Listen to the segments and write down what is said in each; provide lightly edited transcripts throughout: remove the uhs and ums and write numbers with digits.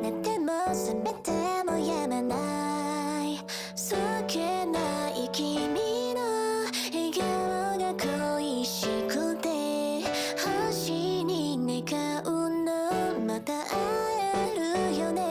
なっても冷めてもやまないそっけない君の笑顔が恋しくて星に願うのまた会えるよね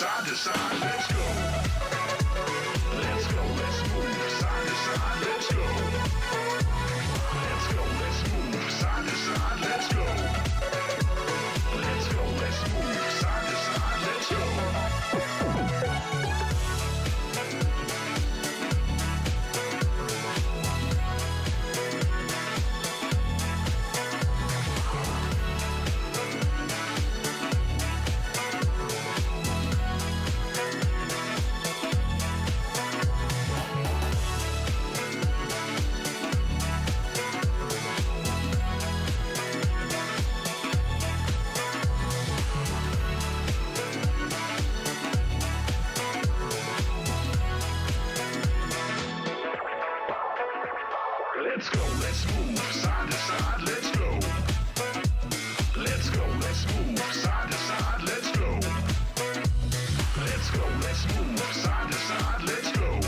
side to side, let's go. Let's go, let's move, side to side, let's go. Let's go, let's move, side to side, let's go. Let's go, let's move, side to side, let's go. Let's go, let's move, side to side, let's go. Let's go, let's move, side to side, let's go. Let's go, let's move, side to side, let's go.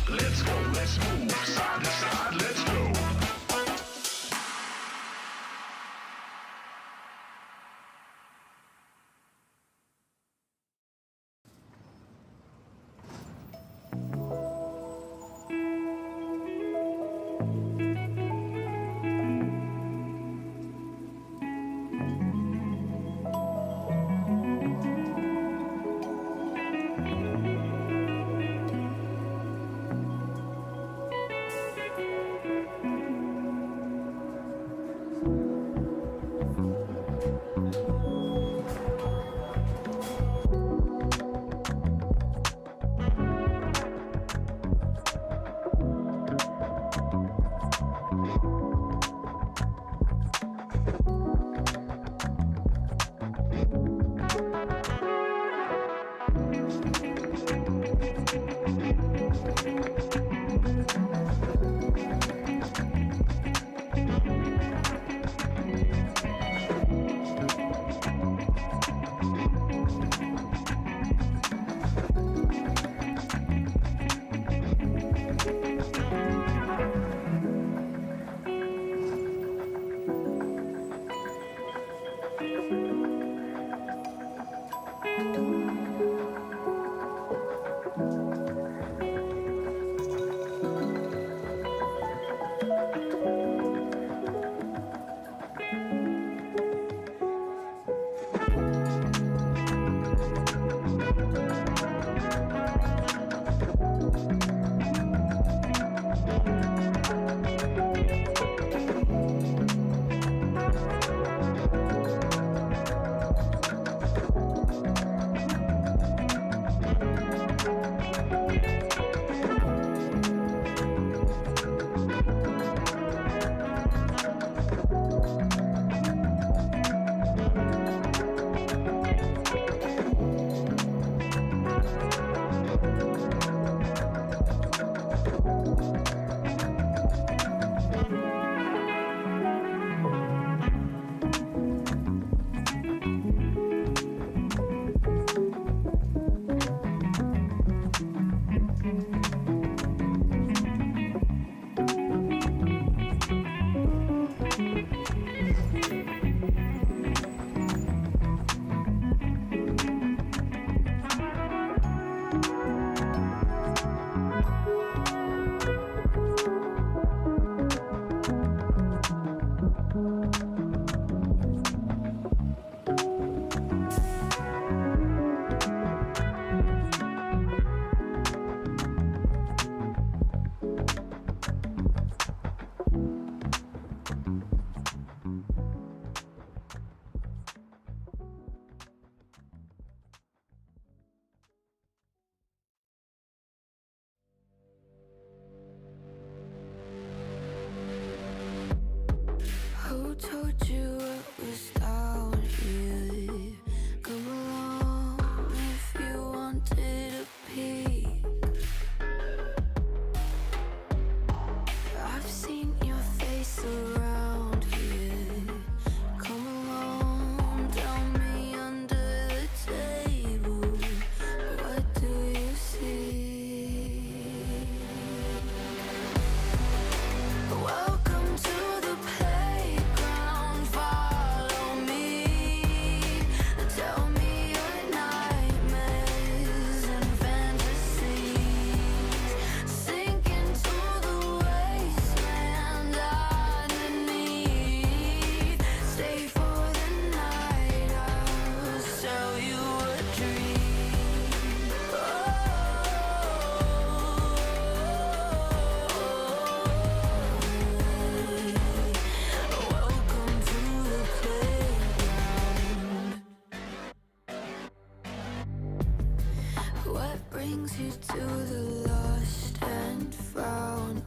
Let's go, let's move, side to side, let's go.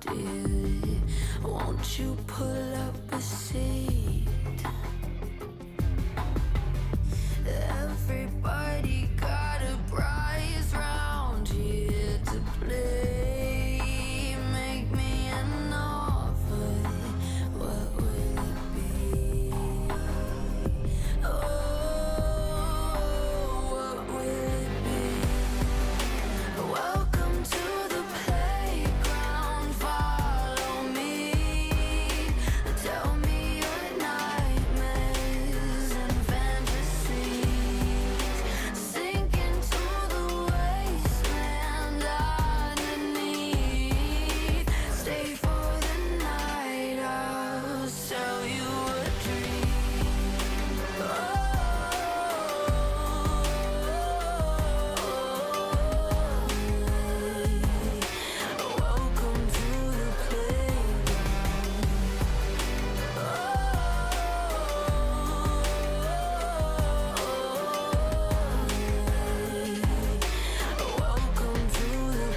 did. Won't you pull up a seat? Everybody got a prize round here to play. Make me an offer. What will it be? Oh, what will it be? Welcome to the playground. Follow me. Tell me your nightmares and fantasies. Sink into the wasteland underneath. Stay for the night. I'll sell you a dream. Welcome to the Welcome to the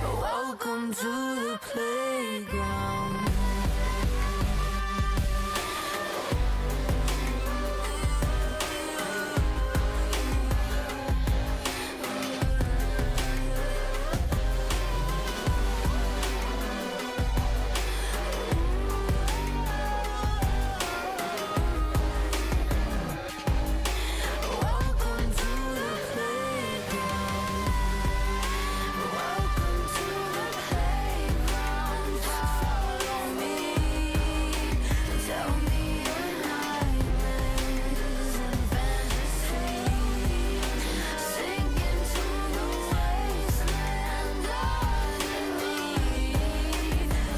Welcome to the playground. Welcome to the playground. Welcome to the playground. Follow me. Tell me your nightmares and fantasies. Sink into the wasteland underneath.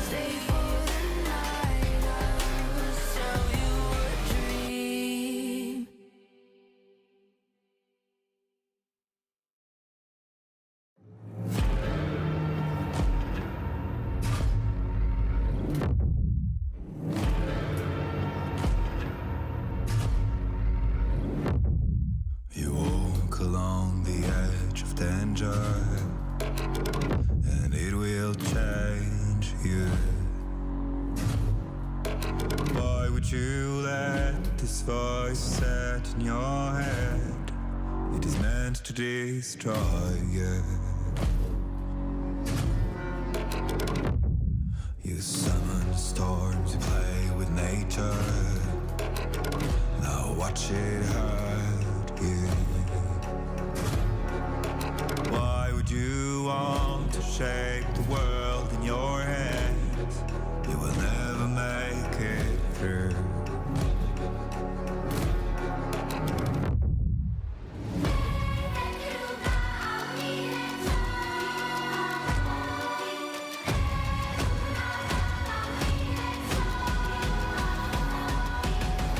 Stay for the night. I'll sell you a dream. You walk along the edge of danger, and it will change you. Why would you let this voice set in your head? It is meant to destroy you. You summon storms, you play with nature. Now watch it hurt you. Why would you want to shape the world in your hands? You will never make it through.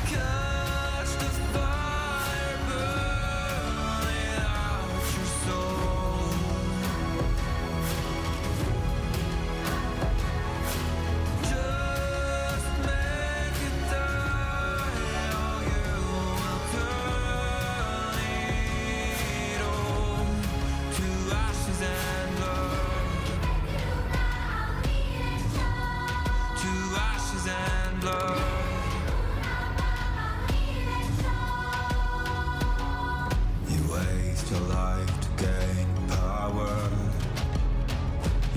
Catch the fire burning out your soul. Just make it die, or you will turn it all to ashes and blood. To ashes and blood. You waste your life to gain power.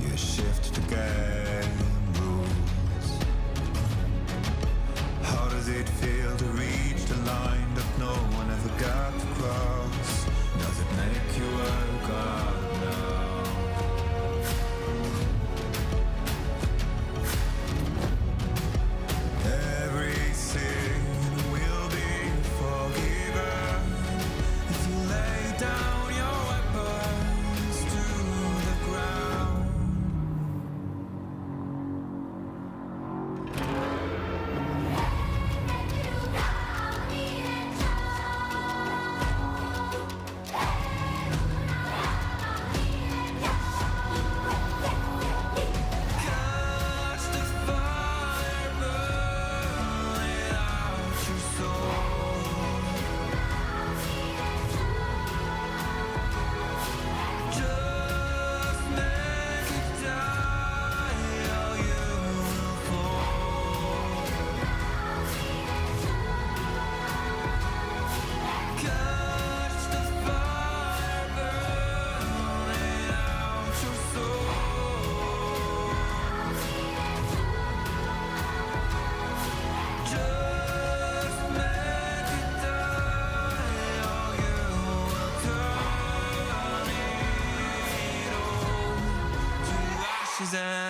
You shift the game rules. How does it feel to reach the line that no one ever got to cross? Does it make you a god now? Every sin will be forgiven if you lay down your weapons to the ground.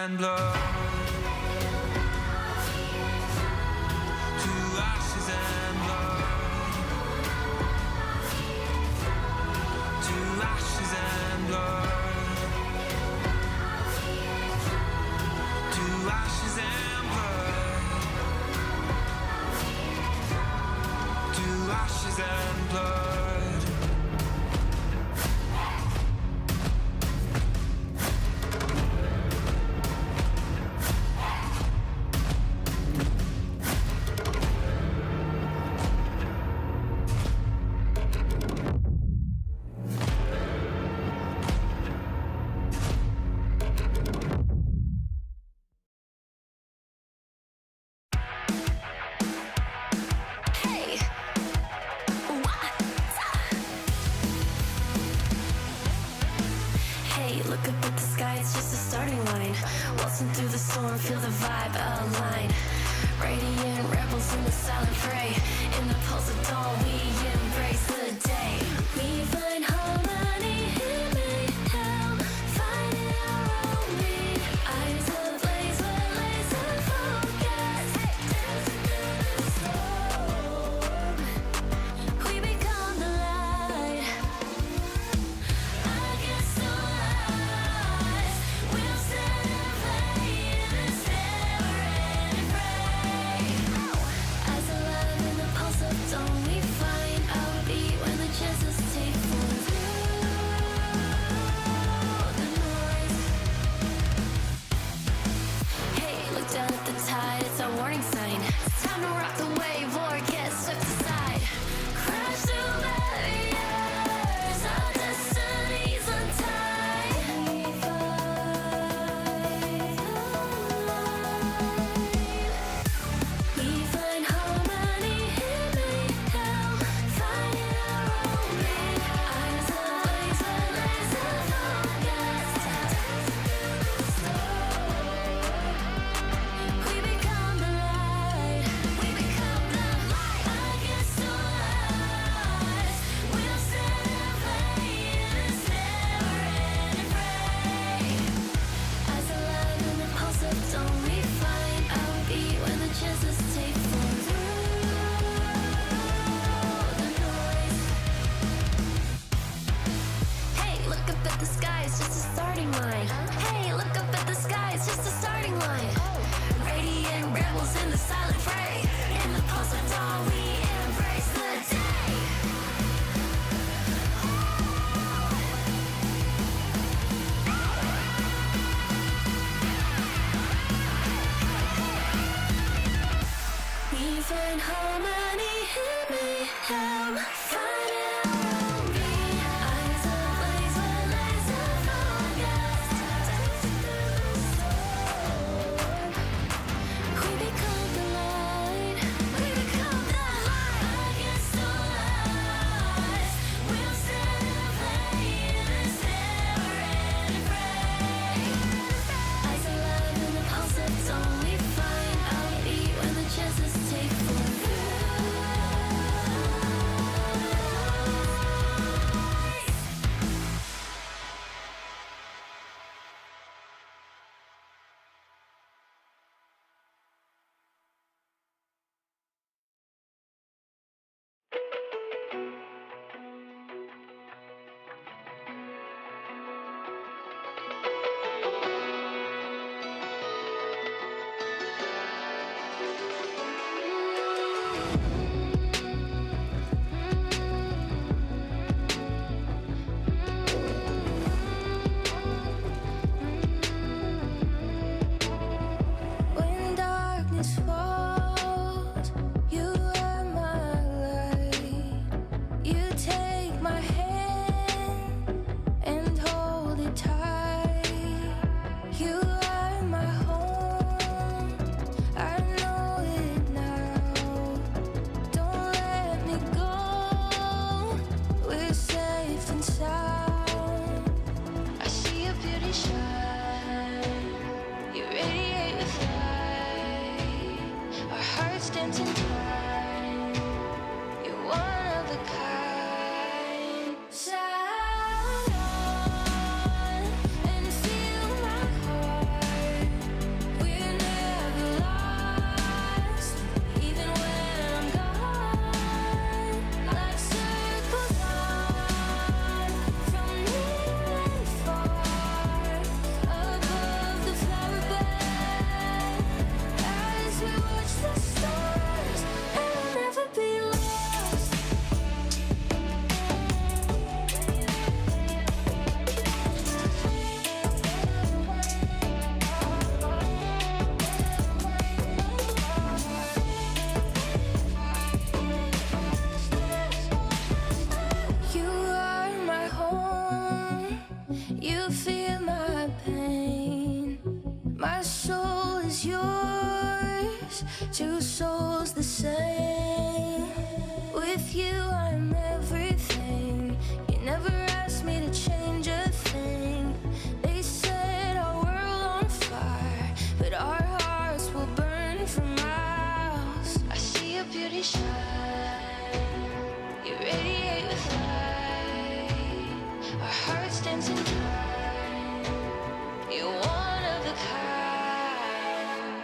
and blood. To ashes and blood. To ashes and blood. To ashes and blood. To ashes and blood. Hey, hey, look up at the sky, it's just a starting line. Waltzing through the storm, feel the vibe align. Radiant rebels in the silent fray. In the pulse of dawn, we embrace the day. We find harmony in mayhem, finding our own beat. Eyes ablaze with laser focus, dancing through the storm. We become the light against all odds. We'll stand and play in this never-ending fray. Eyes alive in the pulse of dawn, we find our beat when the chances take form through the noise. Hey, look down at the tide, it's our warning sign. It's time to rock the wave or get swept aside. Crash through barriers, our destinies untied. We find harmony in mayhem, finding our own beat. Eyes ablaze with laser focus, dancing through the storm. We become the light. We become the light against all odds. We'll stand and play in this never-ending fray. Eyes alive in the pulse of dawn, we find our beat when the chances take form through the noise. Hey, look up at the sky, it's just a starting line. Hey, look up at the sky, it's just a starting line. Radiant rebels in the silent fray. In the pulse of dawn, we embrace the day. We find harmony in mayhem, finding our own beat. Eyes ablaze with laser focus, dancing through the storm. We become the light You feel my pain. My soul is yours. Two souls the same. With you I'm everything. You never asked me to change a thing. They set our world on fire, but our hearts will burn for miles. I see your beauty shine. You radiate with light. Our hearts dancing time. You're one of a kind.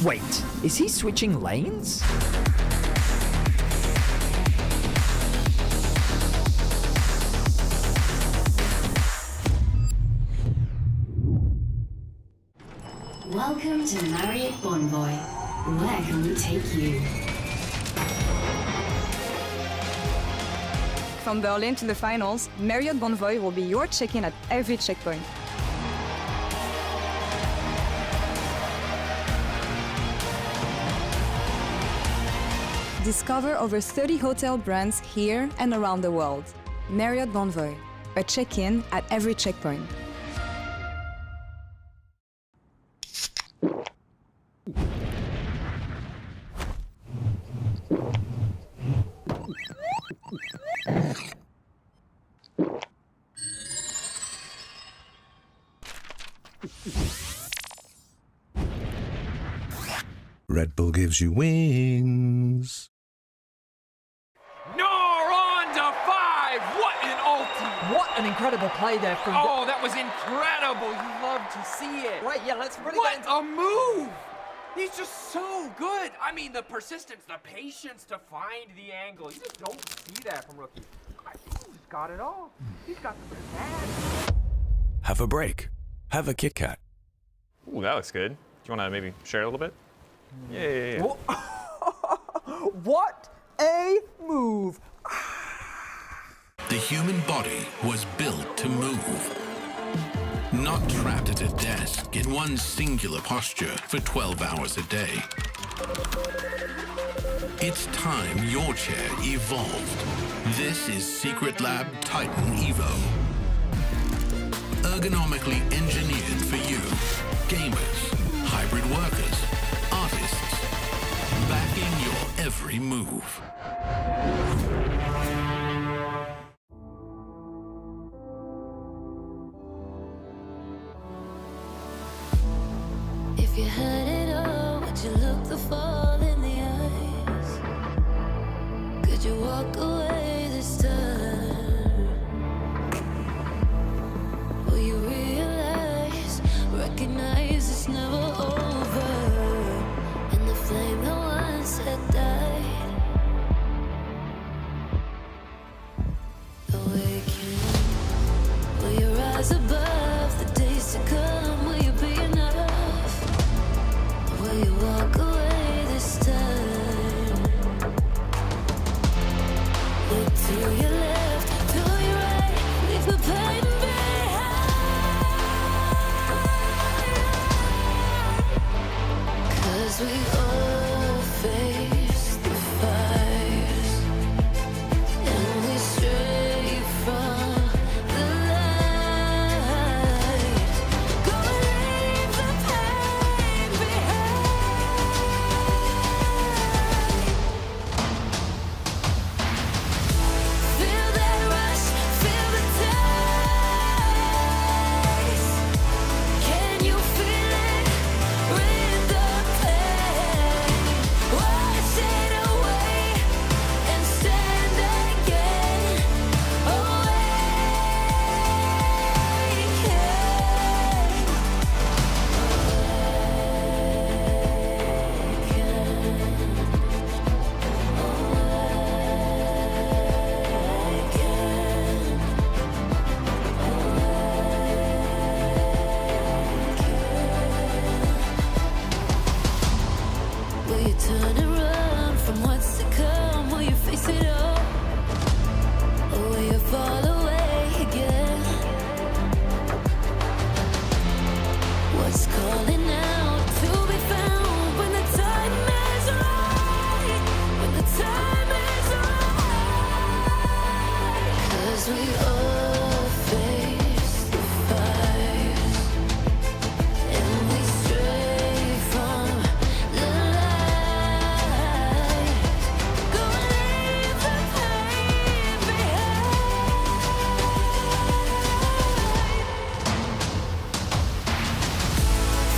Wait, is he switching lanes? Welcome to Marriott Bonvoy. Where can we take you? From Berlin to the finals, Marriott Bonvoy will be your check-in at every checkpoint. Discover over 30 hotel brands here and around the world. Marriott Bonvoy, a check-in at every checkpoint. Red Bull gives you wings. No, on to 5! What an ulti! What an incredible play there from... Oh, that was incredible! You love to see it. Right, yeah, let's really What get into... a move! He's just so good. I mean, the persistence, the patience to find the angle. You just don't see that from rookies. I think he's got it all. He's got the bad. Have a break. Have a Kit Kat. Ooh, that looks good. Do you want to maybe share a little bit? Yeah. What a move! The human body was built to move. Not trapped at a desk in one singular posture for 12 hours a day. It's time your chair evolved. This is Secret Lab Titan Evo. Ergonomically engineered for you, gamers, hybrid workers, artists, backing your every move. If you had it all, would you look the fall in the eyes? Could you walk away this time? Will you realize, recognize it's never over? And the flame that once had died, awaken. Will you rise above the days to come? Will you be enough? Will you walk away this time? Look to your left, to your right, leave the pain behind. 'Cause we all face the fires, and we stray from the light. Go and leave the pain behind. Feel that rush, feel the taste. Can you feel it? Rid the pain. Wash it away and stand again. Will you turn and run from what's to come? Will you face it all? Or will you fall away again? What's calling out to be found when the time is right? When the time is right. 'Cause we all face the fires, and we stray from the light. Go and leave the pain behind.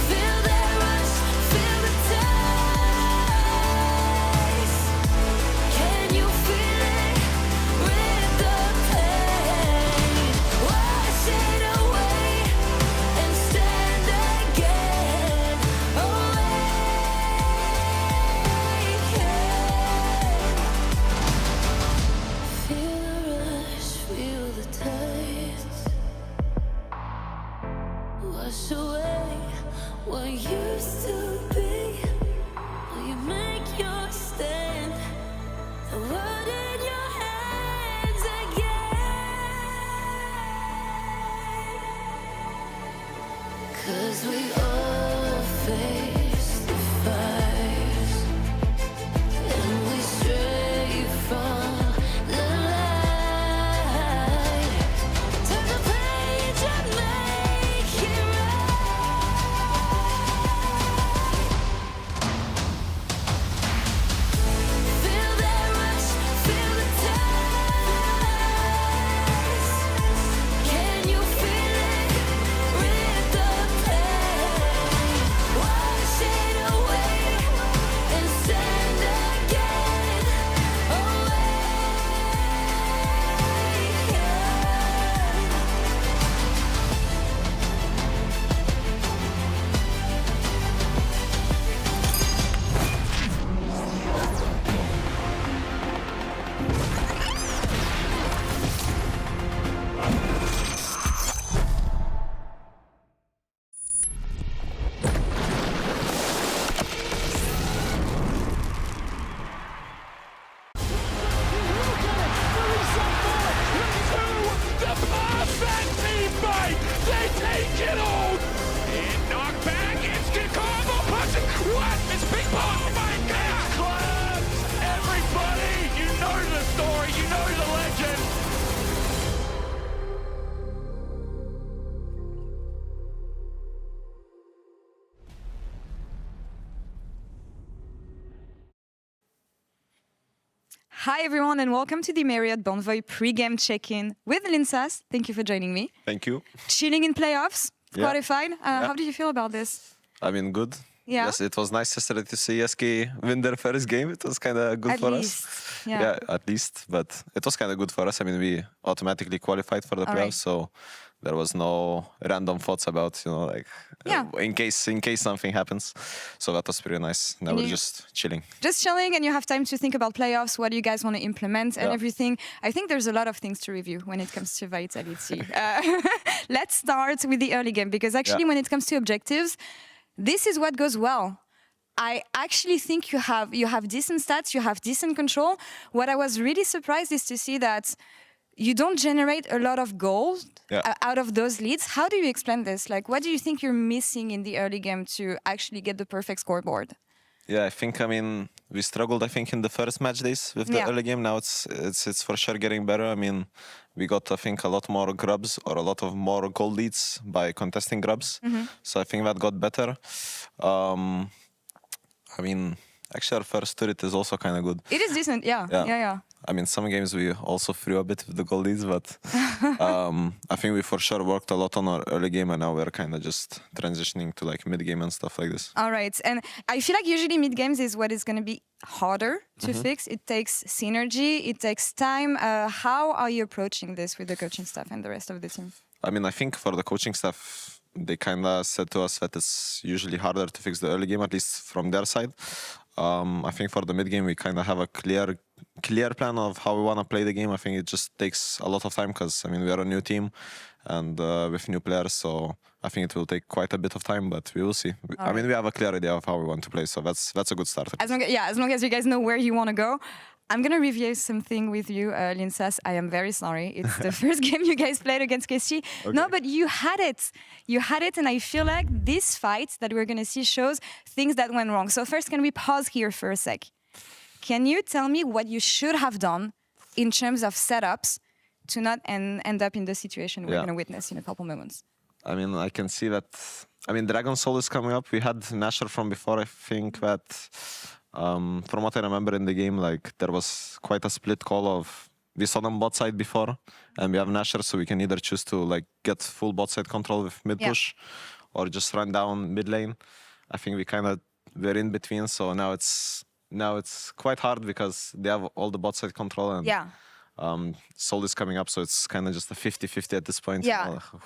Feel wash away what used to be. Will you make your stand? The world in your hands again. 'Cause we all face the fires, and we stray from the light. Turn the page and make it right. Feel that rush, feel the ties. Can you feel it? Rip the pain, wash it away, and stand again. Away. The perfect team fight! They take it all! And knock back, instant combo punching! What? It's big pong! Oh my god! Clubs! Everybody! You know the story, you know the legend! Hi everyone and welcome to the Marriott Bonvoy pre-game check-in with Linsas. Thank you for joining me. Thank you. Chilling in playoffs, Yeah. qualified. How do you feel about this? I mean, good. Yeah. Yes, it was nice yesterday to see SK win their first game. It was kind of good At for least, us. yeah. At least. But it was kind of good for us. I mean, we automatically qualified for the All playoffs, right. so there was no random thoughts about, like, Yeah. in case something happens. So that was pretty nice. Now And we're you- just chilling. Just chilling and you have time to think about playoffs, what you guys want to implement and Yeah. everything. I think there's a lot of things to review when it comes to Vitality. Let's start with the early game because actually when it comes to objectives, this is what goes well. I actually think you have decent stats, you have decent control. What I was really surprised is to see that you don't generate a lot of goals out of those leads. How do you explain this? Like, what do you think you're missing in the early game to actually get the perfect scoreboard? Yeah, I think, we struggled, in the first match days with the early game. Now it's for sure getting better. I mean, we got, a lot more grubs or a lot of more goal leads by contesting grubs. So I think that got better. Actually, our first turret is also kind of good. It is decent, yeah. I mean, some games we also threw a bit with the goal leads, but I think we for sure worked a lot on our early game, and now we're kind of just transitioning to like mid game and stuff like this. All right, and I feel like usually mid games is what is going to be harder to fix. It takes synergy, it takes time. How are you approaching this with the coaching staff and the rest of the team? I think for the coaching staff, they kind of said to us that it's usually harder to fix the early game, at least from their side. I think for the mid game, we kind of have a clear plan of how we want to play the game. I think it just takes a lot of time because, we are a new team and with new players. So I think it will take quite a bit of time, but we will see. We have a clear idea of how we want to play. So that's a good start. As long as you guys know where you want to go. I'm going to review something with you, Linsas. I am very sorry. It's the first game you guys played against KC. Okay. No, but you had it. You had it, and I feel like this fight that we're going to see shows things that went wrong. So first, can we pause here for a sec? Can you tell me what you should have done in terms of setups to not end up in the situation we're going to witness in a couple moments? I can see that... Dragon Soul is coming up. We had Nasher from before. I think that... from what I remember in the game, there was quite a split call of we saw them bot side before, and we have Nasher, so we can either choose to get full bot side control with mid push, or just run down mid lane. I think we're in between, so now it's quite hard because they have all the bot side control, and Soul is coming up, so it's kind of just a 50-50 at this point.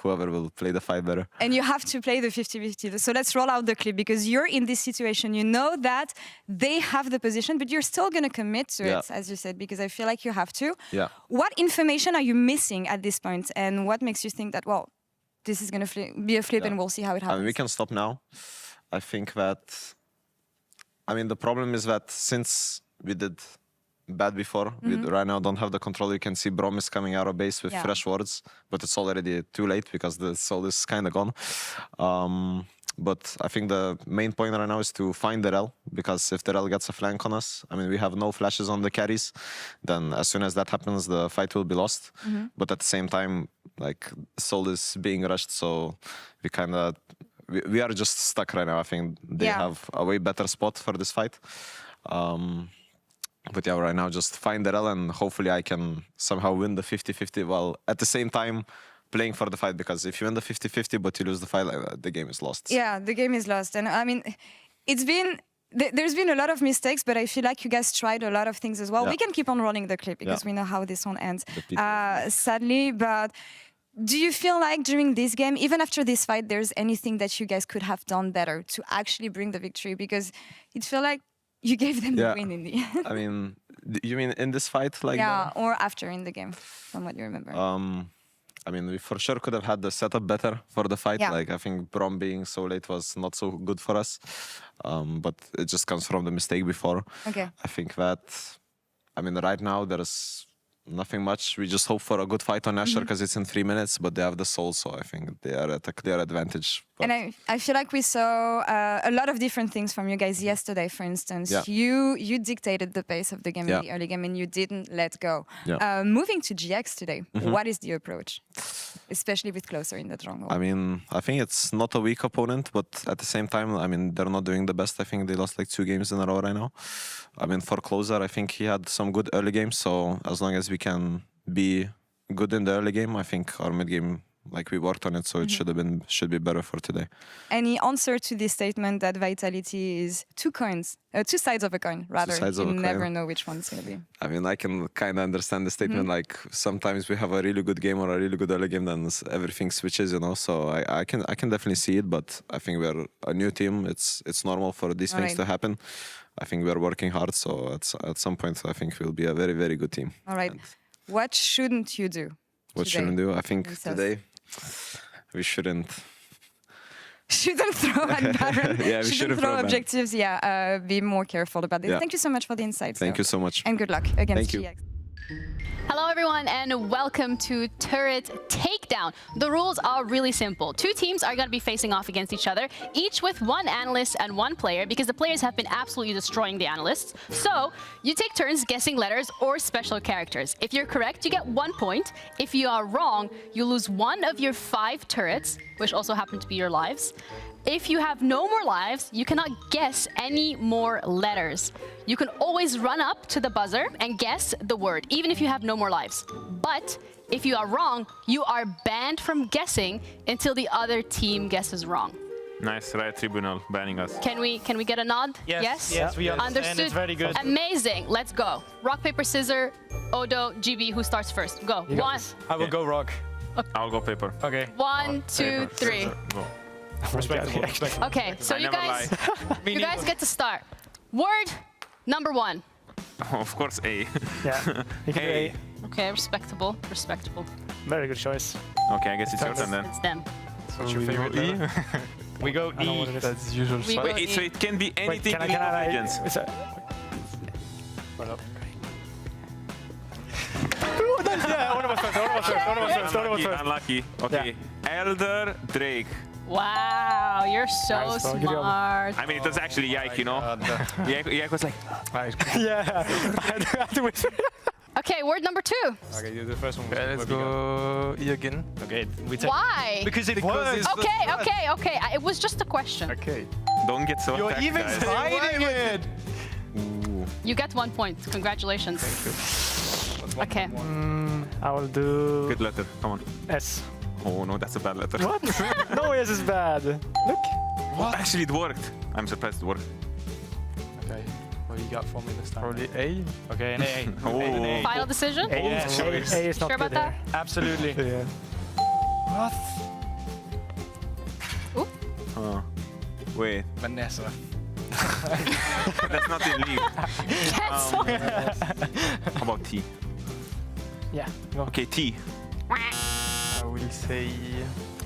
Whoever will play the fight better. And you have to play the 50-50. So let's roll out the clip because you're in this situation. You know that they have the position, but you're still going to commit to it, as you said, because I feel like you have to. Yeah. What information are you missing at this point? And what makes you think that, well, this is going to be a flip and we'll see how it happens? I mean, we can stop now. I think that, I mean, the problem is that since we did bad before, we right now don't have the control. You can see Brom is coming out of base with fresh wards, but it's already too late because the soul is kind of gone. But I think the main point right now is to find the Rel, because if the Rel gets a flank on us, I mean, we have no flashes on the carries, then as soon as that happens, the fight will be lost. But at the same time, like, soul is being rushed, so we kind of, we are just stuck right now. I think they have a way better spot for this fight. But yeah, right now, just find the Rel, and hopefully I can somehow win the 50-50 while at the same time playing for the fight, because if you win the 50-50 but you lose the fight, the game is lost. Yeah, the game is lost. And I mean, it's been, there's been a lot of mistakes, but I feel like you guys tried a lot of things as well. We can keep on rolling the clip because we know how this one ends, sadly. But do you feel like during this game, even after this fight, there's anything that you guys could have done better to actually bring the victory? Because it felt like you gave them the win in the end. I mean, you mean in this fight? Like or after in the game, from what you remember. I mean, we for sure could have had the setup better for the fight. Like, I think Brom being so late was not so good for us. But it just comes from the mistake before. Okay. I think that, I mean, right now there's nothing much. We just hope for a good fight on Asher because it's in 3 minutes, but they have the soul, so I think they are at a clear advantage. But and I feel like we saw a lot of different things from you guys yesterday, for instance. You dictated the pace of the game in the early game and you didn't let go. Moving to GX today, what is the approach? Especially with Closer in the jungle. I mean, I think it's not a weak opponent, but at the same time, I mean, they're not doing the best. I think they lost like 2 games in a row right now. I mean, for Closer, I think he had some good early games, so as long as we can be good in the early game, I think our mid game, like, we worked on it, so it should be better for today. Any answer to this statement that Vitality is 2 sides of a coin, rather? You never know which one it's going to be. I mean, I can kind of understand the statement. Like, sometimes we have a really good game or a really good early game, then everything switches, you know. So I can definitely see it, but I think we're a new team. It's normal for these things to happen. I think we're working hard, so at some point, I think we'll be a very, very good team. All right. What shouldn't you do? What shouldn't do? I think today we shouldn't throw at Baron. We shouldn't throw objectives. Be more careful about this. Thank you so much for the insights. Thank you so much. And good luck against GX. Hello everyone and welcome to Turret Takedown. The rules are really simple. 2 teams are going to be facing off against each other, each with 1 analyst and 1 player, because the players have been absolutely destroying the analysts. So you take turns guessing letters or special characters. If you're correct, you get 1 point. If you are wrong, you lose 1 of your 5 turrets, which also happen to be your lives. If you have no more lives, you cannot guess any more letters. You can always run up to the buzzer and guess the word, even if you have no more lives. But if you are wrong, you are banned from guessing until the other team guesses wrong. Nice, Riot Tribunal banning us. Can we get a nod? Yes, we understand. Understood. It's very good. Amazing. Let's go. Rock, paper, scissors. Odo, GB, who starts first? Go. I will go rock. I'll go paper. Okay. 1, 2, 3. Go. Respectable. Okay, so you guys get to start. Word number 1. Of course, A. Yeah. A. Okay, respectable. Very good choice. Okay, I guess it's your turn then. It's them. What's your favorite letter? We go E. That's usual. Wait, so it can be anything in ingredients. One of us first. Unlucky. Okay. Elder Drake. Wow, you're so smart. I mean, it was actually Yike, you know? Yike was like... Yeah. I had to whisper. Okay, word number 2. Okay, you're the first one. Okay, let's go E again. Okay. Why? Because it works. Okay. It was just a question. Okay. Don't get so attacked, even guys. fighting it. You get 1 point. Congratulations. Thank you. Okay. I will do... Good letter. Come on. S. Oh no, that's a bad letter. What? No, S is bad. Look. What? Actually, it worked. I'm surprised it worked. Okay. What you got for me this time? Probably A. Okay, an A. Oh. Final decision? A, yes. A is not sure good about that? Absolutely. Yeah. What? Oop. Oh. Wait. Vanessa. That's not in league. Cancel. How about T? Yeah. Go. Okay, T. I will say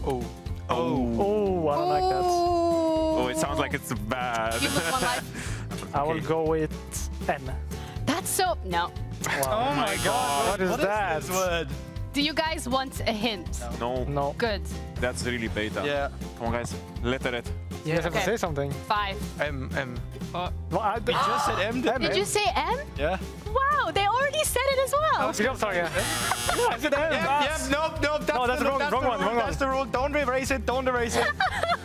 Oh. Oh, I don't like that. Oh, it sounds like it's bad. You lose 1 life. I will go with N. That's so... No. Wow. Oh my god. What is that? This word? Do you guys want a hint? No. No. Good. That's really beta. Yeah. Come on, guys. Letter it. You guys have to Okay. say something. 5. M. Well, I We just said M, didn't Did we? you say M? Yeah. Wow, they already said it as well. I'm sorry. Yeah, I said M. Nope. That's the wrong one. That's the rule. Don't erase it.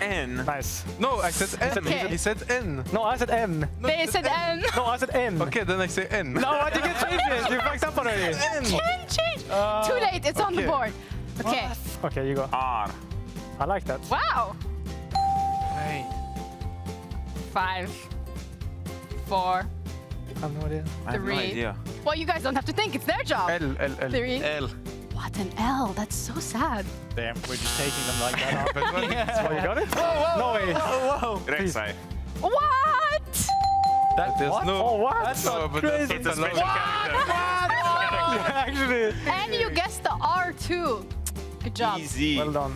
N. Nice. No, I said M. Okay. He said N. No, I said M. They said M. No, I said M. Okay, then I say N. No, I think it's changes. You fucked up already. Can change. Too late. It's on the okay. board. Okay. Okay, you go. R. I like that. Wow. Hey. 5, 4, I have no idea. I have no 3. idea. Well, you guys don't have to think. It's their job. L. 3. L. What an L. That's so sad. Damn, we're just taking them like that. Oh, you got it? Whoa. No way. Whoa. Rek'Sai. What? There's What? no. Oh, what? That's not crazy. It's a special character. Actually. And you guessed the R too. Good job. Easy. Well done.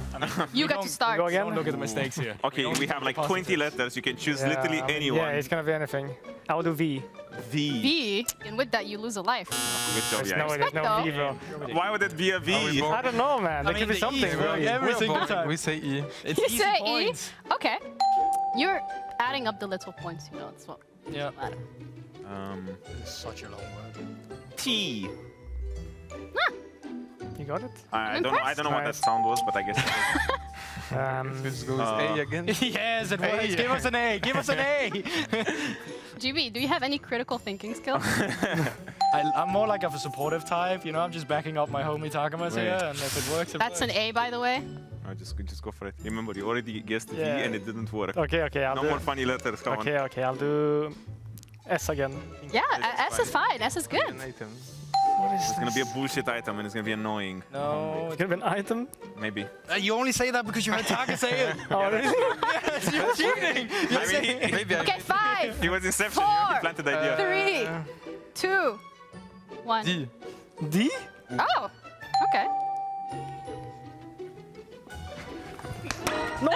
You got to start. Go again? Don't look at the mistakes here. Okay, we have like 20 letters. You can choose literally anyone. Yeah, it's gonna be anything. I will do V. V. V. And with that, you lose a life. Good job, There's no V, bro. Why would it be a V? I don't know, man. There could be something, bro. Every single time. We say E. It's You easy say points. E? Okay. You're adding up the little points, you know. It's what Yeah. matter. This is such a long word. T. You got it? I don't know what that sound was, but I guess. This goes A again. Yes, it works. Give us an A. Give us an A. GB, do you have any critical thinking skills? I'm more like of a supportive type, you know. I'm just backing up my homie Takamas here, and if it works, it That's an A, by the way. No, just go for it. Remember, you already guessed V Yeah. and it didn't work. Okay, I'll no do more funny letters, come on. Okay, I'll do S again. Yeah, S is fine. S is good. What is It's gonna be a bullshit item and it's gonna be annoying. No. It's gonna be an item? Maybe. You only say that because you heard Taka say it. Oh, really? Yes, you're cheating. I mean, Maybe Okay, 5, he was Inception. 4, He planted the idea. 3, 2, 1. D. D? Oh, okay. No.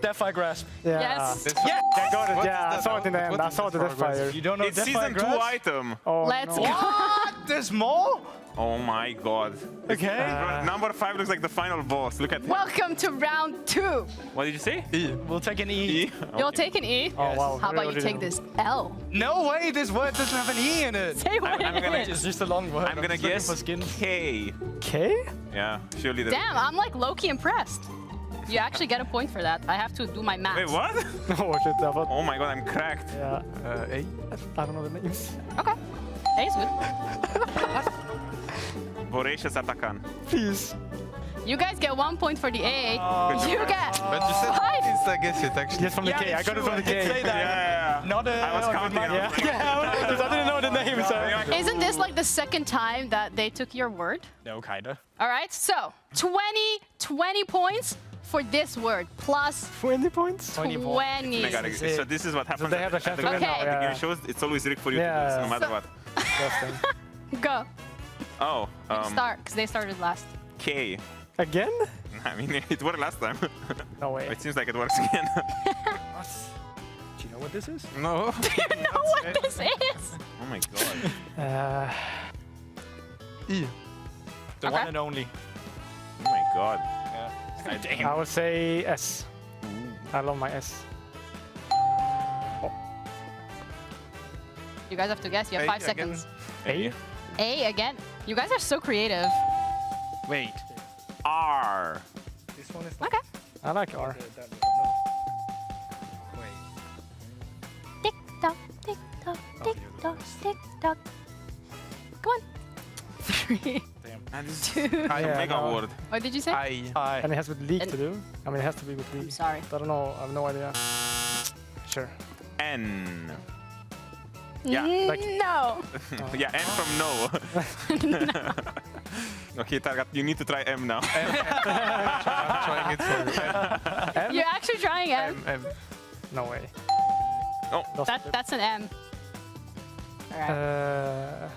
Deathfire Grasp. Yeah. Yes. Yes. I got it. What Yeah, is I that? saw it in the end. I saw the Deathfire. You don't know It's Deathfire season 2 Grasp? item. Oh, Let's no. go. What? There's more? Oh my god. Okay. Number 5 looks like the final boss. Look at him. Welcome to round 2. What did you say? E. We'll take an E. E? You'll take an E. Oh, wow. How about you Really take this L? No way, this word doesn't have an E in it. Say what I'm it gonna is. It's just a long word. I'm gonna just looking guess for skin. K. K? Yeah, surely that. Damn, I'm like low-key impressed. You actually get a point for that. I have to do my math. Wait, what? Oh, shit. I thought, Oh my god, I'm cracked. yeah. A. I don't know the names. Okay. A is good. Voracious Atakan. Please. You guys get 1 point for the A. You get But you said 5. I guess it actually. Yes, from the K. I got it from the K. Say that. Yeah. Not a. I was counting. Yeah, I didn't know the name, so. Isn't this like the second time that they took your word? No, kinda. All right, so 20 points for this word, plus 20 points? 20. So this is what happens. they have a chance to win now, Okay. The yeah. game shows it's always rigged for you Yeah. to lose, no matter what. Disgusting. Go. Oh, Start, because they started last. K. Again? I mean, it worked last time. No way. It seems like it works again. Do you know what this is? No. Do you know what this is? Oh my god. E. The Okay. one and only. Oh my god. I would say S. I love my S. You guys have to guess. You have A 5 again. seconds. A? A again. You guys are so creative. Wait. R. This one is. Okay. I like R. Tick tock, tick tock, tick tock, tick tock. Come on. 3. And this 2. is a Yeah, mega no. word. What did you say? I. And it has with leak And- to do. I mean, it has to be with leak. I'm sorry. I don't know. I have no idea. Sure. N. Yeah. Like- No. Yeah, N from no. Okay, Targat, you need to try M now. I'm trying it for you. M? You're actually trying M. M. No way. Oh. That's an M. All right.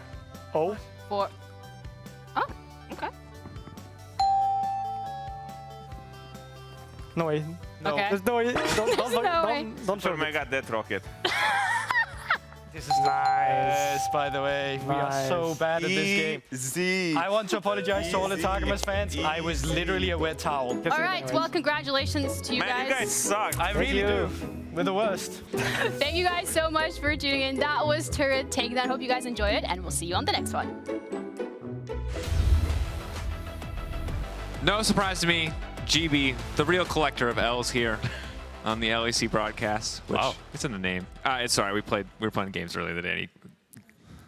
O? 4. Oh, okay. No way. No. Okay. There's no way. Don't show me. Mega Death Rocket. This is nice. Yes, by the way, we are so bad at this game. Easy. I want to apologize to all the Targamas fans. I was literally a wet towel. All right, well, congratulations to you Man, you guys suck. I really do. We're the worst. Thank you guys so much for tuning in. That was Turret Takedown. Hope you guys enjoy it, and we'll see you on the next one. No surprise to me, GB, the real collector of L's here on the LEC broadcast. Which it's in the name. Sorry, we were playing games earlier today, and he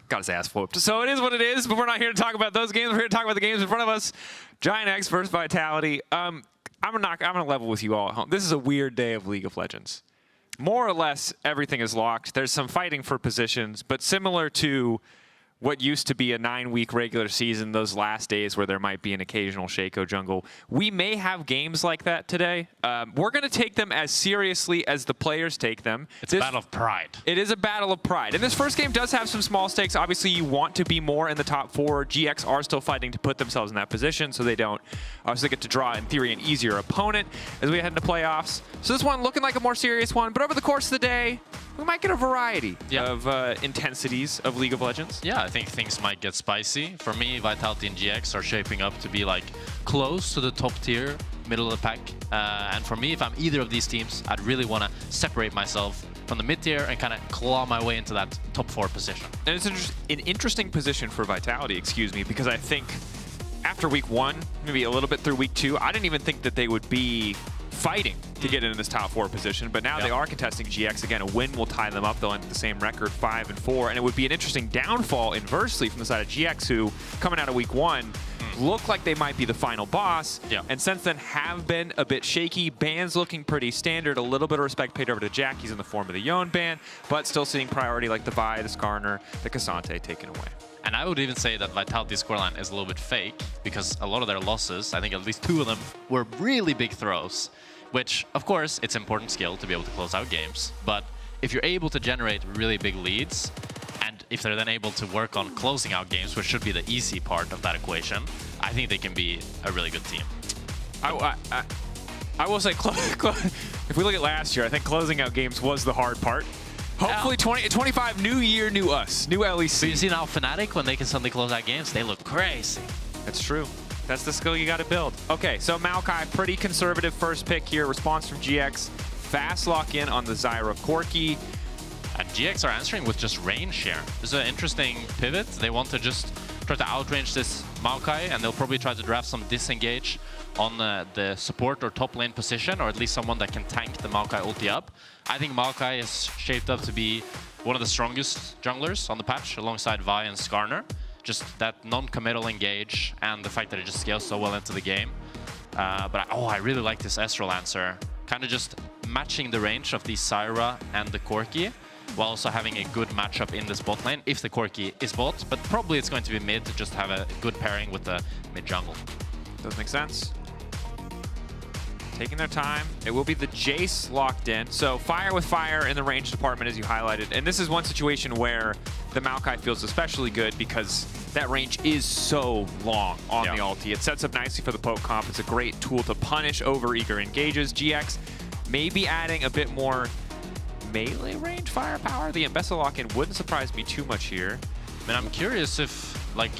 got his ass whooped. So it is what it is, but we're not here to talk about those games. We're here to talk about the games in front of us. Giant X versus Vitality. I'm gonna level with you all at home. This is a weird day of League of Legends. More or less, everything is locked. There's some fighting for positions, but similar to what used to be a 9-week regular season, those last days where there might be an occasional Shaco jungle, we may have games like that today. We're going to take them as seriously as the players take them. It's a battle of pride. It is a battle of pride. And this first game does have some small stakes. Obviously, you want to be more in the top 4. GX are still fighting to put themselves in that position, so they don't obviously get to draw, in theory, an easier opponent as we head into playoffs. So this one looking like a more serious one, but over the course of the day, we might get a variety of intensities of League of Legends. Yeah, I think things might get spicy. For me, Vitality and GX are shaping up to be like close to the top tier, middle of the pack. And for me, if I'm either of these teams, I'd really want to separate myself from the mid tier and kind of claw my way into that top 4 position. And it's an interesting position for Vitality, because I think after week 1, maybe a little bit through week 2, I didn't even think that they would be fighting to get into this top 4 position, but now they are contesting GX. Again, a win will tie them up. They'll end the same record, 5-4, and it would be an interesting downfall inversely from the side of GX, who, coming out of week 1, look like they might be the final boss, and since then have been a bit shaky. Bans looking pretty standard. A little bit of respect paid over to Jack. He's in the form of the Yon ban, but still seeing priority like the Vi, the Skarner, the Cassante taken away. And I would even say that Vitality's scoreline is a little bit fake, because a lot of their losses, I think at least 2 of them, were really big throws, which, of course, it's important skill to be able to close out games. But if you're able to generate really big leads, and if they're then able to work on closing out games, which should be the easy part of that equation, I think they can be a really good team. I will say, if we look at last year, I think closing out games was the hard part. Hopefully 2025, new year, new us, new LEC. So you see now Fnatic, when they can suddenly close out games, they look crazy. That's true. That's the skill you got to build. Okay, so Maokai, pretty conservative first pick here. Response from GX. Fast lock in on the Zyra Corki. And GX are answering with just range share. This is an interesting pivot. They want to just try to outrange this Maokai, and they'll probably try to draft some disengage on the support or top lane position, or at least someone that can tank the Maokai ulti up. I think Maokai is shaped up to be one of the strongest junglers on the patch, alongside Vi and Skarner. Just that non-committal engage and the fact that it just scales so well into the game. But I really like this Ezreal answer. Kind of just matching the range of the Zyra and the Corki, while also having a good matchup in this bot lane if the Corki is bot. But probably it's going to be mid to just have a good pairing with the mid jungle. Does make sense. Taking their time. It will be the Jace locked in. So fire with fire in the range department, as you highlighted. And this is one situation where the Maokai feels especially good because that range is so long on the ulti. It sets up nicely for the poke comp. It's a great tool to punish over eager engages. GX maybe adding a bit more melee range firepower. The Mbessa lock-in wouldn't surprise me too much here. I mean, I'm curious if, like,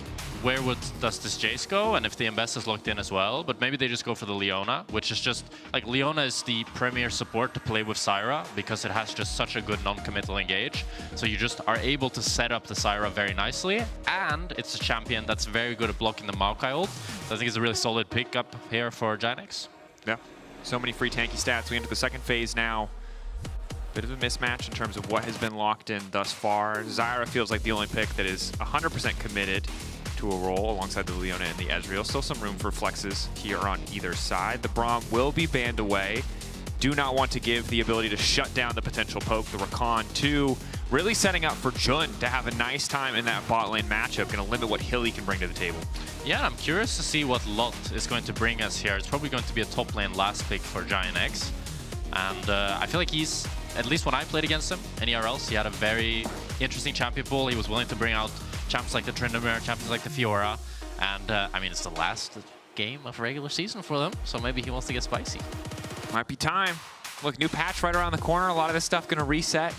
where does this Jace go, and if the Mbessa is locked in as well, but maybe they just go for the Leona, which is just, like, Leona is the premier support to play with Zyra because it has just such a good non-committal engage. So you just are able to set up the Zyra very nicely, and it's a champion that's very good at blocking the Maokai ult. So I think it's a really solid pickup here for Giant X. Yeah, so many free tanky stats. We enter the second phase now. Bit of a mismatch in terms of what has been locked in thus far. Zyra feels like the only pick that is 100% committed to a role alongside the Leona and the Ezreal. Still some room for flexes here on either side. The Braum will be banned away. Do not want to give the ability to shut down the potential poke. The Rakan too, really setting up for Jun to have a nice time in that bot lane matchup. Going to limit what Hilly can bring to the table. Yeah, I'm curious to see what Lot is going to bring us here. It's probably going to be a top lane last pick for Giant X. And I feel like he's, at least when I played against him in ERLs, he had a very interesting champion pool. He was willing to bring out champs like the Tryndamere, champions like the Fiora. And I mean, it's the last game of regular season for them, so maybe he wants to get spicy. Might be time. Look, new patch right around the corner. A lot of this stuff going to reset.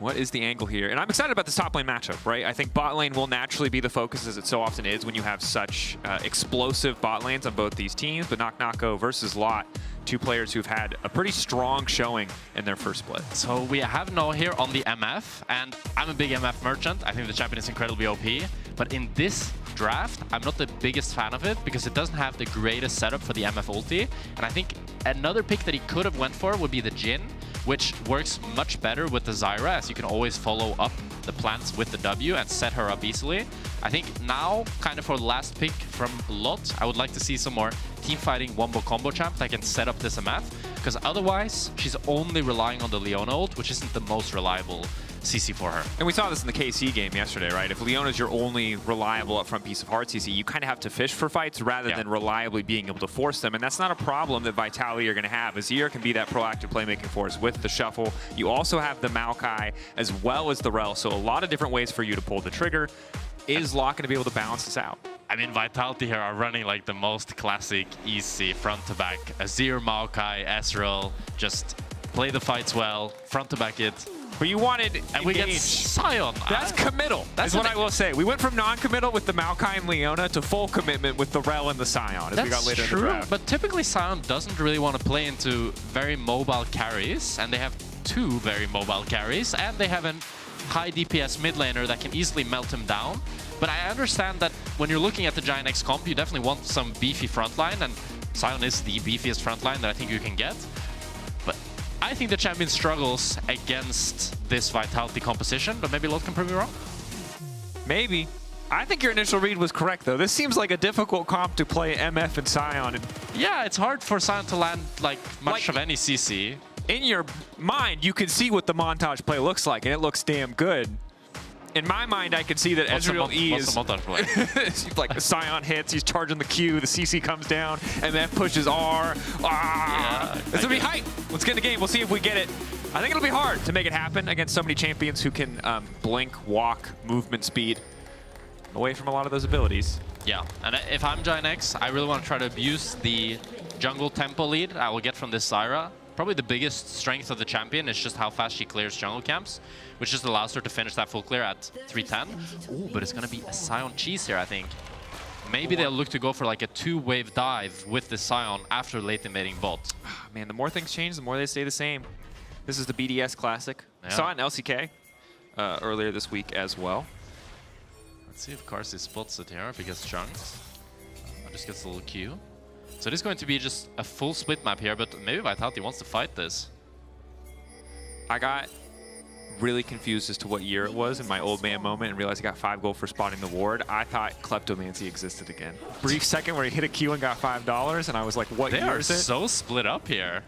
What is the angle here? And I'm excited about this top lane matchup, right? I think bot lane will naturally be the focus, as it so often is when you have such explosive bot lanes on both these teams. But Knock versus Lot, two players who've had a pretty strong showing in their first split. So we have No here on the MF, and I'm a big MF merchant. I think the champion is incredibly OP. But in this draft, I'm not the biggest fan of it because it doesn't have the greatest setup for the MF ulti. And I think another pick that he could have went for would be the Jhin, which works much better with the Zyra, as you can always follow up the plants with the W and set her up easily. I think now, kind of for the last pick from Lot, I would like to see some more team fighting wombo combo champ that can set up this MF, because otherwise she's only relying on the Leona ult, which isn't the most reliable CC for her. And we saw this in the KC game yesterday, right? If Leona's your only reliable upfront piece of hard CC, you kind of have to fish for fights rather than reliably being able to force them. And that's not a problem that Vitality are going to have. Azir can be that proactive playmaking force with the shuffle. You also have the Maokai as well as the Rel. So a lot of different ways for you to pull the trigger. Is Locke going to be able to balance this out? I mean, Vitality here are running like the most classic easy front to back. Azir, Maokai, Ezreal, just play the fights well, front to back it. But you wanted and we get Sion. That's committal. That's what I will say. We went from non-committal with the Maokai and Leona to full commitment with the Rel and the Sion as we got later in the draft. But typically Sion doesn't really want to play into very mobile carries, and they have two very mobile carries, and they have a high DPS mid laner that can easily melt him down. But I understand that when you're looking at the Giant X comp, you definitely want some beefy frontline, and Sion is the beefiest frontline that I think you can get. But I think the champion struggles against this Vitality composition, but maybe Lot can prove me wrong. Maybe. I think your initial read was correct, though. This seems like a difficult comp to play MF and Sion. Yeah, it's hard for Sion to land like much of any CC. In your mind, you can see what the montage play looks like, and it looks damn good. In my mind, I can see that Ezreal E is... What's the montage play? like, Sion hits, he's charging the Q, the CC comes down, MF pushes R. Ah! This will be hype. Let's get in the game. We'll see if we get it. I think it'll be hard to make it happen against so many champions who can blink, walk, movement speed away from a lot of those abilities. Yeah, and if I'm Giant X, I really want to try to abuse the jungle tempo lead I will get from this Zyra. Probably the biggest strength of the champion is just how fast she clears jungle camps, which just allows her to finish that full clear at 310. Ooh, but it's going to be a Sion cheese here, I think. Maybe they'll look to go for like a two-wave dive with the Sion after late invading bot. Man, the more things change, the more they stay the same. This is the BDS Classic. Yeah. Saw it in LCK earlier this week as well. Let's see if Carsey spots it here because Chunks just gets a little Q. So it is going to be just a full split map here, but maybe Vitality wants to fight this. I got really confused as to what year it was in my old man moment and realized I got 5 gold for spotting the ward. I thought Kleptomancy existed again. Brief second where he hit a Q and got $5, and I was like, what year is it? They are so split up here.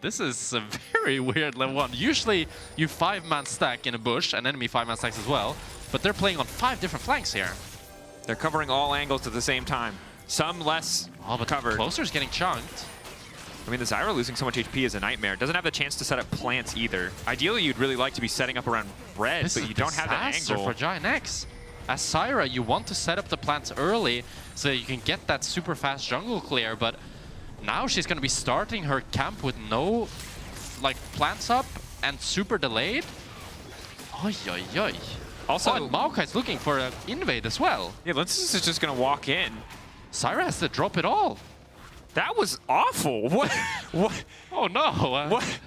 This is a very weird level 1. Usually you 5-man stack in a bush, and enemy 5-man stacks as well, but they're playing on 5 different flanks here. They're covering all angles at the same time. Some less covered. Closer's getting chunked. I mean, the Zyra losing so much HP is a nightmare. Doesn't have the chance to set up plants either. Ideally, you'd really like to be setting up around red, but you don't have that angle. For Giant X. As Zyra, you want to set up the plants early so that you can get that super fast jungle clear, but now she's going to be starting her camp with no plants up and super delayed. Oy, oy, oy. Also, Maokai's looking for an invade as well. Yeah, Linsis is just going to walk in. Zyra has to drop it all. That was awful. What? Oh, no. What?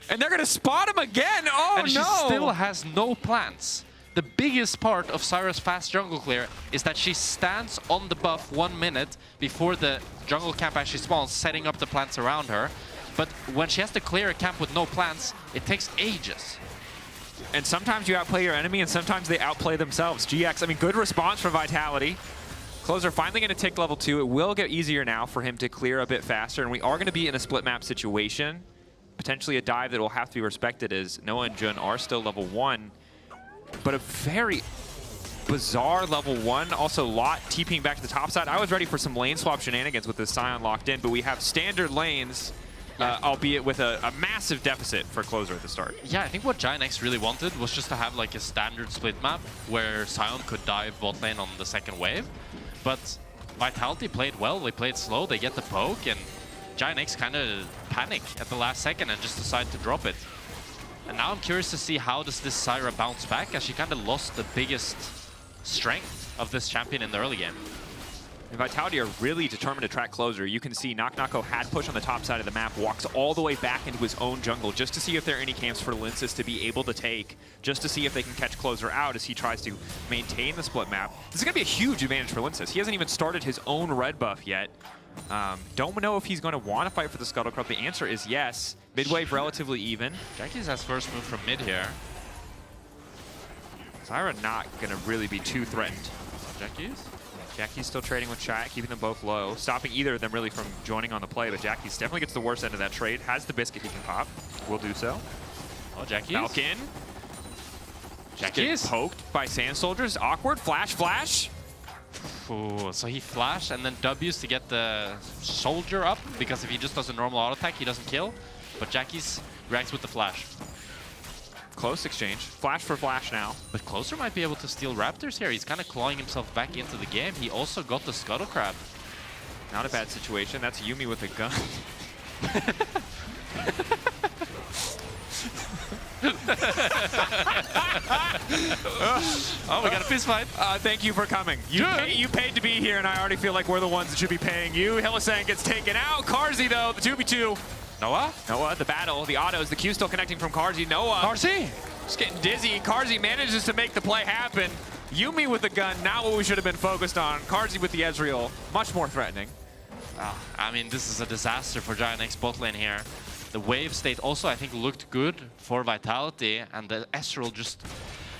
And they're going to spot him again. Oh, and no. She still has no plants. The biggest part of Zyra's fast jungle clear is that she stands on the buff 1 minute before the jungle camp actually spawns, setting up the plants around her. But when she has to clear a camp with no plants, it takes ages. And sometimes you outplay your enemy, and sometimes they outplay themselves. GX, I mean, good response from Vitality. Closer finally going to take level 2. It will get easier now for him to clear a bit faster, and we are going to be in a split map situation. Potentially a dive that will have to be respected as Noah and Jun are still level 1. But a very bizarre level 1. Also, Lot TPing back to the top side. I was ready for some lane swap shenanigans with this Sion locked in, but we have standard lanes, albeit with a massive deficit for Closer at the start. Yeah, I think what Giant X really wanted was just to have like a standard split map where Sion could dive bot lane on the second wave. But Vitality played well, they played slow, they get the poke, and Giant X kind of panic at the last second and just decide to drop it. And now I'm curious to see how does this Zyra bounce back, as she kind of lost the biggest strength of this champion in the early game. And Vitality are really determined to track closer. You can see Knock-Knocko had push on the top side of the map, walks all the way back into his own jungle just to see if there are any camps for Linces to be able to take, just to see if they can catch closer out as he tries to maintain the split map. This is going to be a huge advantage for Linces. He hasn't even started his own red buff yet. Don't know if he's going to want to fight for the Scuttle Crop. The answer is yes. Mid-wave relatively even. Jackie's has first move from mid here. Zyra not going to really be too threatened. Jackie's still trading with Chat, keeping them both low, stopping either of them really from joining on the play, but Jackie's definitely gets the worst end of that trade. Has the biscuit he can pop. Will do so. Oh, Jackie's. Falcon. Jackie's poked by Sand Soldiers. Awkward. Flash. Ooh, so he flashed and then W's to get the soldier up, because if he just does a normal auto attack, he doesn't kill. But Jackie's reacts with the flash. Close exchange. Flash for flash now. But Closer might be able to steal Raptors here. He's kind of clawing himself back into the game. He also got the Scuttle Crab. Not a bad situation. That's Yuumi with a gun. Oh, we got a fist fight. Thank you for coming. You paid to be here, and I already feel like we're the ones that should be paying you. Hylissang gets taken out. Carzzy, though, the 2v2. Noah, the battle, the autos, the Q still connecting from Carzzy. Noah. Carzzy! Just getting dizzy. Carzzy manages to make the play happen. Yuumi with the gun, not what we should have been focused on. Carzzy with the Ezreal, much more threatening. I mean, this is a disaster for Giant X bot lane here. The wave state also, I think, looked good for Vitality, and the Ezreal just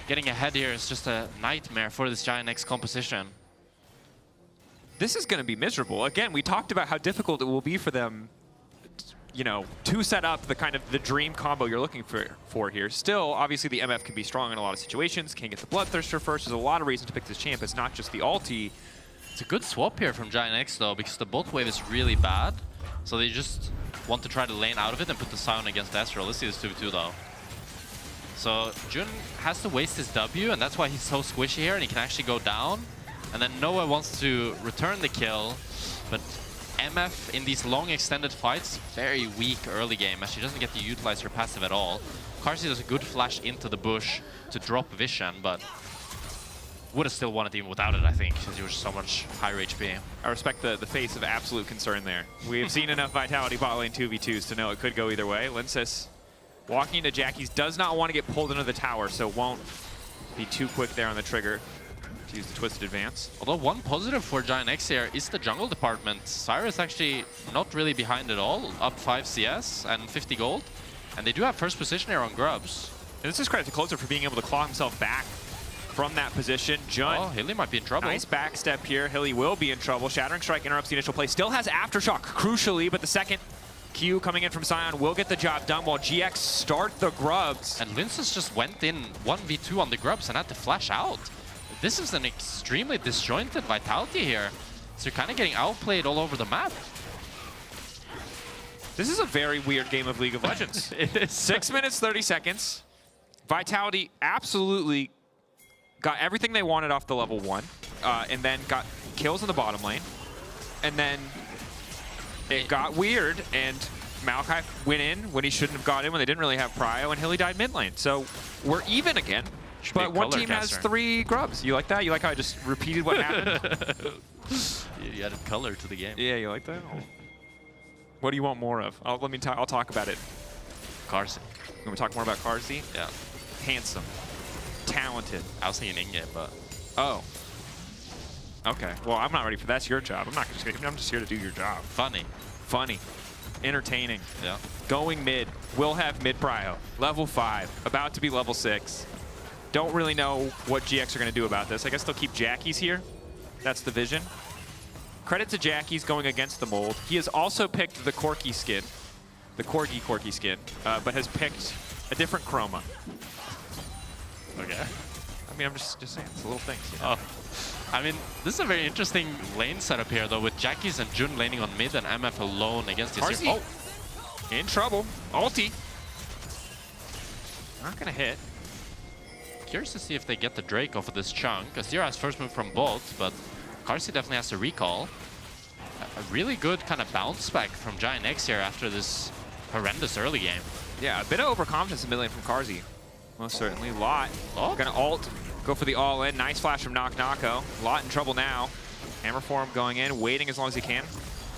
getting ahead here is just a nightmare for this Giant X composition. This is going to be miserable. Again, we talked about how difficult it will be for them, you know, to set up the kind of the dream combo you're looking for here. Still, obviously, the MF can be strong in a lot of situations. Can get the Bloodthirster first. There's a lot of reasons to pick this champ. It's not just the ulti. It's a good swap here from Giant X, though, because the bot wave is really bad. So they just want to try to lane out of it and put the Sion against Ezreal. Let's see this 2v2, though. So Jun has to waste his W, and that's why he's so squishy here, and he can actually go down. And then Noah wants to return the kill, but MF in these long extended fights, very weak early game, as she doesn't get to utilize her passive at all. Carzzy does a good flash into the bush to drop vision, but would have still won it even without it, I think, because he was so much higher HP. I respect the face of absolute concern there. We've seen enough Vitality bot lane 2v2s to know it could go either way. Linces walking into Jackie's, does not want to get pulled into the tower, so won't be too quick there on the trigger to use the Twisted Advance. Although one positive for Giant X here is the jungle department. Zyra is actually not really behind at all, up 5 CS and 50 gold. And they do have first position here on Grubs. And this is credit to Closer for being able to claw himself back from that position. Jun. Oh, Hilly might be in trouble. Nice backstep here. Hilly will be in trouble. Shattering Strike interrupts the initial play. Still has Aftershock, crucially, but the second Q coming in from Sion will get the job done while GX start the Grubs. And Linces just went in 1v2 on the Grubs and had to flash out. This is an extremely disjointed Vitality here. So you're kind of getting outplayed all over the map. This is a very weird game of League of Legends. It is 6 minutes, 30 seconds. Vitality absolutely got everything they wanted off the level 1, and then got kills in the bottom lane. And then it got weird, and Maokai went in when he shouldn't have got in when they didn't really have prio, and Hilly died mid lane. So we're even again, but one team has 3 Grubs. You like that? You like how I just repeated what happened? You added color to the game. Yeah, you like that? What do you want more of? I'll talk about it. Carzzy. You want to talk more about Carzzy? Yeah. Handsome. Talented. I was thinking in-game, but... Oh. Okay. Well, I'm not ready for that. That's your job. I'm just here to do your job. Funny. Funny. Entertaining. Yeah. Going mid. Will have mid prio. Level 5. About to be level 6. Don't really know what GX are going to do about this. I guess they'll keep Jackie's here. That's the vision. Credit to Jackie's going against the mold. He has also picked the Corki skin. The Corgi skin. But has picked a different chroma. Okay. I mean, I'm just saying, it's little things. You know? I mean, this is a very interesting lane setup here, though, with Jackie's and Jun laning on mid and MF alone against his... Oh! In trouble. Ulti. Not gonna hit. Curious to see if they get the Drake off of this chunk. Azir has first move from bot, but Carzzy definitely has to recall. A really good kind of bounce back from Giant X here after this horrendous early game. Yeah, a bit of overconfidence in mid lane from Carzzy. Most certainly. Lot gonna ult, go for the all-in. Nice flash from Knock-Knocko. Lot in trouble now. Hammer form going in, waiting as long as he can.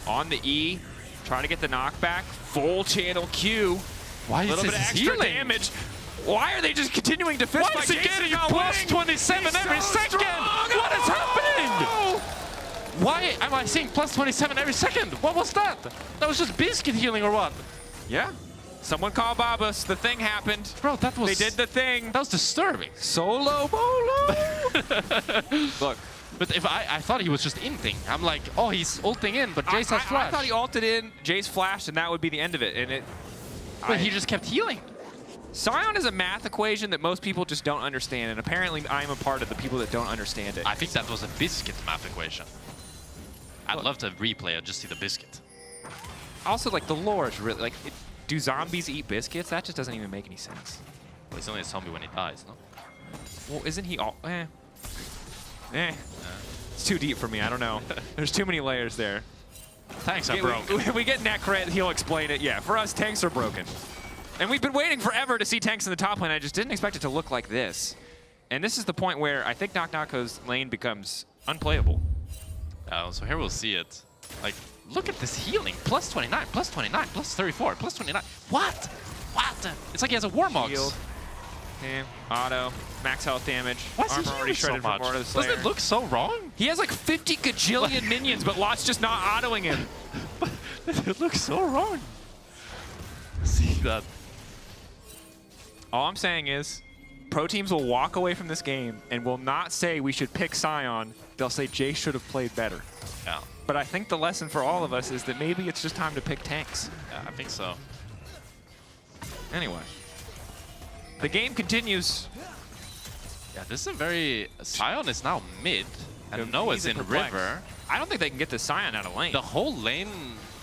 On the E, trying to get the knockback. Full channel Q. Why is little this bit of extra healing? damage. Why are they just continuing to fist Why fight? is he getting plus 27 every second? What is happening? Why am I seeing plus 27 every second? What was that? That was just Biscuit healing or what? Yeah. Someone call Babus. The thing happened. Bro, that was... They did the thing. That was disturbing. Solo bolo. Look. But if I thought he was just inting. I'm like, oh, he's ulting in, but Jace has flash. I thought he ulted in, Jace flashed, and that would be the end of it. And it. But he just kept healing. Sion is a math equation that most people just don't understand, and apparently I'm a part of the people that don't understand it. I think that was a Biscuit math equation. I'd love to replay it, just see the Biscuit. Also, like, the lore is really, like, do zombies eat biscuits? That just doesn't even make any sense. Well, he's only a zombie when he dies, no? Well, isn't he all... It's too deep for me, I don't know. There's too many layers there. Tanks are broken. We get Necret, he'll explain it. Yeah, for us, tanks are broken. And we've been waiting forever to see tanks in the top lane. I just didn't expect it to look like this. And this is the point where I think Knock-Knocko's lane becomes unplayable. So here we'll see it. Like, look at this healing. Plus 29, plus 29, plus 34, plus 29. What? What? It's like he has a Warmox. Shield. Auto. Max health damage. Why is he Armor already healing shredded so from much? Lord of the Slayer. Doesn't it look so wrong? He has like 50 gajillion minions, but Lot's just not autoing him. It looks so wrong. See that? All I'm saying is, pro teams will walk away from this game and will not say we should pick Sion. They'll say Jay should have played better. Yeah. But I think the lesson for all of us is that maybe it's just time to pick tanks. Yeah, I think so. Anyway. The game continues. Yeah, this is a very... Sion is now mid, and Noah's in river. I don't think they can get the Sion out of lane. The whole lane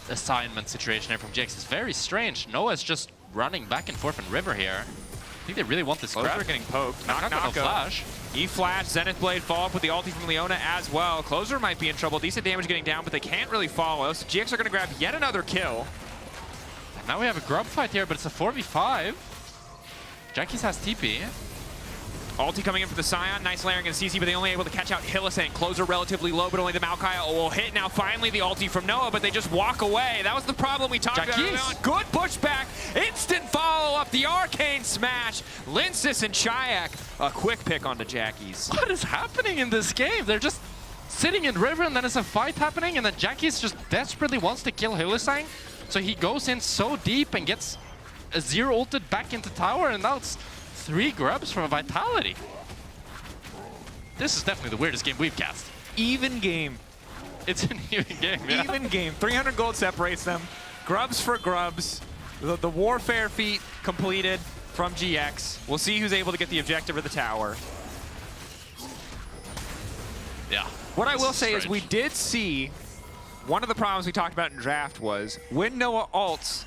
assignment situation here from GX is very strange. Noah's just running back and forth in river here. I think they really want this grab. Closer getting poked. Knock-Knocko flash. E-flash, Zenith Blade follow up with the ulti from Leona as well. Closer might be in trouble. Decent damage getting down, but they can't really follow. So GX are going to grab yet another kill. And now we have a grub fight here, but it's a 4v5. Jackie's has TP. Ulti coming in for the Sion. Nice layering in CC, but they only able to catch out Hylissang. Closer relatively low, but only the Maokai will hit. Now finally the ulti from Noah, but they just walk away. That was the problem we talked about early on. Good pushback. Instant follow-up. The Arcane Smash. Linsis and Chayak. A quick pick onto Jackie's. What is happening in this game? They're just sitting in river, and then there's a fight happening, and then Jackie's just desperately wants to kill Hylissang. So he goes in so deep and gets a 0 ulted back into tower, and now it's 3 grubs from a Vitality. This is definitely the weirdest game we've cast. Even game. It's an even game, yeah. Even game. 300 gold separates them. Grubs for grubs. The warfare feat completed from GX. We'll see who's able to get the objective or the tower. Yeah. What I will say is we did see one of the problems we talked about in draft was when Noah ults,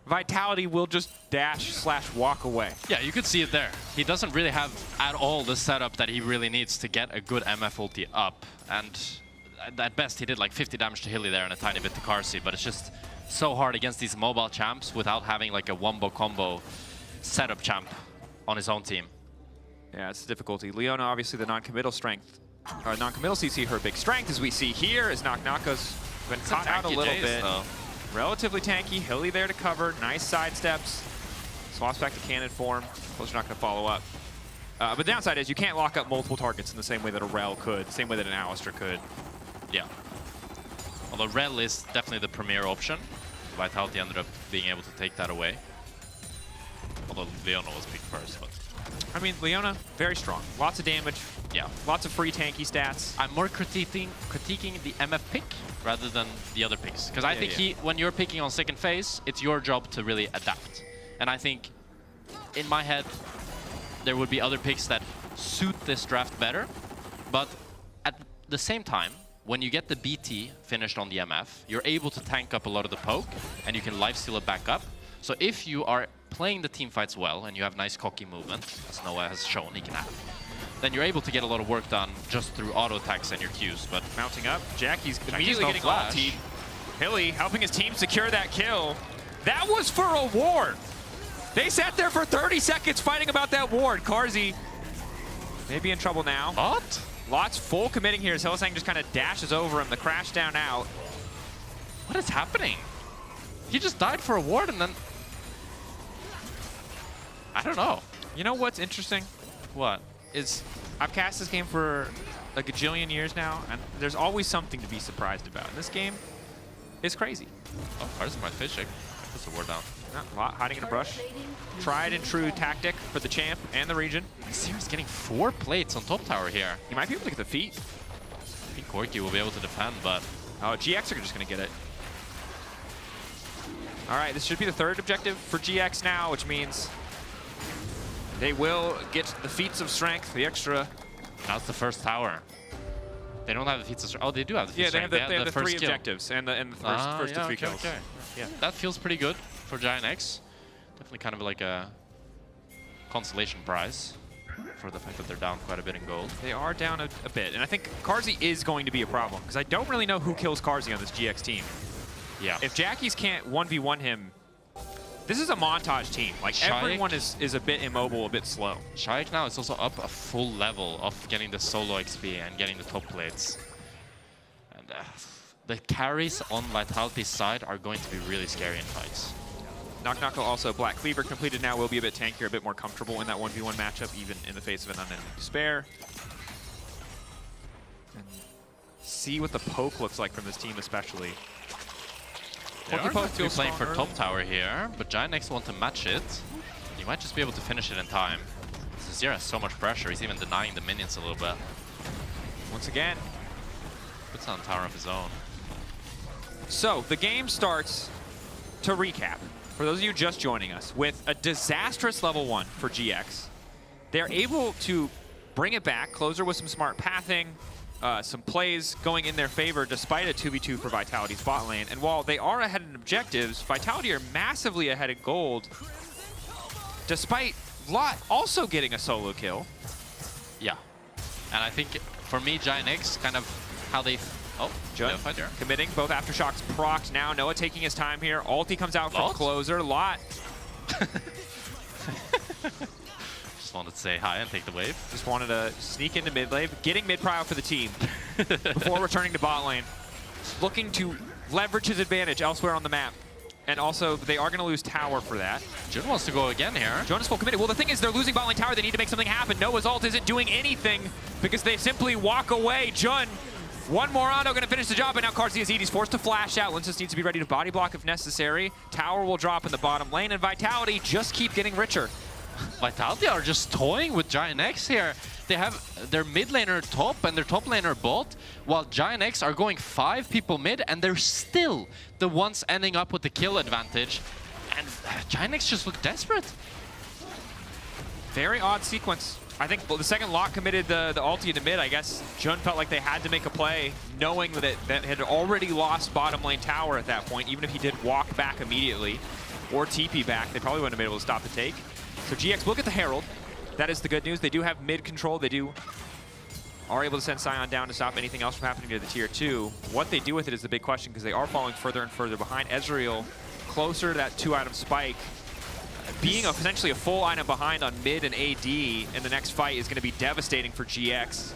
Vitality will just dash/walk away. Yeah, you could see it there. He doesn't really have at all the setup that he really needs to get a good MF ulti up. And at best, he did like 50 damage to Hilly there and a tiny bit to Carzzy, but it's just so hard against these mobile champs without having like a wombo combo setup champ on his own team. Yeah, it's a difficulty. Leona, obviously the non-committal strength, or non-committal CC, her big strength, as we see here, as Knock-Knocko's been caught out a little bit. Relatively tanky, Hilly there to cover, nice sidesteps. Swaps back to cannon form. Those are not going to follow up. But the downside is you can't lock up multiple targets in the same way that a Rel could, same way that an Alistar could. Yeah. Although Rel is definitely the premier option. Vitality ended up being able to take that away. Although Leona was picked first, but... I mean, Leona, very strong. Lots of damage. Yeah. Lots of free tanky stats. I'm more critiquing the MF pick rather than the other picks. Because I think when you're picking on second phase, it's your job to really adapt. And I think, in my head, there would be other picks that suit this draft better. But at the same time, when you get the BT finished on the MF, you're able to tank up a lot of the poke, and you can lifesteal it back up. So if you are playing the team fights well, and you have nice cocky movement, as Noah has shown he can have, then you're able to get a lot of work done just through auto attacks and your Qs. But mounting up, Jackie's immediately getting ultied. Hilly helping his team secure that kill. That was for a ward. They sat there for 30 seconds fighting about that ward. Carzzy may be in trouble now. What? Lots full committing here as Hylissang just kind of dashes over him. The crash down out. What is happening? He just died for a ward and then... I don't know. You know what's interesting? What? Is I've cast this game for a gajillion years now, and there's always something to be surprised about. And this game is crazy. Oh, Carzzy might fishing. Puts a ward down. A lot hiding in a brush. Tried and true tactic for the champ and the region. Seer's getting 4 plates on top tower here. He might be able to get the feet. I think Corki will be able to defend, but... Oh, GX are just going to get it. All right, this should be the 3rd objective for GX now, which means they will get the feats of strength, the extra. That's the first tower. They don't have the feats of strength. Oh, they do have the feats of strength. They have the 3 objectives and the first to 3 kills. Okay. Yeah, that feels pretty good for Giant X. Definitely kind of like a consolation prize for the fact that they're down quite a bit in gold. They are down a bit, and I think Carzzy is going to be a problem, because I don't really know who kills Carzzy on this GX team. Yeah. If Jackies can't 1v1 him, this is a montage team. Like, Shaik, everyone is a bit immobile, a bit slow. Shaik now is also up a full level of getting the solo XP and getting the top plates. And the carries on Vitality's side are going to be really scary in fights. Knock Knock also Black Cleaver completed now, will be a bit tankier, a bit more comfortable in that 1v1 matchup, even in the face of an unending despair. And see what the poke looks like from this team, especially. They are going to be playing for top tower here, but Giant X want to match it. He might just be able to finish it in time. Zero has so much pressure, he's even denying the minions a little bit. Once again, puts on a tower of his own. So the game starts, to recap, for those of you just joining us, with a disastrous level 1 for GX. They're able to bring it back, closer with some smart pathing, some plays going in their favor despite a 2v2 for Vitality's bot lane. And while they are ahead in objectives, Vitality are massively ahead in gold, despite Lot also getting a solo kill. Yeah. And I think, for me, Giant X, kind of how they... Oh, Jun committing, both Aftershocks procced now. Noah taking his time here. Ulti comes out from closer. Lot. Just wanted to say hi and take the wave. Just wanted to sneak into mid lane, getting mid prio for the team before returning to bot lane. Looking to leverage his advantage elsewhere on the map. And also, they are going to lose tower for that. Jun wants to go again here. Jun is full committed. Well, the thing is, they're losing bot lane tower. They need to make something happen. Noah's ult isn't doing anything because they simply walk away. Jun, one more Ando going to finish the job, and now Carzzy is He's forced to flash out. Linces needs to be ready to body block if necessary. Tower will drop in the bottom lane, and Vitality just keep getting richer. Vitality are just toying with Giant X here. They have their mid laner top and their top laner bot, while Giant X are going 5 people mid, and they're still the ones ending up with the kill advantage. And Giant X just look desperate. Very odd sequence. I think the second Lot committed the ulti into mid, I guess Jun felt like they had to make a play, knowing that had already lost bottom lane tower at that point. Even if he did walk back immediately or TP back, they probably wouldn't have been able to stop the take. So GX will get the Herald. That is the good news. They do have mid control. They are able to send Sion down to stop anything else from happening to the tier 2. What they do with it is the big question, because they are falling further and further behind. Ezreal closer to that 2-item spike. Being essentially a full item behind on mid and AD in the next fight is going to be devastating for GX.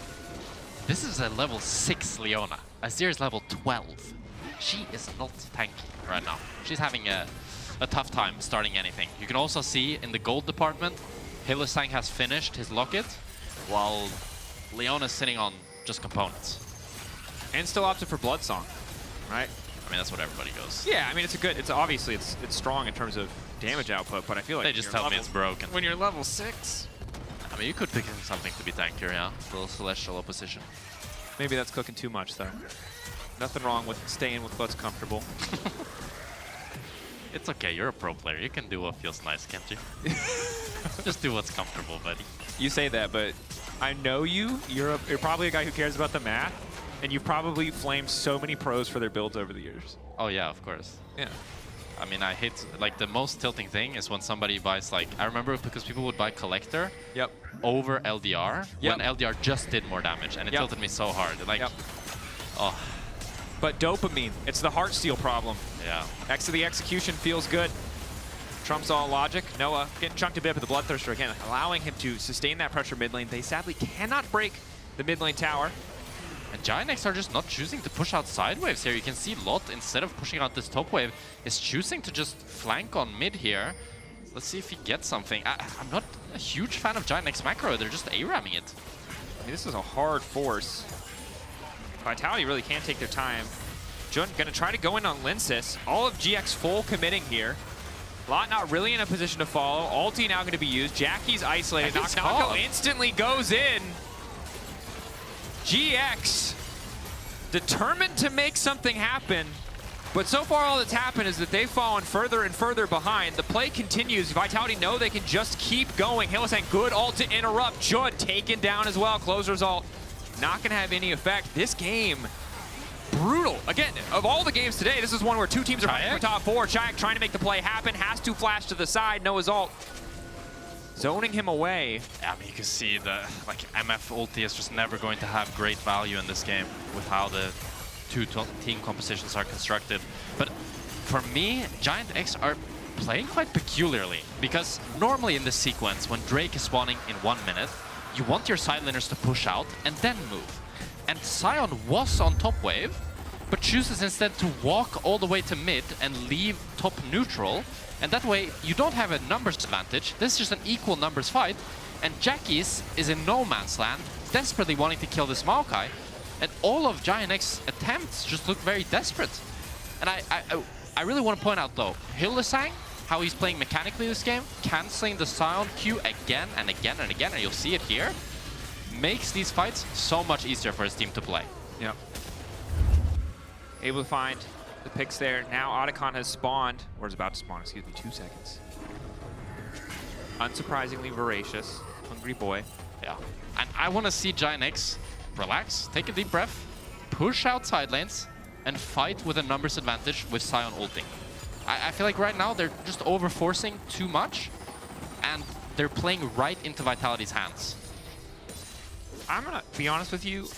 This is a level 6 Leona. Azir is level 12. She is not tanky right now. She's having a tough time starting anything. You can also see in the gold department, Hylissang has finished his locket, while Leona's sitting on just components. And still opted for Bloodsong, right? I mean, that's what everybody goes. Yeah, I mean, it's obviously it's strong in terms of damage output, but I feel like they just tell me it's broken. When you're level 6. I mean, you could pick something to be tankier, yeah. A little celestial opposition. Maybe that's cooking too much, though. Nothing wrong with staying with what's comfortable. It's okay, you're a pro player. You can do what feels nice, can't you? Just do what's comfortable, buddy. You say that, but I know you. You're probably a guy who cares about the math, and you've probably flamed so many pros for their builds over the years. Oh yeah, of course. Yeah. I mean, I hate, like, the most tilting thing is when somebody buys, like, I remember because people would buy Collector over LDR when LDR just did more damage, and it tilted me so hard. Like, oh. but dopamine. It's the Heartsteel problem. Yeah. X to the execution feels good. Trumps all logic. Noah getting chunked a bit, but the Bloodthirster again allowing him to sustain that pressure mid lane. They sadly cannot break the mid lane tower. And Giant are just not choosing to push out side waves here. You can see Lot, instead of pushing out this top wave, is choosing to just flank on mid here. Let's see if he gets something. I'm not a huge fan of Giant X macro. They're just A-ramming it. I mean, this is a hard force. Vitality really can't take their time. Jun gonna try to go in on Linsis. All of GX full committing here. Lot not really in a position to follow. Ulti now going to be used. Jackie's isolated. Knock instantly goes in. GX determined to make something happen. But so far all that's happened is that they've fallen further and further behind. The play continues. Vitality know they can just keep going. Hylissang, good ult to interrupt. Jud taken down as well. Closer's ult not going to have any effect. This game, brutal. Again, of all the games today, this is one where two teams are fighting for top four. Chayak trying to make the play happen, has to flash to the side. Noah's ult zoning him away. Yeah, I mean, you can see the MF ulti is just never going to have great value in this game with how the two team compositions are constructed. But for me, Giant X are playing quite peculiarly, because normally in this sequence, when Drake is spawning in 1 minute, you want your side laners to push out and then move. And Sion was on top wave, but chooses instead to walk all the way to mid and leave top neutral. And that way, you don't have a numbers advantage. This is just an equal numbers fight. And Jackie's is in no man's land, desperately wanting to kill this Maokai. And all of Giant X's attempts just look very desperate. And I really want to point out, though, Hylissang, how he's playing mechanically this game, canceling the Sion Q again and again and again, and you'll see it here, makes these fights so much easier for his team to play. Yep. Able to find the picks there. Now Otacon has spawned, or is about to spawn, excuse me, 2 seconds. Unsurprisingly voracious, hungry boy. Yeah. And I want to see Giant X relax, take a deep breath, push out side lanes, and fight with a numbers advantage with Sion ulting. I feel like right now they're just over-forcing too much, and they're playing right into Vitality's hands. I'm gonna be honest with you,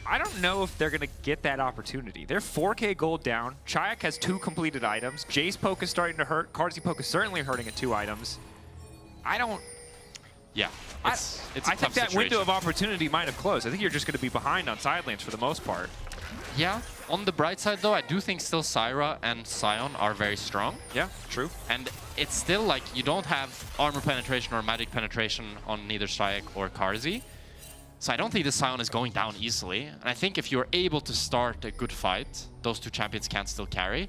I don't know if they're gonna get that opportunity. They're 4K gold down. Chayak has 2 completed items. Jace poke is starting to hurt. Karzi poke is certainly hurting at 2 items. I don't... Yeah, it's a I think that situation. window of opportunity might have closed. I think you're just gonna be behind on side lanes for the most part. Yeah, on the bright side though, I do think still Syra and Sion are very strong. Yeah, true. And it's still like you don't have armor penetration or magic penetration on neither Shayak or Karzi. So I don't think the Sion is going down easily. And I think if you're able to start a good fight, those 2 champions can still carry.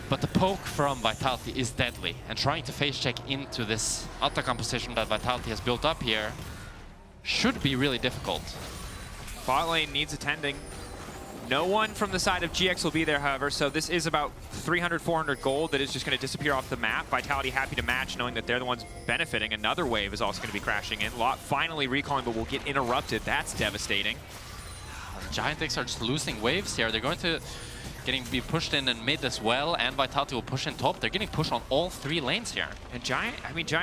But the poke from Vitality is deadly. And trying to face check into this Otacon position that Vitality has built up here should be really difficult. Bot lane needs attending. No one from the side of GX will be there, however, so this is about 300, 400 gold that is just going to disappear off the map. Vitality happy to match, knowing that they're the ones benefiting. Another wave is also going to be crashing in. Lot finally recalling, but will get interrupted. That's devastating. Giant X are just losing waves here. They're going to be pushed in mid as well, and Vitality will push in top. They're getting pushed on all 3 lanes here. And Giant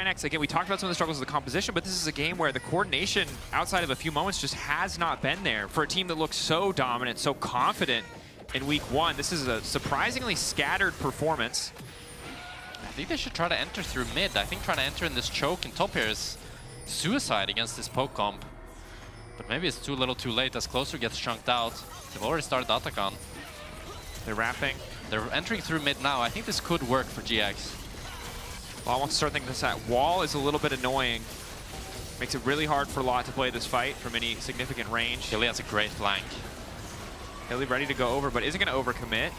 X, again, we talked about some of the struggles of the composition, but this is a game where the coordination outside of a few moments just has not been there for a team that looks so dominant, so confident in week 1. This is a surprisingly scattered performance. I think they should try to enter through mid. I think trying to enter in this choke in top here is suicide against this poke comp. But maybe it's too little too late as Closer gets chunked out. They've already started Otacon. They're wrapping. They're entering through mid now. I think this could work for GX. Well, I want to start thinking this out. Wall is a little bit annoying. Makes it really hard for Lot to play this fight from any significant range. Hilly has a great flank. Hilly ready to go over, but isn't going to overcommit.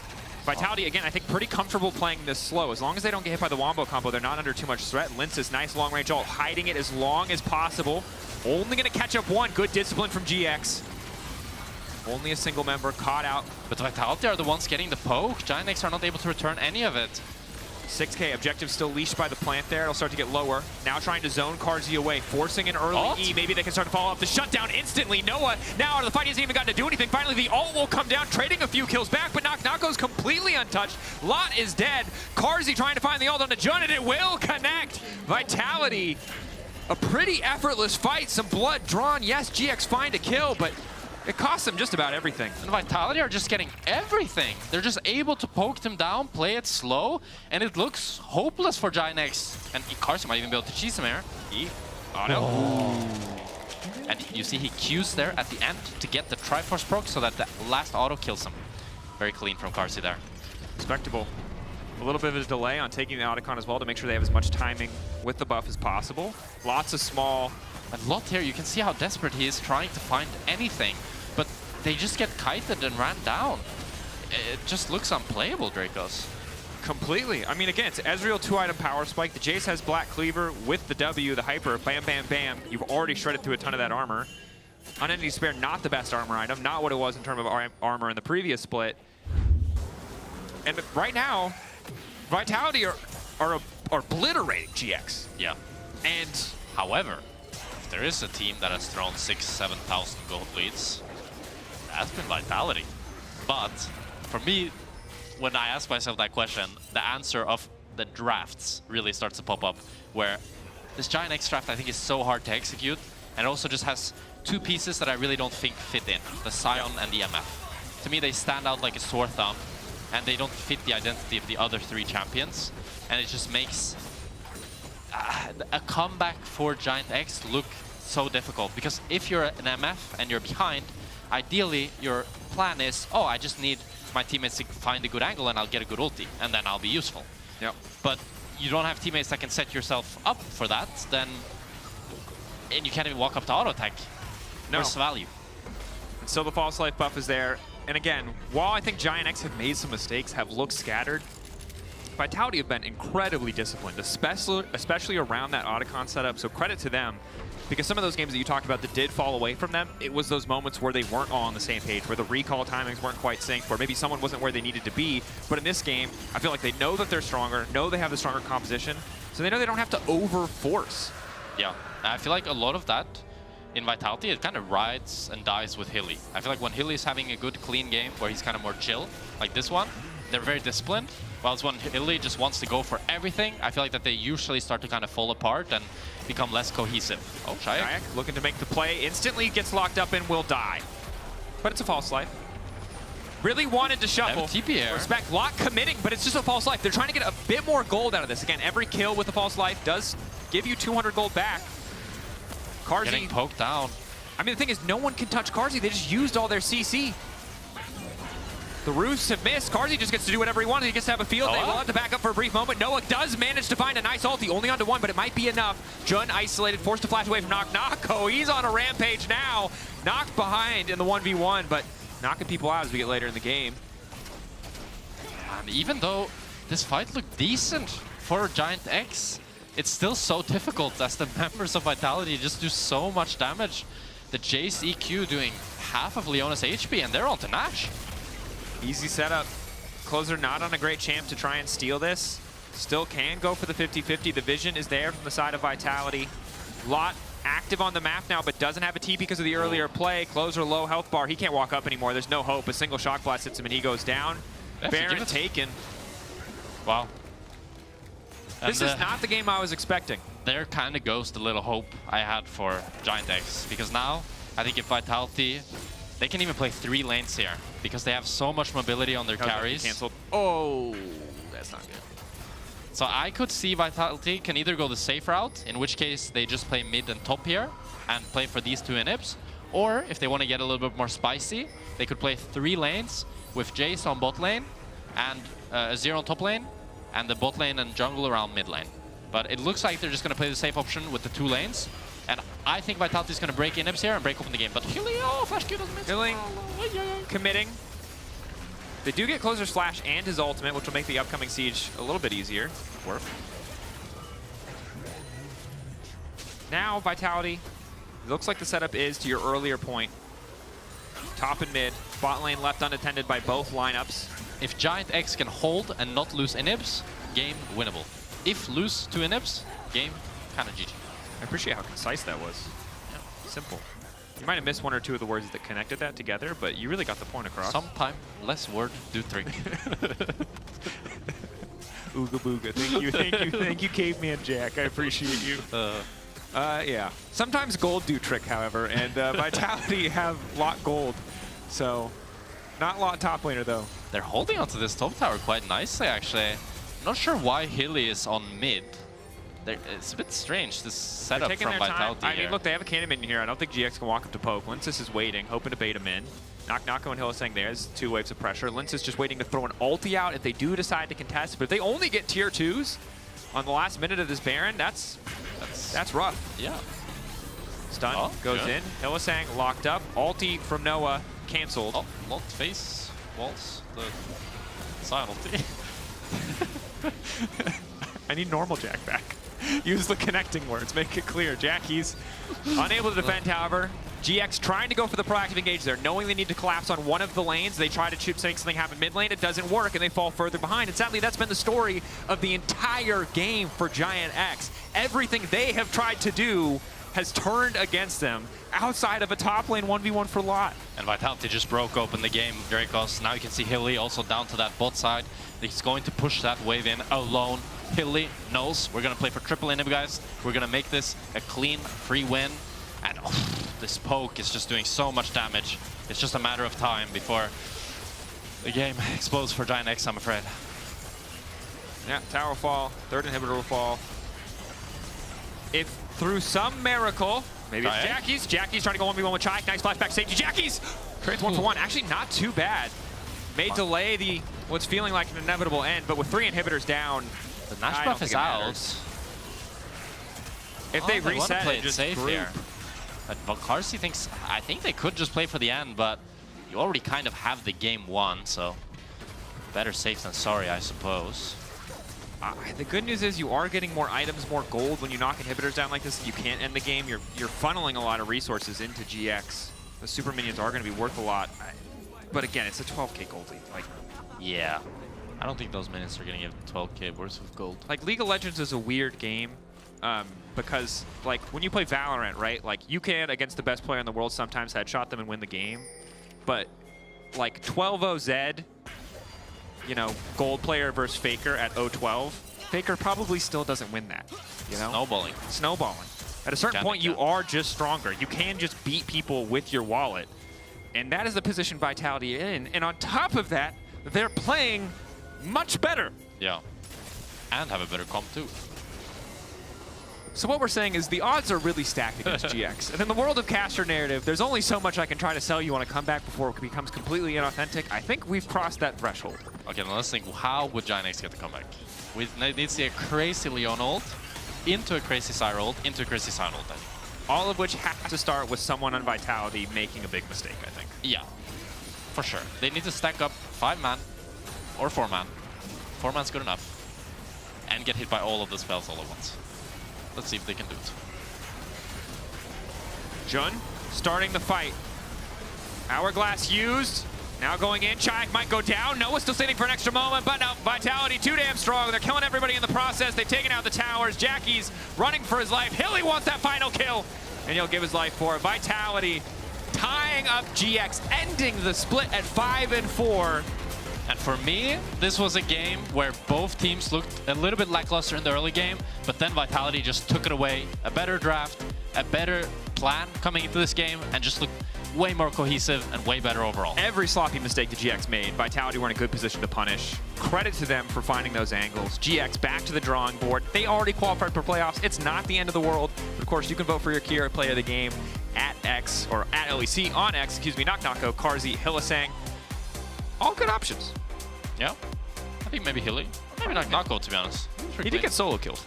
Vitality, again, I think pretty comfortable playing this slow. As long as they don't get hit by the Wombo combo, they're not under too much threat. Linsis, nice long-range ult, hiding it as long as possible. Only going to catch up 1. Good discipline from GX. Only a single member caught out. But Vitality are the ones getting the poke. Giant X are not able to return any of it. 6K, objective still leashed by the plant there. It'll start to get lower. Now trying to zone Karzi away, forcing an early E. Maybe they can start to follow up the shutdown instantly. Noah, now out of the fight, he hasn't even gotten to do anything. Finally, the ult will come down, trading a few kills back, but Knock goes completely untouched. Lot is dead. Karzi trying to find the ult on the Jun, and it will connect. Vitality, a pretty effortless fight. Some blood drawn. Yes, GX find a kill, but It costs them just about everything. And Vitality are just getting everything. They're just able to poke them down, play it slow, and it looks hopeless for Giant X. And Carson might even be able to cheese him here. And you see he Qs there at the end to get the Triforce proc so that the last auto kills him. Very clean from Carsey there. Respectable. A little bit of a delay on taking the Otacon as well to make sure they have as much timing with the buff as possible. Lots of small... And Lot here, you can see how desperate he is trying to find anything. But they just get kited and ran down. It just looks unplayable, Dracos. Completely. I mean, again, it's Ezreal 2-item power spike. The Jace has Black Cleaver with the W, the Hyper. Bam, bam, bam. You've already shredded through a ton of that armor. Unending Despair, not the best armor item. Not what it was in terms of armor in the previous split. And right now, Vitality are obliterating GX. Yeah. And however, if there is a team that has thrown 6,000-7,000 gold leads, that's been Vitality. But for me, when I ask myself that question, the answer of the drafts really starts to pop up, where this Giant X draft I think is so hard to execute, and it also just has two pieces that I really don't think fit in, the Scion and the MF. To me, they stand out like a sore thumb, and they don't fit the identity of the other three champions, and it just makes a comeback for Giant X look so difficult. Because if you're an MF and you're behind, ideally your plan is, oh, I just need my teammates to find a good angle and I'll get a good ulti, and then I'll be useful. Yep. But you don't have teammates that can set yourself up for that, then and you can't even walk up to auto attack. No. Where's the value? And still the false life buff is there. And again, while I think Giant X have made some mistakes, have looked scattered, Vitality have been incredibly disciplined, especially around that Otacon setup. So credit to them, because some of those games that you talked about that did fall away from them, it was those moments where they weren't all on the same page, where the recall timings weren't quite synced, where maybe someone wasn't where they needed to be. But in this game, I feel like they know that they're stronger, know they have the stronger composition, so they know they don't have to over-force. Yeah, I feel like a lot of that in Vitality, it kind of rides and dies with Hilly. I feel like when Hilly is having a good, clean game where he's kind of more chill, like this one, they're very disciplined. Whilst when Hilly just wants to go for everything, I feel like that they usually start to kind of fall apart and become less cohesive. Oh, Shayak looking to make the play. Instantly gets locked up and will die. But it's a false life. Really wanted to shuffle. TP here. Respect, Lot committing, but it's just a false life. They're trying to get a bit more gold out of this. Again, every kill with a false life does give you 200 gold back. Carsey getting poked down. I mean, the thing is, no one can touch Carsey. They just used all their CC. The roofs have missed. Carsey just gets to do whatever he wants. He gets to have a field. They will have to back up for a brief moment. Noah does manage to find a nice ulti, only onto one, but it might be enough. Jun isolated, forced to flash away from Knock. Nako, he's on a rampage now. Knocked behind in the 1v1, but knocking people out as we get later in the game. And even though this fight looked decent for Giant X, it's still so difficult as the members of Vitality just do so much damage. The Jace EQ doing half of Leona's HP, and they're on to Nash. Easy setup. Closer not on a great champ to try and steal this. Still can go for the 50-50. The vision is there from the side of Vitality. Lot active on the map now, but doesn't have a TP because of the earlier play. Closer low health bar. He can't walk up anymore. There's no hope. A single shock blast hits him and he goes down. Baron taken. Wow. This is not the game I was expecting. There kind of goes the little hope I had for Giant X, because now I think if Vitality, they can even play 3 lanes here because they have so much mobility on their carries. Canceled. Oh, that's not good. So I could see Vitality can either go the safe route, in which case they just play mid and top here and play for these 2 inhibs, or if they want to get a little bit more spicy, they could play 3 lanes with Jace on bot lane and Azir on top lane, and the bot lane and jungle around mid lane. But it looks like they're just going to play the safe option with the 2 lanes. And I think Vitality is going to break inhibs here and break open the game. But Hilly, oh, flash Q doesn't miss. Hilly, committing. They do get Closer's flash and his ultimate, which will make the upcoming siege a little bit easier. Work. Now, Vitality, it looks like the setup is, to your earlier point, top and mid, bot lane left unattended by both lineups. If Giant X can hold and not lose inhibs, game winnable. If lose 2 inhibs, game kind of GG. I appreciate how concise that was. Yeah. Simple. You might have missed 1 or 2 of the words that connected that together, but you really got the point across. Sometime less word do trick. Ooga booga. Thank you, thank you, thank you, Caveman Jack. I appreciate you. Yeah. Sometimes gold do trick, however, and Vitality have lot gold. So, not lot top laner, though. They're holding onto this top tower quite nicely, actually. I'm not sure why Hilly is on mid. It's a bit strange, this setup from Vitality I here. mean, look, they have a cannon minion here. I don't think GX can walk up to poke. Linsis is waiting, hoping to bait him in. Nako and Hylissang there's 2 waves of pressure. Linsis just waiting to throw an ulti out if they do decide to contest. But if they only get tier 2s on the last minute of this Baron, that's rough. Yeah. Stun goes in. Hylissang locked up. Ulti from Noah canceled. Oh, not face waltz. The side ulti. I need normal Jack back. Use the connecting words, make it clear. Jackie's unable to defend, however. GX trying to go for the proactive engage there, knowing they need to collapse on one of the lanes. They try to make something happen mid lane. It doesn't work, and they fall further behind. And sadly, that's been the story of the entire game for Giant X. Everything they have tried to do has turned against them outside of a top lane 1v1 for lot. And Vitality just broke open the game, Dracos. Now you can see Hilly also down to that bot side. He's going to push that wave in alone. Hilly knows we're going to play for triple enemy, guys. We're going to make this a clean, free win. And this poke is just doing so much damage. It's just a matter of time before the game explodes for Giant X, I'm afraid. Yeah, tower will fall. Third inhibitor will fall. If through some miracle, maybe it's Jackie's. Jackie's trying to go 1v1 with Chai. Nice flashback safety. Jackie's! Creates 1-for-1. Actually, not too bad. May delay the what's feeling like an inevitable end, but with 3 inhibitors down, the Nash buff is out. If they reset play and it just safe group. here. But Valkarsi thinks, I think they could just play for the end, but you already kind of have the game won, so better safe than sorry, I suppose. The good news is you are getting more items, more gold when you knock inhibitors down like this. You can't end the game. You're funneling a lot of resources into GX. The super minions are going to be worth a lot. But again, it's a 12k gold lead. Like, yeah. I don't think those minions are going to give 12k worth of gold. Like, League of Legends is a weird game. Because, like, when you play Valorant, right, like, you can, against the best player in the world, sometimes headshot them and win the game. But, like, 12-0 Zed, you know, gold player versus Faker at 0-12, Faker probably still doesn't win that, you know? Snowballing. Snowballing. At a certain point, you are just stronger. You can just beat people with your wallet. And that is the position Vitality in. And on top of that, they're playing much better. Yeah. And have a better comp, too. So what we're saying is the odds are really stacked against GX. And in the world of caster narrative, there's only so much I can try to sell you on a comeback before it becomes completely inauthentic. I think we've crossed that threshold. Okay, now let's think, how would Giant X get the comeback? We need to see a crazy Leon ult, into a crazy Syra ult, into a crazy Sion ult, I think. All of which have to start with someone on Vitality making a big mistake, I think. Yeah, for sure. They need to stack up 5-man or 4-man. 4-man's good enough. And get hit by all of the spells all at once. Let's see if they can do it. Jun starting the fight. Hourglass used. Now going in. Chayak might go down. Noah's still sitting for an extra moment, but now Vitality too damn strong. They're killing everybody in the process. They've taken out the towers. Jackie's running for his life. Hilly wants that final kill, and he'll give his life for it. Vitality tying up GX, ending the split at 5-4. And for me, this was a game where both teams looked a little bit lackluster in the early game, but then Vitality just took it away. A better draft, a better plan coming into this game, and just looked way more cohesive and way better overall. Every sloppy mistake the GX made, Vitality were in a good position to punish. Credit to them for finding those angles. GX back to the drawing board. They already qualified for playoffs. It's not the end of the world. But of course, you can vote for your Kira player of the game at X, or at LEC on X, excuse me, Nako, Carzzy, Hylissang. All good options. Yeah. I think maybe Hilly. Maybe not Nako, to be honest. He did get solo killed.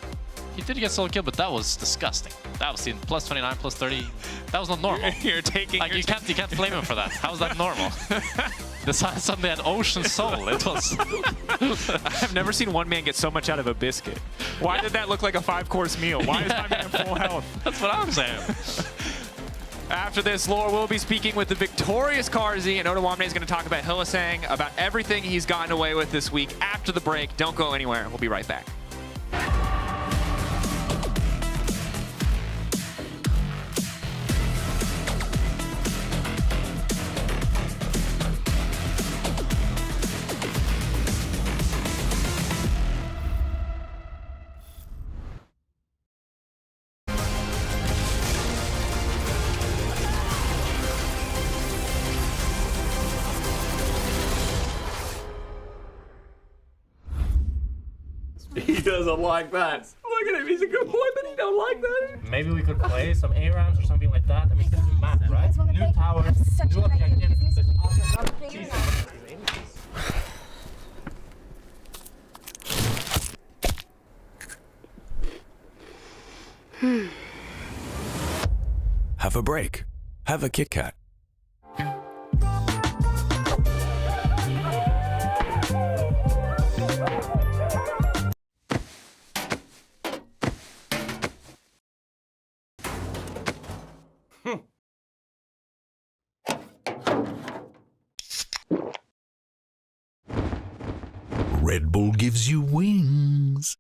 He did get solo killed, but that was disgusting. That was in plus 29, plus 30. That was not normal. You're taking. Like you can't blame him for that. How is that normal? The Sun suddenly had ocean soul. It was. I've never seen one man get so much out of a biscuit. Why did that look like a 5-course meal? Why is my man full health? That's what I'm saying. After this, Lore will be speaking with the victorious Carzzy, and Ottawamne is going to talk about Hylissang, about everything he's gotten away with this week after the break. Don't go anywhere. We'll be right back. He doesn't like that. Look at him, he's a good boy, but he don't like that. Maybe we could play some A rounds or something like that. I mean, this is map, right? New towers, new objectives. Have a break. Have a Kit Kat. Red Bull gives you wings.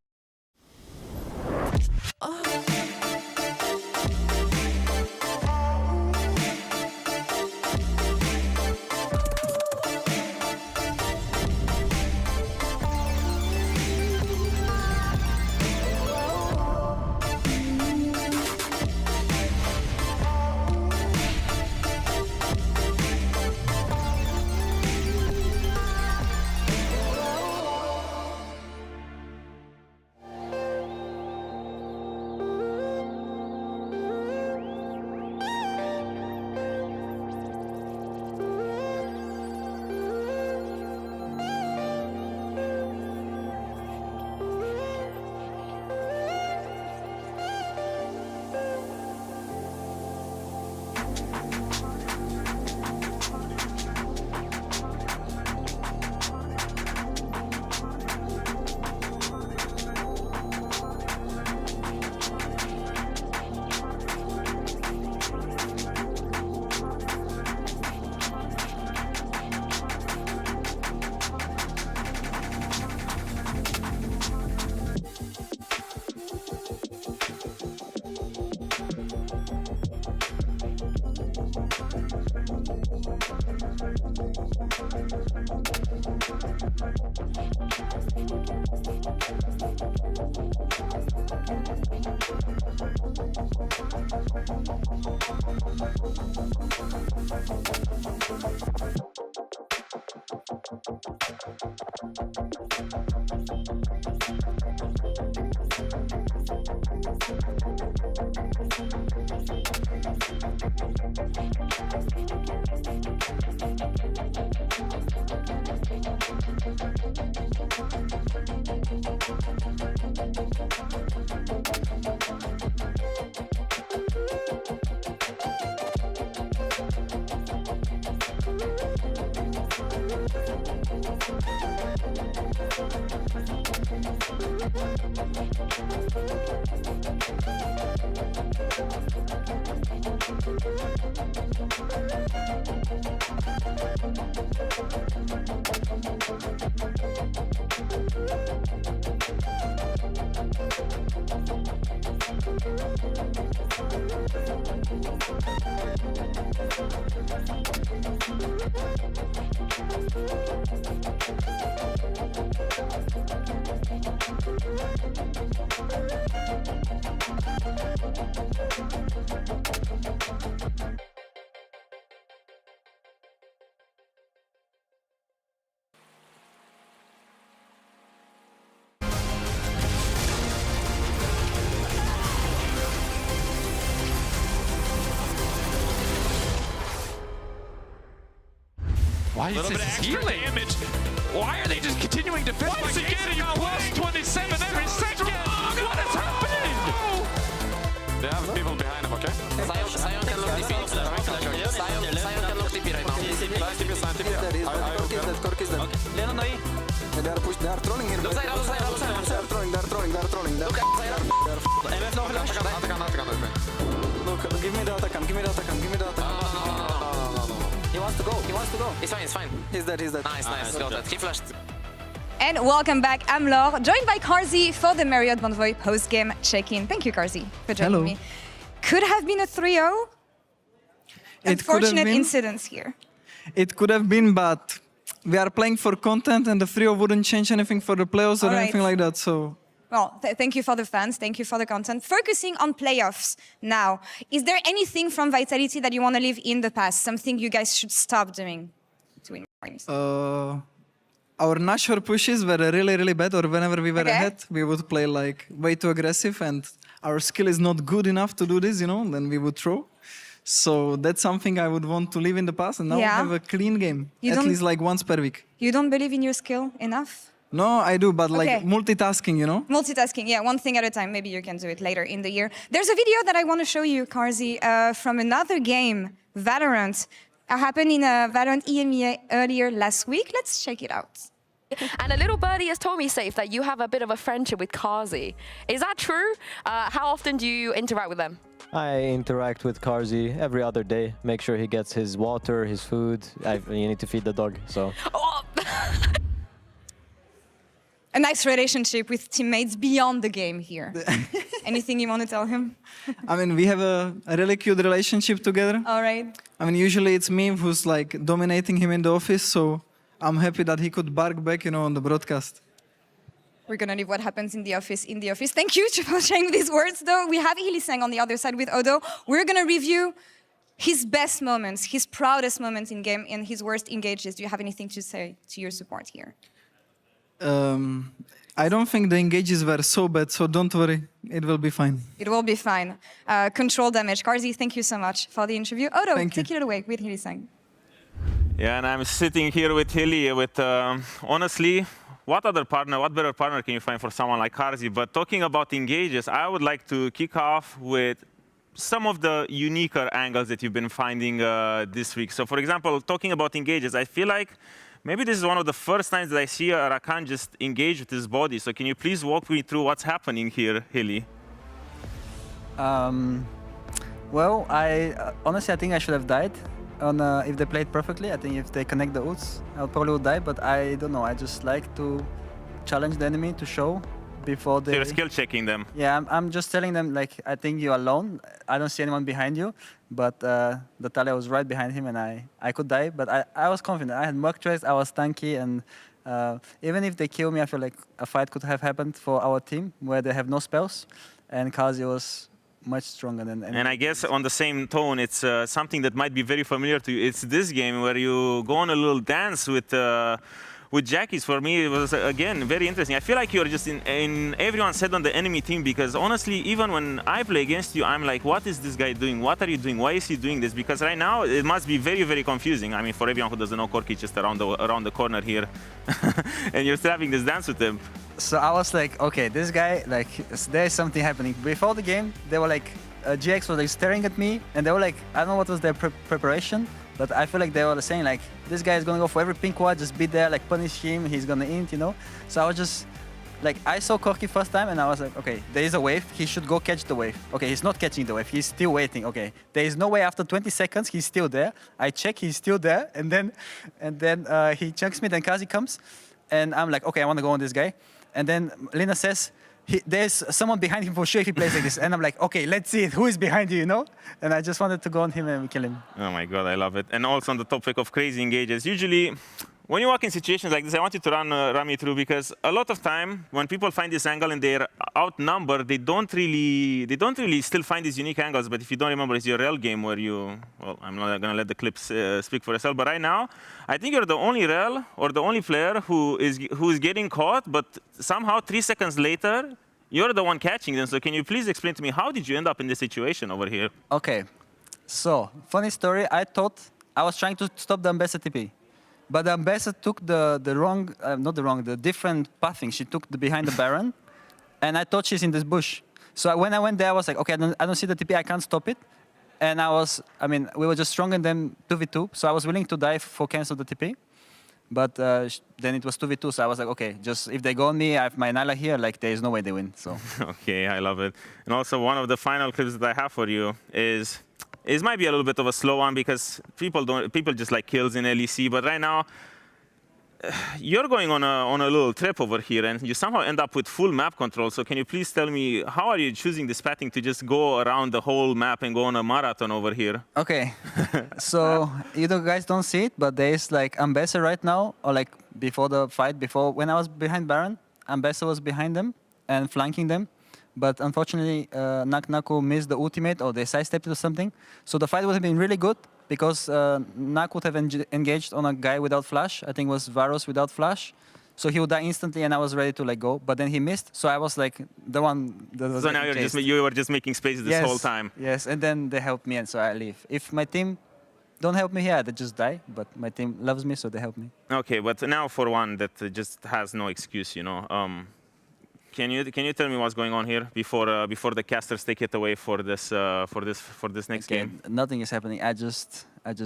Why is this extra damage? Why are they just continuing to fist Once again, you plus 27 every second. What is happening? They have people behind him, okay? Sion can look TP. Sion can look TP right now. Sion TP. Cork is dead. Leon no E. They are trolling here. Look side, look side, look side. They are trolling. Look at side. MF no flash. Look, give me the attack. He wants to go. It's fine. He's dead. Nice. Got that. He flashed. And welcome back, I'm Laure, joined by Carzy for the Marriott Bonvoy post-game check-in. Thank you, Carzy, for joining me. Could have been a 3-0. Unfortunate incidents here. It could have been, but we are playing for content and the 3-0 wouldn't change anything for the playoffs or anything like that, so... Well, thank you for the fans, thank you for the content. Focusing on playoffs now, is there anything from Vitality that you want to leave in the past? Something you guys should stop doing to win games? our Nashor pushes were really, really bad, or whenever we were ahead, we would play like way too aggressive, and our skill is not good enough to do this, you know, then we would throw. So that's something I would want to leave in the past, and now we have a clean game, at least like once per week. You don't believe in your skill enough? No, I do, but like multitasking, you know? Multitasking, yeah, one thing at a time. Maybe you can do it later in the year. There's a video that I want to show you, Karzi, from another game, Valorant. It happened in Valorant EMEA earlier last week. Let's check it out. And a little birdie has told me, Safe, that you have a bit of a friendship with Karzi. Is that true? How often do you interact with them? I interact with Karzi every other day. Make sure he gets his water, his food. You need to feed the dog, so... Oh. A nice relationship with teammates beyond the game here. Anything you want to tell him? I mean, we have a really cute relationship together. All right. I mean, usually it's me who's like dominating him in the office, so I'm happy that he could bark back, you know, on the broadcast. We're going to leave what happens in the office in the office. Thank you for sharing these words, though. We have Ilisang on the other side with Odo. We're going to review his best moments, his proudest moments in game, and his worst engages. Do you have anything to say to your support here? I don't think the engages were so bad, so don't worry. It will be fine. It will be fine. Control damage. Karzi, thank you so much for the interview. Odo, take it away with Ilisang. Yeah, and I'm sitting here with Hilly with, honestly, what better partner can you find for someone like Karzi? But talking about engages, I would like to kick off with some of the uniquer angles that you've been finding this week. So for example, talking about engages, I feel like maybe this is one of the first times that I see Rakan just engage with his body. So can you please walk me through what's happening here, Hilly? Well, honestly, I think I should have died. If they played perfectly. I think if they connect the ults, I probably would die, but I don't know. I just like to challenge the enemy to show before they... So you're skill checking them? Yeah, I'm just telling them, like, I think you're alone. I don't see anyone behind you, but the Talia was right behind him, and I could die, but I was confident. I had Merc Trace, I was tanky, and even if they kill me, I feel like a fight could have happened for our team, where they have no spells, and Karzi was much stronger than anyone. And I guess on the same tone, it's something that might be very familiar to you. It's this game where you go on a little dance with Jackies. For me, it was, again, very interesting. I feel like you're just in everyone's head on the enemy team, because honestly, even when I play against you, I'm like, what is this guy doing? What are you doing? Why is he doing this? Because right now, it must be very, very confusing. I mean, for everyone who doesn't know, Corky just around the corner here. And you're still having this dance with him. So I was like, okay, this guy, like, there's something happening. Before the game, they were like, GX was like staring at me, and they were like, I don't know what was their preparation, but I feel like they were saying like, this guy is gonna go for every pink ward, just be there, like punish him, he's gonna int, you know? So I was just, like, I saw Corky first time, and I was like, okay, there is a wave, he should go catch the wave. Okay, he's not catching the wave, he's still waiting, okay. There is no way after 20 seconds, he's still there. I check, he's still there, and then he chunks me, then Karzi comes, and I'm like, okay, I wanna go on this guy. And then Lina says, there's someone behind him for sure if he plays like this. And I'm like, okay, let's see it. Who is behind you, you know? And I just wanted to go on him and kill him. Oh my God, I love it. And also on the topic of crazy engages, usually when you walk in situations like this, I want you to run me through, because a lot of time when people find this angle and they're outnumbered, they don't really still find these unique angles. But if you don't remember, it's your real game where you, well, I'm not gonna let the clips speak for itself. But right now, I think you're the only real or the only player who is getting caught, but somehow 3 seconds later, you're the one catching them. So can you please explain to me, how did you end up in this situation over here? Okay, so funny story. I thought I was trying to stop the ambassador TP. But the ambassador took the different pathing. She took behind the Baron, and I thought she's in this bush. So when I went there, I was like, okay, I don't see the TP, I can't stop it. And we were just stronger than 2v2, so I was willing to die for cancel the TP. But then it was 2v2, so I was like, okay, just if they go on me, I have my Nyla here, like there is no way they win. So. Okay, I love it. And also one of the final clips that I have for you is, it might be a little bit of a slow one because people just like kills in LEC, but right now you're going on a little trip over here, and you somehow end up with full map control. So can you please tell me, how are you choosing this pathing to just go around the whole map and go on a marathon over here? Okay, so you guys don't see it, but there is like Ambassador right now, or like before the fight, when I was behind Baron, Ambassador was behind them and flanking them. but unfortunately, Naku missed the ultimate or they sidestepped it or something. So the fight would have been really good because Nak would have engaged on a guy without flash. I think it was Varus without flash. So he would die instantly, and I was ready to like go, but then he missed. So I was like the one that was. So now you were just making space this whole time. Yes, and then they helped me, and so I leave. If my team don't help me here, they just die. But my team loves me, so they help me. Okay, but now for one that just has no excuse, you know. Can you tell me what's going on here before the casters take it away for this next game? Nothing is happening. I just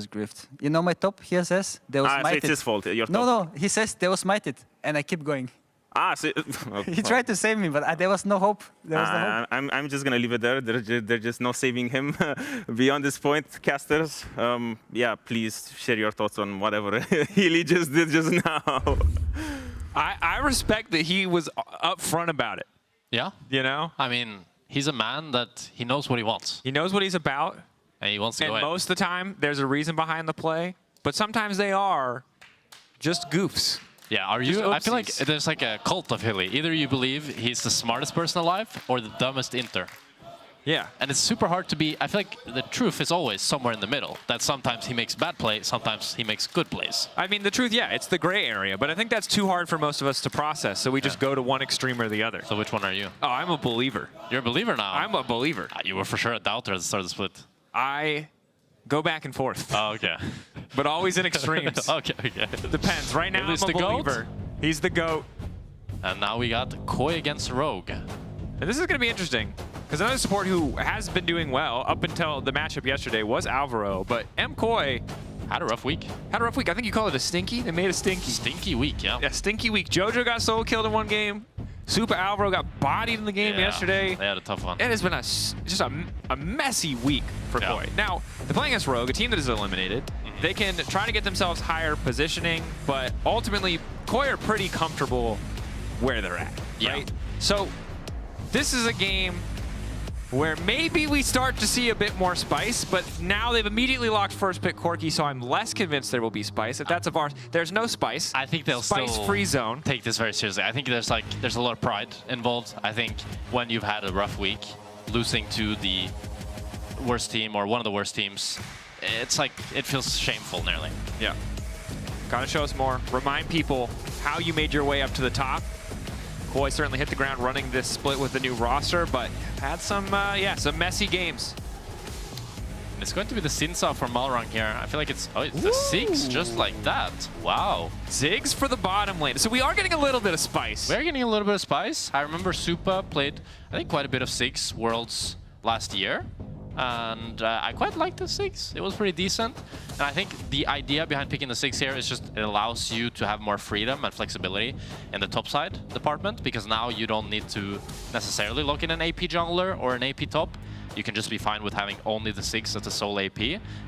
griefed. You know my top here says they was smited. So it's his fault. Your top. No, he says they was smited, and I keep going. So he tried to save me, but there was no hope. There was no hope. I'm just gonna leave it there. There's just no saving him beyond this point, casters. Yeah, please share your thoughts on whatever Healy just did just now. I respect that he was upfront about it. Yeah. You know? I mean, he's a man that he knows what he wants. He knows what he's about. And he wants to go in. Most of the time, there's a reason behind the play. But sometimes they are just goofs. Yeah, I feel like there's like a cult of Hilly. Either you believe he's the smartest person alive or the dumbest inter. Yeah. And it's super hard to be, I feel like the truth is always somewhere in the middle. That sometimes he makes bad plays, sometimes he makes good plays. I mean, the truth, yeah, it's the gray area. But I think that's too hard for most of us to process. So we just go to one extreme or the other. So which one are you? Oh, I'm a believer. You're a believer now? I'm a believer. You were for sure a doubter at the start of the split. I go back and forth. Oh, okay. But always in extremes. Okay. Depends. Right now, I'm a believer. He's the GOAT. And now we got Koi against Rogue. And this is going to be interesting, because another support who has been doing well up until the matchup yesterday was Alvaro, but MKoi had a rough week. I think you call it a stinky. They made a stinky. Stinky week, yeah. Yeah, stinky week. Jojo got solo killed in one game. Super Alvaro got bodied in the game yesterday. They had a tough one. It has been just a messy week for Koi. Now, they're playing against Rogue, a team that is eliminated. They can try to get themselves higher positioning, but ultimately, Koi are pretty comfortable where they're at, right? So this is a game where maybe we start to see a bit more spice, but now they've immediately locked first pick Corki, so I'm less convinced there will be spice. If that's a VAR, there's no spice. I think they'll spice-free zone. Take this very seriously. I think there's a lot of pride involved. I think when you've had a rough week, losing to the worst team or one of the worst teams, it's like it feels shameful nearly. Yeah. Gotta show us more. Remind people how you made your way up to the top. Koi certainly hit the ground running this split with the new roster, but had some messy games. It's going to be the Sinsa for Malrang here. I feel like it's the Ziggs just like that. Wow. Ziggs for the bottom lane. So we are getting a little bit of spice. We're getting a little bit of spice. I remember Supa played, I think, quite a bit of Ziggs Worlds last year. And I quite liked the Ziggs. It was pretty decent. And I think the idea behind picking the Ziggs here is just it allows you to have more freedom and flexibility in the top side department, because now you don't need to necessarily lock in an AP jungler or an AP top. You can just be fine with having only the Ziggs as a sole AP.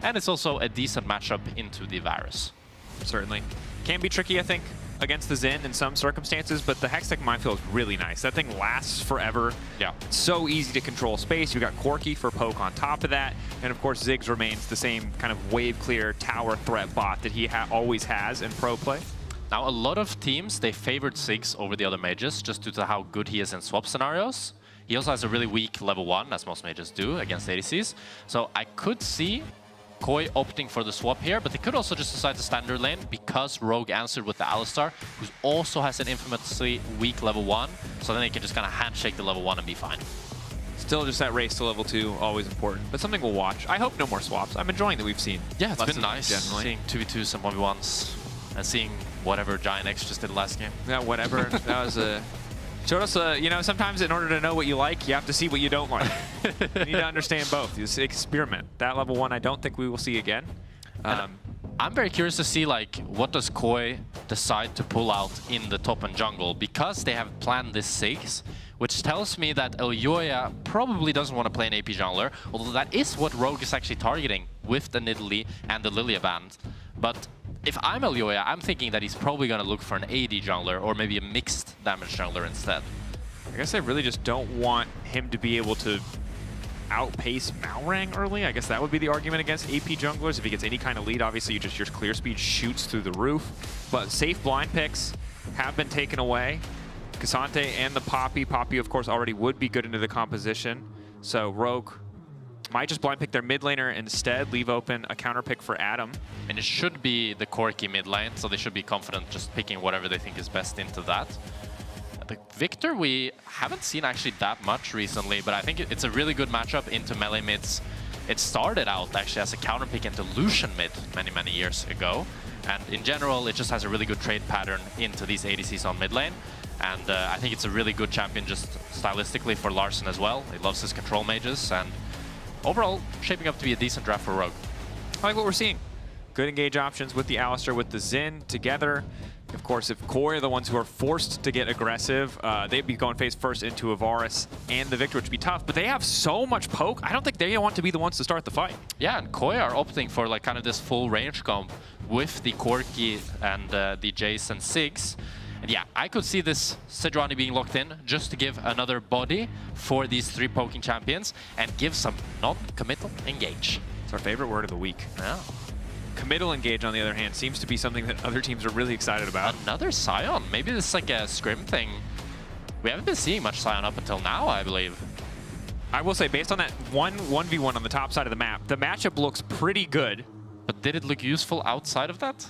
And it's also a decent matchup into the Varus. Certainly. Can be tricky, I think, against the Xin in some circumstances, but the Hextech Minefield is really nice. That thing lasts forever. Yeah. It's so easy to control space. You got Corki for poke on top of that. And of course, Ziggs remains the same kind of wave clear tower threat bot that he always has in pro play. Now, a lot of teams, they favored Ziggs over the other mages just due to how good he is in swap scenarios. He also has a really weak level 1, as most mages do, against ADCs. So I could see Koi opting for the swap here, but they could also just decide to standard lane because Rogue answered with the Alistar, who also has an infamously weak level 1, so then they can just kind of handshake the level 1 and be fine. Still just that race to level 2, always important, but something we'll watch. I hope no more swaps. I'm enjoying that we've seen. Yeah, it's been nice seeing 2v2s and 1v1s, and seeing whatever Giant X just did last game. Yeah, whatever. That was a... Showed us, you know, sometimes in order to know what you like, you have to see what you don't like. You need to understand both. You just experiment. That level 1, I don't think we will see again. I'm very curious to see, like, what does Koi decide to pull out in the top and jungle, because they have planned this Ziggs, which tells me that Elyoya probably doesn't want to play an AP jungler, although that is what Rogue is actually targeting with the Nidalee and the Lilia band. But if I'm Elyoya, I'm thinking that he's probably going to look for an AD jungler or maybe a mixed damage jungler instead. I guess I really just don't want him to be able to outpace Malrang early. I guess that would be the argument against AP junglers. If he gets any kind of lead, obviously your clear speed shoots through the roof. But safe blind picks have been taken away Cassante and the Poppy. Poppy, of course, already would be good into the composition. So Rogue might just blind pick their mid laner instead, leave open a counter pick for Adam. And it should be the Corki mid lane, so they should be confident just picking whatever they think is best into that. The Victor we haven't seen actually that much recently, but I think it's a really good matchup into melee mids. It started out actually as a counter pick into Lucian mid many years ago. And in general, it just has a really good trade pattern into these ADCs on mid lane. And I think it's a really good champion just stylistically for Larssen as well. He loves his control mages, and overall, shaping up to be a decent draft for Rogue. I like what we're seeing. Good engage options with the Alistar, with the Xin together. Of course, if Koi are the ones who are forced to get aggressive, they'd be going face first into Avaris and the Victor, which would be tough. But they have so much poke, I don't think they want to be the ones to start the fight. Yeah, and Koi are opting for like kind of this full range comp with the Corki and the Jace and Ziggs. And yeah, I could see this Sejuani being locked in just to give another body for these 3 poking champions and give some non-committal engage. It's our favorite word of the week. Yeah. Committal engage, on the other hand, seems to be something that other teams are really excited about. Another Sion. Maybe this is like a scrim thing. We haven't been seeing much Sion up until now, I believe. I will say, based on that 1v1 on the top side of the map, the matchup looks pretty good. But did it look useful outside of that?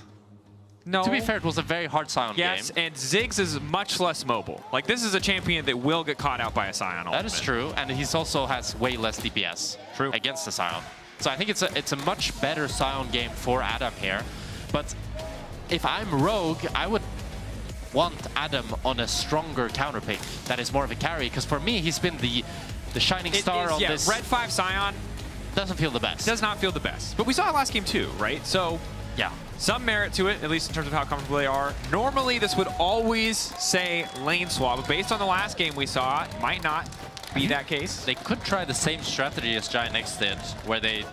No. To be fair, it was a very hard Sion game. Yes, and Ziggs is much less mobile. Like, this is a champion that will get caught out by a Sion ultimate. That is true, and he also has way less DPS against the Sion. So I think it's a much better Sion game for Adam here. But if I'm Rogue, I would want Adam on a stronger counter pick that is more of a carry, because for me, he's been the shining star on this. Red 5 Sion doesn't feel the best. Does not feel the best. But we saw it last game too, right? So yeah, some merit to it, at least in terms of how comfortable they are. Normally, this would always say lane swap, but based on the last game we saw, it might not be that case. They could try the same strategy as Giant X did, where they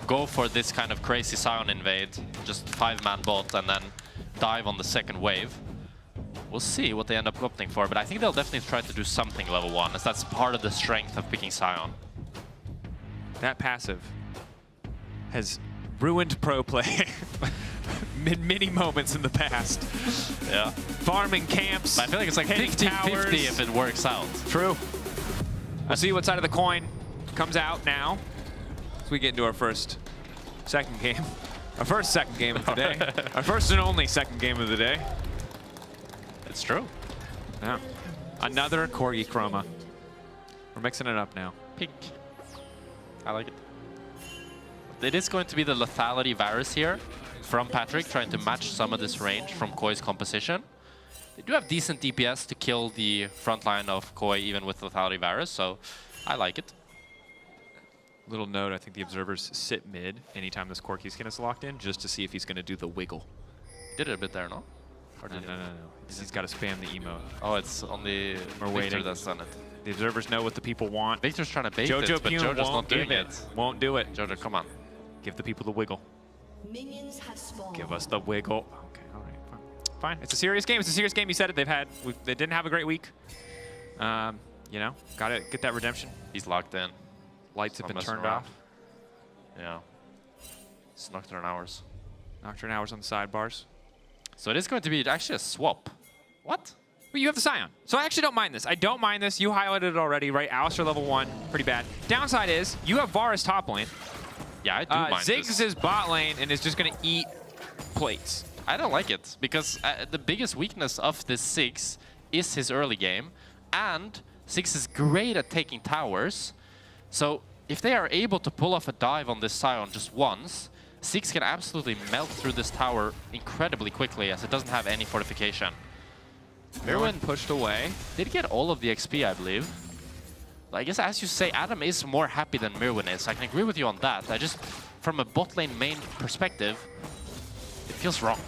go for this kind of crazy Sion invade, just 5-man bot, and then dive on the second wave. We'll see what they end up opting for, but I think they'll definitely try to do something level 1, as that's part of the strength of picking Sion. That passive has ruined pro play in many moments in the past. Yeah. Farming camps. But I feel like it's like 50-50 if it works out. True. We'll see what side of the coin comes out now as we get into our second game. Our second game of the day. Our first and only second game of the day. It's true. Yeah. Another Corgi Chroma. We're mixing it up now. Pink. I like it. It is going to be the lethality Varus here from Patrick, trying to match some of this range from Koi's composition. They do have decent DPS to kill the front line of Koi even with lethality Varus, so I like it. Little note, I think the observers sit mid anytime this Corki skin is locked in, just to see if he's going to do the wiggle. Did it a bit there, no? Or no. He's got to spam the emote. Oh, it's on the We're Victor waiting. that's done it. The observers know what the people want. Victor's trying to bait Jojo it, but Pune Jojo's won't not doing give it. Won't do it. Jojo, come on. Give the people the wiggle. Minions have spawned. Give us the wiggle. Okay, all right, fine. It's a serious game. It's a serious game. You said it. They didn't have a great week. You know, gotta get that redemption. He's locked in. Lights have been turned off. Yeah. It's Nocturne Hours. Nocturne Hours on the sidebars. So it is going to be actually a swap. What? Well, you have the Sion. So I actually don't mind this. I don't mind this. You highlighted it already, right? Alistar level 1, pretty bad. Downside is, you have Varus top lane. Yeah, I do mind Ziggs this. is bot lane and is just going to eat plates. I don't like it, because the biggest weakness of this Ziggs is his early game, and Ziggs is great at taking towers. So if they are able to pull off a dive on this Sion just once, Ziggs can absolutely melt through this tower incredibly quickly, as it doesn't have any fortification. Mirwin pushed away. Did get all of the XP, I believe. I guess, as you say, Adam is more happy than Mirwin is. I can agree with you on that. I just, from a bot lane main perspective, it feels wrong.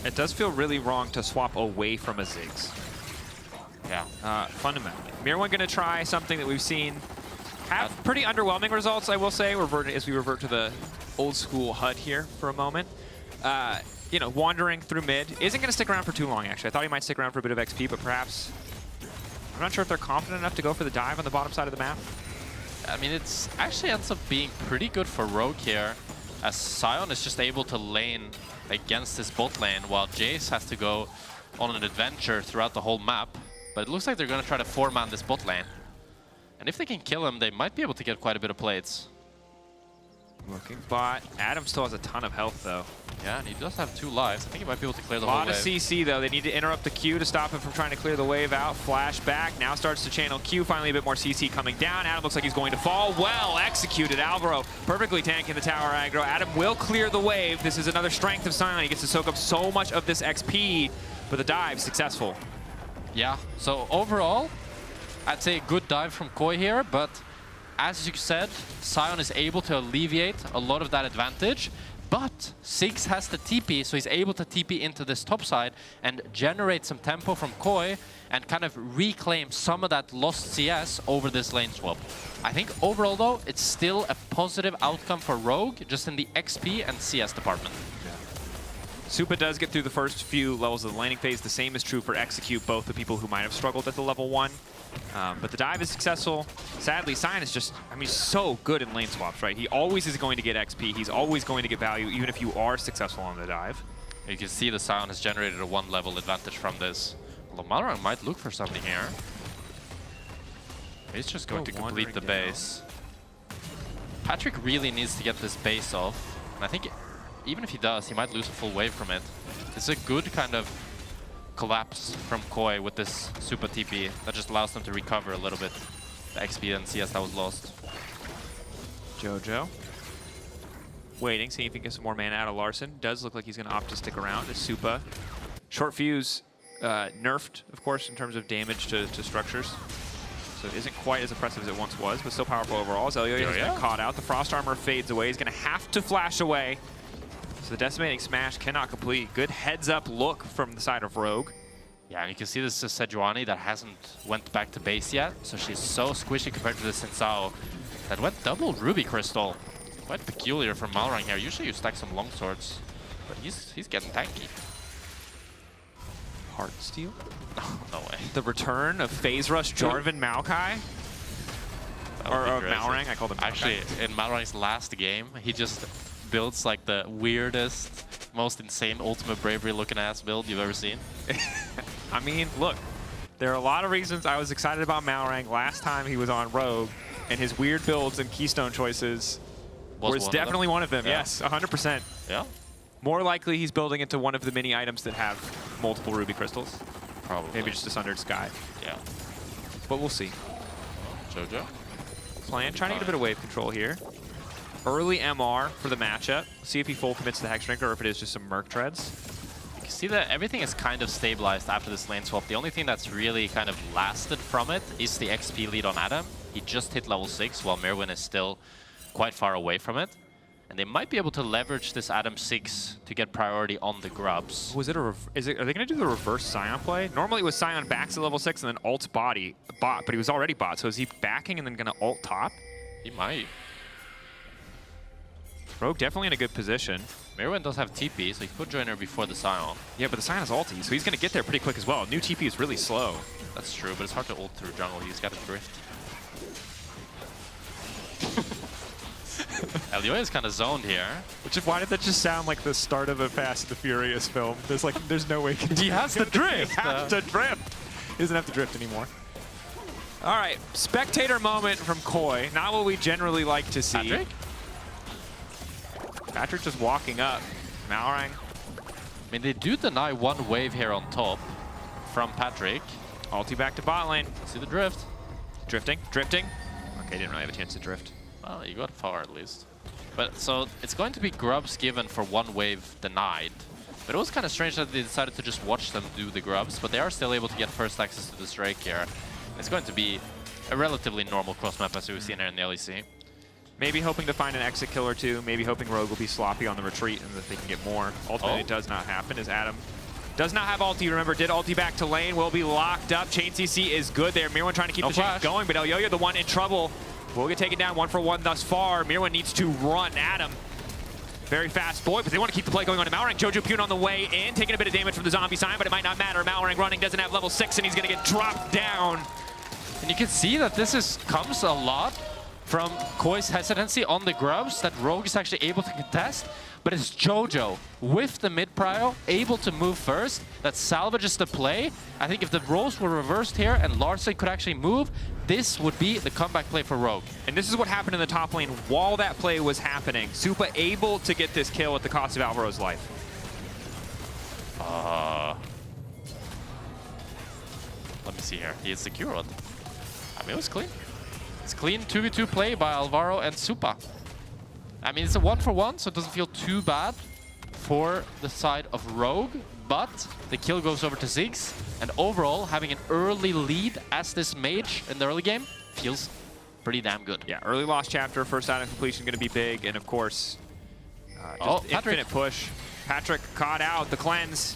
It does feel really wrong to swap away from a Ziggs. Yeah. Fundamentally. Mirwin going to try something that we've seen have pretty underwhelming results, I will say, as we revert to the old school HUD here for a moment. You know, wandering through mid. Isn't going to stick around for too long, actually. I thought he might stick around for a bit of XP, but perhaps... I'm not sure if they're confident enough to go for the dive on the bottom side of the map. I mean, it's actually ends up being pretty good for Rogue here, as Sion is just able to lane against his bot lane, while Jace has to go on an adventure throughout the whole map. but it looks like they're going to try to 4-man this bot lane. And if they can kill him, they might be able to get quite a bit of plates. Looking bot. Adam still has a ton of health, though. Yeah, and he does have 2 lives. I think he might be able to clear the A whole lot wave. of CC, though. They need to interrupt the Q to stop him from trying to clear the wave out. Flash back. Now starts to channel Q. Finally, a bit more CC coming down. Adam looks like he's going to fall. Well executed. Alvaro perfectly tanking the tower aggro. Adam will clear the wave. This is another strength of Sion. He gets to soak up so much of this XP, but the dive successful. Yeah, so overall, I'd say a good dive from Koi here, but as you said, Sion is able to alleviate a lot of that advantage, but Ziggs has the TP, so he's able to TP into this top side and generate some tempo from Koi and kind of reclaim some of that lost CS over this lane swap. I think overall, though, it's still a positive outcome for Rogue, just in the XP and CS department. Supa does get through the first few levels of the laning phase. The same is true for Execute, both the people who might have struggled at the level 1. But the dive is successful. Sadly, Sion is just, I mean, so good in lane swaps, right? He always is going to get XP. He's always going to get value, even if you are successful on the dive. You can see the Sion has generated a 1-level advantage from this. Malrang might look for something here. He's just going to complete the base. Patrick really needs to get this base off. And I think even if he does, he might lose a full wave from it. It's a good kind of collapse from Koi with this super TP that just allows them to recover a little bit the XP and CS that was lost. Jojo waiting, seeing if he can get some more mana out of Larson. Does look like he's going to opt to stick around as Supa. Short fuse nerfed, of course, in terms of damage to structures. So it isn't quite as impressive as it once was, but still powerful overall. Zelioya has been caught out. The Frost Armor fades away. He's going to have to flash away. So the Decimating Smash cannot complete. Good heads-up look from the side of Rogue. Yeah, and you can see this is Sejuani that hasn't went back to base yet. So she's so squishy compared to the Sinsao that went double Ruby Crystal. Quite peculiar from Malrang here. Usually you stack some long swords, but he's getting tanky. Heartsteel? No way. The return of Phase Rush Jarvan Maokai? Or Malrang, I called him Maokai. Actually, in Malrang's last game, he just builds like the weirdest, most insane Ultimate Bravery looking ass build you've ever seen. I mean, look, there are a lot of reasons I was excited about Malrang last time he was on Rogue, and his weird builds and Keystone choices was definitely one of them. Yeah. Yes, 100%. Yeah. More likely he's building into one of the mini items that have multiple Ruby Crystals. Probably. Maybe just a Sundered Sky. Yeah. But we'll see. Jojo? Plan, trying to get a bit of wave control here. Early MR for the matchup. See if he full commits to the Hex Drinker or if it is just some Merc Treads. You can see that everything is kind of stabilized after this lane swap. The only thing that's really kind of lasted from it is the XP lead on Adam. He just hit level 6 while Mirwin is still quite far away from it. And they might be able to leverage this Adam 6 to get priority on the grubs. Was it a are they going to do the reverse Sion play? Normally it was Sion backs at level 6 and then ults bot, but he was already bot. So is he backing and then going to ult top? He might. Rogue definitely in a good position. Mirwin does have TP, so he could join her before the Sion. Yeah, but the Sion has ulti, so he's going to get there pretty quick as well. New TP is really slow. That's true, but it's hard to ult through jungle. He's got a drift. Elioya is kind of zoned here. Why did that just sound like the start of a Fast and the Furious film? There's no way he has to drift. He has to drift. He doesn't have to drift anymore. All right, spectator moment from Koi. Not what we generally like to see. Patrick just walking up. Malrang. I mean, they do deny one wave here on top from Patrick. Ulti back to bot lane. See the drift. Drifting. Okay, didn't really have a chance to drift. Well, you got far at least. But so it's going to be grubs given for one wave denied. But it was kind of strange that they decided to just watch them do the grubs, but they are still able to get first access to this Drake here. It's going to be a relatively normal cross map as we've seen here in the LEC. Maybe hoping to find an exit kill or two. Maybe hoping Rogue will be sloppy on the retreat and that they can get more. Ultimately, it does not happen as Adam does not have ulti. Remember, did ulti back to lane. Will be locked up. Chain CC is good there. Mirwin trying to keep the chain going, but Elioya the one in trouble. Will get taken down 1-for-1 thus far. Mirwin needs to run. Adam, very fast boy, but they want to keep the play going on to Malrang. Jojo Pune on the way in, taking a bit of damage from the zombie sign, but it might not matter. Malrang running, doesn't have level 6, and he's going to get dropped down. And you can see that this comes a lot from Koi's hesitancy on the grubs that Rogue is actually able to contest, but it's Jojo with the mid prio able to move first that salvages the play. I think if the roles were reversed here and Larssen could actually move, this would be the comeback play for Rogue. And this is what happened in the top lane while that play was happening. Supa able to get this kill at the cost of Alvaro's life. Let me see here. He is secured. I mean, it was clean. It's clean 2v2 play by Alvaro and Supa. I mean, it's a 1-for-1, so it doesn't feel too bad for the side of Rogue, but the kill goes over to Ziggs, and overall, having an early lead as this mage in the early game feels pretty damn good. Yeah, early lost chapter, first item completion going to be big, and of course, just infinite push. Patrick caught out, the cleanse.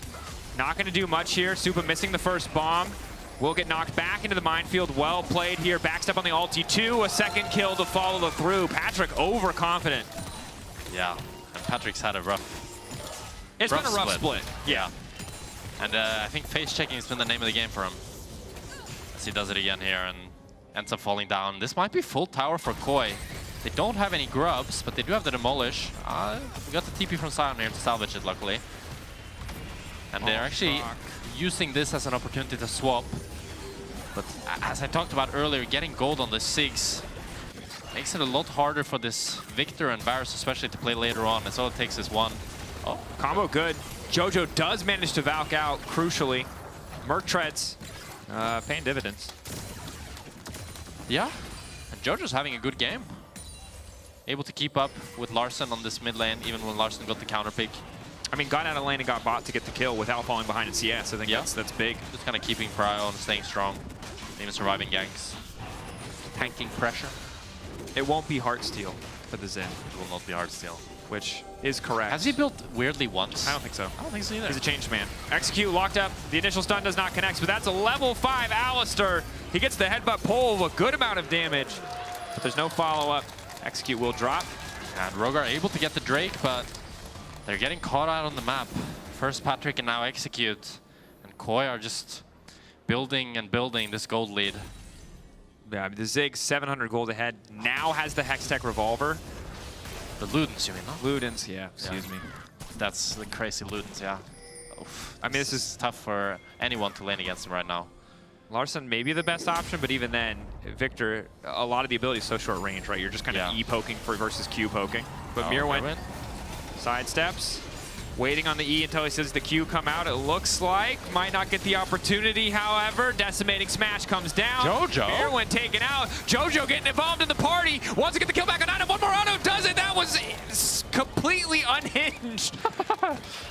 Not going to do much here. Supa missing the first bomb. Will get knocked back into the minefield. Well played here. Backstep on the ulti 2. A second kill to follow the through. Patrick overconfident. Yeah, and Patrick's had a rough It's been a rough split. Yeah. And I think face checking has been the name of the game for him. As he does it again here and ends up falling down. This might be full tower for Koi. They don't have any grubs, but they do have the demolish. We got the TP from Sion here to salvage it, luckily. And they're actually using this as an opportunity to swap. But as I talked about earlier, getting gold on the Ziggs makes it a lot harder for this Victor and Varus especially to play later on. That's all it takes is one. Oh, combo good. Jojo does manage to Valk out, crucially. Merc treads, paying dividends. Yeah, and Jojo's having a good game. Able to keep up with Larssen on this mid lane, even when Larssen got the counter pick. I mean, got out of lane and got bot to get the kill without falling behind in CS. I think that's big. Just kind of keeping prio and staying strong. Even surviving ganks. Tanking pressure. It won't be Heartsteel for the Zen. It will not be Heartsteel. Which is correct. Has he built weirdly once? I don't think so. I don't think so either. He's a changed man. Execute locked up. The initial stun does not connect, but that's a level 5 Alistar. He gets the headbutt pull of a good amount of damage, but there's no follow-up. Execute will drop. And Rogue are able to get the Drake, but they're getting caught out on the map. First Patrick and now Execute. And Koi are just building and building this gold lead. Yeah, the Ziggs 700 gold ahead. Now has the Hextech Revolver. The Ludens, you mean, no? Ludens, yeah, excuse me. That's the crazy Ludens, yeah. Oof. I mean, this is tough for anyone to lane against him right now. Larssen may be the best option, but even then, Victor, a lot of the ability is so short range, right? You're just kind of E-poking versus Q-poking. But Mirwin sidesteps, waiting on the E until he says the Q come out. It looks like might not get the opportunity, however. Decimating Smash comes down. Jojo. Mirwin taken out. Jojo getting involved in the party. Wants to get the kill back on Nana. One more auto does it. That was completely unhinged.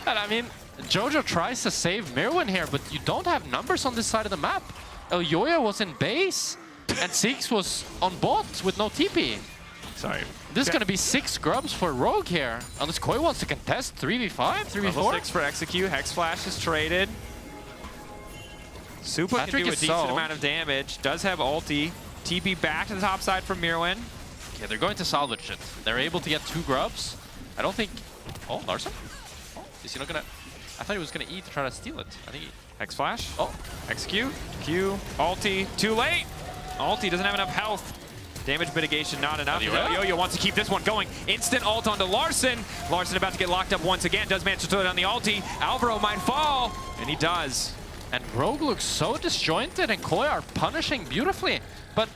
And I mean, Jojo tries to save Mirwin here, but you don't have numbers on this side of the map. Elyoya was in base, and Ziggs was on bot with no TP. Sorry. This is going to be 6 grubs for Rogue here. Unless Koi wants to contest 3v5, 3v4. Level 6 for Execute. Hex Flash is traded. Supa can do a decent amount of damage. Does have ulti. TP back to the top side from Mirwin. Okay, they're going to salvage it. They're able to get 2 grubs. I don't think... Oh, Larssen? Oh, is he not going to... I thought he was going to E to try to steal it. I think he... Hex Flash. Oh. Execute. Q. Ulti. Too late. Ulti doesn't have enough health. Damage mitigation not enough. Yo-Yo wants to keep this one going. Instant ult onto Larssen. Larssen about to get locked up once again. Does manage to throw it on the ulti. Alvaro might fall. And he does. And Rogue looks so disjointed and Koi are punishing beautifully. But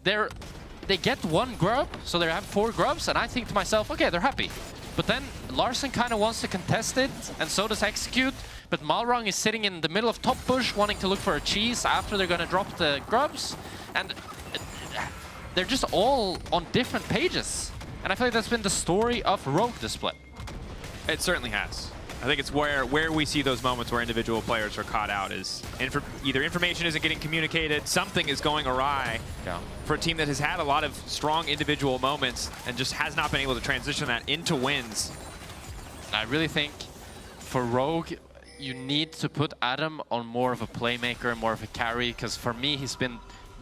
they get 1 grub, so they have 4 grubs. And I think to myself, okay, they're happy. But then Larssen kind of wants to contest it, and so does Execute. But Malrong is sitting in the middle of top bush, wanting to look for a cheese after they're going to drop the grubs. And they're just all on different pages. And I feel like that's been the story of Rogue this split. It certainly has. I think it's where we see those moments where individual players are caught out is either information isn't getting communicated, something is going awry for a team that has had a lot of strong individual moments and just has not been able to transition that into wins. I really think for Rogue, you need to put Adam on more of a playmaker, more of a carry, because for me, he's been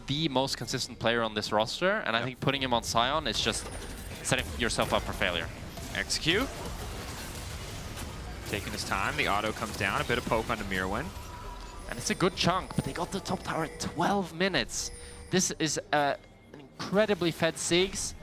the most consistent player on this roster, and I think putting him on Sion is just setting yourself up for failure. Execute. Taking his time, the auto comes down, a bit of poke onto Mirwin. And it's a good chunk, but they got the top tower at 12 minutes. This is an incredibly fed Ziggs.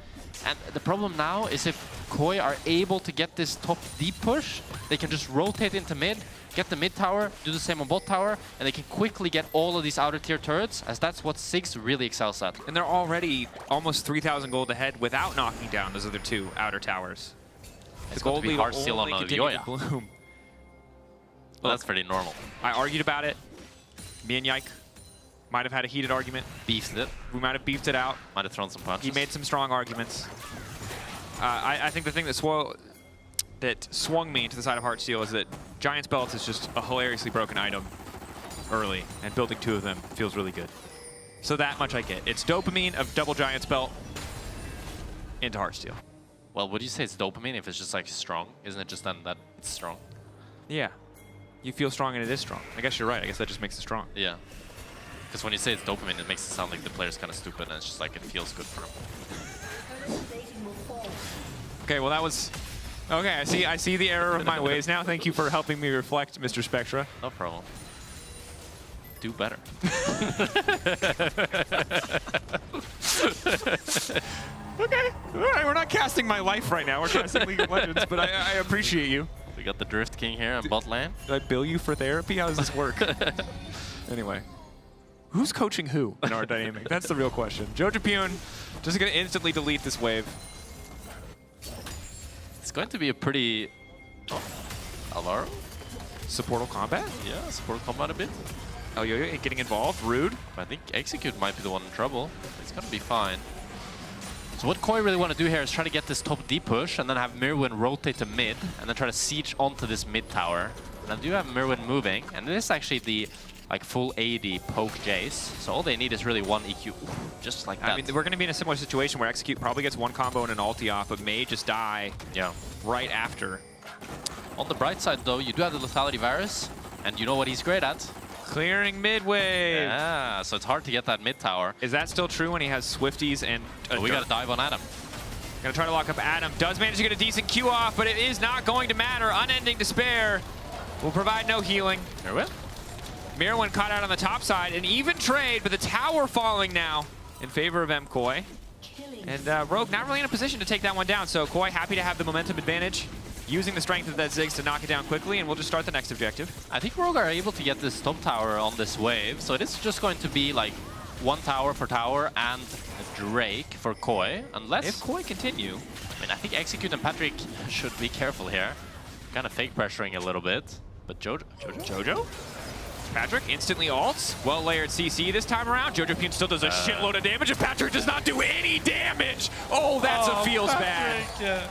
And the problem now is if Koi are able to get this top deep push, they can just rotate into mid, get the mid tower, do the same on bot tower, and they can quickly get all of these outer tier turrets, as that's what Ziggs really excels at. And they're already almost 3,000 gold ahead without knocking down those other 2 outer towers. It's going to be hard still on continue to bloom. Well, that's pretty normal. I argued about it. Me and Yike might have had a heated argument. Beefed it. We might have beefed it out. Might have thrown some punches. He made some strong arguments. I think the thing that swung me to the side of Heartsteel is that Giant's Belt is just a hilariously broken item early, and building 2 of them feels really good. So that much I get. It's dopamine of double Giant's Belt into Heartsteel. Well, would you say it's dopamine if it's just like strong? Isn't it just then that it's strong? Yeah. You feel strong and it is strong. I guess you're right. I guess that just makes it strong. Yeah. Because when you say it's dopamine, it makes it sound like the player's kind of stupid, and it's just like it feels good for him. Okay, well that was... Okay, I see the error of my ways now. Thank you for helping me reflect, Mr. Spectra. No problem. Do better. Okay, all right, we're not casting my life right now. We're casting League of Legends, but I appreciate you. We got the Drift King here on bot lane. Did I bill you for therapy? How does this work? Anyway, who's coaching who in our dynamic? That's the real question. Jojapune just going to instantly delete this wave. It's going to be a pretty... Oh, Alvaro? Supportal combat? Yeah, supportal combat a bit. Oh, Yo-Yo getting involved. Rude. I think Execute might be the one in trouble. It's going to be fine. So what Koi really want to do here is try to get this top D push and then have Mirwin rotate to mid and then try to siege onto this mid tower. And I do have Mirwin moving, and this is actually the full AD poke Jace. So all they need is really 1 EQ, just like that. I mean, we're going to be in a similar situation where Execute probably gets 1 combo and an ulti off, but may just die right after. On the bright side though, you do have the Lethality Varus, and you know what he's great at? Clearing mid wave. Yeah, so it's hard to get that mid tower. Is that still true when he has Swifties and... we got to dive on Adam. Gonna try to lock up Adam. Does manage to get a decent Q off, but it is not going to matter. Unending Despair will provide no healing. Mirwin? Mirwin caught out on the top side. An even trade, but the tower falling now in favor of Koi. And Rogue not really in a position to take that one down, so Koi happy to have the momentum advantage, using the strength of that Ziggs to knock it down quickly, and we'll just start the next objective. I think Rogue are able to get this top tower on this wave, so it is just going to be like 1 tower for tower and a Drake for Koi, unless... If Koi continue. I mean, I think Execute and Patrick should be careful here. Kind of fake pressuring a little bit, but Jojo? Patrick instantly ults. Well-layered CC this time around. Jojapune still does a shitload of damage, and Patrick does not do any damage! Oh, that's a feels bad. Yeah.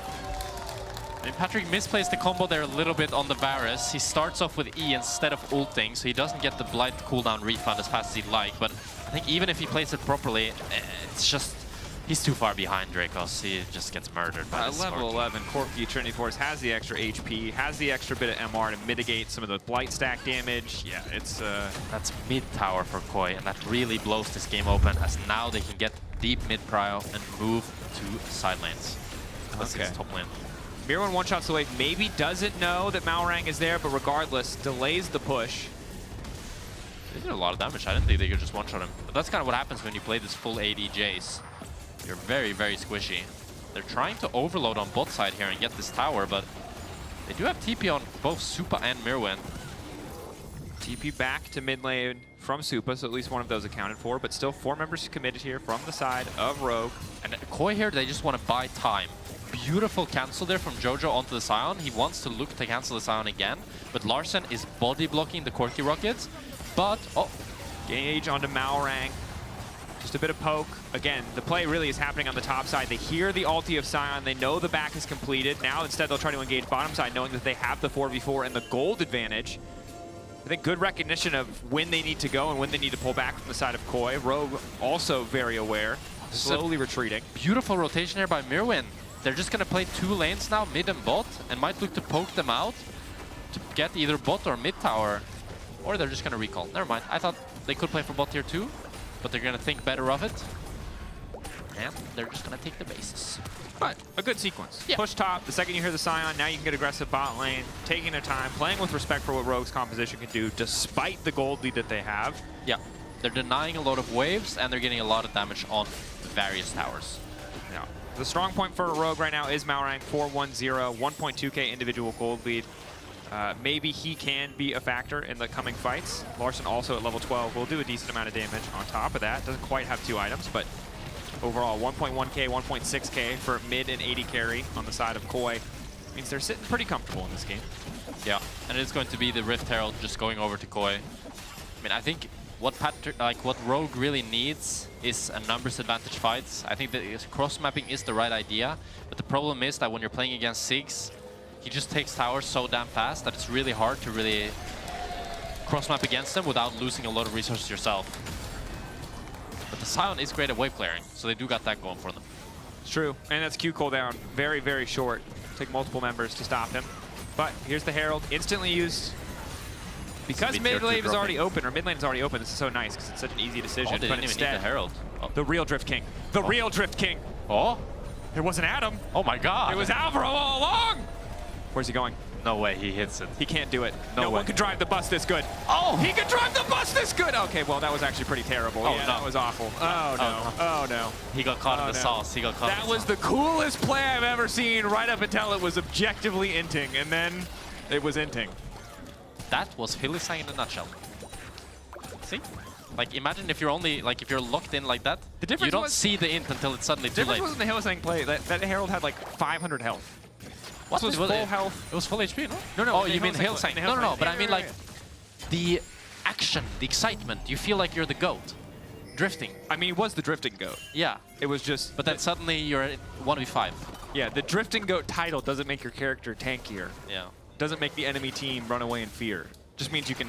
I mean, Patrick misplaced the combo there a little bit on the Varus. He starts off with E instead of ulting, so he doesn't get the Blight cooldown refund as fast as he'd like. But I think even if he plays it properly, it's just... He's too far behind Dracos. He just gets murdered by this level 11, Corki Trinity Force has the extra HP, has the extra bit of MR to mitigate some of the Blight stack damage. Yeah, it's... That's mid tower for Koi, and that really blows this game open, as now they can get deep mid prio and move to side lanes. This is top lane. Mirwin one-shots the wave, maybe doesn't know that Malrang is there, but regardless, delays the push. They did a lot of damage. I didn't think they could just one-shot him. But that's kind of what happens when you play this full AD Jace. You're very, very squishy. They're trying to overload on bot side here and get this tower, but they do have TP on both Supa and Mirwin. TP back to mid lane from Supa, so at least one of those accounted for, but still 4 members committed here from the side of Rogue. And Koi here, they just want to buy time. Beautiful cancel there from Jojo onto the Scion. He wants to look to cancel the Scion again, but Larsen is body blocking the Corki rockets. But, Gage onto Malrang. Just a bit of poke. Again, the play really is happening on the top side. They hear the ulti of Scion. They know the back is completed. Now instead they'll try to engage bottom side, knowing that they have the 4v4 and the gold advantage. I think good recognition of when they need to go and when they need to pull back from the side of Koi. Rogue also very aware, slowly retreating. Beautiful rotation here by Mirwin. They're just going to play 2 lanes now, mid and bot, and might look to poke them out to get either bot or mid tower. Or they're just going to recall. Never mind. I thought they could play for bot tier 2, but they're going to think better of it. And they're just going to take the bases. But a good sequence. Yeah. Push top, the second you hear the Scion, now you can get aggressive bot lane, taking their time, playing with respect for what Rogue's composition can do, despite the gold lead that they have. Yeah, they're denying a lot of waves, and they're getting a lot of damage on the various towers. Yeah. The strong point for a Rogue right now is Malrang, 4-1-0, 1.2k individual gold lead. Maybe he can be a factor in the coming fights. Larson also at level 12 will do a decent amount of damage on top of that. Doesn't quite have 2 items, but overall 1.1k, 1.6k for mid and 80 carry on the side of Koi. Means they're sitting pretty comfortable in this game. Yeah, and it's going to be the Rift Herald just going over to Koi. I mean, I think what Rogue really needs is a numbers advantage fights. I think that cross-mapping is the right idea, but the problem is that when you're playing against Ziggs, he just takes towers so damn fast that it's really hard to really cross-map against them without losing a lot of resources yourself. But the Scion is great at wave clearing, so they do got that going for them. It's true, and that's Q cooldown. Very, very short. Take multiple members to stop him. But here's the Herald, instantly used. Because mid lane is already open, or mid lane is already open, this is so nice because it's such an easy decision. Oh, they but didn't instead, even need the Herald. Oh. The real Drift King. The real Drift King. Oh? It wasn't Adam. Oh my god. It was Alvaro all along. Where's he going? No way, he hits it. He can't do it. No way. one could drive the bus this good. Oh! He could drive the bus this good! Okay, well, that was actually pretty terrible. Oh, yeah, no. that was awful. Oh, no. Oh, no. He got caught in the sauce. He got caught in That the was sauce. the coolest play I've ever seen right up until it was objectively inting, and then it was inting. That was Hylissang in a nutshell. See? Like, imagine if you're only, like, if you're locked in like that, The difference you don't was- see the int until it's suddenly The too late. difference was in the Hylissang play that Herald had like 500 health. What? This was It full was- health. It was full HP, no? No, no. Oh, you mean Hylissang? No, no, no. But I mean, like, yeah. the action, the excitement. You feel like you're the GOAT. Drifting. I mean, it was the drifting goat. Yeah. It was just. But then suddenly you're at 1v5. Yeah, the drifting goat title doesn't make your character tankier. Yeah. Doesn't make the enemy team run away in fear. Just means you can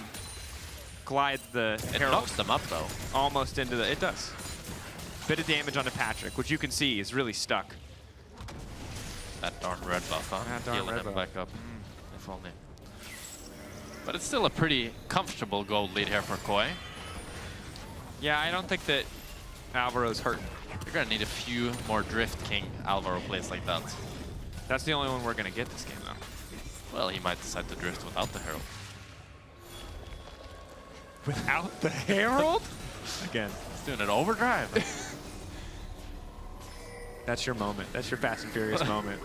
glide the It Herald knocks them up, though. almost into the. It does. Bit of damage onto Patrick, which you can see is really stuck. That darn red buff, huh? That darn Healing red him buff. back up. If only. But it's still a pretty comfortable gold lead here for Koi. Yeah, I don't think that Alvaro's hurt. You're gonna need a few more Drift King Alvaro plays like that. That's the only one we're gonna get this game, though. Well, he might decide to drift without the Herald. Without the Herald? Again. He's doing an overdrive. That's your moment. That's your Fast and Furious moment.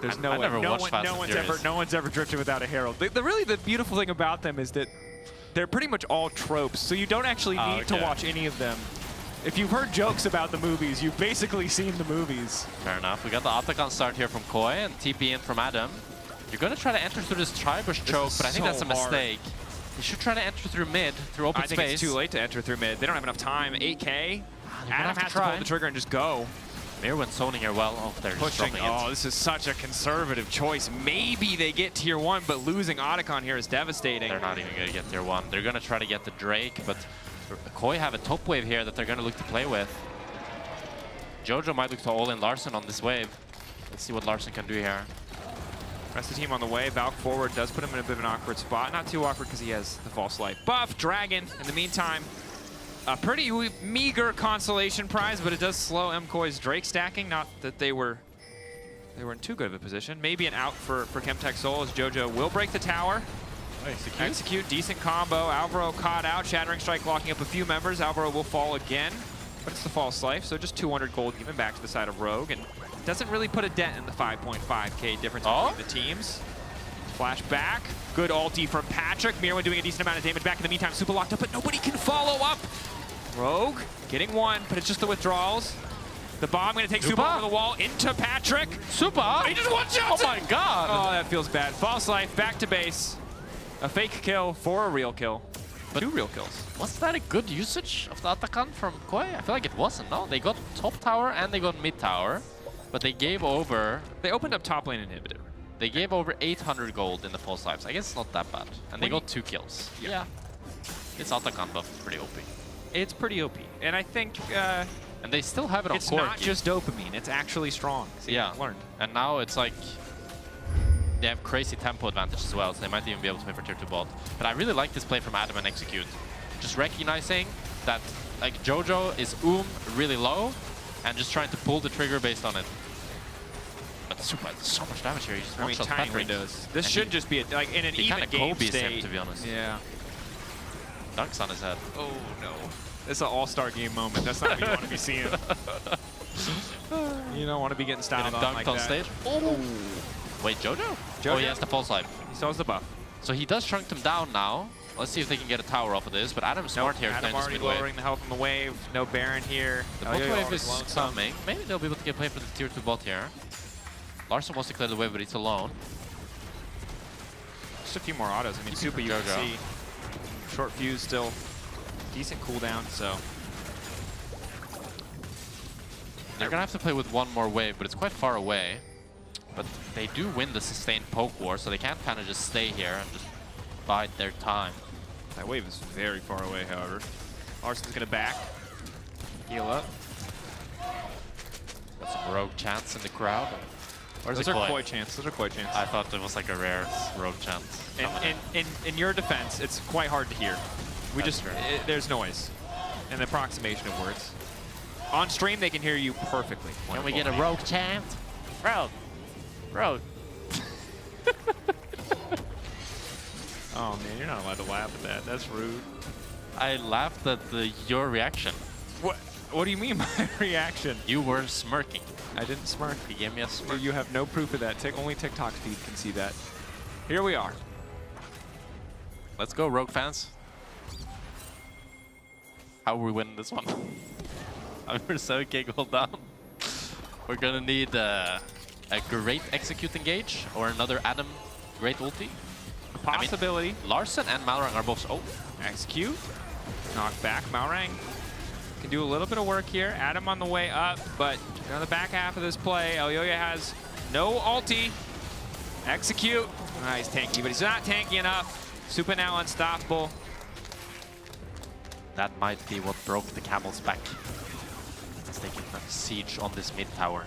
There's no I way. never watched Fast and Furious. No one's ever drifted without a Herald. Really, the beautiful thing about them is that they're pretty much all tropes, so you don't actually need to watch any of them. If you've heard jokes about the movies, you've basically seen the movies. Fair enough. We got the Atakan start here from Koi and TP in from Adam. You're gonna try to enter through this Tribush choke, but I think that's a mistake. You should try to enter through mid, through open space. I think it's too late to enter through mid. They don't have enough time. 8K. Adam has to pull the trigger and just go. Mirwin zoning here well. Oh, they're just Pushing. dropping it. Oh, this is such a conservative choice. Maybe they get tier 1, but losing Otacon here is devastating. They're not even going to get tier 1. They're going to try to get the Drake, but Koi have a top wave here that they're going to look to play with. Jojo might look to all-in Larson on this wave. Let's see what Larson can do here. Rest of the team on the way. Valk forward does put him in a bit of an awkward spot. Not too awkward because he has the false light buff. Dragon, in the meantime, a pretty meager consolation prize, but it does slow MKoi's Drake stacking. Not that they were in too good of a position. Maybe an out for Chemtech Soul as Jojo will break the tower. Execute, decent combo. Alvaro caught out. Shattering Strike locking up a few members. Alvaro will fall again, but it's the false life, so just 200 gold given back to the side of Rogue, and doesn't really put a dent in the 5.5k difference between the teams. Flash back. Good ulti from Patrick. Mirwin doing a decent amount of damage back in the meantime. Super locked up, but nobody can follow up. Rogue getting one, but it's just the withdrawals. The bomb going to take Super over the wall into Patrick. Super! He just one-shots Oh my god! Oh, that feels bad. False life, back to base. A fake kill for a real kill. But 2 real kills. Was that a good usage of the Atakan from Koi? I feel like it wasn't, no? They got top tower and they got mid tower, but they gave over... They opened up top lane inhibitor. They gave over 800 gold in the false lives. I guess it's not that bad. And they got 2 kills. Yeah. It's Atakan buff. It's pretty OP. It's pretty OP. And I think... and they still have it on it's core. It's not just dopamine. It's actually strong. So yeah. Learned. And now it's like... They have crazy tempo advantage as well, so they might even be able to play for tier 2 bot. But I really like this play from Adam and Execute. Just recognizing that like Jojo is really low and just trying to pull the trigger based on it. But Super does so much damage here. He's I mean, tiny windows. This should just be like in an even game Kobe's state. him, to be honest. Yeah. Dunks on his head. Oh no. It's an all-star game moment. That's not what you want to be seeing. You don't want to be getting styled on like on that. stage. Oh. Wait, Jojo? Oh, he has the false side. He still has the buff. So he does chunk them down now. Let's see if they can get a tower off of this. But Adam's smart here. Adam already lowering the health on the wave. No Baron here. The bot wave is coming. Maybe they'll be able to get play for the tier 2 bot here. Larson wants to clear the wave, but he's alone. Just a few more autos. I mean, Super, you can see. Short fuse still. Decent cooldown, so. They're going to have to play with one more wave, but it's quite far away. But they do win the sustained poke war, so they can't kind of just stay here and just bide their time. That wave is very far away, however. Larson's going to back. Heal up. Got some rogue chants in the crowd. Where's Those are Koi chants. Those are Koi chants. I thought it was like a rare rogue chant. In your defense, it's quite hard to hear. There's noise and the approximation of words. On stream, they can hear you perfectly. Can we get a rogue chant? Rogue. Rogue. Oh man, you're not allowed to laugh at that. That's rude. I laughed at your reaction. What do you mean by reaction? You were smirking. I didn't smirk. You gave me a smirk. You have no proof of that. Only TikTok feed can see that. Here we are. Let's go, Rogue fans. How are we winning this one? We're 7k gold down. We're gonna need a great execute engage or another Adam great ulti. A possibility. I mean, Larson and Malrang are both. Oh, execute. Knock back. Malrang can do a little bit of work here. Adam on the way up, but on the back half of this play, Elyoya has no ulti. Execute. He's tanky, but he's not tanky enough. Super now unstoppable. That might be what broke the camel's back. It's taking a siege on this mid tower.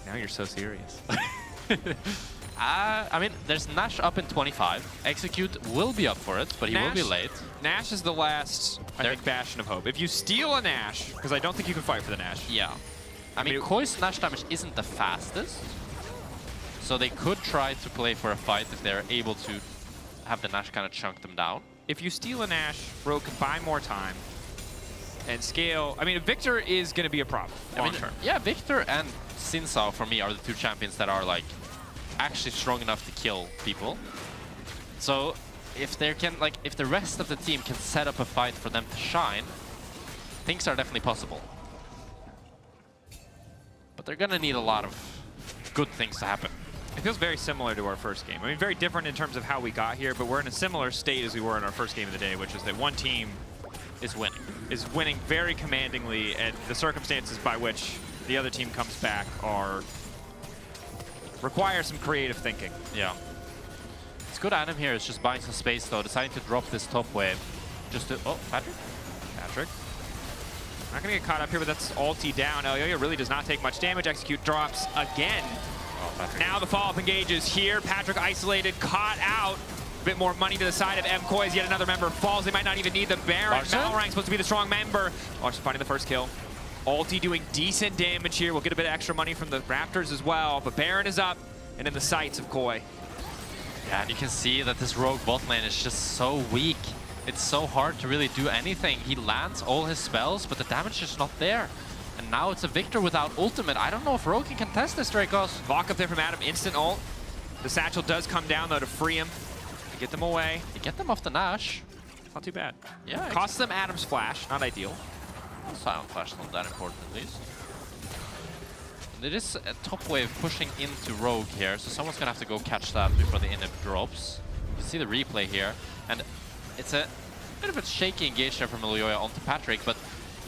Now you're so serious. I mean, there's Nash up in 25. Execute will be up for it, but he will be late. Nash is the last, I think, bastion of hope. If you steal a Nash, because I don't think you can fight for the Nash. Yeah. I mean, Koi's Nash damage isn't the fastest, so they could try to play for a fight if they're able to have the Nash kind of chunk them down. If you steal a Nash, Rogue can buy more time and scale. I mean, Victor is going to be a problem long term. Yeah, Victor and Xin Zhao for me are the two champions that are like actually strong enough to kill people. So if they can, like, if the rest of the team can set up a fight for them to shine, things are definitely possible. But they're gonna need a lot of good things to happen. It feels very similar to our first game. I mean, very different in terms of how we got here, but we're in a similar state as we were in our first game of the day, which is that one team is winning. Is winning very commandingly, and the circumstances by which the other team comes back require some creative thinking. Yeah. It's good Adam here is just buying some space though, deciding to drop this top wave. Just to, oh, Patrick? Patrick. Not gonna get caught up here, but that's ulti down. Elyoya really does not take much damage. Execute drops again. Oh, now the follow-up engages here. Patrick isolated, caught out. A bit more money to the side of MKoi as yet another member falls. They might not even need the Baron. Malrang's supposed to be the strong member. Larson finding the first kill. Ulti doing decent damage here. We'll get a bit of extra money from the Raptors as well, but Baron is up and in the sights of Koi. Yeah, and you can see that this rogue bot lane is just so weak. It's so hard to really do anything. He lands all his spells, but the damage is not there. And now it's a Victor without ultimate. I don't know if Rogue can contest this, Dracos. Valk up there from Adam, instant ult. The satchel does come down though to free him, to get them away. To get them off the Nash. Not too bad. Yeah. Costs them Adam's flash, not ideal. Silent flash not that important at least. There is a top wave pushing into Rogue here, so someone's gonna have to go catch that before the inhib drops. You can see the replay here, and it's a bit of a shaky engage there from Elyoya onto Patrick, but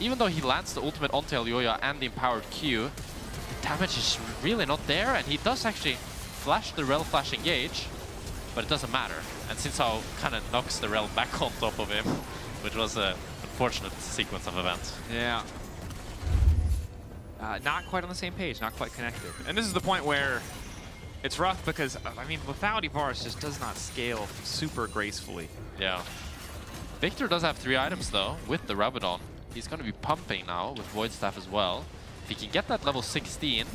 even though he lands the ultimate onto Elyoya and the empowered Q, the damage is really not there, and he does actually flash the Rel flash engage, but it doesn't matter. And Xin Zhao kind of knocks the Rel back on top of him, which was a unfortunate sequence of events. Yeah. Not quite on the same page, not quite connected. And this is the point where it's rough because, I mean, lethality bars just does not scale super gracefully. Yeah. Victor does have 3 items though, with the Rabadon. He's going to be pumping now with Void Staff as well. If he can get that level 16,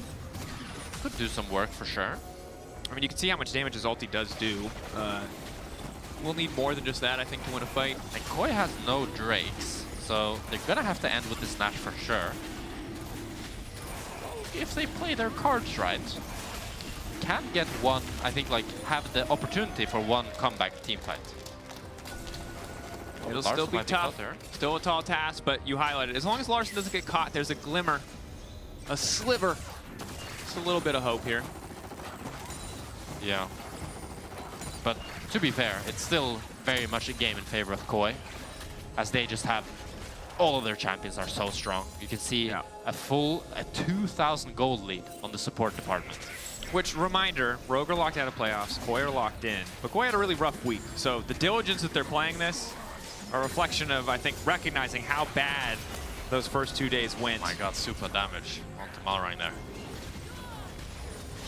could do some work for sure. I mean, you can see how much damage his ulti does do. will need more than just that, I think, to win a fight. And Koi has no Drakes, so they're gonna have to end with this Nash for sure. If they play their cards right, can get one, I think, like, have the opportunity for one comeback team fight. It'll still be tough. Still a tall task, but you highlighted. As long as Larson doesn't get caught, there's a glimmer, a sliver, just a little bit of hope here. Yeah. But to be fair, it's still very much a game in favor of Koi, as they just have all of their champions are so strong. You can see a 2,000 gold lead on the support department. Which, reminder, Rogue are locked out of playoffs, Koi are locked in. But Koi had a really rough week, so the diligence that they're playing this are a reflection of, I think, recognizing how bad those first 2 days went. Oh my god, super damage onto Malrang there.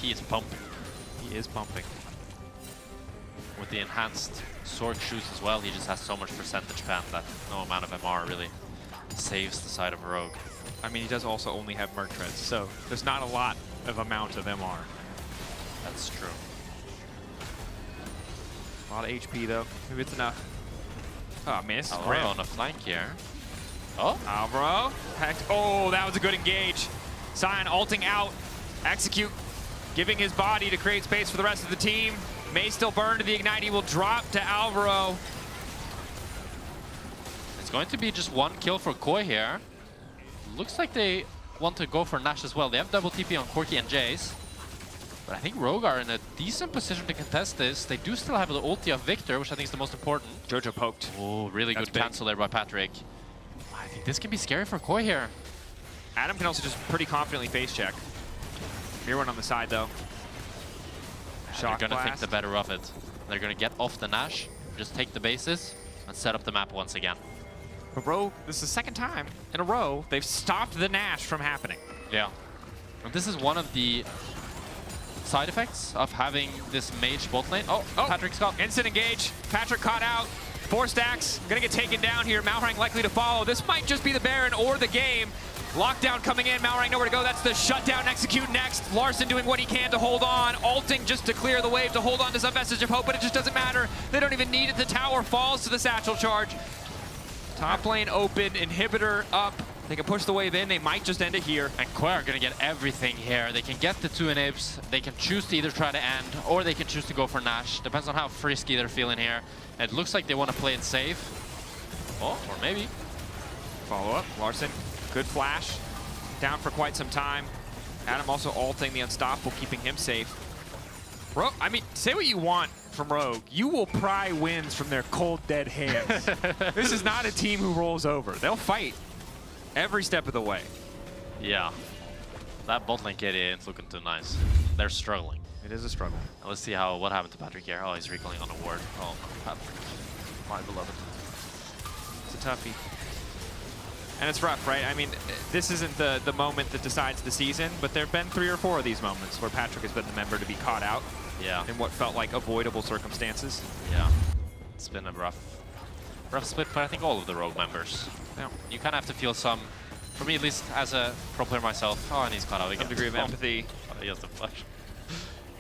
He is pumping. He is pumping. With the enhanced sword shoes as well, he just has so much percentage pen that no amount of MR really saves the side of Rogue. I mean, he does also only have Merc Treads, so there's not a lot of amount of MR. That's true. A lot of HP, though. Maybe it's enough. Oh, man, this is Alvaro grim. on a flank here. Oh. Alvaro. Oh, that was a good engage. Sion ulting out. Execute. Giving his body to create space for the rest of the team. May still burn to the Ignite. He will drop to Alvaro. It's going to be just one kill for Koi here. Looks like they want to go for Nash as well. They have double TP on Corki and Jace. But I think Rogue are in a decent position to contest this. They do still have the ulti of Victor, which I think is the most important. Jojo poked. Oh, really good cancel there by Patrick. I think this can be scary for Koi here. Adam can also just pretty confidently face check. Mirror on the side, though. They're going to think the better of it. They're going to get off the Nash, just take the bases, and set up the map once again. But Rogue, this is the second time in a row they've stopped the Nash from happening. Yeah. And this is one of the side effects of having this mage bot lane. Oh, Patrick's got instant engage. Patrick caught out. 4 stacks. Gonna get taken down here. Malrang likely to follow. This might just be the Baron or the game. Lockdown coming in. Malrang nowhere to go. That's the shutdown. Execute next. Larson doing what he can to hold on. Ulting just to clear the wave to hold on to some vestige of hope, but it just doesn't matter. They don't even need it. The tower falls to the satchel charge. Top lane open. Inhibitor up. They can push the wave in. They might just end it here. And Koi are going to get everything here. They can get the 2 inhibs. They can choose to either try to end, or they can choose to go for Nash. Depends on how frisky they're feeling here. It looks like they want to play it safe. Oh, or maybe. Follow up. Larson, good flash. Down for quite some time. Adam also ulting the Unstoppable, keeping him safe. Rogue, I mean, say what you want from Rogue. You will pry wins from their cold, dead hands. This is not a team who rolls over. They'll fight every step of the way. Yeah. That bot lane KD ain't looking too nice. They're struggling. It is a struggle. Now let's see what happened to Patrick here. Oh, he's recalling on a ward. Oh, Patrick. My beloved. It's a toughie. And it's rough, right? I mean, this isn't the moment that decides the season, but there have been 3 or 4 of these moments where Patrick has been the member to be caught out in what felt like avoidable circumstances. Yeah. It's been a rough split for I think all of the Rogue members. Yeah. You kind of have to feel some, for me at least as a pro player myself, oh, and he's caught out again. Some degree of empathy. Oh, he has to flash.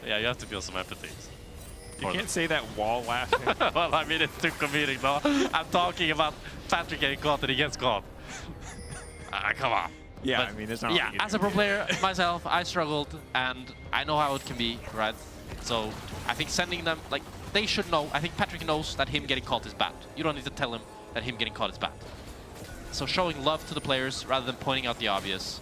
Yeah, you have to feel some empathy. You can't say that while laughing. Well, I mean, it's too comedic, no? I'm talking about Patrick getting caught and he gets caught. Come on. Yeah, But I mean, there's not. yeah, as a pro player myself, I struggled, and I know how it can be, right? So I think sending them, like, they should know. I think Patrick knows that him getting caught is bad. You don't need to tell him that him getting caught is bad. So showing love to the players rather than pointing out the obvious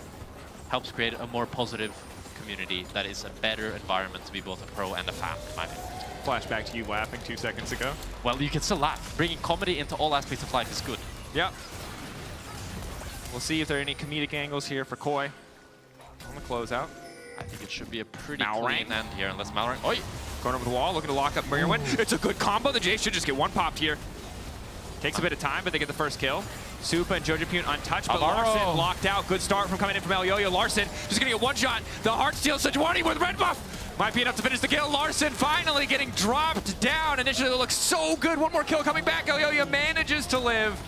helps create a more positive community that is a better environment to be both a pro and a fan, in my opinion. Flashback to you laughing 2 seconds ago. Well, you can still laugh. Bringing comedy into all aspects of life is good. Yep. We'll see if there are any comedic angles here for Koi on the closeout. I think it should be a pretty Malrang. clean end here, unless Malrang... Oh, going over the wall, looking to lock up Merwin. It's a good combo. The Jace should just get one popped here. Takes a bit of time, but they get the first kill. Supa and Jojapune untouched, but Larson locked out. Good start from coming in from Elyoyo. Larson just gonna get one shot. The Heartsteel Sejuani with red buff. Might be enough to finish the kill. Larson finally getting dropped down. Initially it looks so good. One more kill coming back. Elyoyo manages to live.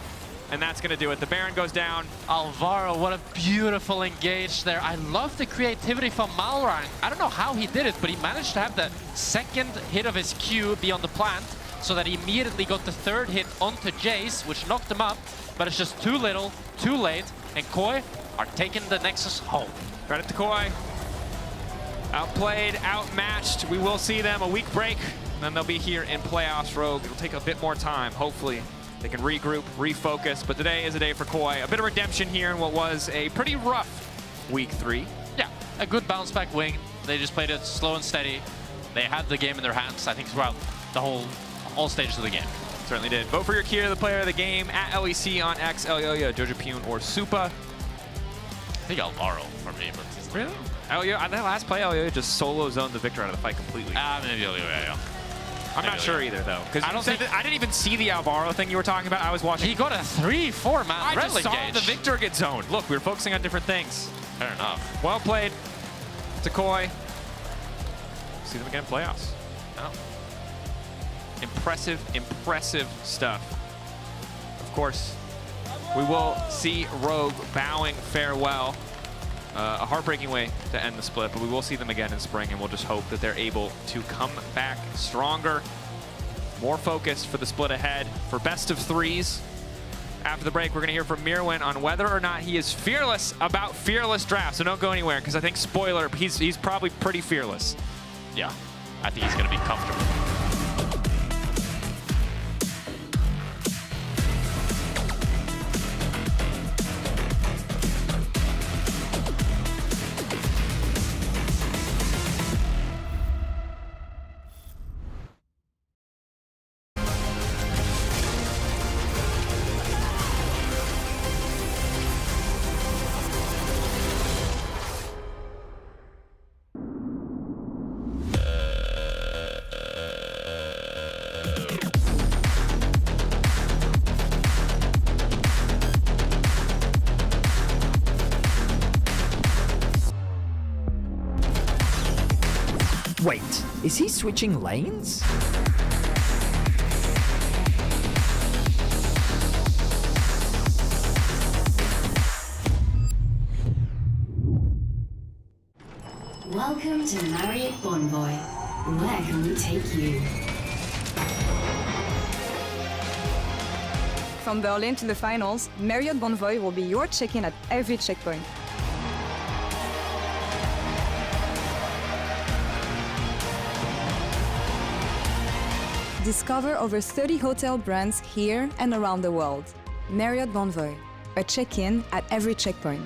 And that's gonna do it. The Baron goes down. Alvaro, what a beautiful engage there. I love the creativity from Malrang. I don't know how he did it, but he managed to have the second hit of his Q be on the plant, so that he immediately got the third hit onto Jace, which knocked him up, but it's just too little, too late, and Koi are taking the Nexus home. Credit to Koi. Outplayed, outmatched. We will see them a week break, and then they'll be here in playoffs. Rogue, it'll take a bit more time. Hopefully they can regroup, refocus, but today is a day for Koi. A bit of redemption here in what was a pretty rough week 3. Yeah, a good bounce back wing. They just played it slow and steady. They had the game in their hands, I think, throughout the all stages of the game. Certainly did. Vote for your Kira, the player of the game, at LEC on X, Elyoya, Jojo Pune, or Supa. I think Alvaro for me, but really? Elyoya, that last play, Elyoya just solo zoned the victor out of the fight completely. Maybe Elyoya, yeah. I'm not sure either, though. Because I didn't even see the Alvaro thing you were talking about. I was watching. He got a 3-4 man. I just saw the victor get zoned. Look, we were focusing on different things. Fair enough. Well played to Koi. See them again in playoffs. Oh. Impressive, impressive stuff. Of course, we will see Rogue bowing farewell. A heartbreaking way to end the split, but we will see them again in spring, and we'll just hope that they're able to come back stronger, more focused for the split ahead, for best of 3s. After the break, we're going to hear from Mirwin on whether or not he is fearless about fearless drafts. So don't go anywhere, because I think, spoiler, he's probably pretty fearless. Yeah, I think he's going to be comfortable. Wait, is he switching lanes? Welcome to Marriott Bonvoy. Where can we take you? From Berlin to the finals, Marriott Bonvoy will be your check-in at every checkpoint. Discover over 30 hotel brands here and around the world. Marriott Bonvoy, a check-in at every checkpoint.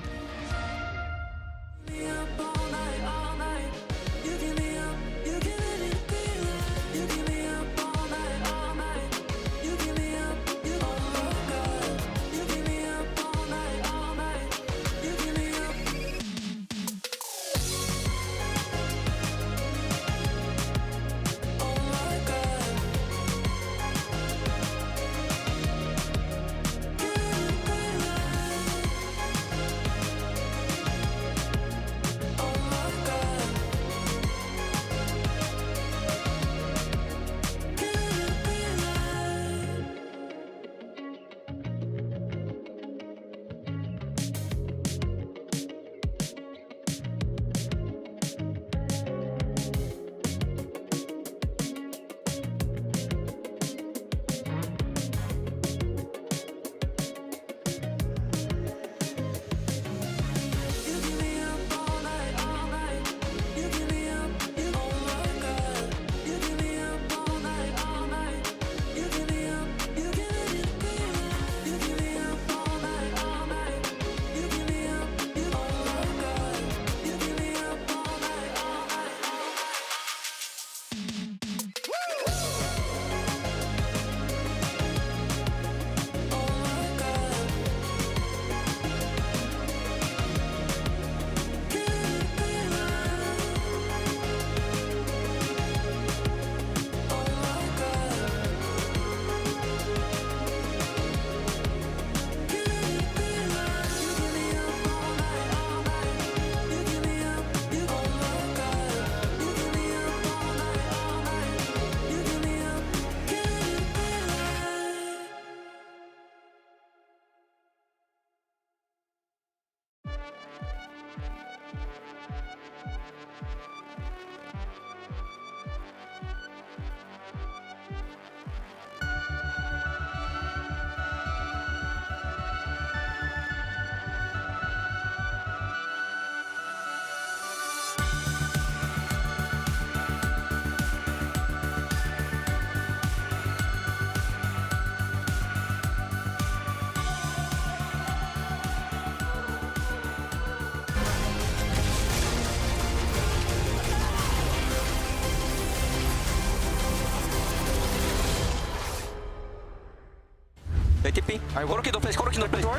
They TP. Koroki don't place. Koroki don't place. It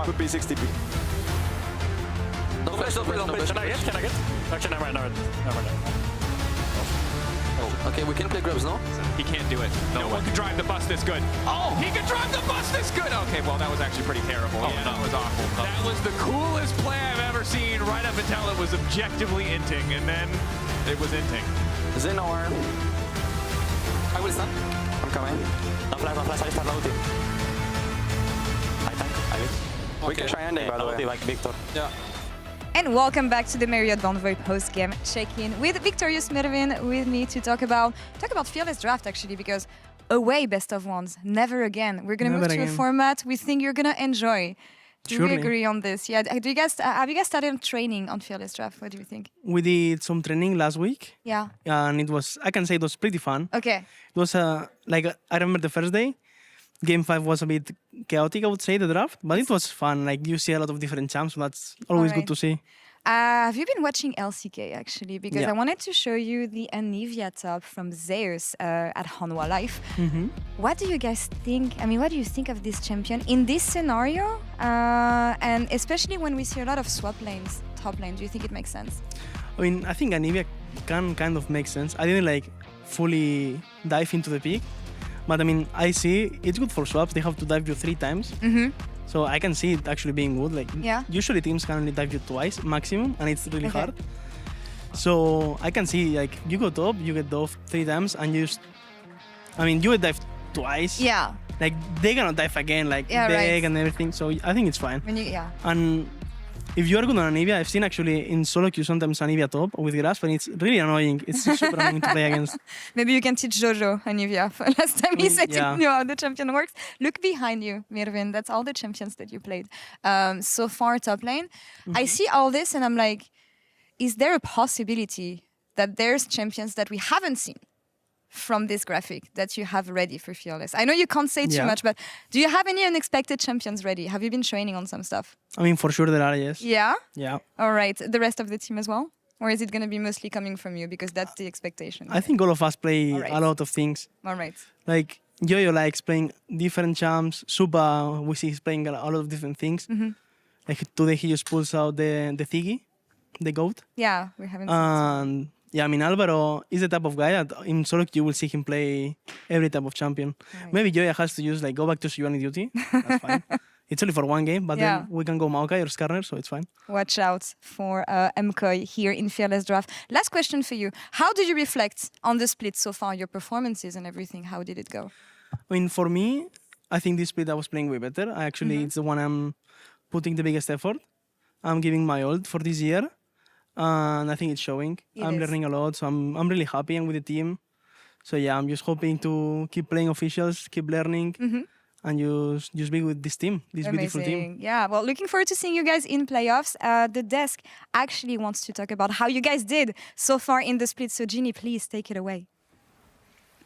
could be 60p. Don't place. Don't place. Can I get? Actually, never mind. Oh, okay, we can play grubs, no? He can't do it. No one can drive the bus this good. Oh, he can drive the bus this good. Okay, well, that was actually pretty terrible. Oh, Yeah, no. that was awful. That was the coolest play I've ever seen right up until it was objectively inting, and then it was inting. Zenor. I will stun. I'm coming. No flash, I start ulti. I tank, I will. We can try ending, by the way. Like Victor. Yeah. And welcome back to the Marriott Bonvoy post-game check-in with Victorious Mervin with me to talk about Fearless Draft, actually, because away best of ones, never again. We're going to move to a format we think you're going to enjoy. Do we agree on this? Yeah. Do you guys have you guys started training on Fearless Draft? What do you think? We did some training last week. Yeah. And I can say it was pretty fun. Okay. It was like, I remember the first day. Game 5 was a bit chaotic, I would say, the draft, but it was fun. Like, you see a lot of different champs, so that's always good to see. Have you been watching LCK, actually? Because Yeah. I wanted to show you the Anivia top from Zeus at Hanwha Life. What do you guys think? I mean, what do you think of this champion in this scenario? And especially when we see a lot of swap lanes, top lane, do you think it makes sense? I mean, I think Anivia can kind of make sense. I didn't like fully dive into the pick, but I mean, I see it's good for swaps. They have to dive you 3 times. So I can see it actually being good. Like, usually teams can only dive you twice maximum, and it's really hard. So I can see, like, you go top, you get dove 3 times, and you get dive twice. Yeah. Like, they cannot dive again, like, deck and everything. So I think it's fine. And if you are good on Anivia, I've seen actually in solo queue sometimes Anivia top with Grasp, and it's really annoying. It's super annoying to play against. Maybe you can teach Jojo Anivia. Last time he said he knew how the champion works. Look behind you, Mervin. That's all the champions that you played so far top lane. I see all this and I'm like, is there a possibility that there's champions that we haven't seen from this graphic that you have ready for Fearless? I know you can't say too much, but do you have any unexpected champions ready? Have you been training on some stuff? I mean, for sure there are, yes. Yeah? Yeah. All right. The rest of the team as well? Or is it going to be mostly coming from you? Because that's the expectation. I think all of us play a lot of things. All right. Like, Yo-Yo likes playing different champs. Suba, we see he's playing a lot of different things. Like, today he just pulls out the Thiggy, the goat. Yeah, we haven't seen yeah, I mean, Alvaro is the type of guy that in solo queue you will see him play every type of champion. Maybe Joya has to use, like, go back to Sejuani duty. That's fine. It's only for 1 game, but then we can go Maokai or Skarner, so it's fine. Watch out for MKOI here in Fearless Draft. Last question for you. How do you reflect on the split so far, your performances and everything? How did it go? I mean, for me, I think this split I was playing way better. It's the one I'm putting the biggest effort. I'm giving my all for this year. And I think it's showing. I'm learning a lot, so I'm really happy and with the team. So yeah, I'm just hoping to keep playing officials, keep learning, and just be with this team, this beautiful team. Yeah, well, looking forward to seeing you guys in playoffs. The desk actually wants to talk about how you guys did so far in the split. So Ginny, please take it away.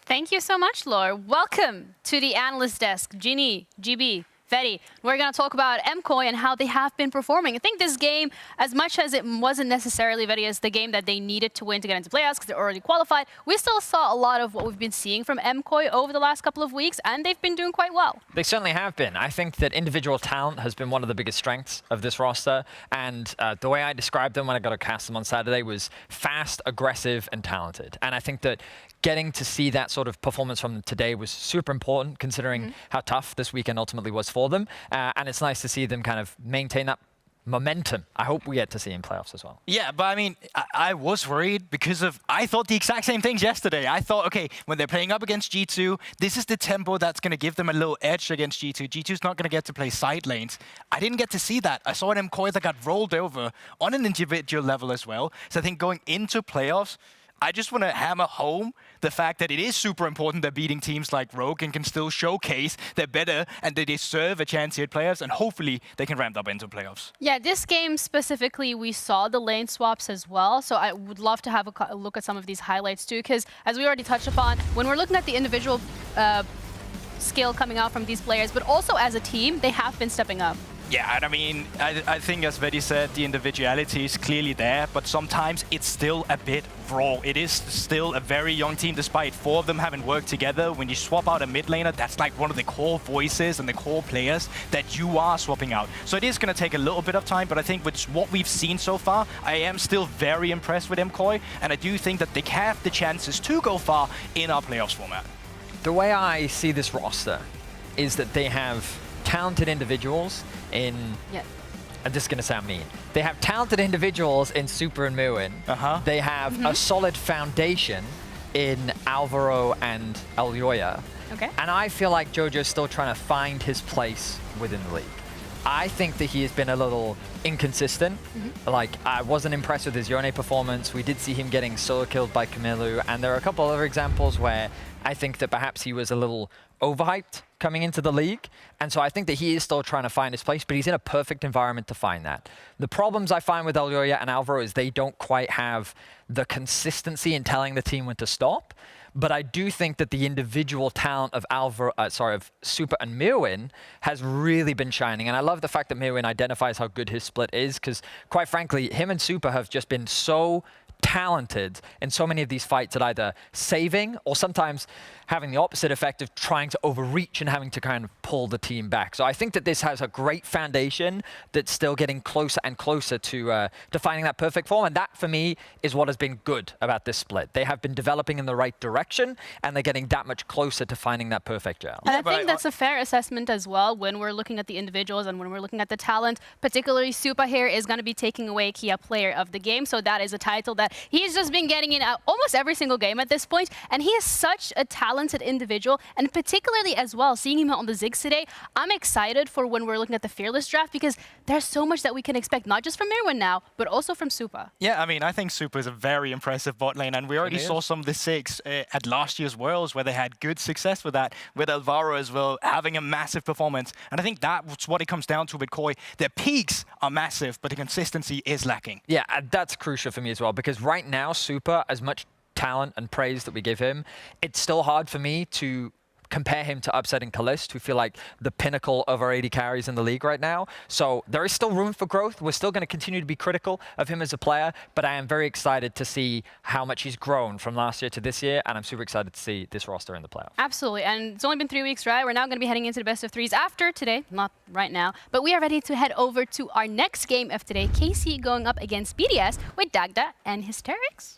Thank you so much, Laura. Welcome to the analyst desk. Ginny, GB, Fetty. We're going to talk about MKOI and how they have been performing. I think this game, as much as it wasn't necessarily, Fetty, as the game that they needed to win to get into playoffs because they're already qualified, we still saw a lot of what we've been seeing from MKOI over the last couple of weeks, and they've been doing quite well. They certainly have been. I think that individual talent has been one of the biggest strengths of this roster, and the way I described them when I got to cast them on Saturday was fast, aggressive, and talented. And I think that getting to see that sort of performance from them today was super important, considering how tough this weekend ultimately was for them. And it's nice to see them kind of maintain that momentum. I hope we get to see in playoffs as well. Yeah, but I mean, I was worried because I thought the exact same things yesterday. I thought, okay, when they're playing up against G2, this is the tempo that's going to give them a little edge against G2. G2's not going to get to play side lanes. I didn't get to see that. I saw an MKOI that got rolled over on an individual level as well. So I think going into playoffs, I just want to hammer home the fact that it is super important that beating teams like Rogue and can still showcase they're better and they deserve a chance here at playoffs, and hopefully they can ramp up into playoffs. Yeah, this game specifically, we saw the lane swaps as well, so I would love to have a look at some of these highlights too, because as we already touched upon, when we're looking at the individual skill coming out from these players, but also as a team, they have been stepping up. Yeah, and I mean, I think as Vedi said, the individuality is clearly there, but sometimes it's still a bit raw. It is still a very young team, despite 4 of them having worked together. When you swap out a mid laner, that's like one of the core voices and the core players that you are swapping out. So it is going to take a little bit of time, but I think with what we've seen so far, I am still very impressed with MKOI, and I do think that they have the chances to go far in our playoffs format. The way I see this roster is that they have talented individuals in... Yeah. I'm just going to sound mean. They have talented individuals in Super and Muin. They have a solid foundation in Alvaro and Elyoya. Okay. And I feel like Jojo's still trying to find his place within the league. I think that he has been a little inconsistent. Like, I wasn't impressed with his Yone performance. We did see him getting solo killed by Kamilu, and there are a couple other examples where I think that perhaps he was a little overhyped coming into the league. And so I think that he is still trying to find his place, but he's in a perfect environment to find that. The problems I find with Elyoya and Alvaro is they don't quite have the consistency in telling the team when to stop. But I do think that the individual talent of of Super and Mirwin has really been shining. And I love the fact that Mirwin identifies how good his split is, because quite frankly, him and Super have just been so talented in so many of these fights at either saving or sometimes having the opposite effect of trying to overreach and having to kind of pull the team back. So I think that this has a great foundation that's still getting closer and closer to finding that perfect form. And that, for me, is what has been good about this split. They have been developing in the right direction, and they're getting that much closer to finding that perfect gel. And I think that's a fair assessment as well when we're looking at the individuals and when we're looking at the talent. Particularly, Supa here is going to be taking away Kia Player of the Game. So that is a title that he's just been getting in almost every single game at this point. And he is such a talented individual. And particularly as well, seeing him on the Ziggs today, I'm excited for when we're looking at the Fearless draft, because there's so much that we can expect, not just from Mirwin now, but also from Supa. Yeah, I mean, I think Supa is a very impressive bot lane, and we already saw some of the Ziggs at last year's Worlds where they had good success with that, with Alvaro as well, having a massive performance. And I think that's what it comes down to with Koi. Their peaks are massive, but the consistency is lacking. Yeah, that's crucial for me as well, because right now, Supa, as much talent and praise that we give him, it's still hard for me to compare him to upsetting Kalist, who feel like the pinnacle of our AD carries in the league right now. So there is still room for growth. We're still going to continue to be critical of him as a player, but I am very excited to see how much he's grown from last year to this year, and I'm super excited to see this roster in the playoffs. Absolutely, and it's only been 3 weeks, right? We're now going to be heading into the best of threes after today, not right now, but we are ready to head over to our next game of today, KC going up against BDS with Dagda and Hysterics.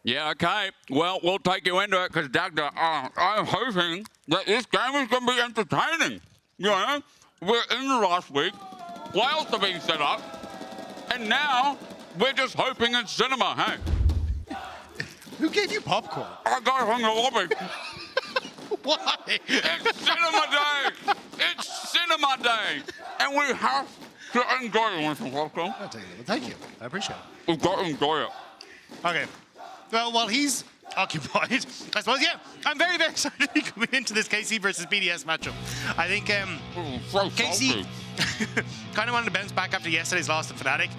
Yeah, okay. Well, we'll take you into it because, Dagda, I'm hoping that this game is going to be entertaining. You know, we're in the last week, playoffs are being set up, and now we're just hoping it's cinema, hey? Who gave you popcorn? I got it from the lobby. Why? It's cinema day! It's cinema day! And we have to enjoy it with some popcorn. I'll take it. Thank you. I appreciate it. We've got to enjoy it. Okay. Well, while he's occupied, I suppose, yeah, I'm very, very excited to be coming into this KC versus BDS matchup. I think KC kind of wanted to bounce back after yesterday's loss to Fnatic.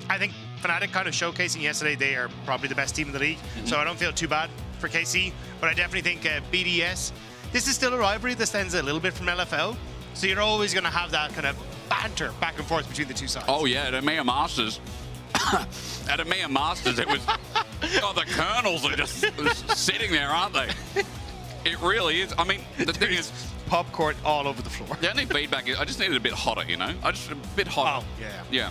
I think Fnatic kind of showcasing yesterday they are probably the best team in the league, so I don't feel too bad for KC, but I definitely think BDS, this is still a rivalry that stems a little bit from LFL, so you're always going to have that kind of banter back and forth between the two sides. Oh, yeah, at EMEA Masters. At EMEA Masters, it was... Oh, the kernels are just sitting there, aren't they? It really is. I mean, the thing is... Popcorn all over the floor. The only feedback is I just needed a bit hotter, you know? I just a bit hotter. Oh, yeah. Yeah.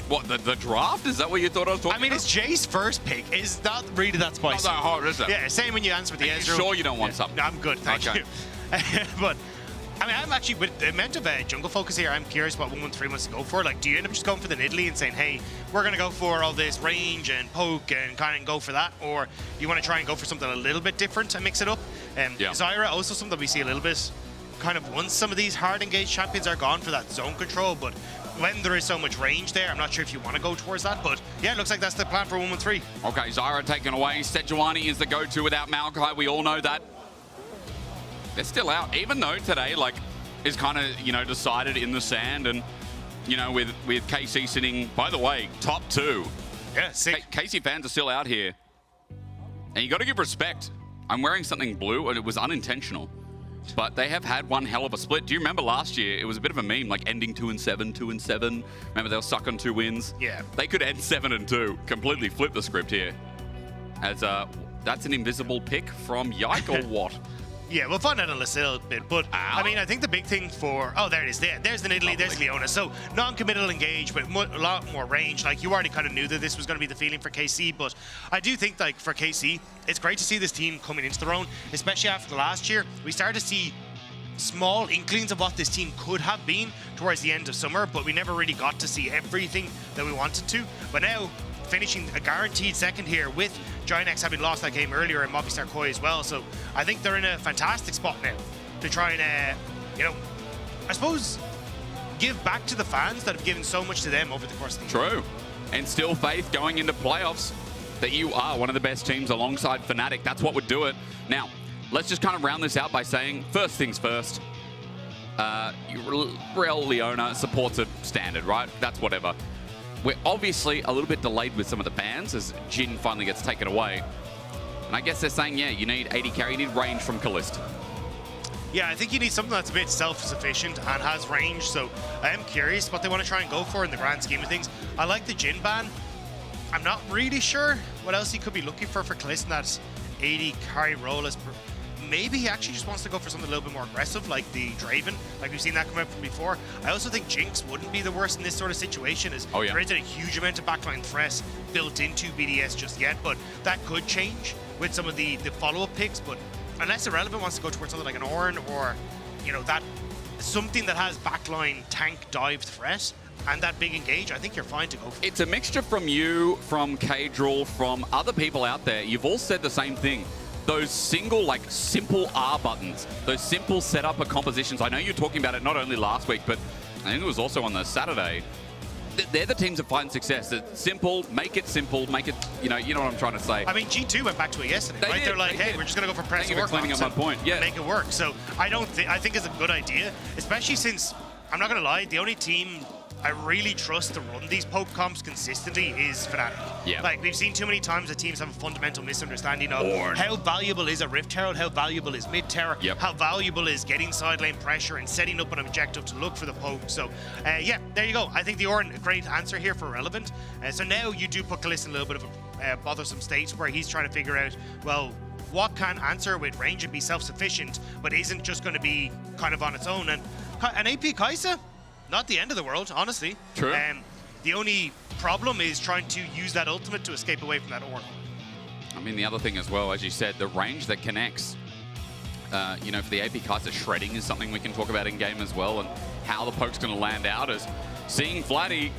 What, the draft? Is that what you thought I was talking about? I mean, it's Jay's first pick. Is not really that spicy. Not that hot, is it? Yeah, same when you answer with the Ezreal. Sure you don't want something? No, I'm good, thank you. But... I mean, I'm actually, with the amount of jungle focus here, I'm curious what 113 wants to go for. Like, do you end up just going for the Nidalee and saying, hey, we're going to go for all this range and poke and kind of go for that? Or do you want to try and go for something a little bit different and mix it up? Zyra, also something we see a little bit kind of once some of these hard engaged champions are gone for that zone control. But when there is so much range there, I'm not sure if you want to go towards that. But yeah, it looks like that's the plan for 113. Okay, Zyra taken away. Sejuani is the go-to without Maokai. We all know that. They're still out, even though today, like, is kind of, you know, decided in the sand, and, you know, with KC sitting, by the way, top 2. Yeah, sick. KC fans are still out here. And you got to give respect. I'm wearing something blue, and it was unintentional. but they have had one hell of a split. Do you remember last year? It was a bit of a meme, like ending 2-7, 2-7. Remember they were stuck on 2 wins? Yeah. They could end 7-2. Completely flip the script here. As that's an invisible pick from Yike or what? Yeah, we'll find out in a little bit. But, I mean, I think the big thing for... Oh, there it is. There's the Nidalee, there's Leona. So, non-committal engage, but a lot more range. Like, you already kind of knew that this was going to be the feeling for KC. But I do think, like, for KC, it's great to see this team coming into their own, especially after the last year. We started to see small inklings of what this team could have been towards the end of summer, but we never really got to see everything that we wanted to. But now, finishing a guaranteed second here with Giant having lost that game earlier and Movistar Koi as well. So I think they're in a fantastic spot now to try and, you know, I suppose give back to the fans that have given so much to them over the course of the year. True. And still faith going into playoffs that you are one of the best teams alongside Fnatic. That's what would do it. Now, let's just kind of round this out by saying, first things first, Real Leona supports a standard, right? That's whatever. We're obviously a little bit delayed with some of the bans as Jin finally gets taken away. And I guess they're saying, yeah, you need 80 carry, you need range from Kalist. Yeah, I think you need something that's a bit self-sufficient and has range, so I am curious what they want to try and go for in the grand scheme of things. I like the Jin ban. I'm not really sure what else he could be looking for Kalist in that 80 carry role. Maybe he actually just wants to go for something a little bit more aggressive, like the Draven, like we've seen that come out from before. I also think Jinx wouldn't be the worst in this sort of situation, as there isn't a huge amount of backline threat built into BDS just yet, but that could change with some of the follow-up picks. But unless Irrelevant wants to go towards something like an Ornn or, you know, that something that has backline tank dive threat and that big engage, I think you're fine to go for it. It's a mixture from you, from Kadril, from other people out there. You've all said the same thing. Those single, like, simple R buttons, those simple setup of compositions. I know you're talking about it not only last week, but I think it was also on the Saturday. They're the teams that find success. It's simple, make it, you know what I'm trying to say. I mean, G2 went back to it yesterday, right? They're like, hey, we're just going to go for press Thank you for cleaning up my point. Yeah. Make it work. So I think it's a good idea, especially since, I'm not going to lie, the only team I really trust to run these poke comps consistently is Fnatic. Yeah. Like, we've seen too many times that teams have a fundamental misunderstanding of how valuable is a Rift Herald, how valuable is mid terror, how valuable is getting side lane pressure and setting up an objective to look for the poke. So, yeah, there you go. I think the Ornn, a great answer here for Relevant. So now you do put Kalist in a little bit of a bothersome state where he's trying to figure out, well, what can answer with range and be self-sufficient, but isn't just going to be kind of on its own. And an AP Kai'Sa, not the end of the world, honestly. True. The only problem is trying to use that ultimate to escape away from that Ornn. I mean, the other thing as well, as you said, the range that connects. You know, for the AP Kai'Sa, shredding is something we can talk about in game as well, and how the poke's going to land out is seeing Vladdy.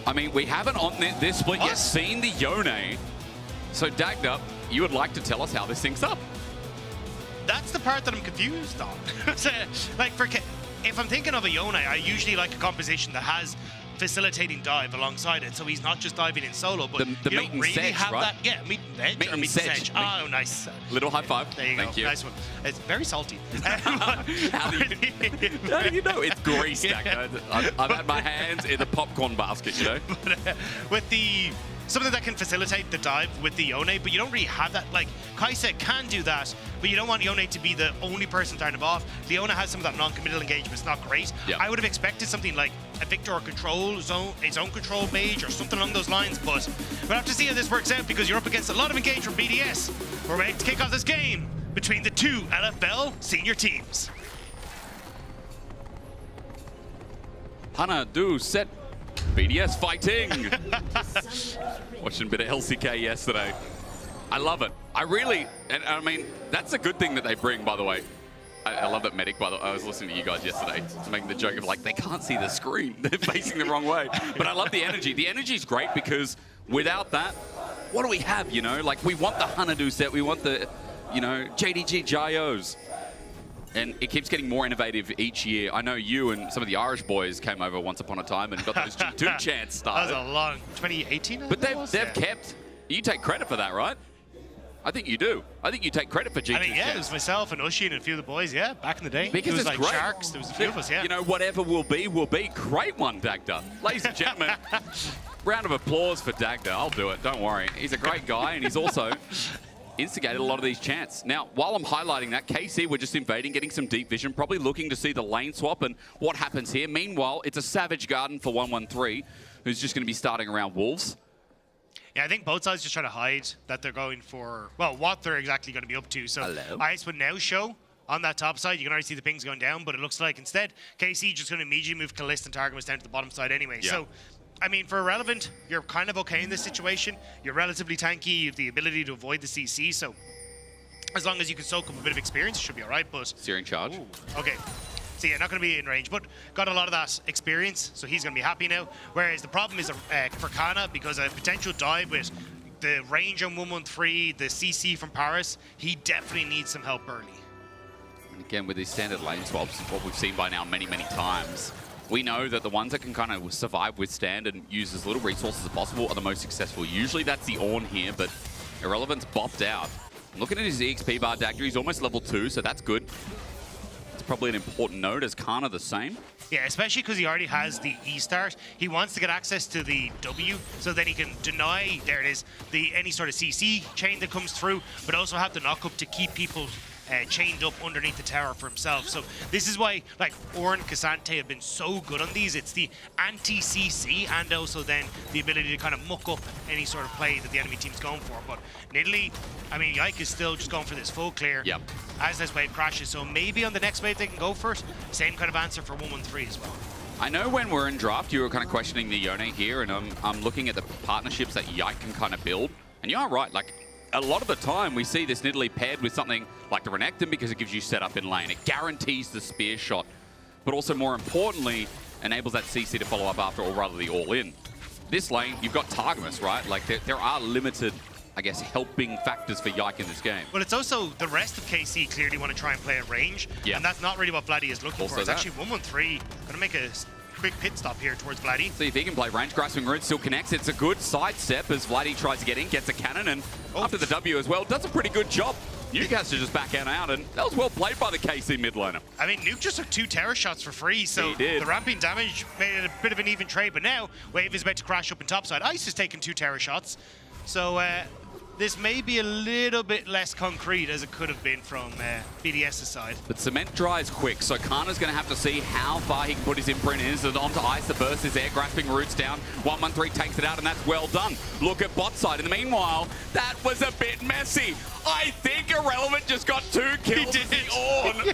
I mean, we haven't on this split yet seen the Yone. So Dagda, you would like to tell us how this syncs up? That's the part that I'm confused on. Like, if I'm thinking of a Yone, I usually like a composition that has facilitating dive alongside it, so he's not just diving in solo, but the you meat don't and really sedge, have right? that. Yeah, meat and edge or meat and sedge. Oh, nice. Little high five. There you Thank go. you. Nice one. It's very salty. How do you know? It's grease, Dagda. I've had my hands in the popcorn basket, you know? With something that can facilitate the dive with the Yone, but you don't really have that. Like, Kai'Sa can do that, but you don't want Yone to be the only person turning him off. Leona has some of that non-committal engagement. It's not great. Yeah. I would have expected something like a Victor control zone, a zone control mage, or something along those lines, but we'll have to see how this works out because you're up against a lot of engage from BDS. We're ready to kick off this game between the two LFL senior teams. Hana, do, set, BDS fighting. Watching a bit of LCK yesterday. I love it. And I mean, that's a good thing that they bring, by the way. I love that Medic, by the way. I was listening to you guys yesterday, making the joke of like, they can't see the screen. They're facing the wrong way. But I love the energy. The energy's great because without that, what do we have, you know? Like, we want the Hanadu set. We want the, you know, JDG Jayos. And it keeps getting more innovative each year. I know you and some of the Irish boys came over once upon a time and got those G2 chants started. That was a long 2018. But they've kept. You take credit for that, right? I think you do. I think you take credit for G2. I mean, yeah, it was myself and Ushi and a few of the boys, yeah, back in the day. Because it was it's like great. Sharks, there was a few of us, yeah. You know, whatever will be, will be. Great one, Dagda. Ladies and gentlemen, round of applause for Dagda. I'll do it, don't worry. He's a great guy, and he's also instigated a lot of these chants. Now, while I'm highlighting that, KC were just invading, getting some deep vision, probably looking to see the lane swap and what happens here. Meanwhile, it's a Savage Garden for 113, who's just going to be starting around Wolves. Yeah, I think both sides just try to hide that they're going for, well, what they're exactly going to be up to. So Ice would now show on that top side. You can already see the pings going down, but it looks like instead, KC just going to immediately move Kalist and Targamas down to the bottom side anyway. Yeah. So, I mean, for Irrelevant, you're kind of okay in this situation. You're relatively tanky. You have the ability to avoid the CC, so as long as you can soak up a bit of experience, it should be all right, but... Searing charge. Ooh, okay. So yeah, not going to be in range, but got a lot of that experience, so he's going to be happy now. Whereas the problem is for Kana, because a potential dive with the range on 113, the CC from Paris, he definitely needs some help early. And again, with these standard lane swaps, what we've seen by now many, many times, we know that the ones that can kind of survive, withstand, and use as little resources as possible are the most successful. Usually that's the Ornn here, but Irrelevant's bopped out. Looking at his EXP bar, Dagger, he's almost level 2, so that's good. It's probably an important note. As Kana the same? Yeah, especially because he already has the E-start. He wants to get access to the W, so then he can deny, there it is, any sort of CC chain that comes through, but also have the knock-up to keep people chained up underneath the tower for himself. So this is why, like, Ornn, Cassante have been so good on these. It's the anti-CC and also then the ability to kind of muck up any sort of play that the enemy team's going for. But Nidalee, I mean, Yike is still just going for this full clear as this wave crashes. So maybe on the next wave they can go for it. Same kind of answer for 113 as well. I know when we're in draft, you were kind of questioning the Yone here, and I'm looking at the partnerships that Yike can kind of build. And you are right, like, a lot of the time we see this Nidalee paired with something like the Renekton because it gives you setup in lane. It guarantees the spear shot, but also more importantly, enables that CC to follow up after, or rather the all-in. This lane, you've got Targamas, right? Like, there are limited, I guess, helping factors for Yike in this game. Well, it's also the rest of KC clearly want to try and play at range, and that's not really what Vladdy is looking for. It's actually 113. Going to make a quick pit stop here towards Vladdy. See if he can play range. Grasping Rune still connects. It's a good sidestep as Vladdy tries to get in, gets a cannon, and after the W as well, does a pretty good job. Nuke has to just back out, and that was well played by the KC mid laner. I mean, Nuke just took 2 terror shots for free, so the ramping damage made it a bit of an even trade, but now Wave is about to crash up in topside. Ice has taken 2 terror shots, so this may be a little bit less concrete as it could have been from BDS's side. But cement dries quick, so Kana's going to have to see how far he can put his imprint in. So onto Ice, the burst is there, grasping roots down. 113 takes it out, and that's well done. Look at bot side. In the meanwhile, that was a bit messy. I think Irrelevant just got 2 kills with the Ornn.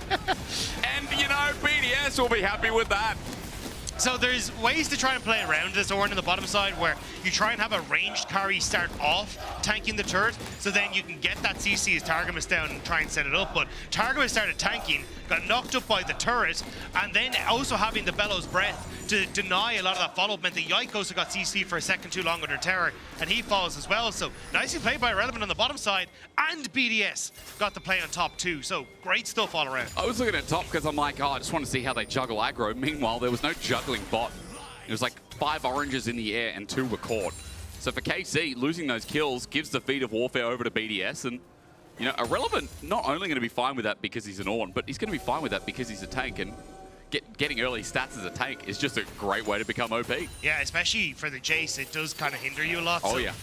And, you know, BDS will be happy with that. So there's ways to try and play around this Ornn on the bottom side where you try and have a ranged carry start off tanking the turret, so then you can get that CC as Targamas down and try and set it up. But Targamas started tanking, got knocked up by the turret, and then also having the Bellows Breath to deny a lot of that follow-up meant that Yike also got CC for a second too long under Terror, and he falls as well. So nicely played by Irrelevant on the bottom side, and BDS got the play on top too. So great stuff all around. I was looking at top because I'm like, oh, I just want to see how they juggle aggro. Meanwhile, there was no juggling bot. It was like 5 oranges in the air and 2 were caught. So for KC, losing those kills gives the feat of warfare over to BDS, and you know, Irrelevant not only going to be fine with that because he's an Ornn, but he's going to be fine with that because he's a tank, and getting early stats as a tank is just a great way to become OP. Yeah, especially for the Jace, it does kind of hinder you a lot. Oh, so, yeah.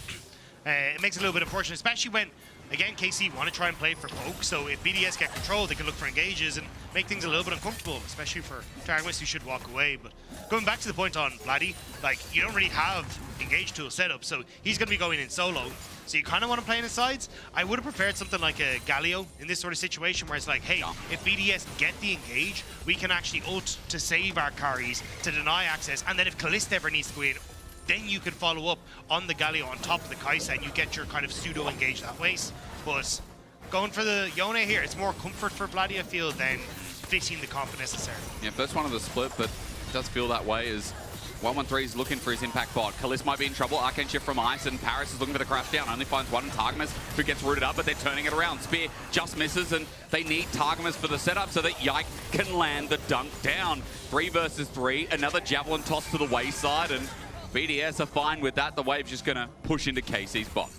It makes it a little bit unfortunate, especially when, again, KC want to try and play for poke, so if BDS get control, they can look for engages and make things a little bit uncomfortable, especially for Targamas, who should walk away. But going back to the point on Vladdy, like, you don't really have engage tool set up, so he's going to be going in solo. So you kind of want to play in his sides. I would have prepared something like a Galio in this sort of situation where it's like, hey, if BDS get the engage, we can actually ult to save our carries, to deny access, and then if Kalist ever needs to go in, then you can follow up on the Galio on top of the Kaisa, and you get your kind of pseudo-engage that way. But going for the Yone here, it's more comfort for Vladdy, I feel, than fitting the comp necessarily. Yeah, first one of the split, but it does feel that way as 113 is looking for his impact bot. Kalist might be in trouble. Arcane shift from Ice, and Paris is looking for the crash down. Only finds one in Targamas, who gets rooted up, but they're turning it around. Spear just misses, and they need Targamas for the setup so that Yike can land the dunk down. 3 versus 3, another javelin toss to the wayside, and BDS are fine with that. The wave's just going to push into KC's bot.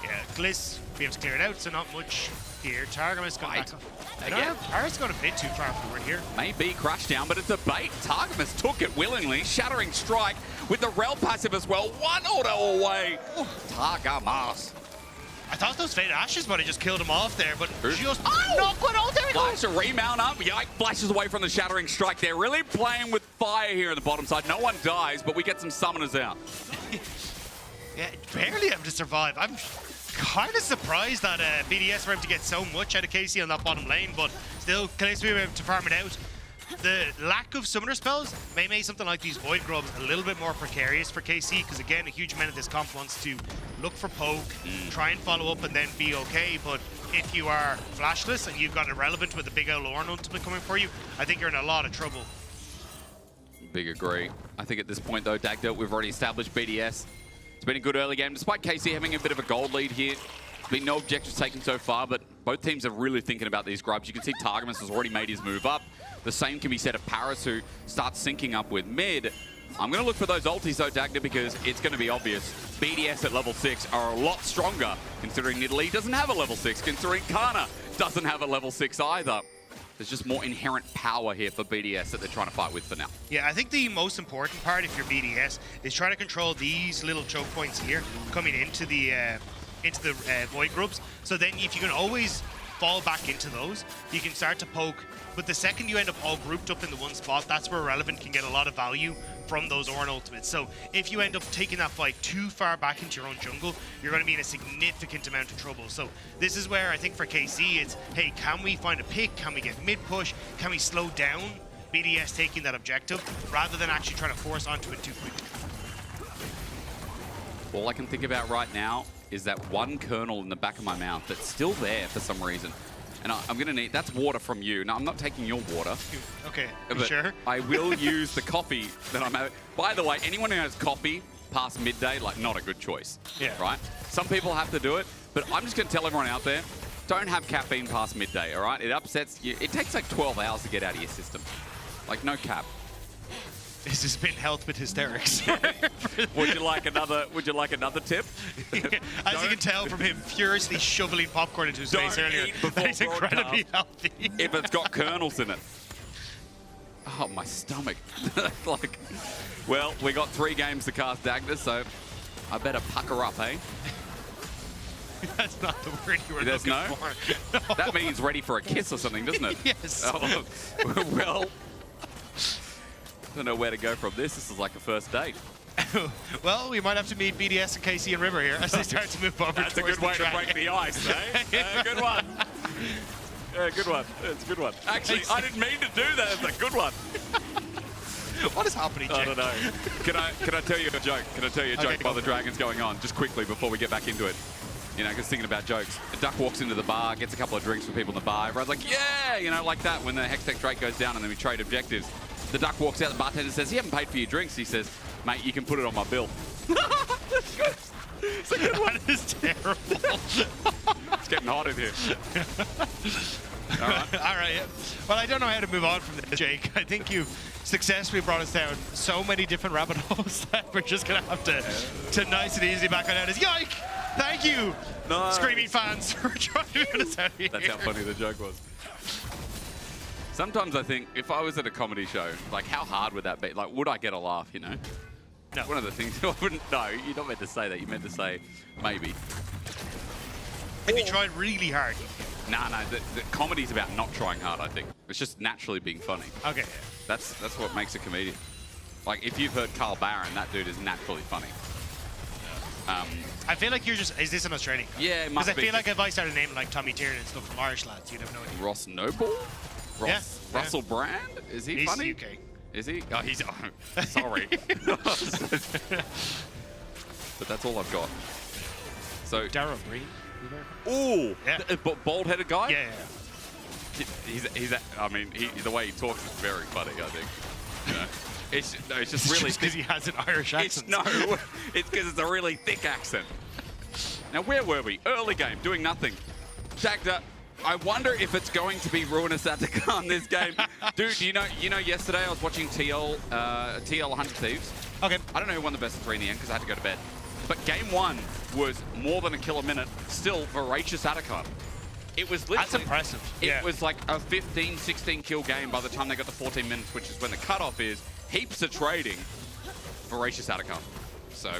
Yeah, Gliss be able to clear it out, so not much here. Targamas got back up. Again, Paris got a bit too far forward here. Maybe crash down, but it's a bait. Targamas took it willingly. Shattering Strike with the Rel passive as well. 1 auto away. Targamas. I thought those Fade Ashes might have just killed him off there, but just not quite out. There we go. Flash a remount up. Yike flashes away from the Shattering Strike. They're really playing with fire here on the bottom side. No one dies, but we get some summoners out. Yeah, barely able to survive. I'm kind of surprised that BDS were able to get so much out of KC on that bottom lane, but still, Kalesi were able to farm it out. The lack of summoner spells may make something like these Void Grubs a little bit more precarious for KC, because again, a huge amount of this comp wants to look for poke, try and follow up, and then be okay. But if you are flashless and you've got Irrelevant with a big old Lorne ultimate coming for you, I think you're in a lot of trouble. Big agree. I think at this point, though, Dagda, we've already established BDS. It's been a good early game, despite KC having a bit of a gold lead here. There's been no objectives taken so far, but both teams are really thinking about these grubs. You can see Targamas has already made his move up. The same can be said of Paris, who starts syncing up with mid. I'm going to look for those ultis, though, Dagda, because it's going to be obvious. BDS at level 6 are a lot stronger, considering Nidalee doesn't have a level 6, considering Kana doesn't have a level 6 either. There's just more inherent power here for BDS that they're trying to fight with for now. Yeah, I think the most important part, if you're BDS, is trying to control these little choke points here coming into the Void Grubs. So then if you can always fall back into those, you can start to poke. But the second you end up all grouped up in the one spot, that's where Irrelevant can get a lot of value from those Ornn ultimates. So if you end up taking that fight too far back into your own jungle, you're going to be in a significant amount of trouble. So this is where I think for KC, it's, hey, can we find a pick? Can we get mid-push? Can we slow down BDS taking that objective, rather than actually trying to force onto it too quickly? All I can think about right now is that one kernel in the back of my mouth that's still there for some reason. And I'm going to need, that's water from you. Now, I'm not taking your water. Okay, but sure? I will use the coffee that I'm having. By the way, anyone who has coffee past midday, like, not a good choice. Yeah. Right? Some people have to do it, but I'm just going to tell everyone out there, don't have caffeine past midday, all right? It upsets you. It takes like 12 hours to get out of your system. Like, no cap. This has been Health with Hysterics. Would you like another tip? As you can tell from him furiously shoveling popcorn into his face earlier, that's incredibly healthy. If it's got kernels in it. Oh, my stomach. Like, well, we got 3 games to cast Dagda, so I better pucker up, eh? That's not the word you were looking for. No. That means ready for a kiss or something, doesn't it? Yes. Oh, well, I don't know where to go from this. This is like a first date. Well, we might have to meet BDS and KC and River here as they start to move over. That's a good way to break the ice, eh? Good one. Good one. It's a good one. Actually, I didn't mean to do that. It's a good one. What is happening, Jake? I don't know. Can I tell you a joke? Can I tell you a joke while the Dragon's going on? Just quickly before we get back into it. You know, because thinking about jokes. A duck walks into the bar, gets a couple of drinks for people in the bar. Everyone's like, yeah, you know, like that when the Hextech Drake goes down and then we trade objectives. The duck walks out, the bartender says, you haven't paid for your drinks. He says, mate, you can put it on my bill. That's good. It's a good one. That is terrible. It's getting hot in here. All right. All right. Yeah. Well, I don't know how to move on from this, Jake. I think you've successfully brought us down so many different rabbit holes that we're just going to have to nice and easy back on out. Yike! Thank you, screaming fans, for trying to get us out of here. That's how funny the joke was. Sometimes I think if I was at a comedy show, like how hard would that be? Like, would I get a laugh, you know? No. One of the things I wouldn't, no, you're not meant to say that. You're meant to say maybe. If you tried really hard. No, the comedy's about not trying hard, I think. It's just naturally being funny. Okay. That's what makes a comedian. Like, if you've heard Carl Barron, that dude is naturally funny. I feel like you're just, is this an Australian? Yeah, it must be. Because I feel like if I started naming like Tommy Tiernan and stuff from Irish lads, you'd have no idea. Ross Noble? Russell Brand? Is he funny? He's UK. Is he? Oh, he's, sorry. But that's all I've got. So Darryl Green. Ooh, yeah. Bald-headed guy? Yeah. He's I mean, the way he talks is very funny, I think. You know? It's just really because he has an Irish accent. It's because it's a really thick accent. Now, where were we? Early game, doing nothing. Dagda, I wonder if it's going to be ruinous Attica in this game. Dude, you know, yesterday I was watching TL 100 Thieves. Okay. I don't know who won the best of 3 in the end because I had to go to bed. But game 1 was more than a kill a minute, still voracious Attica. It was literally... That's impressive. It was like a 15, 16 kill game by the time they got to 14 minutes, which is when the cutoff is. Heaps of trading. Voracious Attica. So,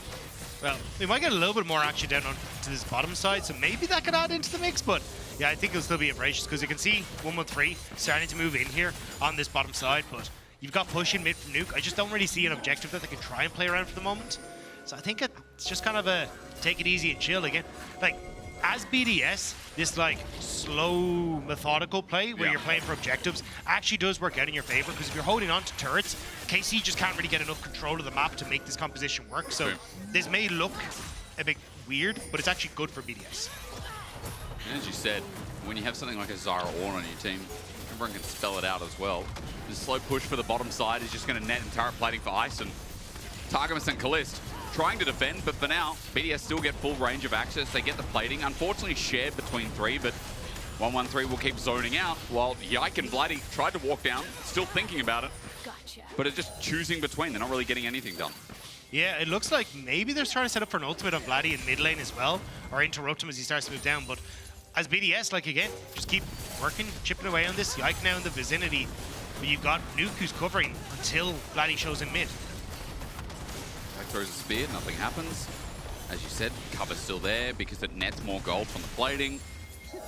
Well, we might get a little bit more action down on to this bottom side, so maybe that could add into the mix, but yeah, I think it'll still be voracious because you can see 113 starting to move in here on this bottom side, but you've got push in mid from Nuke. I just don't really see an objective that they can try and play around for the moment. So I think it's just kind of a take it easy and chill again. Like, as BDS, this like slow, methodical play where you're playing for objectives actually does work out in your favor, because if you're holding on to turrets, KC just can't really get enough control of the map to make this composition work. So this may look a bit weird, but it's actually good for BDS. And as you said, when you have something like a Zyra Ornn on your team, everyone can spell it out as well. The slow push for the bottom side is just going to net and turret plating for Ice, and Targamas and Kalist trying to defend, but for now, BDS still get full range of access. They get the plating, unfortunately shared between 3, but 113 will keep zoning out, while Yike and Bloody tried to walk down, still thinking about it, but it's just choosing between. They're not really getting anything done. Yeah, it looks like maybe they're trying to set up for an ultimate on Bloody in mid lane as well, or interrupt him as he starts to move down, but as BDS, like again, just keep working, chipping away on this. Yike now in the vicinity, but you've got Nuke who's covering until Bloody shows in mid. Throws a spear, nothing happens. As you said, cover's still there because it nets more gold from the plating.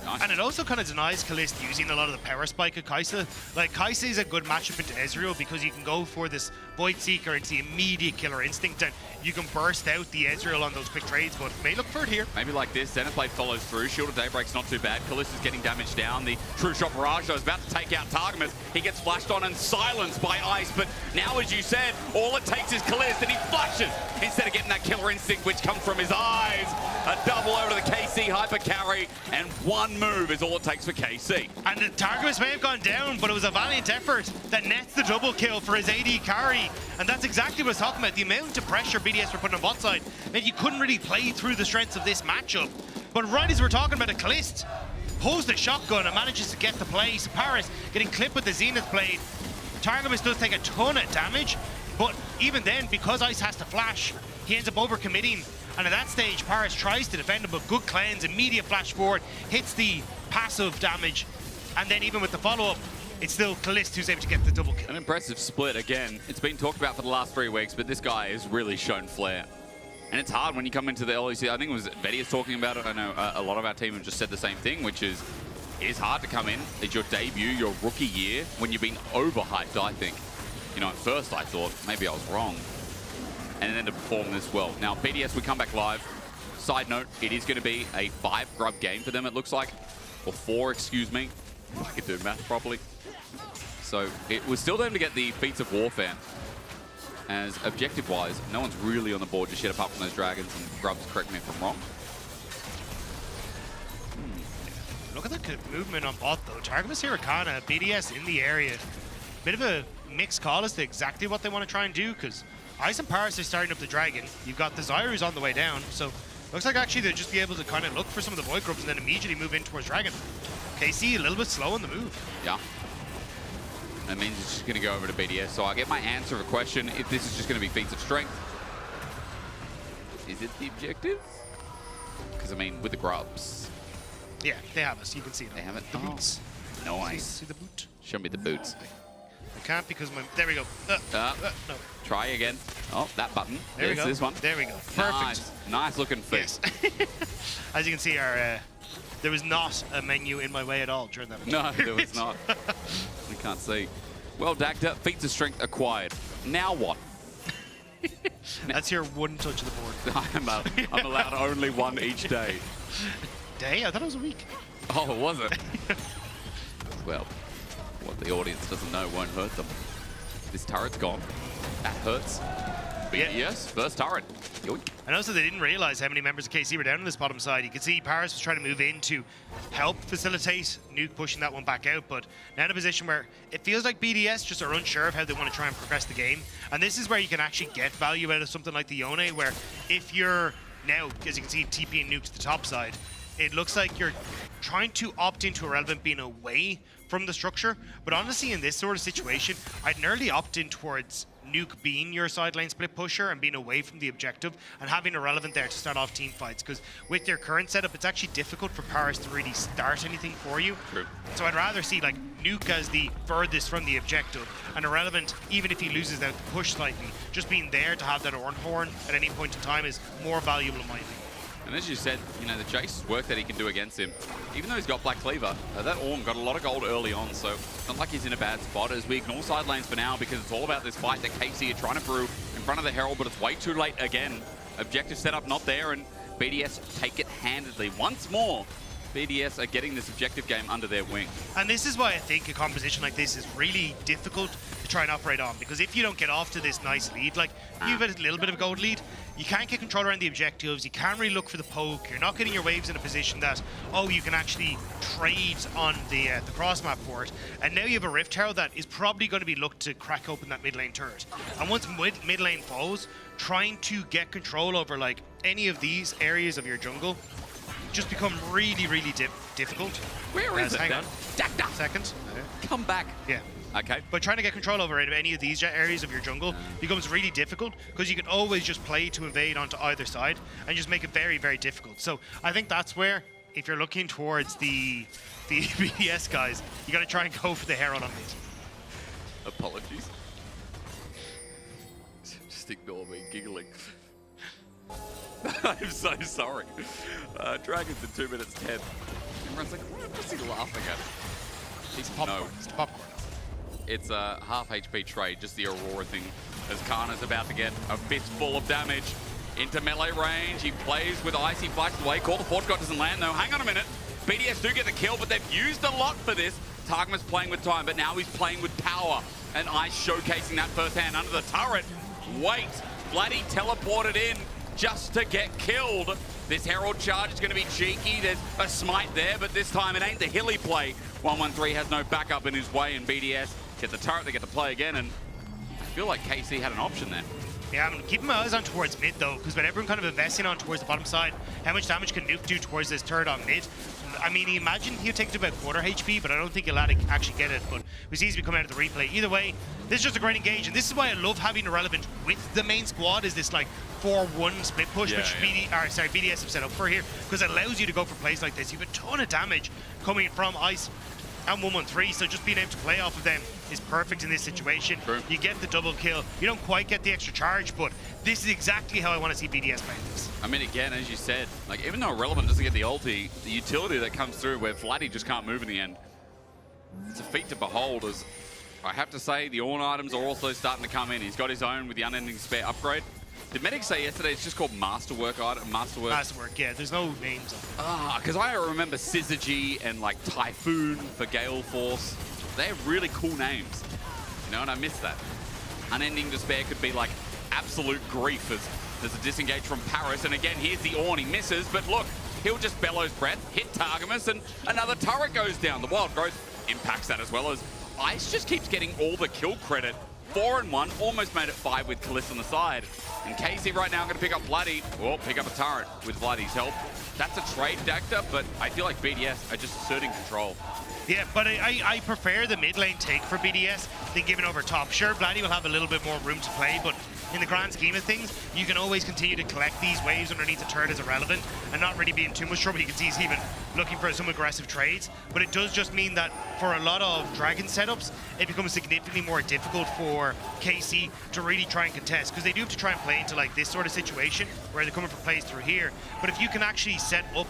Nice. And it also kind of denies Kalist using a lot of the power spike of Kai'Sa. Like, Kai'Sa is a good matchup into Ezreal because you can go for this Void Seeker into the immediate killer instinct, and you can burst out the Ezreal on those quick trades, but may look for it here. Maybe like this, Xenoblade follows through. Shield of Daybreak's not too bad. Kalist is getting damaged down. The True Shot Barrage is about to take out Targamas. He gets flashed on and silenced by Ice, but now, as you said, all it takes is Kalist, and he flashes instead of getting that killer instinct which comes from his eyes. A double over to the KC hyper carry, and one move is all it takes for KC. And the Targamas may have gone down, but it was a valiant effort that nets the double kill for his AD carry. And that's exactly what I was talking about. The amount of pressure BDS were putting on bot side meant you couldn't really play through the strengths of this matchup. But right as we're talking about it, Kalist pulls the shotgun and manages to get the play. So Paris getting clipped with the Zenith blade. Targamas does take a ton of damage, but even then, because Ice has to flash, he ends up overcommitting. And at that stage, Paris tries to defend him, but good cleanse, immediate flash forward, hits the passive damage, and then even with the follow-up, it's still Kalist who's able to get the double kill. An impressive split again. It's been talked about for the last 3 weeks, but this guy has really shown flair. And it's hard when you come into the LEC. I think it was Vedius talking about it. I know a lot of our team have just said the same thing, which is it is hard to come in. It's your debut, your rookie year, when you've been overhyped, I think. You know, at first I thought maybe I was wrong. And then to perform this well. Now, BDS, we come back live. Side note, it is going to be a 5 grub game for them, it looks like. Or 4, excuse me. If I could do math properly. So it was still them to get the feats of warfare. As objective-wise, no one's really on the board just yet apart from those dragons and grubs, correct me if I'm wrong. Look at the movement on bot though. Targamas Hurricane, BDS in the area. Bit of a mixed call as to exactly what they want to try and do, because Ice and Paris are starting up the dragon. You've got the Zyru's on the way down, so looks like actually they'll just be able to kind of look for some of the Void Grubs and then immediately move in towards dragon. KC a little bit slow on the move. Yeah. That means it's just going to go over to BDS. So I get my answer of a question if this is just going to be feats of strength. Is it the objective? Because, I mean, with the grubs. Yeah, they have us. You can see it. They have it. The boots. Nice. See the boot? Show me the boots. I can't because my... There we go. No. Try again. Oh, that button. There we go. This one. There we go. Perfect. Nice looking feet. Yes. As you can see, our there was not a menu in my way at all during that. No, there was not. We can't see. Well, Dagda, feats of strength acquired. Now what? That's your one touch of the board. I'm allowed only one each day. Day? I thought it was a week. Oh, was it? Well, what the audience doesn't know won't hurt them. This turret's gone. That hurts. But yeah. Yes, first turret. Yoink. And also they didn't realize how many members of KC were down on this bottom side. You can see Paris was trying to move in to help facilitate Nuke pushing that one back out, but now in a position where it feels like BDS just are unsure of how they want to try and progress the game. And this is where you can actually get value out of something like the Yone, where if you're now, as you can see, TP and Nuke to the top side, it looks like you're trying to opt into Irrelevant being away from the structure. But honestly, in this sort of situation, I'd nearly opt in towards Nuke being your side lane split pusher and being away from the objective and having Irrelevant there to start off team fights. Because with their current setup, it's actually difficult for Paris to really start anything for you. True. So I'd rather see like Nuke as the furthest from the objective and Irrelevant, even if he loses out the push slightly, just being there to have that horn at any point in time is more valuable in my opinion. And as you said, you know, the chase work that he can do against him, even though he's got Black Cleaver, that Ornn got a lot of gold early on, so it's not like he's in a bad spot as we ignore side lanes for now because it's all about this fight that KC are trying to brew in front of the Herald, but it's way too late again. Objective setup not there, and BDS take it handedly. Once more, BDS are getting this objective game under their wing. And this is why I think a composition like this is really difficult to try and operate on, because if you don't get off to this nice lead, like you've got a little bit of a gold lead, you can't get control around the objectives, you can't really look for the poke, you're not getting your waves in a position that, oh, you can actually trade on the cross map for it. And now you have a Rift Herald that is probably going to be looked to crack open that mid lane turret. And once mid lane falls, trying to get control over like any of these areas of your jungle just become really, really difficult. Where is it? Hang on. Dagda. Second. Come back. Yeah. Okay. But trying to get control over any of these areas of your jungle becomes really difficult because you can always just play to invade onto either side and just make it very, very difficult. So I think that's where, if you're looking towards the BDS guys, you got to try and go for the Herald on mid. Apologies. Just ignore me giggling. I'm so sorry. Dragons in 2 minutes 10. Everyone's like, what's he laughing at? He's popcorn. It's popcorn. It's a half HP trade, just the Aurora thing, as Kana's about to get a fistful of damage into melee range. He plays with Icy Flash away. Call the Forge God doesn't land though. Hang on a minute. BDS do get the kill, but they've used a lot for this. Targma's playing with time, but now he's playing with power. And Ice showcasing that first hand under the turret. Wait, Vladdy teleported in just to get killed. This Herald charge is going to be cheeky. There's a smite there, but this time it ain't the hilly play. 113 has no backup in his way, and BDS get the turret, they get to play again, and I feel like KC had an option there. Yeah, I'm keeping my eyes on towards mid though, because when everyone kind of investing on towards the bottom side, how much damage can Nuke do towards this turret on mid? I mean, imagine he'll take to about quarter HP, but I don't think he'll actually get it. But we see as we come out of the replay. Either way, this is just a great engage, and this is why I love having Irrelevant with the main squad. Is this like 4-1 split push, which BDS have set up for here, because it allows you to go for plays like this. You have a ton of damage coming from Ice and 113, so just being able to play off of them is perfect in this situation. True. You get the double kill. You don't quite get the extra charge, but this is exactly how I want to see BDS play this. I mean, again, as you said, like even though Irrelevant doesn't get the ulti, the utility that comes through where Vladdy just can't move in the end, it's a feat to behold. As I have to say, the Ornn items are also starting to come in. He's got his own with the Unending Spare upgrade. Did Medic say yesterday it's just called Masterwork item? Masterwork, yeah. There's no names on it. Because I remember Syzygy and like Typhoon for Gale Force. They have really cool names. You know, and I miss that. Unending Despair could be like absolute grief as there's a disengage from Paris. And again, here's the Ornn. He misses, but look, he'll just Bellows Breath, hit Targamas, and another turret goes down. The Wild Growth impacts that as well as Ice just keeps getting all the kill credit. 4-1, almost made it 5 with Kaliss on the side. And KC right now going to pick up Vladdy. Well, pick up a turret with Vladdy's help. That's a trade, Dagda, but I feel like BDS are just asserting control. Yeah, but I prefer the mid lane take for BDS than giving over top. Sure, Vladdy will have a little bit more room to play, but in the grand scheme of things, you can always continue to collect these waves underneath the turret as Irrelevant and not really be in too much trouble. You can see he's even looking for some aggressive trades, but it does just mean that for a lot of Dragon setups, it becomes significantly more difficult for KC to really try and contest, because they do have to try and play into like this sort of situation where they're coming for plays through here. But if you can actually set up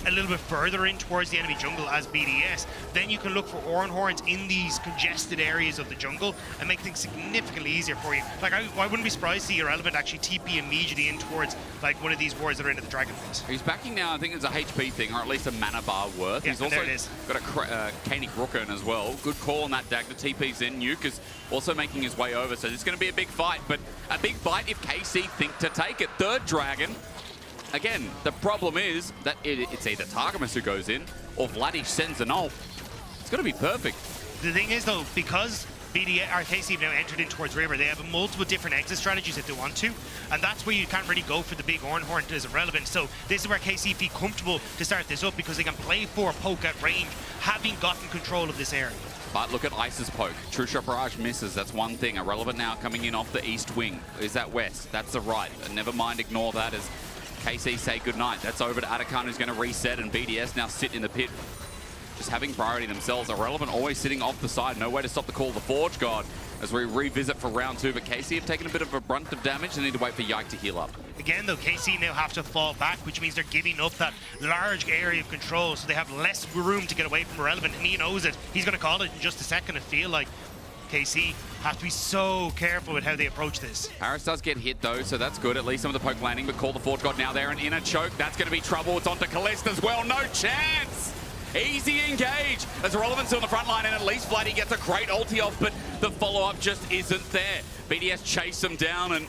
a little bit further in towards the enemy jungle as BDS, then you can look for Ornn horns in these congested areas of the jungle and make things significantly easier for you. Like I wouldn't be surprised to see Irrelevant actually TP immediately in towards like one of these wards that are into the Dragon phase. He's backing now, I think it's a HP thing, or at least a mana bar worth. Yeah, he's also there it is. got a Koenig Rookern as well. Good call on that Dagda. TP's in. Nuke is also making his way over, so it's going to be a big fight, but a big fight if KC think to take it. Third Dragon. Again, the problem is that it's either Targamas who goes in or Vladdy sends an ult. It's going to be perfect. The thing is though, because KC have now entered in towards river. They have multiple different exit strategies if they want to, and that's where you can't really go for the big horn as irrelevant. So this is where KC feel comfortable to start this up because they can play for poke at range, having gotten control of this area. But look at Ice's poke. True Shot Barrage misses. That's one thing. Irrelevant now coming in off the east wing. Is that west? That's the right. And never mind, ignore that as KC say goodnight. That's over to Atakan, who's going to reset, and BDS now sit in the pit. Just having priority themselves. Irrelevant always sitting off the side. No way to stop the call of the Forge God as we revisit for round 2. But KC have taken a bit of a brunt of damage. They need to wait for Yike to heal up. Again, though, KC now have to fall back, which means they're giving up that large area of control, so they have less room to get away from Irrelevant, and he knows it. He's going to call it in just a second. I feel like KC have to be so careful with how they approach this. Harris does get hit, though, so that's good. At least some of the poke landing, but call the Forge God now there, and in a choke. That's going to be trouble. It's onto Kalist as well. No chance! Easy engage as Irrelevant's on the front line, and at least Vladdy gets a great ulti off, but the follow-up just isn't there. BDS chase them down, and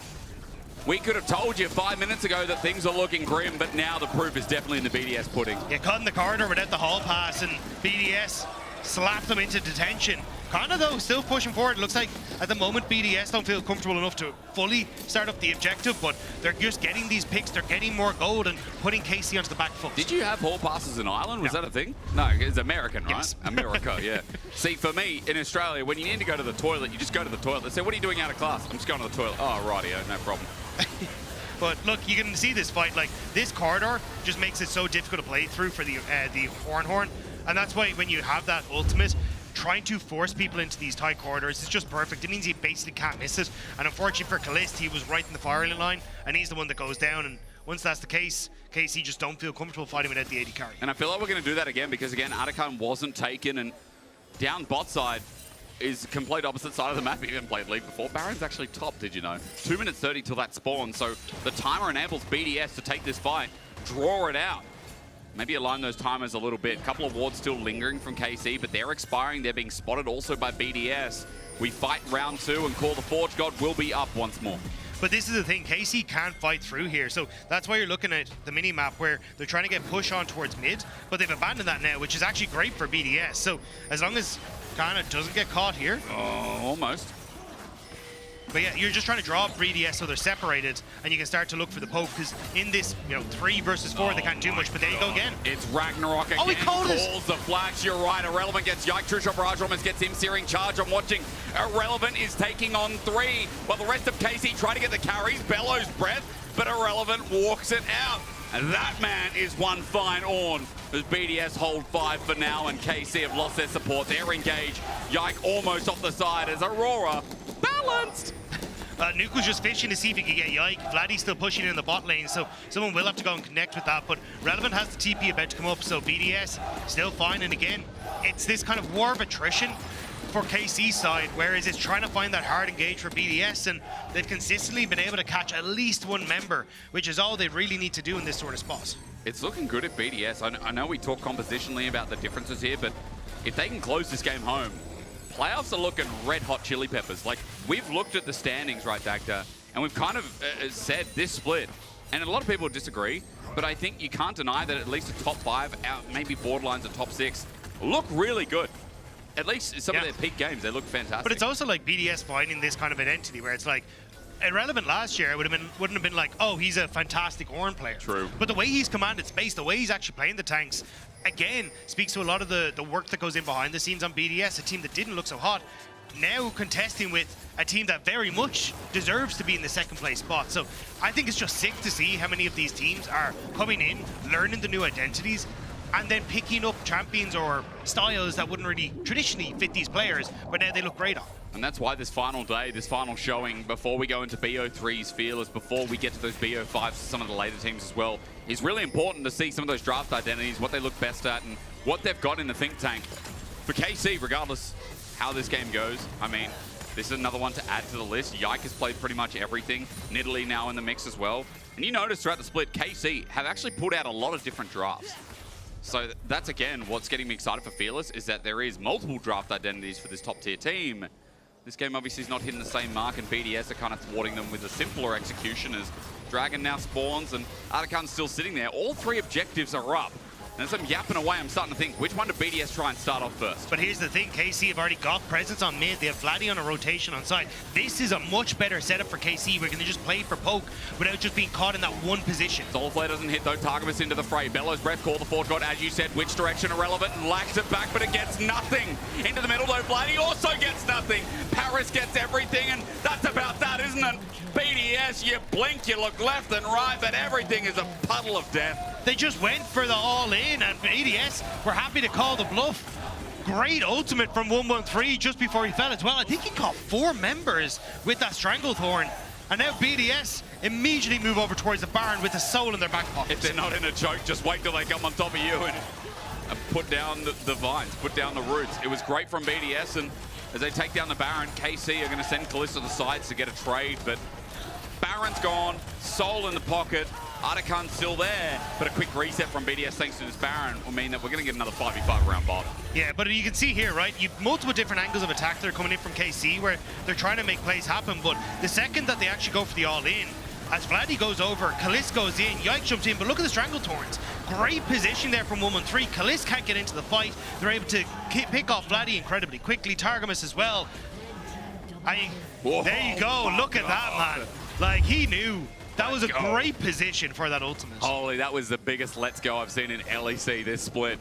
we could have told you 5 minutes ago that things are looking grim, but now the proof is definitely in the BDS pudding. Yeah, caught in the corridor without the hall pass, and BDS slapped them into detention. Kana, though, still pushing forward. Looks like at the moment BDS don't feel comfortable enough to fully start up the objective, but they're just getting these picks, they're getting more gold and putting KC onto the back foot. Did you have hall passes in Ireland? Was that a thing? No, it's American, right? Yes. America, yeah. See, for me, in Australia, when you need to go to the toilet, you just go to the toilet. They say, what are you doing out of class? I'm just going to the toilet. Oh, rightio, no problem. But look, you can see this fight, like this corridor just makes it so difficult to play through for the Horn, and that's why when you have that ultimate, trying to force people into these tight corridors is just perfect. It means he basically can't miss it, and unfortunately for Kalist, he was right in the firing line, and he's the one that goes down, and once that's the case, KC just don't feel comfortable fighting without the AD carry. And I feel like we're going to do that again because, again, Atakan wasn't taken, and down bot side is complete opposite side of the map. He even played League before. Baron's actually top, did you know? 2 minutes 30 till that spawn, so the timer enables BDS to take this fight, draw it out. Maybe align those timers a little bit. A couple of wards still lingering from KC, but they're expiring. They're being spotted also by BDS. We fight round 2, and Call the Forge God will be up once more. But this is the thing, KC can't fight through here, so that's why you're looking at the mini-map where they're trying to get push on towards mid, but they've abandoned that now, which is actually great for BDS. So as long as Kana doesn't get caught here. Almost. But yeah, you're just trying to draw up BDS so they're separated, and you can start to look for the poke, because in this, 3 versus 4, they can't do much, but there you go again. It's Ragnarok again. Oh, he calls the flash, you're right. Irrelevant gets Yike. True Shot Barrage almost gets him. Searing Charge, I'm watching. Irrelevant is taking on 3, while the rest of KC try to get the carries. Bellows breath, but Irrelevant walks it out. And that man is one fine Ornn as BDS hold 5 for now, and KC have lost their support. They're engaged. Yike almost off the side as Aurora balanced. Nuke was just fishing to see if he could get Yike. Vladdy's still pushing in the bot lane, so someone will have to go and connect with that. But Relevant has the TP about to come up, so BDS still fine. And again, it's this kind of war of attrition for KC's side, whereas it's trying to find that hard engage for BDS, and they've consistently been able to catch at least one member, which is all they really need to do in this sort of spot. It's looking good at BDS. I know we talk compositionally about the differences here, but if they can close this game home, playoffs are looking red hot chili peppers. Like, we've looked at the standings, right, Dagda, and we've kind of said this split, and a lot of people disagree, but I think you can't deny that at least the top 5, out maybe borderlines of top 6, look really good. At least some of their peak games, they look fantastic. But it's also like BDS finding this kind of identity where it's like, Irrelevant last year wouldn't have been like, oh, he's a fantastic Ornn player. True. But the way he's commanded space, the way he's actually playing the tanks, again, speaks to a lot of the work that goes in behind the scenes on BDS, a team that didn't look so hot, now contesting with a team that very much deserves to be in the second place spot. So I think it's just sick to see how many of these teams are coming in, learning the new identities, and then picking up champions or styles that wouldn't really traditionally fit these players, but now they look great on. And that's why this final day, this final showing, before we go into BO3's Fearless, before we get to those BO5s, some of the later teams as well, is really important to see some of those draft identities, what they look best at, and what they've got in the think tank. For KC, regardless how this game goes, I mean, this is another one to add to the list. Yike has played pretty much everything. Nidalee now in the mix as well. And you notice throughout the split, KC have actually put out a lot of different drafts. So that's, again, what's getting me excited for Fearless, is that there is multiple draft identities for this top-tier team. This game obviously is not hitting the same mark, and BDS are kind of thwarting them with a simpler execution as Dragon now spawns and Atakan's still sitting there. All 3 objectives are up. And as I'm yapping away, I'm starting to think, which one do BDS try and start off first? But here's the thing, KC have already got presence on mid. They have Vladdy on a rotation on side. This is a much better setup for KC. We're going to just play for poke without just being caught in that one position. Soulflare doesn't hit though. Targamas into the fray. Bellows breath, call the Forge God. As you said, which direction irrelevant, and lacks it back, but it gets nothing. Into the middle though, Vladdy also gets nothing. Paris gets everything, and that's about that, isn't it? BDS, you blink, you look left and right, but everything is a puddle of death. They just went for the all-in, and BDS were happy to call the bluff. Great ultimate from 113 just before he fell as well. I think he caught 4 members with that Stranglethorn. And now BDS immediately move over towards the Baron with the soul in their back pocket. If they're not in a choke, just wait till they come on top of you and put down the vines, put down the roots. It was great from BDS, and as they take down the Baron, KC are going to send Kalista to the sides to get a trade, but Baron's gone, soul in the pocket, Artican's still there, but a quick reset from BDS thanks to this Baron will mean that we're going to get another 5v5 around bottom. Yeah, but you can see here, right, you've multiple different angles of attack that are coming in from KC where they're trying to make plays happen, but the second that they actually go for the all-in, as Vladdy goes over, Kalist goes in, Yike jumps in, but look at the Stranglethorns. Great position there from 113. Kalist can't get into the fight. They're able to pick off Vladdy incredibly quickly. Targamas as well. There you go, look at that, man. Like, he knew. That was a great position for that ultimate. Holy, that was the biggest let's go I've seen in LEC this split.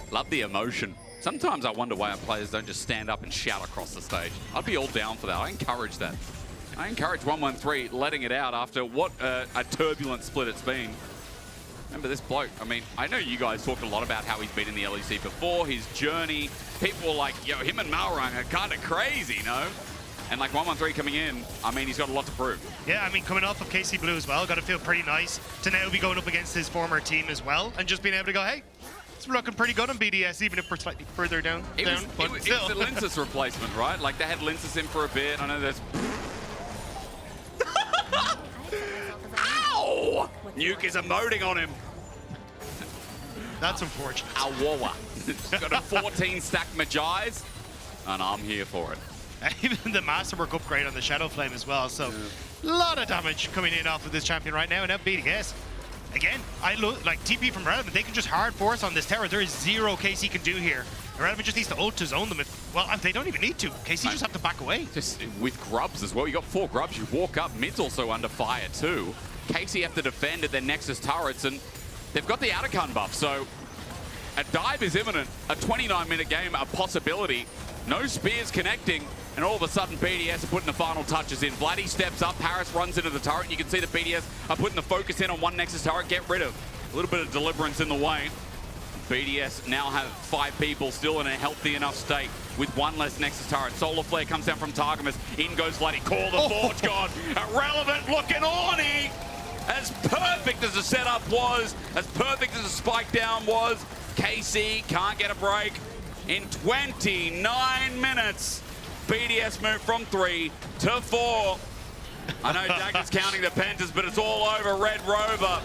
Love the emotion. Sometimes I wonder why our players don't just stand up and shout across the stage. I'd be all down for that. I encourage that. I encourage 113 letting it out after what a turbulent split it's been. Remember this bloke, I mean, I know you guys talked a lot about how he's been in the LEC before, his journey. People were like, yo, him and Malrang are kind of crazy, you know? And like 113 coming in, I mean, he's got a lot to prove. Yeah, I mean, coming off of KC Blue as well, got to feel pretty nice to now be going up against his former team as well, and just being able to go, hey, it's looking pretty good on BDS, even if we're slightly further down. It was the Linsus replacement, right? Like, they had Linsus in for a bit. I know there's... Ow! Nuke is emoting on him. That's unfortunate. Awawa. Got a 14-stack Magi's, and I'm here for it. Even the Masterwork upgrade on the Shadow Flame as well, so a lot of damage coming in off of this champion right now, and now BDS. Again, I look like TP from Relevant, they can just hard force on this tower. There is zero KC can do here. Relevant just needs to ult to zone them. Well, they don't even need to. KC just have to back away. Just with grubs as well. You got 4 grubs, you walk up. Mid's also under fire too. KC have to defend at their Nexus turrets, and they've got the Atacon buff, so a dive is imminent. A 29-minute game, a possibility. No spears connecting, and all of a sudden BDS are putting the final touches in. Vladdy steps up, Paris runs into the turret, and you can see that BDS are putting the focus in on one Nexus turret. Get rid of a little bit of deliverance in the way. BDS now have 5 people still in a healthy enough state with 1 less Nexus turret. Solar Flare comes down from Targamas. In goes Vladdy. Call the Forge God. Irrelevant looking Orny. As perfect as the setup was, as perfect as the spike down was, KC can't get a break. In 29 minutes, BDS moved from 3 to 4. I know Dagger's counting the Panthers, but it's all over Red Rover.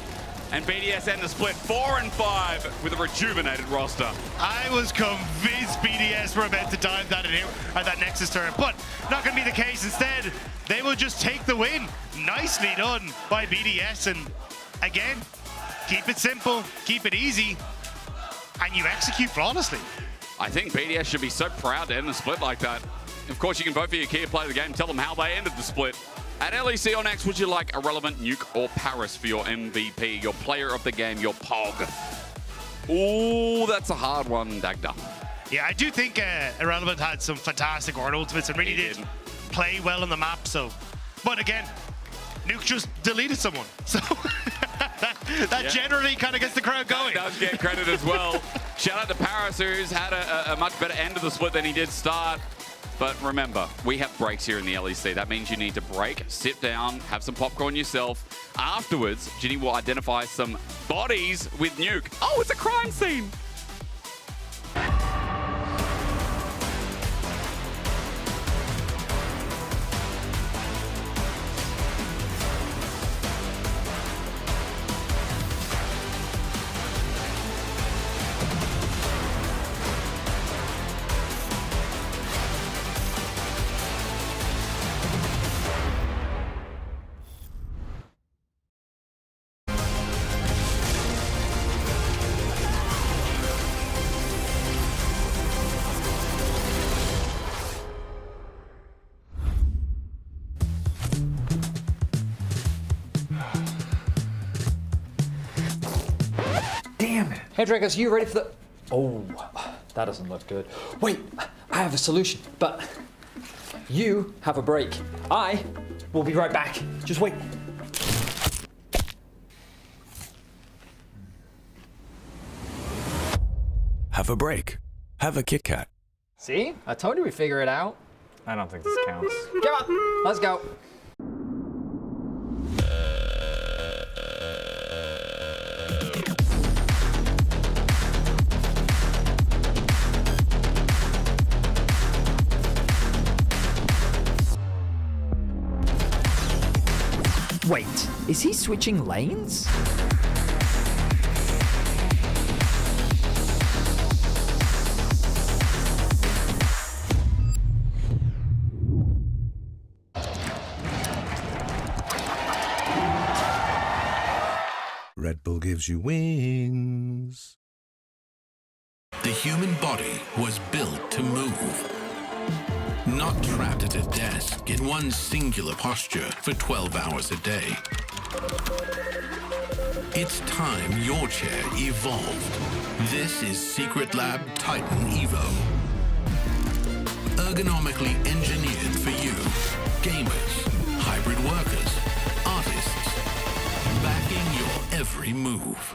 And BDS end the split 4 and 5 with a rejuvenated roster. I was convinced BDS were about to dive that in here at that Nexus turret, but not going to be the case. Instead, they will just take the win. Nicely done by BDS. And again, keep it simple, keep it easy, and you execute flawlessly. I think BDS should be so proud to end the split like that. Of course, you can vote for your key player of the game. Tell them how they ended the split. At LEC or next, would you like Irrelevant, Nuke, or Paris for your MVP, your player of the game, your POG? Ooh, that's a hard one, Dagda. Yeah, I do think Irrelevant had some fantastic Ornn ultimates and really did play well on the map. So, but again, Nuke just deleted someone. So that generally kind of gets the crowd going. That does get credit as well. Shout out to Paris, who's had a much better end of the split than he did start. But remember, we have breaks here in the LEC. That means you need to break, sit down, have some popcorn yourself. Afterwards, Ginny will identify some bodies with Nuke. Oh, it's a crime scene. Hey, Dragos, you ready for the... Oh, that doesn't look good. Wait, I have a solution, but you have a break. I will be right back. Just wait. Have a break. Have a Kit Kat. See? I told you we'd figure it out. I don't think this counts. Come on, let's go. Wait, is he switching lanes? Red Bull gives you wings. The human body was built to move. Not trapped at a desk in one singular posture for 12 hours a day. It's time your chair evolved. This is Secret Lab Titan Evo. Ergonomically engineered for you, gamers, hybrid workers, artists, backing your every move.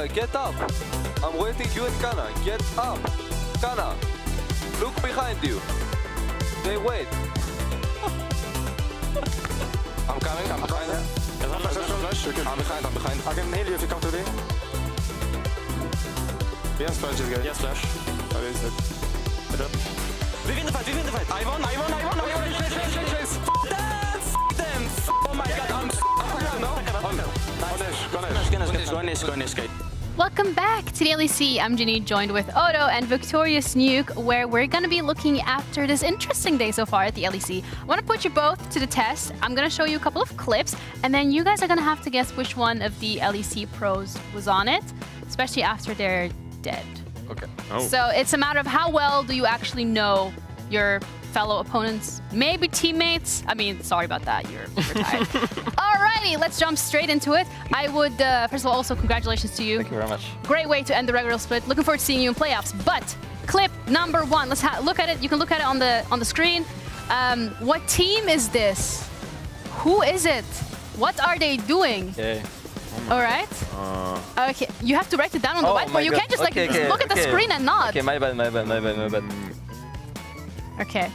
Yeah, get up. I'm waiting you and Kana. Get up. Kana, look behind you. They wait. I'm coming, I'm behind. I'm behind. I can heal you if you come to me. Yes, flash is good. Yes, flash. We win the fight. I won. Chase. F them. Oh my god, I'm Welcome back to the LEC. I'm Ginny, joined with Odo and Victorious Nuke, where we're going to be looking after this interesting day so far at the LEC. I want to put you both to the test. I'm going to show you a couple of clips, and then you guys are going to have to guess which one of the LEC pros was on it, especially after they're dead. Okay. Oh. So it's a matter of how well do you actually know your fellow opponents, maybe teammates. I mean, sorry about that, you're tired. Alrighty, let's jump straight into it. I would, first of all, also congratulations to you. Thank you very much. Great way to end the regular split. Looking forward to seeing you in playoffs. But clip number 1, let's look at it. You can look at it on the screen. What team is this? Who is it? What are they doing? Okay. All right. Okay, you have to write it down on the whiteboard. You can't just like look at the screen and nod. Okay, my bad. Okay.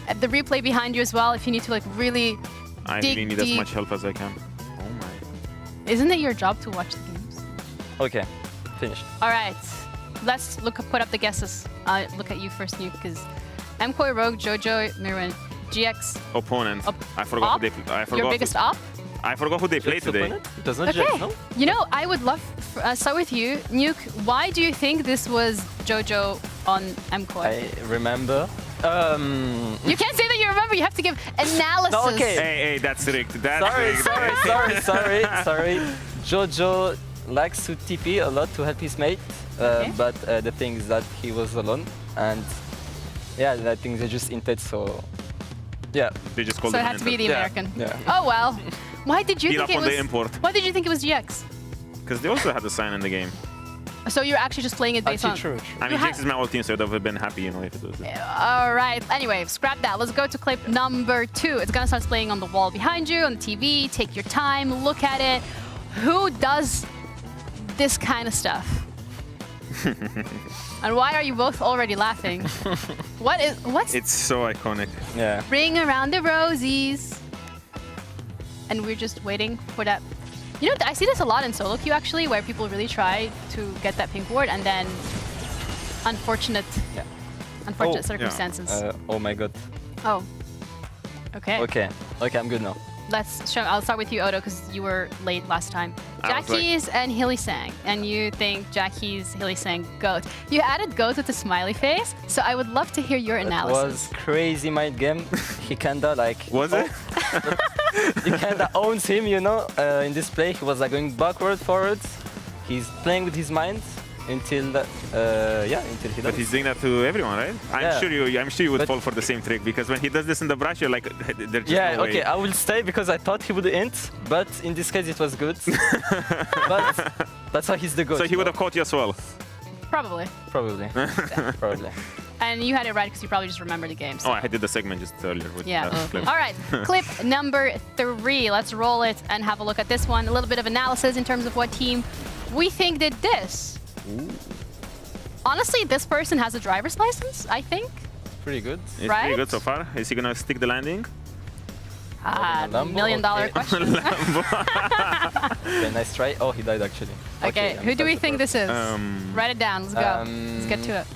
At the replay behind you as well, if you need to like really I dig really need deep. as much help as I can. Oh my. Isn't it your job to watch the games? Okay, finished. All right. Let's put up the guesses. I'll look at you first, Nuke, because MKoi, Rogue, Jojo, Mirwin, GX. Opponent. I forgot who they. I forgot. Your biggest op? I forgot who they played today. It does not Okay. GX, no? You know, I would love start with you, Nuke. Why do you think this was Jojo on MKoi? I remember. You can't say that you remember. You have to give analysis. No, okay. Hey, that's rigged. That's rigged. Sorry. Jojo likes to TP a lot to help his mate, but the thing is that he was alone, and yeah, I think they just inted, so yeah. They just called So him it had to be the American. Yeah. Oh well. Why did you Beat think up it on was? the import. Why did you think it was GX? Because they also had a sign in the game. So you're actually just playing it based on. True. I mean, GX is my old team, so I'd have been happy, you know, if it was. All right. Anyway, scrap that. Let's go to clip number 2. It's gonna start playing on the wall behind you on the TV. Take your time, look at it. Who does this kind of stuff? And why are you both already laughing? What's? It's so iconic. Yeah. Bring around the rosies. And we're just waiting for that. You know, I see this a lot in solo queue actually, where people really try to get that pink ward and then unfortunate circumstances. Oh my god. Oh. Okay. Okay, I'm good now. I'll start with you, Odo, because you were late last time. Jackie's and Hilly Sang, and you think Jackie's Hilly Sang GOAT. You added GOAT with a smiley face, so I would love to hear your analysis. It was crazy mind game. He kinda like... Was it? He kinda owns him, you know, in this play. He was like going backward, forwards. He's playing with his mind until until he does. But he's doing that to everyone, right? I'm sure you would fall for the same trick, because when he does this in the brush, you're like, there's just no way. Okay, I will stay because I thought he would int, but in this case it was good. But that's how he's the GOAT. So he would have caught you as well. Probably. Probably. Probably. And you had it right because you probably just remember the games. Oh, I did the segment just earlier with that clip. All right, clip number 3. Let's roll it and have a look at this one. A little bit of analysis in terms of what team we think did this. Ooh. Honestly, this person has a driver's license, I think. Pretty good. It's pretty good so far. Is he gonna stick the landing? $1 million question. Okay, nice try. Oh, he died actually. Okay, who do we think this is? Write it down. Let's go. Let's get to it.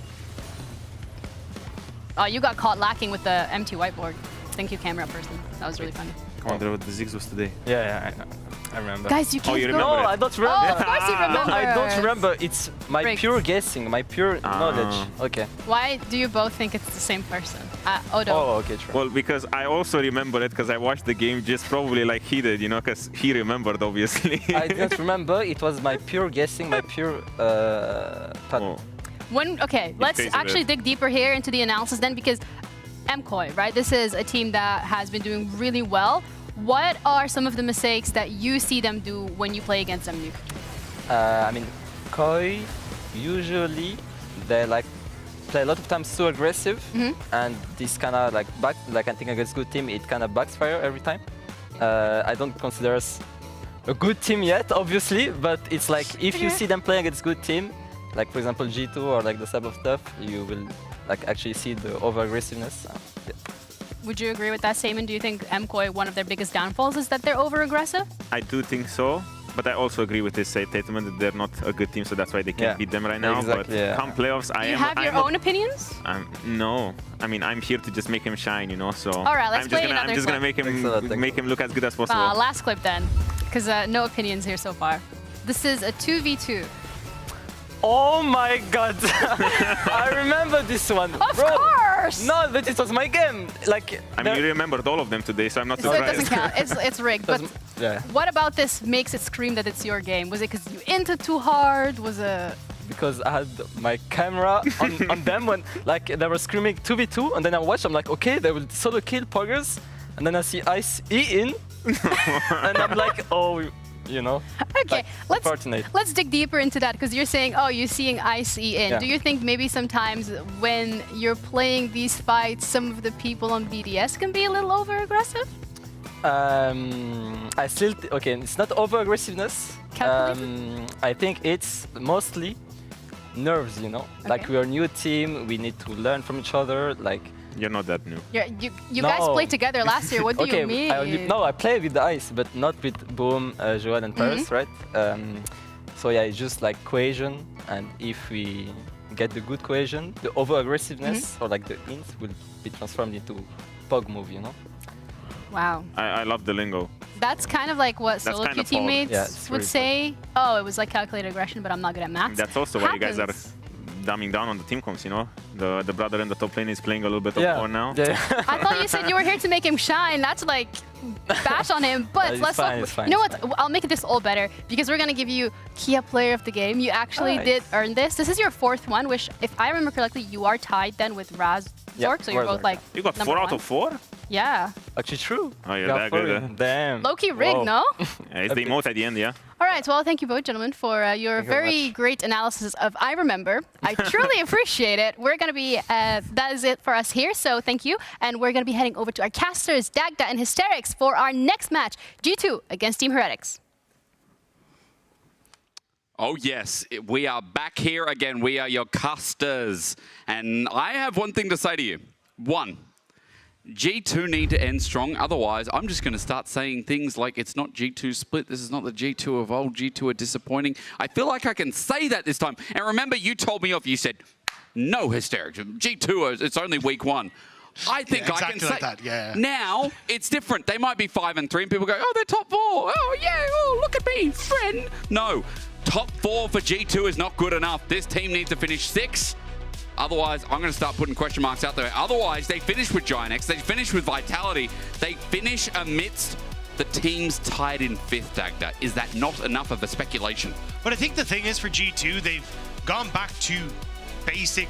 Oh, you got caught lacking with the empty whiteboard. Thank you, camera person. That was really funny. Come on, the Ziggs was today. Yeah, I remember. Guys, you can't you remember No, it? I don't remember. Oh, of course you remember. I don't remember. It's my Rigged. pure guessing, my pure knowledge. Okay. Why do you both think it's the same person? Odo. Oh, okay, true. Well, because I also remember it because I watched the game just probably like he did, you know, because he remembered, obviously. I didn't remember. It was my pure guessing, my pure thought. Let's actually dig deeper here into the analysis then, because MKoi, right? This is a team that has been doing really well. What are some of the mistakes that you see them do when you play against them, Nuke? I mean, Koi, usually they like play a lot of times too aggressive, and this kind of like I think against good team, it kind of backfire every time. I don't consider us a good team yet, obviously, but it's like if you see them playing against good team, like for example G2 or like the sub of Tough, you will like actually see the over aggressiveness. Would you agree with that statement? Do you think MKoi, one of their biggest downfalls is that they're over-aggressive? I do think so, but I also agree with this statement that they're not a good team, so that's why they can't beat them right now. Exactly, but come playoffs, Do you have your own opinions? No, I mean I'm here to just make him shine, you know. So all right, let's play another I'm just gonna make him look as good as possible. Last clip then, because no opinions here so far. This is a 2v2. Oh my god! I remember this one. Of course! No, but it was my game. Like I mean, you remembered all of them today, so I'm not So surprised. it doesn't count. It's rigged. But yeah. What about this makes it scream that it's your game? Was it because you inted too hard? Was it because I had my camera on them when like they were screaming 2v2, and then I watched. I'm like, okay, they will solo kill Poggers, and then I see Ice E in, and I'm like, oh, you know. Okay, like, let's dig deeper into that, because you're saying, oh, you're seeing Ice E in. Yeah. Do you think maybe sometimes when you're playing these fights, some of the people on BDS can be a little over-aggressive? I still okay. It's not over aggressiveness. I think it's mostly nerves. You know, like we're a new team. We need to learn from each other. Like you're not that new. You guys played together last year. What do you mean? I played with the Ice, but not with Boom, Joel, and Paris, right? So yeah, it's just like cohesion, and if we get the good cohesion, the over aggressiveness or like the int will be transformed into Pog move. You know. Wow. I love the lingo. That's kind of like what solo queue teammates would say. Oh, it was like calculated aggression, but I'm not good at maths. That's also why you guys are dumbing down on the team comps, you know? The brother in the top lane is playing a little bit of porn now. Yeah. I thought you said you were here to make him shine. That's like bash on him. But let's talk. You know what? I'll make this all better, because we're going to give you Kia Player of the Game. You actually did earn this. This is your 4th one, which, if I remember correctly, you are tied then with Raz Zork. So you're both like You got 4 out of 4? Yeah. Actually true. Oh, you're that good. Damn. Low-key rigged, no? Yeah, it's the emote at the end, yeah? All right, well, thank you both, gentlemen, for your very great analysis of I Remember. I truly appreciate it. We're going to be, that is it for us here, so thank you. And we're going to be heading over to our casters, Dagda and Hysterics, for our next match, G2 against Team Heretics. Oh, yes, we are back here again. We are your casters. And I have one thing to say to you. One, G2 need to end strong. Otherwise, I'm just going to start saying things like it's not G2 split. This is not the G2 of old. G2 are disappointing. I feel like I can say that this time. And remember, you told me off. You said, no, Hysterics. G2, it's only week 1. I think I can say like that. Yeah. Now it's different. They might be 5 and 3, and people go, "Oh, they're top 4. Oh, yeah. Oh, look at me, friend." No, top 4 for G2 is not good enough. This team needs to finish 6. Otherwise, I'm going to start putting question marks out there. Otherwise, they finish with Giant X. They finish with Vitality. They finish amidst the teams tied in 5th, Dagda. Is that not enough of a speculation? But I think the thing is, for G2, they've gone back to basic,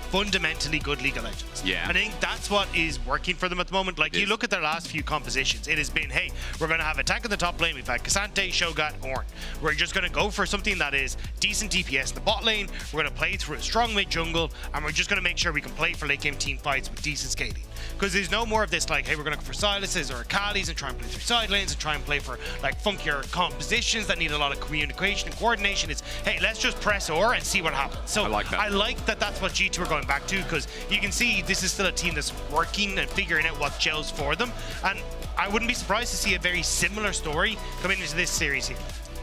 fundamentally good League of Legends. Yeah. And I think that's what is working for them at the moment. Like, you look at their last few compositions, it has been, hey, we're going to have a tank in the top lane. We've had Cassante, Shogat, Ornn. We're just going to go for something that is decent DPS in the bot lane. We're going to play through a strong mid jungle, and we're just going to make sure we can play for late game team fights with decent scaling. Because there's no more of this, like, hey, we're going to go for silences or Akalis and try and play through side lanes and try and play for, like, funkier compositions that need a lot of communication and coordination. It's, hey, let's just press or and see what happens. So I like that that's what G2 are going back to, because you can see this is still a team that's working and figuring out what gels for them. And I wouldn't be surprised to see a very similar story coming into this series here.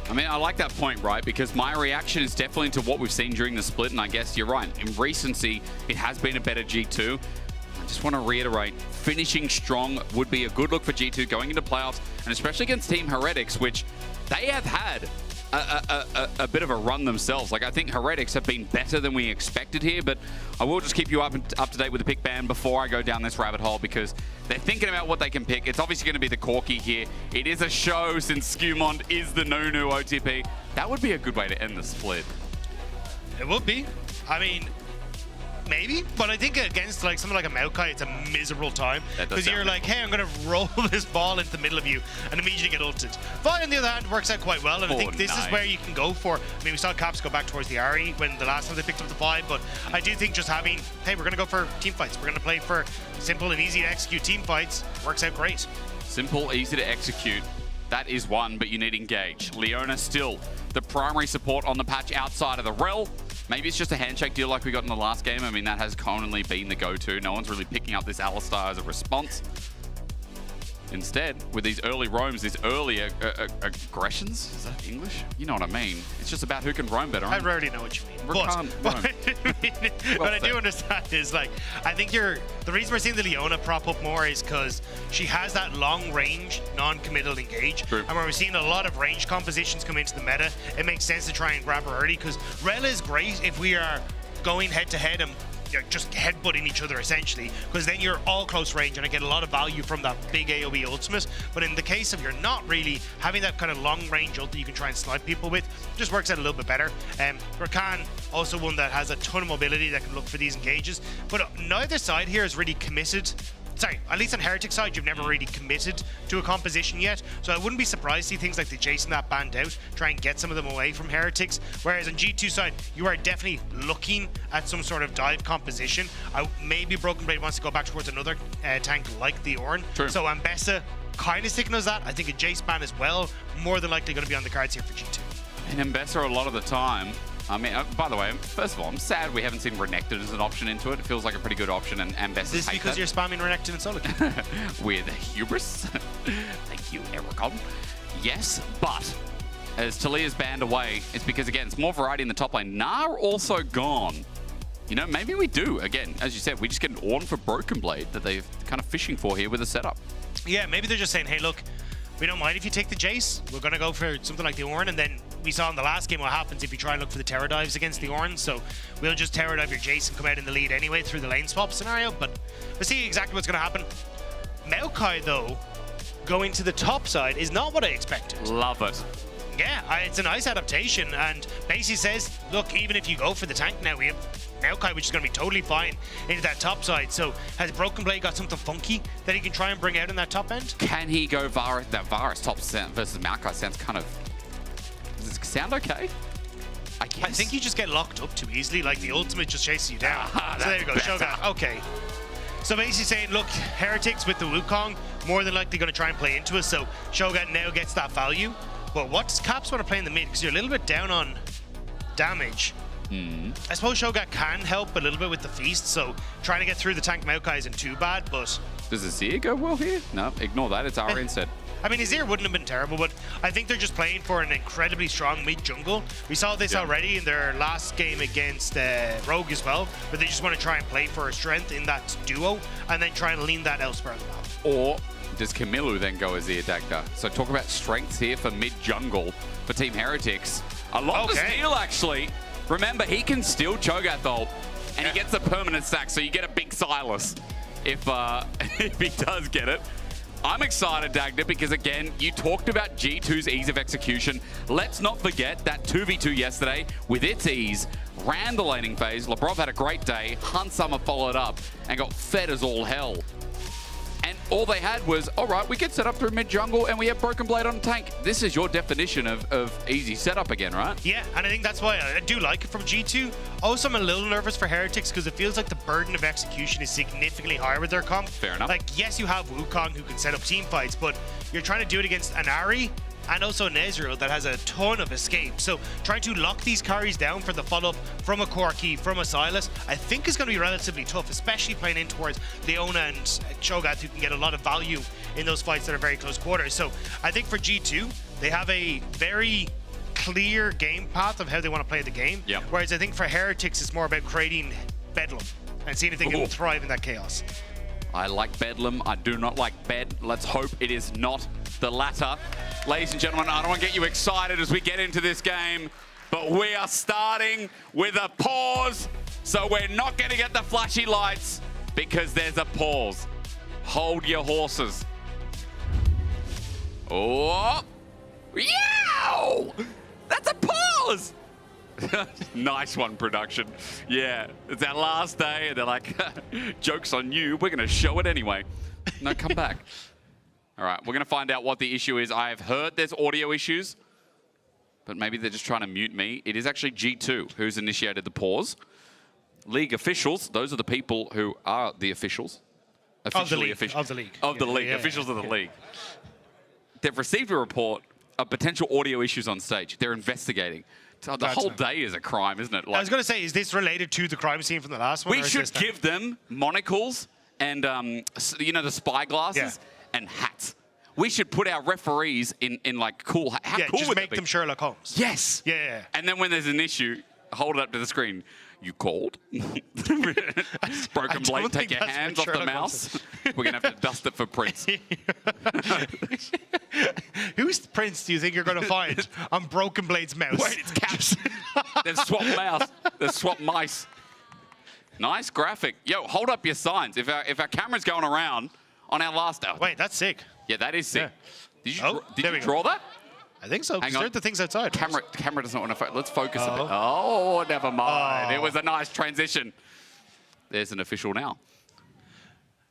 I mean, I like that point, right? Because my reaction is definitely to what we've seen during the split, and I guess you're right. In recency, it has been a better G2. I just want to reiterate, finishing strong would be a good look for G2 going into playoffs, and especially against Team Heretics, which they have had a bit of a run themselves. Like, I think Heretics have been better than we expected here, but I will just keep you up to date with the pick ban before I go down this rabbit hole, because they're thinking about what they can pick. It's obviously going to be the Corki here. It is a show since Skewmond is the Nunu OTP. That would be a good way to end the split. It would be. I mean, maybe, but I think against like something like a Maokai, it's a miserable time, because you're like, hey, I'm going to roll this ball into the middle of you and immediately get ulted. Vi, on the other hand, works out quite well, and I think this is where you can go for. I mean, we saw Caps go back towards the Ari when the last time they picked up the Vi, but I do think just having, hey, we're going to go for team fights. We're going to play for simple and easy to execute team fights. Works out great. Simple, easy to execute. That is one, but you need engage. Leona still the primary support on the patch outside of the rel. Maybe it's just a handshake deal like we got in the last game. I mean, that has commonly been the go-to. No one's really picking up this Alistar as a response. Instead, with these early roams, these early aggressions, is that English? You know what I mean. It's just about who can roam better. I already know what you mean. But I do understand is, like, I think the reason we're seeing the Leona prop up more is because she has that long range, non-committal engage. True. And when we're seeing a lot of range compositions come into the meta, it makes sense to try and grab her early, because Rel is great if we are going head to head and just headbutting each other essentially, because then you're all close range and I get a lot of value from that big AoE ultimate. But in the case of you're not really having that kind of long range ult that you can try and snipe people with, it just works out a little bit better. Rakan, also one that has a ton of mobility that can look for these engages, but neither side here is really committed. Sorry, at least on Heretic side, you've never really committed to a composition yet. So I wouldn't be surprised to see things like the Jason that banned out, try and get some of them away from Heretics. Whereas on G2 side, you are definitely looking at some sort of dive composition. Maybe Broken Blade wants to go back towards another tank like the Ornn. True. So Ambessa kind of signals that. I think a Jace ban as well, more than likely going to be on the cards here for G2. And Ambessa a lot of the time, I mean, by the way, first of all, I'm sad we haven't seen Renekton as an option into it. It feels like a pretty good option, and Ambessa. Is this because you're spamming Renekton and solo queue? With hubris. Thank you, Ericon. Yes, but as Talia's banned away, it's because, again, it's more variety in the top lane. Gnar also gone. You know, maybe we do. Again, as you said, we just get an Ornn for Broken Blade that they're kind of fishing for here with the setup. Yeah, maybe they're just saying, hey, look, we don't mind if you take the Jace. We're going to go for something like the Ornn, and then we saw in the last game what happens if you try and look for the Terror Dives against the Ornn. So we'll just Terror Dive your Jace and come out in the lead anyway through the lane swap scenario. But we'll see exactly what's going to happen. Maokai, though, going to the top side is not what I expected. Love it. Yeah, it's a nice adaptation, and basically says, look, even if you go for the tank now, we have Maokai, which is going to be totally fine into that top side. So has Broken Blade got something funky that he can try and bring out in that top end? Can he go Varus? That Varus top versus Maokai sounds kind of... Does it sound okay? I guess. I think you just get locked up too easily, like the ultimate just chases you down. So there you go, Shogun. Okay. So basically saying, look, Heretics with the Wukong, more than likely going to try and play into us, so Shogun now gets that value. But what does Caps want to play in the mid? Because you're a little bit down on damage. I suppose Shogun can help a little bit with the Feast, so trying to get through the tank Maokai isn't too bad, but... Does Azir go well here? No, ignore that. It's Ari instead. I mean, Azir wouldn't have been terrible, but I think they're just playing for an incredibly strong mid-jungle. We saw this already in their last game against Rogue as well, where they just want to try and play for a strength in that duo, and then try and lean that elsewhere on the map. Or does Camilo then go Azir Dagda? So talk about strengths here for mid-jungle for Team Heretics. A lot of steal, actually. Remember, he can steal Cho'Gath ult, and he gets the permanent stack, so you get a big Silas if he does get it. I'm excited, Dagda, because again, you talked about G2's ease of execution. Let's not forget that 2v2 yesterday, with its ease, ran the laning phase. Labrov had a great day. Hunsummer followed up and got fed as all hell. And all they had was, all right, we get set up through mid-jungle and we have Broken Blade on tank. This is your definition of easy setup again, right? Yeah, and I think that's why I do like it from G2. Also, I'm a little nervous for Heretics because it feels like the burden of execution is significantly higher with their comp. Fair enough. Like, yes, you have Wukong who can set up team fights, but you're trying to do it against an Ahri and also an Ezreal that has a ton of escape. So trying to lock these carries down for the follow-up from a Corki, from a Silas, I think is going to be relatively tough, especially playing in towards Leona and Cho'Gath, who can get a lot of value in those fights that are very close quarters. So I think for G2, they have a very clear game path of how they want to play the game. Yep. Whereas I think for Heretics, it's more about creating Bedlam and seeing if they can thrive in that chaos. I like Bedlam. I do not like Bed. Let's hope it is not the latter. Ladies and gentlemen, I don't want to get you excited as we get into this game, but we are starting with a pause. So we're not going to get the flashy lights because there's a pause. Hold your horses. Oh, yow! That's a pause. Nice one, production. Yeah, it's our last day, and they're like, joke's on you. We're going to show it anyway. No, come back. All right, we're going to find out what the issue is. I've heard there's audio issues, but maybe they're just trying to mute me. It is actually G2 who's initiated the pause. League officials, those are the people who are the officials. Officially official. Of the league. Of the league, officials of the league. They've received a report of potential audio issues on stage. They're investigating. So the whole day is a crime, isn't it? Like, I was going to say, is this related to the crime scene from the last one? We should give them monocles and, you know, the spy glasses and hats. We should put our referees in like cool hats. How cool just would make that be? them Sherlock Holmes. Yes. Yeah. And then when there's an issue, hold it up to the screen. You called? Broken Blade, take your hands off the mouse. We're going to have to dust it for Prince. Whose Prince do you think you're going to find on Broken Blade's mouse? Wait, it's Caps. They've swapped mouse. They've swapped mice. Nice graphic. Yo, hold up your signs. If our camera's going around on our last hour. Wait, that's sick. Yeah, that is sick. Yeah. Did you draw that? I think so. Hang on. The things outside. Camera doesn't want to. Let's focus a bit. Oh, never mind. It was a nice transition. There's an official now.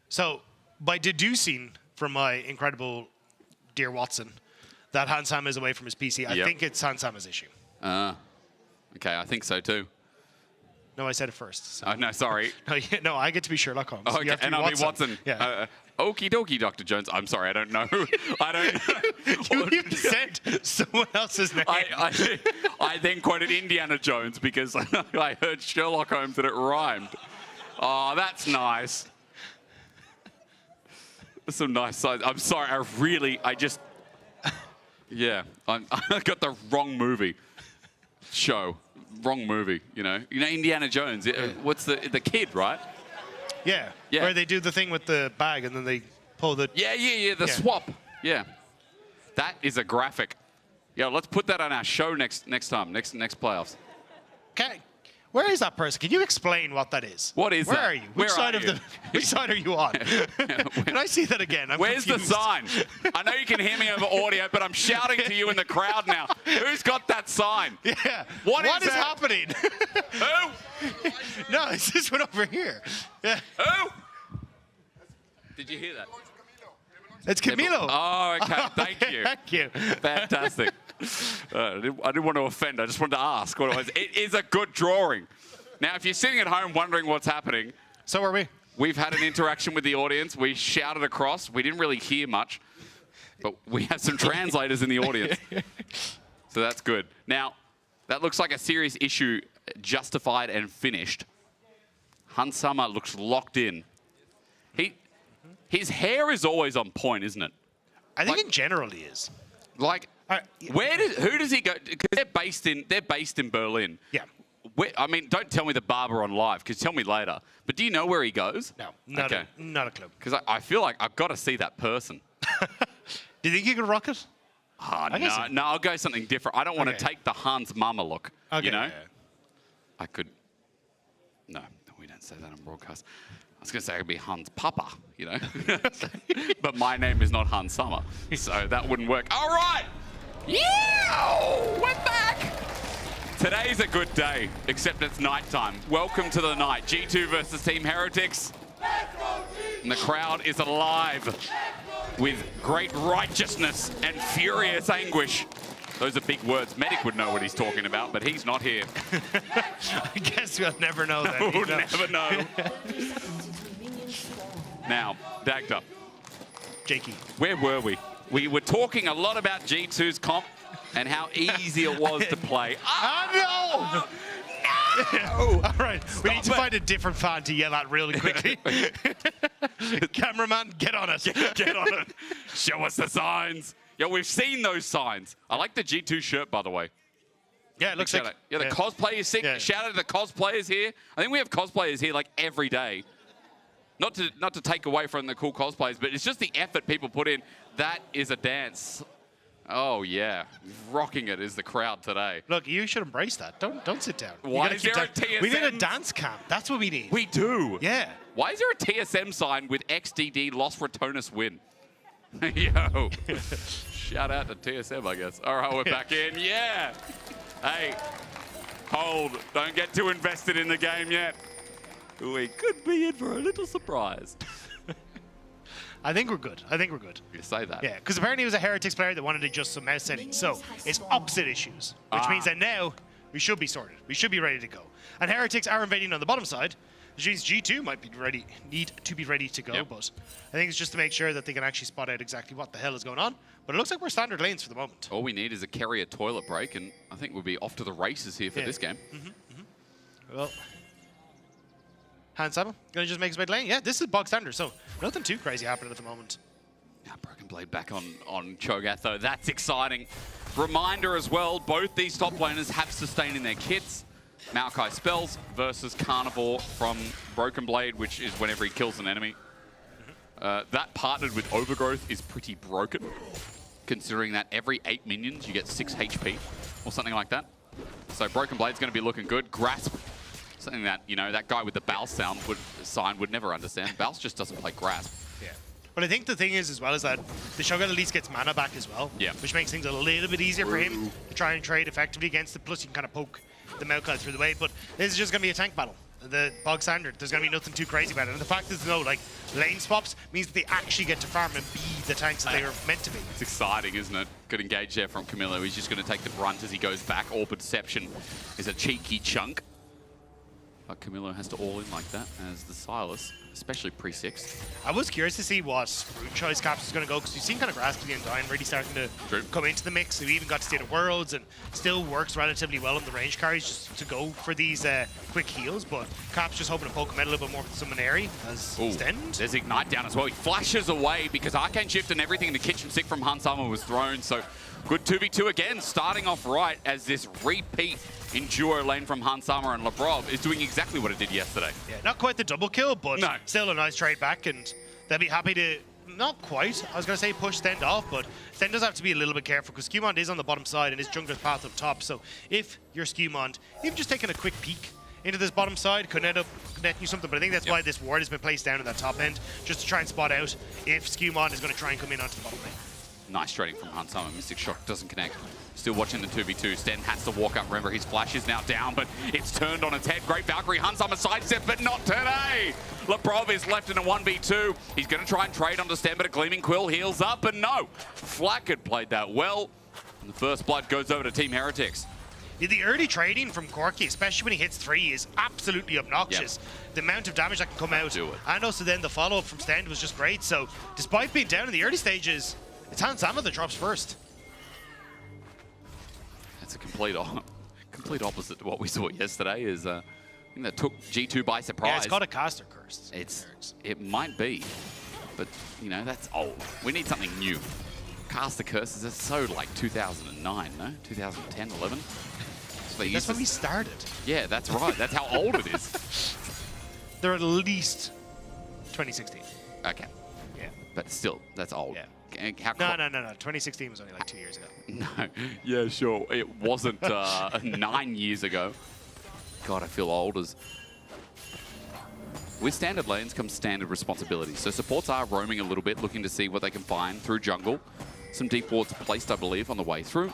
So, by deducing from my incredible dear Watson that Hansama is away from his PC, I think it's Hansama's issue. Okay, I think so too. No, I said it first. So. Oh, no, sorry. No, I get to be Sherlock Holmes. Oh, okay, and I'll be Watson. Yeah. Okie dokie, Dr. Jones. I'm sorry, I don't know. I don't know. You said someone else's name. I then quoted Indiana Jones because I heard Sherlock Holmes and it rhymed. Oh, that's nice. Some nice signs. I'm sorry, yeah, I got the wrong movie. Wrong movie, you know. You know Indiana Jones, what's the kid, right? Yeah. Where they do the thing with the bag and then they pull the... The swap. Yeah. That is a graphic. Yeah, let's put that on our show next time, next playoffs. Okay. Where is that person? Can you explain what that is? What is Where that? are you? Which side are you on? Can I see that again? Where's the sign? I know you can hear me over audio, but I'm shouting to you in the crowd now. Who's got that sign? Yeah. What is happening? Who? No, it's this one over here. Yeah. Who? Did you hear that? It's Camilo. Oh, okay. Thank you. Thank you. Fantastic. I didn't want to offend. I just wanted to ask what it was. It is a good drawing. Now, if you're sitting at home wondering what's happening, so are we. We've had an interaction with the audience. We shouted across. We didn't really hear much, but we have some translators in the audience. So that's good. Now, that looks like a serious issue, justified and finished. Hansama looks locked in. His hair is always on point, isn't it? I think in general he is. Like, who does he go? Because they're based in Berlin. Yeah. I mean, don't tell me the barber on live, because tell me later. But do you know where he goes? No, not a clue. Because I feel like I've got to see that person. Do you think you could rock it? No, I'll go something different. I don't want to take the Hans Mama look. Okay, you know? yeah. I could. No, we don't say that on broadcast. I was going to say it would be Hans Papa, you know? But my name is not Hans Summer, so that wouldn't work. All right! Yeah! We're back! Today's a good day, except it's nighttime. Welcome to the night. G2 versus Team Heretics. And the crowd is alive with great righteousness and furious anguish. Those are big words. Medic would know what he's talking about, but he's not here. I guess we'll never know that. We'll never know. Now, Dagda. Jakey. Where were we? We were talking a lot about G2's comp and how easy it was to play. Oh, no! No! All right, we need to find a different fan to yell at really quickly. Cameraman, get on it. Get on it. Show us the signs. Yeah, we've seen those signs. I like the G2 shirt, by the way. Yeah, it looks like... Yeah, the cosplay is sick. Yeah. Shout out to the cosplayers here. I think we have cosplayers here like every day. Not to take away from the cool cosplays, but it's just the effort people put in. That is a dance. Oh, yeah. Rocking it is the crowd today. Look, you should embrace that. Don't sit down. Why is there a TSM? We need a dance camp. That's what we need. We do. Yeah. Why is there a TSM sign with XDD Lost Retonus win? Yo. Shout out to TSM, I guess. All right, we're back in. Yeah. Hey, hold. Don't get too invested in the game yet. We could be in for a little surprise. I think we're good. You say that. Yeah, because apparently it was a Heretics player that wanted to adjust some mouse settings. So it's opposite issues, which means that now we should be sorted. We should be ready to go. And Heretics are invading on the bottom side, which means G2 might be ready, need to be ready to go. Yep. But I think it's just to make sure that they can actually spot out exactly what the hell is going on. But it looks like we're standard lanes for the moment. All we need is a carrier toilet break, and I think we'll be off to the races here for this game. Well, Hansama gonna just make his way to lane. Yeah, this is bog standard, so nothing too crazy happening at the moment. Now Broken Blade back on Cho'Gath, though. That's exciting. Reminder as well, both these top laners have sustain in their kits. Maokai spells versus Carnivore from Broken Blade, which is whenever he kills an enemy. That partnered with Overgrowth is pretty broken, considering that every 8 minions you get 6 HP or something like that. So Broken Blade's going to be looking good. Grasp Something that, you know, that guy with the Bal sign would never understand. Bal just doesn't play Grasp. Yeah. But I think the thing is, as well, is that the Shogun at least gets mana back as well. Yeah. Which makes things a little bit easier for him to try and trade effectively against it. Plus, you can kind of poke the Maokai through the way. But this is just going to be a tank battle. The bog standard, there's going to be nothing too crazy about it. And the fact there's no like lane swaps means that they actually get to farm and be the tanks that they are meant to be. It's exciting, isn't it? Good engage there from Camilo. He's just going to take the brunt as he goes back. Orb Deception is a cheeky chunk. But Camilo has to all in like that as the Silas, especially pre-6. I was curious to see what route choice Caps is going to go, because you've seen kind of Grasp and Dyne really starting to come into the mix. We even got to State of Worlds and still works relatively well on the range carries just to go for these quick heals. But Caps just hoping to poke him out a little bit more with some Maneri as Stend. There's Ignite down as well. He flashes away because Arcane Shift and everything in the kitchen sink from Hansama was thrown. So good 2v2 again, starting off right as this repeat in duo lane from Hansama and Labrov is doing exactly what it did yesterday. Yeah, not quite the double kill, but still a nice trade back, and they'll be happy to, not quite, I was going to say push Stend off, but Stend does have to be a little bit careful because Skewmond is on the bottom side and his jungler's path up top. So if you're Skewmond, even just taking a quick peek into this bottom side could end up netting you something, but I think that's why this ward has been placed down in that top end, just to try and spot out if Skewmond is going to try and come in onto the bottom lane. Nice trading from Hansama. Mystic Shock doesn't connect. Still watching the 2v2. Sten has to walk up. Remember, his flash is now down, but it's turned on its head. Great Valkyrie. Hansama sidestep, but not today. Labrov is left in a 1v2. He's going to try and trade onto Sten, but a Gleaming Quill heals up, but no. Flack had played that well. And the first blood goes over to Team Heretics. Yeah, the early trading from Corki, especially when he hits 3, is absolutely obnoxious. The amount of damage that can come out. And also then the follow-up from Stend was just great. So despite being down in the early stages, it's Hansama that drops first. That's a complete opposite to what we saw yesterday. Is I think that took G2 by surprise. Yeah, it's got a caster curse. It might be, but you know that's old. We need something new. Caster curses are so like 2009, no? 2010, 11. That's when we started. Yeah, that's right. That's how old it is. They're at least 2016. Okay. Yeah. But still, that's old. Yeah. How no. 2016 was only like 2 years ago. No. Yeah, sure. It wasn't 9 years ago. God, I feel old as... With standard lanes comes standard responsibilities. So supports are roaming a little bit, looking to see what they can find through jungle. Some deep wards placed, I believe, on the way through.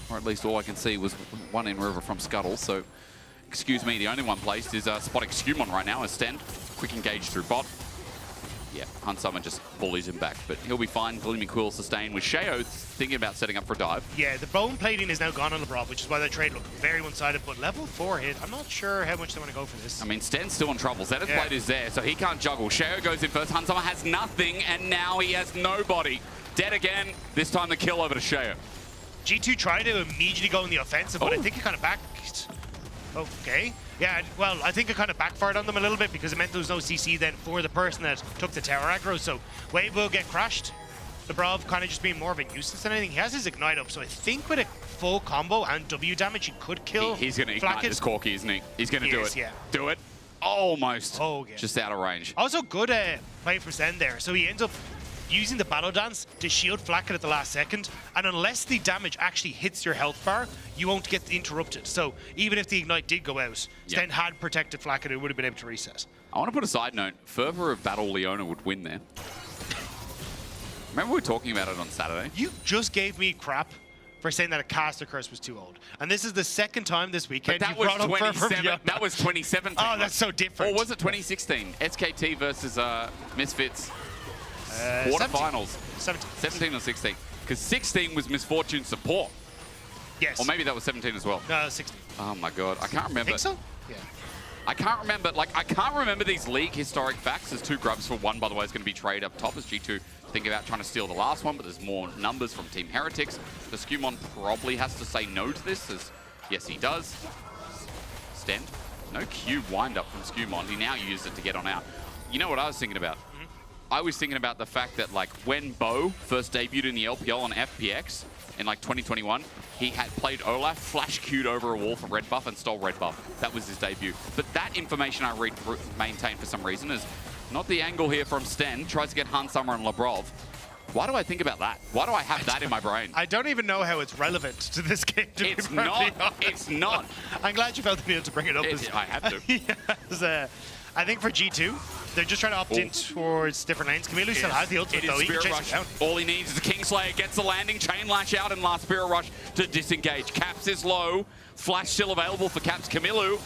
Or at least all I can see was one in river from Scuttle. So, excuse me, the only one placed is spotting Skewmon right now as Stend. Quick engage through bot. Yeah, Hansama just bullies him back, but he'll be fine. Gleaming Quill sustained with Sheo thinking about setting up for a dive. Yeah, the bone plating is now gone on Labrov, which is why that trade looked very one-sided, but level 4 hit, I'm not sure how much they want to go for this. I mean, Sten's still in trouble. Zeta's blade is there, so he can't juggle. Sheo goes in first. Hansama has nothing, and now he has nobody. Dead again, this time the kill over to Sheo. G2 tried to immediately go in the offensive, but I think it kind of backed. Okay. Yeah, well, I think it kind of backfired on them a little bit because it meant there was no CC then for the person that took the tower aggro. So Wave will get crashed. Labrov kind of just being more of a nuisance than anything. He has his Ignite up, so I think with a full combo and W damage, he could kill. He's going to ignite this Corki, isn't he? He's going to do it. Yeah. Do it. Almost. Oh, yeah. Just out of range. Also good play from Zen there. So he ends up using the Battle Dance to shield Flacket at the last second, and unless the damage actually hits your health bar, you won't get interrupted. So even if the Ignite did go out, Sten had protected Flacket, it would have been able to reset. I want to put a side note. Fervor of Battle Leona would win there. Remember we were talking about it on Saturday? You just gave me crap for saying that a caster curse was too old. And this is the second time this weekend you brought up Fervor. That was 2017. Oh, that's so different. Or was it 2016? SKT versus Misfits. Quarterfinals. 17 or 16. Because 16 was Misfortune support. Yes. Or maybe that was 17 as well. No, 16. Oh my god, I can't remember. Think so? Yeah. I can't remember. Like, I can't remember these league historic facts. There's 2 grubs for 1, by the way, is going to be trade up top as G2 think about trying to steal the last one, but there's more numbers from Team Heretics. The Skewmon probably has to say no to this, as yes, he does. Stend. No Q wind up from Skewmon. He now used it to get on out. You know what I was thinking about? I was thinking about the fact that, like, when Bo first debuted in the LPL on FPX in, like, 2021, he had played Olaf, flash queued over a wall for red buff and stole red buff. That was his debut. But that information I maintained for some reason is not the angle here from Sten. Tries to get Hansama and Labrov. Why do I think about that? Why do I have that in my brain? I don't even know how it's relevant to this game. It's not. It's not. I'm glad you felt the need to bring it up. I had to. Yes, I think for G2, they're just trying to opt in towards different lanes. Camilo still has the ultimate, though. He can chase him down. All he needs is a Kingslayer, gets the landing, chain lash out, and last Spirit Rush to disengage. Caps is low. Flash still available for Caps. Camilo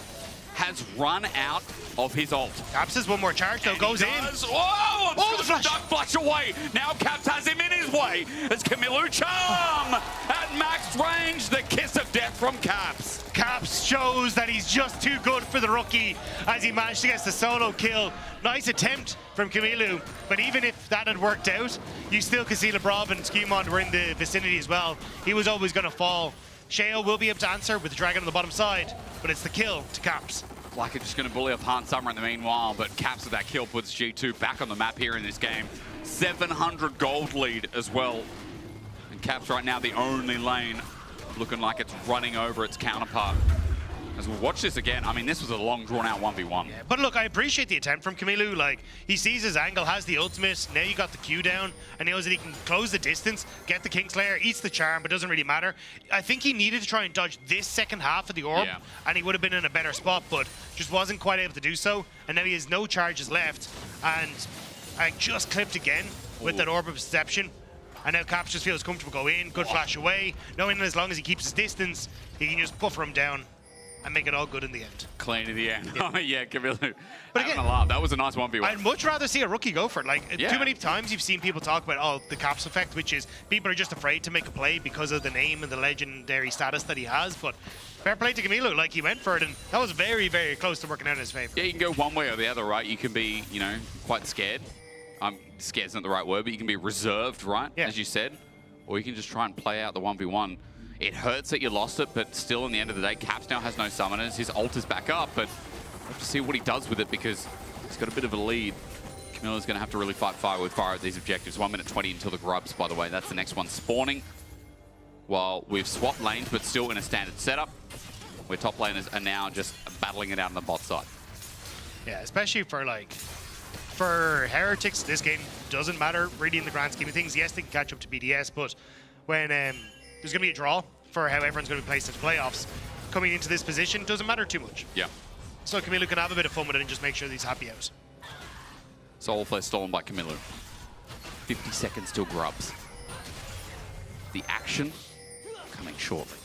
has run out of his ult. Caps has one more charge, though. Goes in. Oh, the flash! Flash away. Now Caps has him in his way as Camilo Charm at max range. The kiss of death from Caps. Caps shows that he's just too good for the rookie as he managed to get the solo kill. Nice attempt from Camilo, but even if that had worked out, you still could see LeBron and Skewmond were in the vicinity as well. He was always going to fall. Sheo will be able to answer with the Dragon on the bottom side, but it's the kill to Caps. Black are just going to bully off Hans Summer in the meanwhile, but Caps with that kill puts G2 back on the map here in this game. 700 gold lead as well. And Caps right now the only lane looking like it's running over its counterpart. As we'll watch this again, I mean, this was a long, drawn-out 1v1. Yeah, but look, I appreciate the attempt from Camilo. Like, he sees his angle, has the ultimate, now you got the Q down, and knows that he can close the distance, get the Kingslayer, eats the charm, but doesn't really matter. I think he needed to try and dodge this second half of the orb, and he would have been in a better spot, but just wasn't quite able to do so, and now he has no charges left, and I just clipped again with that orb of perception. And now Caps just feels comfortable go in, good flash away, knowing that as long as he keeps his distance, he can just puffer him down and make it all good in the end. Clean in the end. Yeah, yeah, Camilo. But again, that was a nice 1v1. I'd much rather see a rookie go for it. Like, too many times you've seen people talk about, oh, the Caps effect, which is people are just afraid to make a play because of the name and the legendary status that he has. But fair play to Camilo, like he went for it, and that was very, very close to working out in his favor. Yeah, you can go one way or the other, right? You can be, you know, quite scared. Scared's not the right word, but you can be reserved, right? Yeah. As you said. Or you can just try and play out the 1v1. It hurts that you lost it, but still, in the end of the day, Caps now has no summoners. His ult is back up, but we'll have to see what he does with it because he's got a bit of a lead. Camilo's going to have to really fight fire with fire at these objectives. 1 minute 20 until the grubs, by the way. That's the next one spawning. While we've swapped lanes, but still in a standard setup, where top laners are now just battling it out on the bot side. Yeah, especially for Heretics, this game doesn't matter really in the grand scheme of things. Yes, they can catch up to BDS, but when there's going to be a draw for how everyone's going to be placed into playoffs, coming into this position doesn't matter too much. Yeah. So Camilo can have a bit of fun with it and just make sure that he's happy out. Soulflare stolen by Camilo. 50 seconds till grubs. The action coming shortly.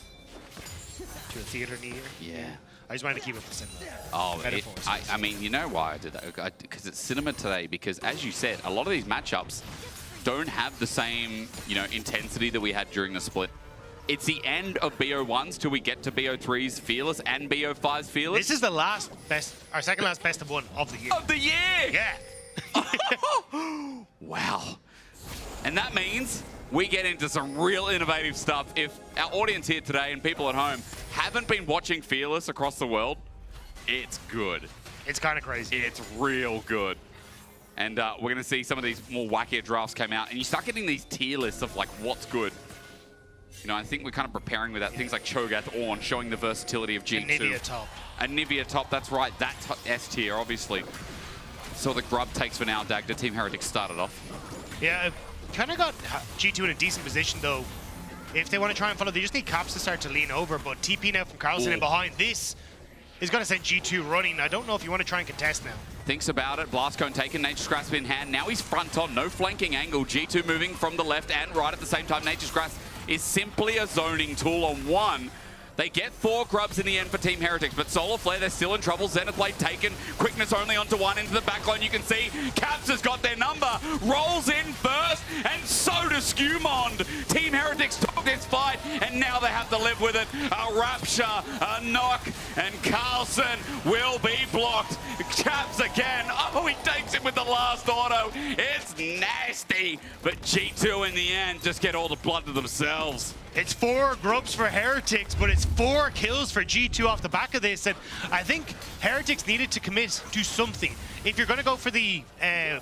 To a theater near. Yeah. I just wanted to keep it for cinema. Oh, I mean, you know why I did that? Because it's cinema today. Because as you said, a lot of these matchups don't have the same, you know, intensity that we had during the split. It's the end of BO1s till we get to BO3's Fearless and BO5's Fearless. This is the last best, our second last best of one of the year. Of the year! Yeah. Wow. And that means we get into some real innovative stuff. If our audience here today and people at home haven't been watching Fearless across the world, it's good. It's kind of crazy. It's real good. And we're going to see some of these more wackier drafts come out. And you start getting these tier lists of like what's good. You know, I think we're kind of preparing with that. Things like Cho'Gath Ornn showing the versatility of G2. Anivia top. Anivia top, that's right. That S tier, obviously. So the grub takes for now, Dagda. Team Heretics started off. Yeah, kind of got G2 in a decent position, though. If they want to try and follow, they just need Caps to start to lean over. But TP now from Carlson in behind. This is going to send G2 running. I don't know if you want to try and contest now. Thinks about it. Blast Cone taken. Nature's Grasp in hand. Now he's front on. No flanking angle. G2 moving from the left and right at the same time. Nature's Grasp is simply a zoning tool on one. They get 4 grubs in the end for Team Heretics, but Solar Flare, they're still in trouble. Zenith Blade taken. Quickness only onto one into the backline. You can see Caps has got their number. Rolls in first, and so does Skewmond. Team Heretics took this fight, and now they have to live with it. A Rapture, a knock, and Carlson will be blocked. Caps again. Oh, he takes it with the last auto. It's nasty, but G2 in the end just get all the blood to themselves. It's 4 grubs for Heretics, but it's 4 kills for G2 off the back of this. And I think Heretics needed to commit to something. If you're going to go for the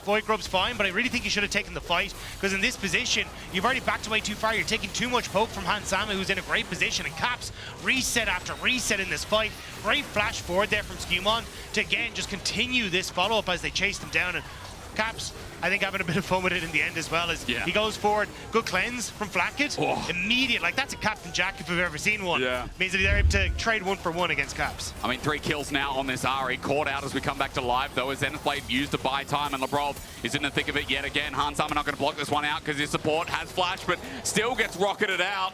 Void grubs, fine, but I really think you should have taken the fight, because in this position, you've already backed away too far. You're taking too much poke from Hansama, who's in a great position, and Caps reset after reset in this fight. Great flash forward there from Skewmond to, again, just continue this follow-up as they chase them down. And Caps, I think, having a bit of fun with it in the end as well. As he goes forward, good cleanse from Flackett. Immediate, like that's a Captain Jack if we've ever seen one. Means that they're able to trade 1-for-1 against Caps. I mean, 3 kills now on this Ari. Caught out as we come back to live, though, as Zenithblade used to buy time, and Lebrov is in the thick of it yet again. Hansama not going to block this one out because his support has flash, but still gets rocketed out.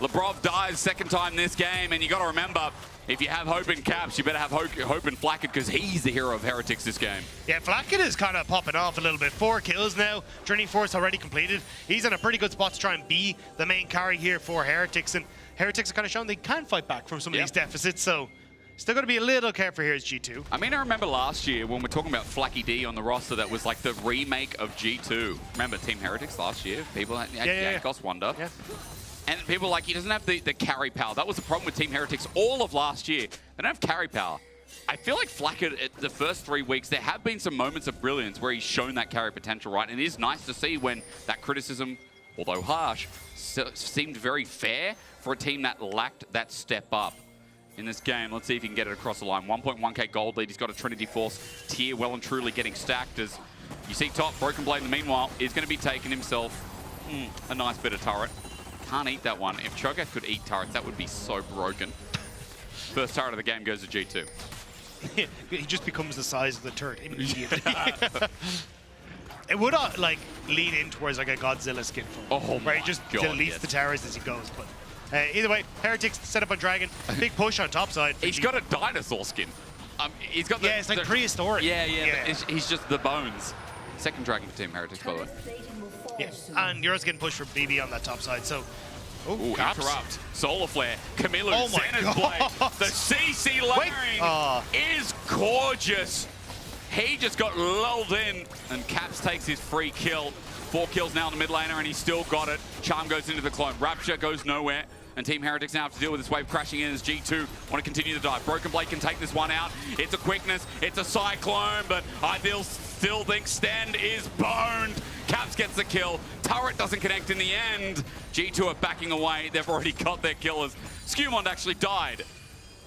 Lebrov dies second time this game, and you got to remember, if you have hope in Caps, you better have hope in Flackett because he's the hero of Heretics this game. Yeah, Flackett is kind of popping off a little bit. 4 kills now, Journey Force already completed. He's in a pretty good spot to try and be the main carry here for Heretics, and Heretics have kind of shown they can fight back from some of these deficits, so still got to be a little careful here as G2. I mean, I remember last year when we're talking about Flacky D on the roster, that was like the remake of G2. Remember Team Heretics last year? People had Ghost Wonder. And people were like, he doesn't have the carry power. That was the problem with Team Heretics all of last year. They don't have carry power. I feel like Flackett, at the first 3 weeks, there have been some moments of brilliance where he's shown that carry potential, right? And it is nice to see when that criticism, although harsh, seemed very fair for a team that lacked that step up in this game. Let's see if he can get it across the line. 1.1k gold lead. He's got a Trinity Force tier well and truly getting stacked as you see top. Broken Blade, in the meanwhile, is going to be taking himself a nice bit of turret. Can't eat that one. If Cho'Gath could eat turrets, that would be so broken. First turret of the game goes to G2. He just becomes the size of the turret immediately. It would like lean in towards like a Godzilla skin for him, where he just deletes the towers as he goes. But either way, Heretics set up on Dragon. Big push on top side. He's got a dinosaur skin. He's got it's like prehistoric. Yeah. He's just the bones. Second Dragon for Team Heretics, by the way. Yeah, and Euro's getting pushed for BB on that top side, so... Ooh, interrupt. Solar Flare. Camilo, Zenithblade. The CC layering is gorgeous. He just got lulled in, and Caps takes his free kill. 4 kills now in the mid laner, and he's still got it. Charm goes into the clone. Rapture goes nowhere. And Team Heretics now have to deal with this wave crashing in as G2 want to continue the dive. Broken Blade can take this one out. It's a quickness, it's a cyclone, but Ideal still thinks Stand is boned. Caps gets the kill. Turret doesn't connect in the end. G2 are backing away. They've already got their killers. Skewmond actually died.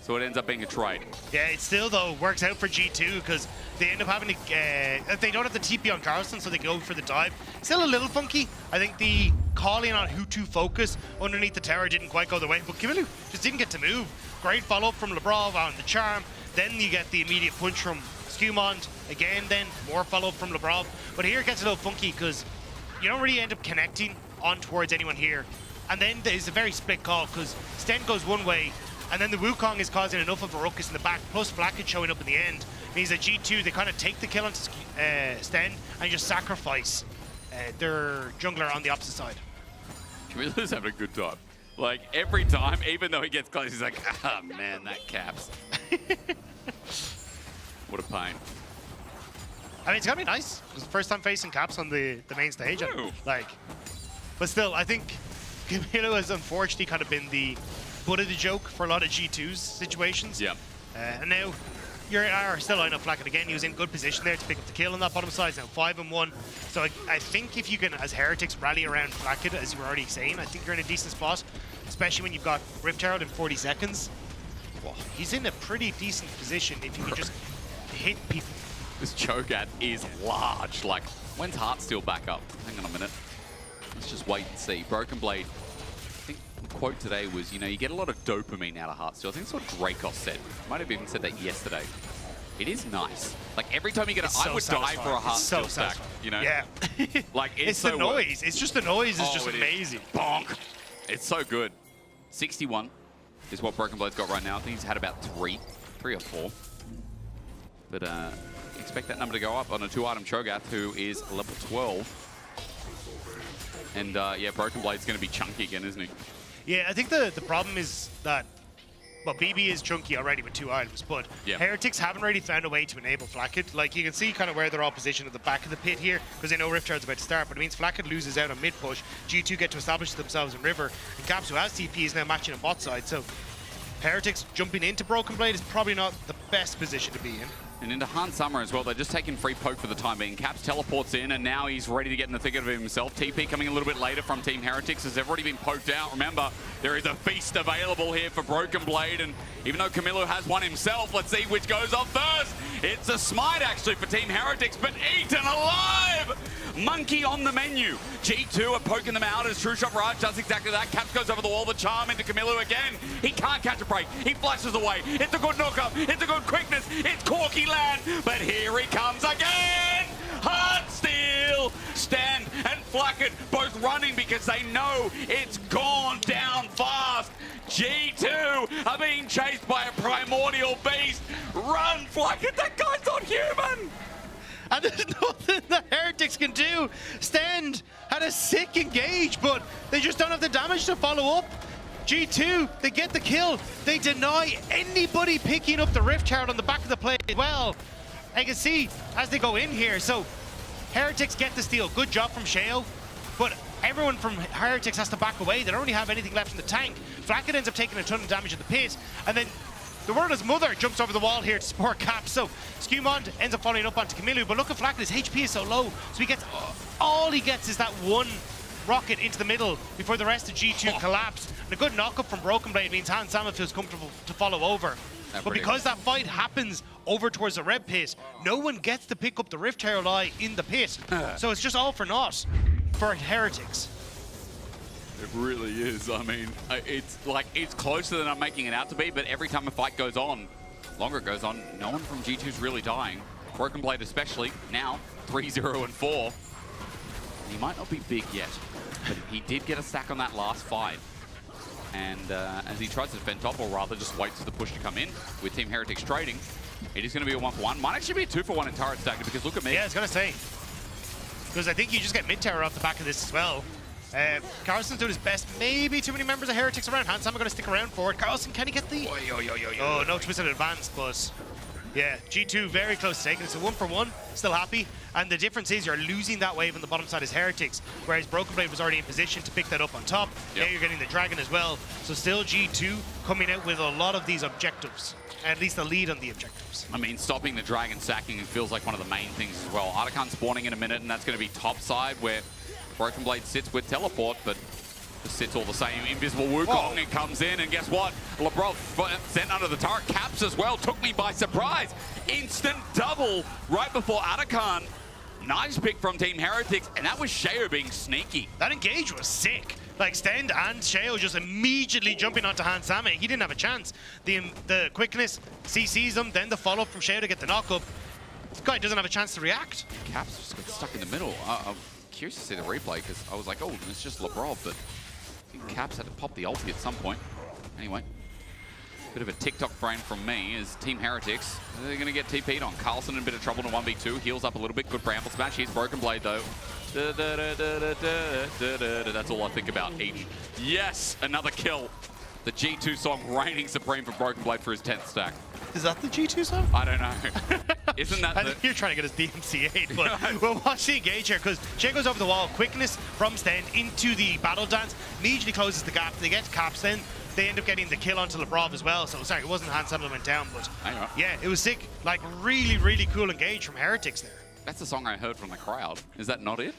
So it ends up being a trade. Yeah, it still, though, works out for G2 because they end up having to... they don't have the TP on Carlson, so they go for the dive. Still a little funky. I think the calling on who to focus underneath the tower didn't quite go the way, but Kimilu just didn't get to move. Great follow-up from Lebrov on the Charm. Then you get the immediate punch from Skewmond. Again, then more follow-up from Lebrov. But here it gets a little funky because you don't really end up connecting on towards anyone here. And then there's a very split call because Sten goes one way, and then the Wukong is causing enough of a ruckus in the back, plus Flackett showing up in the end. Means that G2, they kind of take the kill on Sten and just sacrifice their jungler on the opposite side. Camilo's having a good time. Like, every time, even though he gets close, he's like, ah, man, that Caps. What a pain. I mean, it's gonna be nice. It's the first time facing Caps on the main stage. And, like, but still, I think Camilo has unfortunately kind of been the butt of the joke for a lot of G2's situations. Yeah. And now you're still lining up Flackett again. He was in good position there to pick up the kill on that bottom side. He's now 5-1. So I think if you can, as Heretics, rally around Flackett, as you were already saying, I think you're in a decent spot, especially when you've got Rift Herald in 40 seconds. Well, he's in a pretty decent position if you can just hit people. This Cho'Gath is large. Like, when's Heartsteel back up? Hang on a minute. Let's just wait and see. Broken Blade. I think the quote today was, you know, you get a lot of dopamine out of Heartsteel. I think that's what Dracos said. Might have even said that yesterday. It is nice. Like, every time you get I would die for a Heartsteel stack, you know? Yeah. Like, it's so the noise. It's just the noise is just it amazing. Bonk. It's so good. 61 is what Broken Blade's got right now. I think he's had about 3 or 4. But expect that number to go up on a 2-item Cho'Gath, who is level 12. And yeah, Broken Blade's going to be chunky again, isn't he? Yeah, I think the problem is that, well, BB is chunky already with 2 items, but Heretics haven't really found a way to enable Flackett. Like, you can see kind of where they're all positioned at the back of the pit here, because they know Rift Herald's about to start, but it means Flackett loses out on mid-push. G2 get to establish themselves in River, and Caps, who has TP, is now matching on bot side, so Heretics jumping into Broken Blade is probably not the best position to be in. And into Han Summer as well. They're just taking free poke for the time being. Caps teleports in, and now he's ready to get in the thick of it himself. TP coming a little bit later from Team Heretics as they've already been poked out. Remember, there is a feast available here for Broken Blade, and even though Camilo has one himself, let's see which goes off first. It's a smite, actually, for Team Heretics, but eaten alive! Monkey on the menu. G2 are poking them out as True Shot Raj does exactly that. Caps goes over the wall, the charm into Camilo again. He can't catch a break. He flashes away. It's a good knockup. It's a good quickness. It's Corky land, but here he comes again. Hard Steel, Stand and Flacket both running because they know it's gone down fast. G2 are being chased by a primordial beast. Run, Flacket, that guy's not human. And there's nothing the Heretics can do. Stand had a sick engage, but they just don't have the damage to follow up. G2, they get the kill. They deny anybody picking up the Rift Herald on the back of the play as well. I can see as they go in here. So Heretics get the steal. Good job from Sheo. But everyone from Heretics has to back away. They don't really have anything left in the tank. Flacket ends up taking a ton of damage at the pit. And then the World's Mother jumps over the wall here to support Caps. So Skewmond ends up following up onto Camilo. But look at Flacket, his HP is so low. So he gets, all he gets is that one rocket into the middle before the rest of G2 collapse. And a good knock-up from Broken Blade means Han Sama feels comfortable to follow over. But because that fight happens over towards the red pit, no one gets to pick up the Rift Herald Eye in the pit. So it's just all for naught for Heretics. It really is. I mean, it's like, it's closer than I'm making it out to be, but every time a fight goes on, longer it goes on, no one from G2's really dying. Broken Blade especially, now 3-0-4. He might not be big yet, but he did get a stack on that last fight. And as he tries to defend top, or rather just waits for the push to come in with Team Heretics trading, it is going to be a 1-for-1. Might actually be a 2-for-1 in turret stack, because look at me. Yeah, I was going to say. Because I think you just get mid-tower off the back of this as well. Carlson's doing his best. Maybe too many members of Heretics around. Han Sama going to stick around for it. Carlson, can he get the... Oh, no twisted advance, but... Yeah, G2 very close to taking it. So 1-for-1, still happy. And the difference is you're losing that wave on the bottom side as Heretics, whereas Broken Blade was already in position to pick that up on top. Now you're getting the Dragon as well. So still G2 coming out with a lot of these objectives, at least the lead on the objectives. I mean, stopping the Dragon stacking feels like one of the main things as well. Artican spawning in a minute, and that's going to be top side where Broken Blade sits with teleport, but just sits all the same. Invisible Wukong, it comes in, and guess what? Lebrov sent under the turret. Caps as well, took me by surprise. Instant double right before Artican. Nice pick from Team Heretics, and that was Sheo being sneaky. That engage was sick. Like, Stend and Sheo just immediately jumping onto Han Sama. He didn't have a chance. The quickness, CCs him, then the follow-up from Sheo to get the knock-up. This guy doesn't have a chance to react. Caps just got stuck in the middle. I'm curious to see the replay, because I was like, oh, it's just Lebrov, but I think Caps had to pop the ulti at some point. Anyway, bit of a TikTok brain from me is Team Heretics. They're going to get TP'd on. Carlson in a bit of trouble in a 1v2. Heals up a little bit. Good bramble smash. Here's Broken Blade, though. That's all I think about each. Yes, another kill. The G2 song reigning supreme for Broken Blade for his 10th stack. Is that the G2 song? I don't know. Isn't that I think you're trying to get us DMCA'd, but we'll watch the engage here, because Shea goes over the wall. Quickness from Sten into the battle dance. Immediately closes the gap. They get Caps, then they end up getting the kill onto Lebrov as well. So, sorry, it wasn't Han Sama went down, but yeah, it was sick. Like, really, really cool engage from Heretics there. That's the song I heard from the crowd. Is that not it?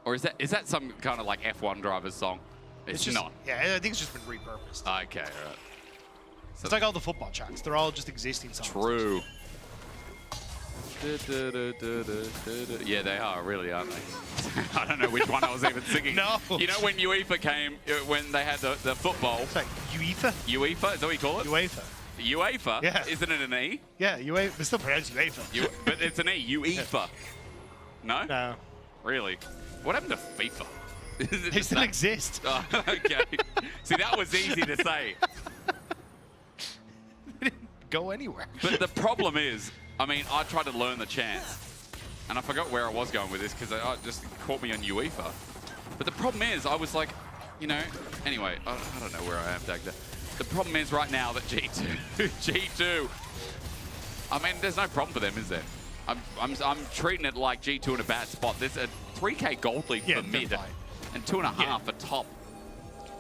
Or is that some kind of like F1 driver's song? It's just, not. Yeah, I think it's just been repurposed. Okay, all right. So it's like all the football tracks. They're all just existing songs. True. Yeah, they are, really, aren't they? I don't know which one I was even singing. No. You know when UEFA came, when they had the football? It's like UEFA? UEFA, is that what you call it? UEFA. UEFA? Yeah. Isn't it an E? Yeah, UEFA. It's still pronounced UEFA. But it's an E, UEFA. No? No. Really? What happened to FIFA? They still exist. Oh, okay. See, that was easy to say. They didn't go anywhere. But the problem is, I mean, I tried to learn the chants, and I forgot where I was going with this because it just caught me on UEFA. But the problem is, I was like, you know, anyway, I don't know where I am, Dagda. The problem is right now that G2, I mean, there's no problem for them, is there? I'm treating it like G2 in a bad spot. There's a 3K gold lead for mid and 2.5 for top.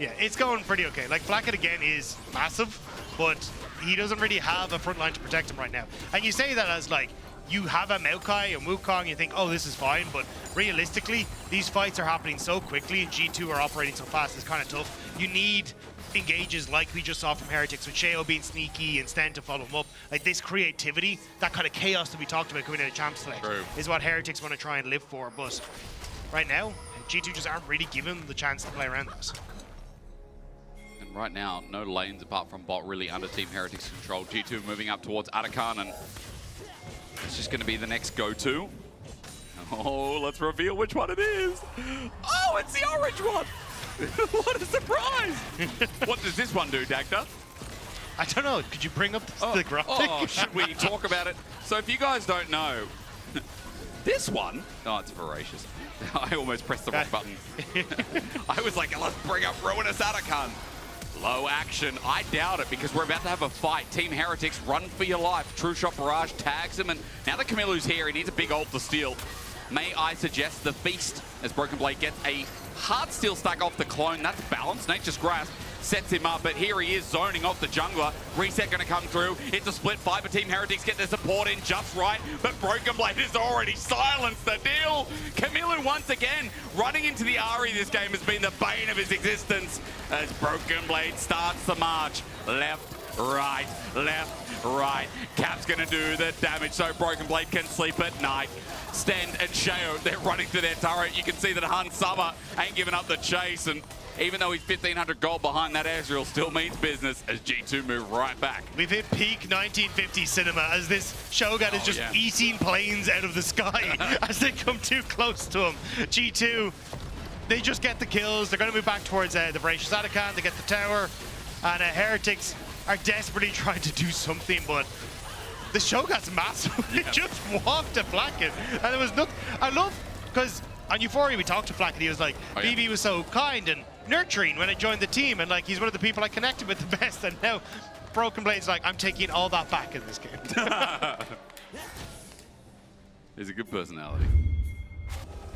Yeah, it's going pretty okay. Like, Flacket again is massive, but he doesn't really have a front line to protect him right now. And you say that as like, you have a Maokai or Wukong, you think, oh, this is fine, but realistically, these fights are happening so quickly and G2 are operating so fast, it's kind of tough. You need engages like we just saw from Heretics with Sheo being sneaky and Sten to follow him up. Like this creativity, that kind of chaos that we talked about coming out of Champs Select is what Heretics want to try and live for, but right now, G2 just aren't really given the chance to play around this. And right now, no lanes apart from bot really under Team Heretics control. G2 moving up towards Atakan, and it's just going to be the next go-to. Oh, let's reveal which one it is. Oh, it's the orange one. What a surprise! What does this one do, Dagda? I don't know. Could you bring up the graphic? Oh, should we talk about it? So if you guys don't know, this one, oh, it's voracious. I almost pressed the wrong button. I was like, let's bring up Ruinous Atakan. Low action. I doubt it because we're about to have a fight. Team Heretics, run for your life. True Shot Barrage tags him, and now that Camilu's here, he needs a big ult to steal. May I suggest the Feast as Broken Blade gets a hard steal stack off the clone. That's balanced. Nature's Grasp sets him up, but here he is zoning off the jungler. Reset going to come through. It's a split fight, but Team Heretics get their support in just right, but Broken Blade has already silenced the deal. Camilu once again running into the Ahri. This game has been the bane of his existence as Broken Blade starts the march. Left, right, left, right. Cap's going to do the damage so Broken Blade can sleep at night. Sten and Sheo, they're running to their turret. You can see that Han Summer ain't giving up the chase, and even though he's 1,500 gold behind that, Ezreal still means business as G2 move right back. We've hit peak 1950 cinema as this Shogun is just eating planes out of the sky as they come too close to him. G2, they just get the kills. They're going to move back towards the Voracious Atakan. They get the tower, and Heretics are desperately trying to do something, but the Shogun's massive. They just walked to Flacket, and there was nothing. I love, because on Euphoria we talked to Flacket, he was like, BB was so kind and nurturing when I joined the team, and like he's one of the people I connected with the best, and now Broken Blade's like, I'm taking all that back in this game. He's a good personality.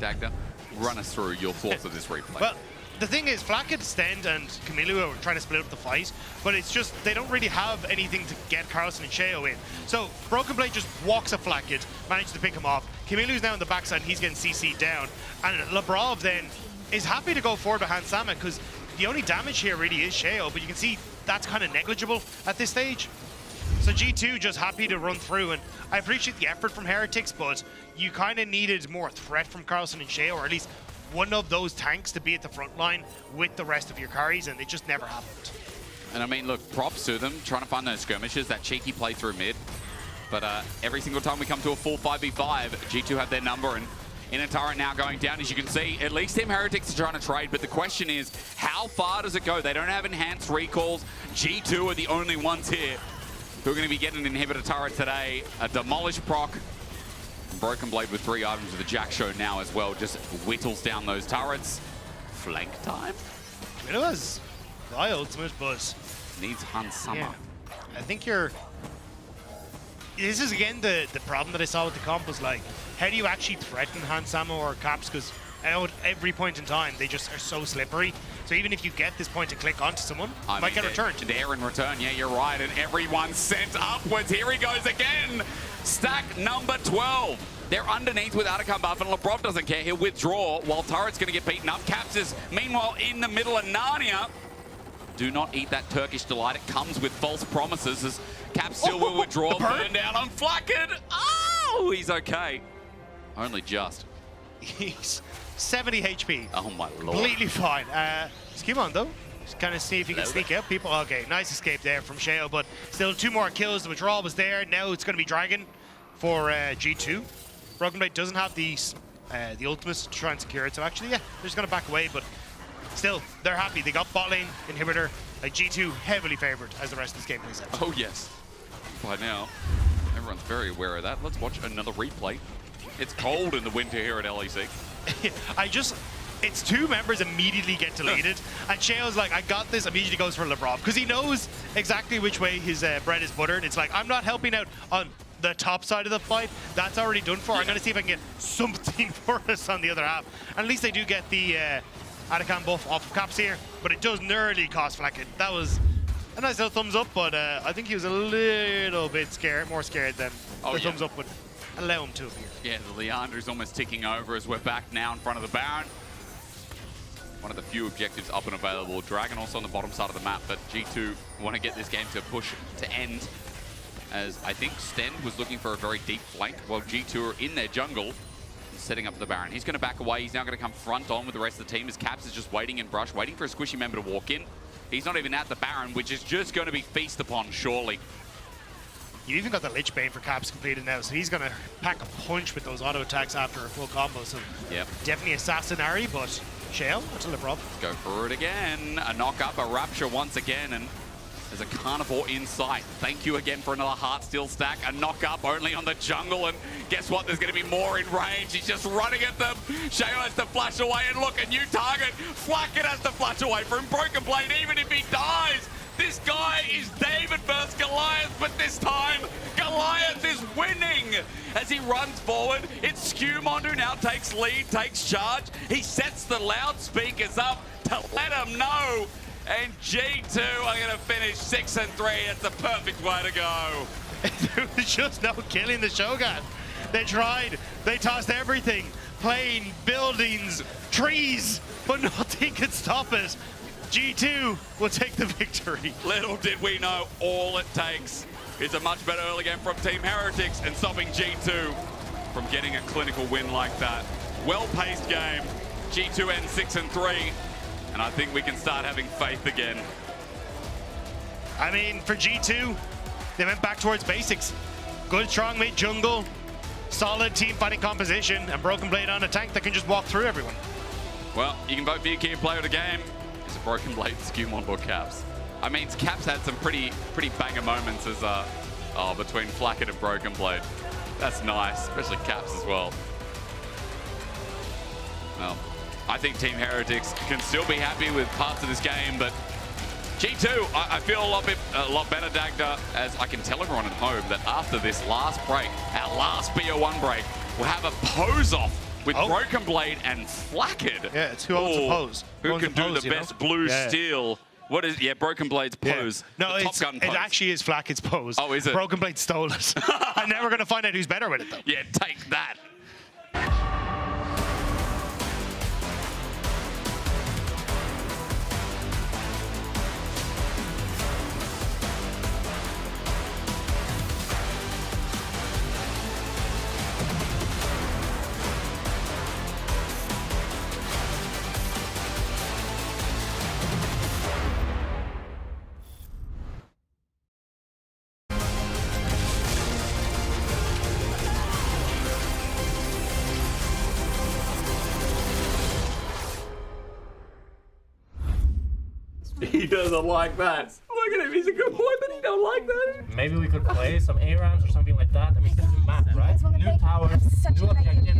Dagda, run us through your thoughts of this replay. Well, the thing is, Flacket, Stend, and Camilu are trying to split up the fight, but it's just, they don't really have anything to get Carlson and Sheo in. So, Broken Blade just walks at Flacket, manages to pick him off. Camilu's now on the backside, and he's getting CC'd down. And Labrov then is happy to go forward behind Sama, because the only damage here really is Sheo, but you can see that's kind of negligible at this stage. So G2 just happy to run through, and I appreciate the effort from Heretics, but you kind of needed more threat from Carlson and Sheo, or at least one of those tanks to be at the front line with the rest of your carries, and it just never happened. And I mean, look, props to them, trying to find those skirmishes, that cheeky play through mid. But every single time we come to a full 5v5, G2 have their number, and in a turret now going down, as you can see, at least Team Heretics are trying to trade, but the question is, how far does it go? They don't have enhanced recalls. G2 are the only ones here who are going to be getting an inhibitor turret today. A Demolish proc. Broken Blade with 3 items with the Jack Show now as well, just whittles down those turrets. Flank time? It was my ultimate, but needs Han Summer. Yeah. I think you're... This is again the problem that I saw with the comp was like, how do you actually threaten Han Summer or Caps? Because I know at every point in time, they just are so slippery. So even if you get this point to click onto someone, you might get returned. There in return, yeah, you're right. And everyone's sent upwards. Here he goes again. Stack number 12. They're underneath with Atakan buff, and Labrov doesn't care. He'll withdraw while Turret's going to get beaten up. Caps is, meanwhile, in the middle of Narnia. Do not eat that Turkish delight. It comes with false promises as Caps still will withdraw. Burn down on Flacken. Oh, he's okay. Only just. He's 70 HP. Oh, my lord. Completely fine. Just keep on, though. Just kind of see if he can sneak out people. Okay, nice escape there from Sheo, but still 2 more kills. The withdrawal was there. Now it's going to be Dragon for G2. Broken Blade doesn't have the ultimates to try and secure it, so actually, yeah, they're just going to back away, but still, they're happy. They got bot lane, inhibitor, like G2 heavily favored as the rest of this game plays out. Oh, yes. By now, everyone's very aware of that. Let's watch another replay. It's cold in the winter here at LEC. It's 2 members immediately get deleted, and Sheo's like, I got this, immediately goes for Labrov, because he knows exactly which way his bread is buttered. It's like, I'm not helping out on the top side of the fight. That's already done for. I'm going to see if I can get something for us on the other half. And at least they do get the Atakan buff off of Caps here, but it does nearly cost Flacken. That was a nice little thumbs up, but I think he was a little bit scared, more scared than the thumbs up would allow him to appear. Yeah, the Leander's almost ticking over as we're back now in front of the Baron. One of the few objectives up and available. Dragon also on the bottom side of the map, but G2 want to get this game to push to end, as I think Sten was looking for a very deep flank, while G2 are in their jungle setting up for the Baron. He's going to back away. He's now going to come front on with the rest of the team, as Caps is just waiting in brush, waiting for a squishy member to walk in. He's not even at the Baron, which is just going to be feast upon, surely. You even got the Lich Bane for Caps completed now, so he's going to pack a punch with those auto attacks after a full combo. So definitely assassinary, but Shale, that's a problem. Let's go for it again. A knock up, a rapture once again, and there's a carnivore in sight. Thank you again for another Heartsteel stack. A knock up only on the jungle, and guess what? There's going to be more in range. He's just running at them. Shayo has to flash away, and look, a new target. Flacket has to flash away from Broken Blade, even if he dies. This guy is David versus Goliath, but this time, Goliath is winning. As he runs forward, it's Skewmond who now takes lead, takes charge. He sets the loudspeakers up to let him know. And G2 are going to finish 6-3. That's the perfect way to go. There was just no killing the Shogun. They tried. They tossed everything. Plane, buildings, trees, but nothing could stop it. G2 will take the victory. Little did we know, all it takes is a much better early game from Team Heretics and stopping G2 from getting a clinical win like that. Well-paced game. G2 ends 6-3. And I think we can start having faith again. I mean, for G2, they went back towards basics. Good, strong mid jungle, solid team fighting composition, and Broken Blade on a tank that can just walk through everyone. Well, you can vote for your key player of the game. It's a Broken Blade, Skewmond, or Caps. I mean, Caps had some pretty banger moments as between Flacket and Broken Blade. That's nice, especially Caps as well. Well, I think Team Heretics can still be happy with parts of this game, but G2, I feel a lot better, Dagda, as I can tell everyone at home that after this last break, our last BO1 break, we'll have a pose-off with Broken Blade and Flacket. Yeah, it's who owns the pose. Who can do the best blue steel. What is, Broken Blade's pose. No, the Top Gun it pose. actually is Flacket's pose. Oh, is it? Broken Blade stole it. I'm never going to find out who's better with it, though. Yeah, take that. He doesn't like that. Look at him, he's a good boy, but he don't like that. Maybe we could play some A-rounds or something like that. I mean, this is map, right? New tower, new objective.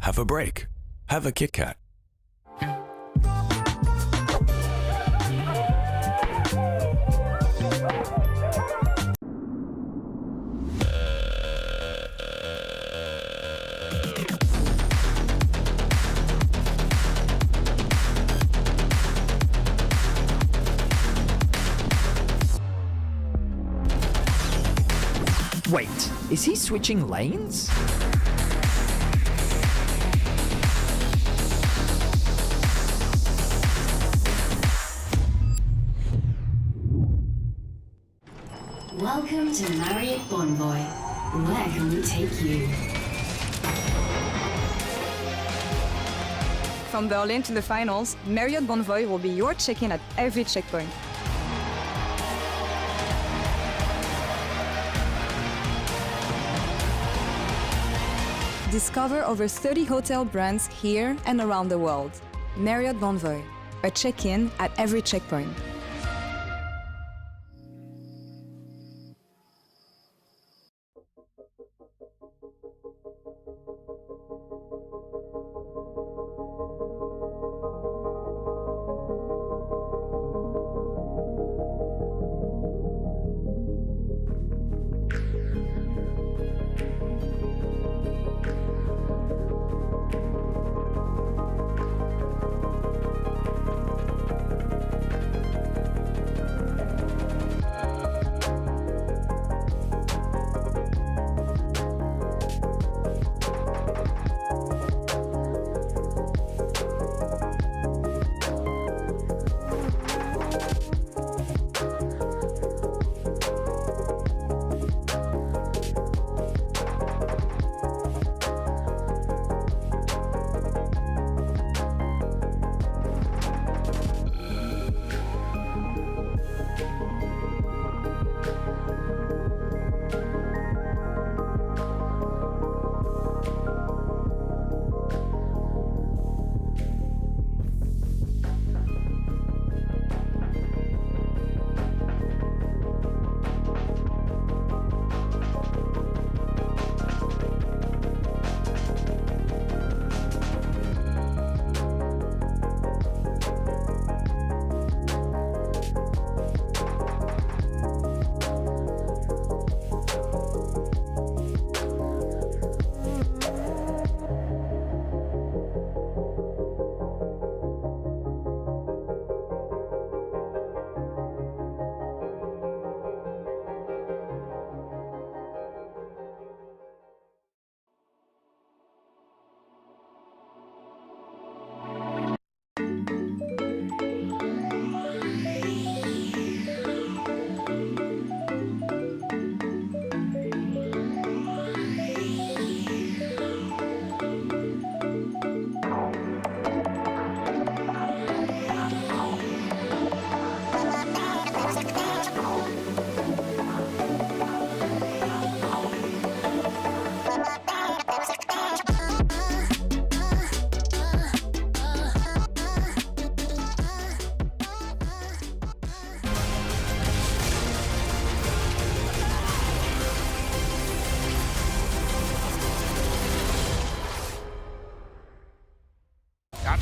Have a break. Have a Kit Kat. Wait, is he switching lanes? Welcome to Marriott Bonvoy. Where can we take you? From Berlin to the finals, Marriott Bonvoy will be your check-in at every checkpoint. Discover over 30 hotel brands here and around the world. Marriott Bonvoy, a check-in at every checkpoint.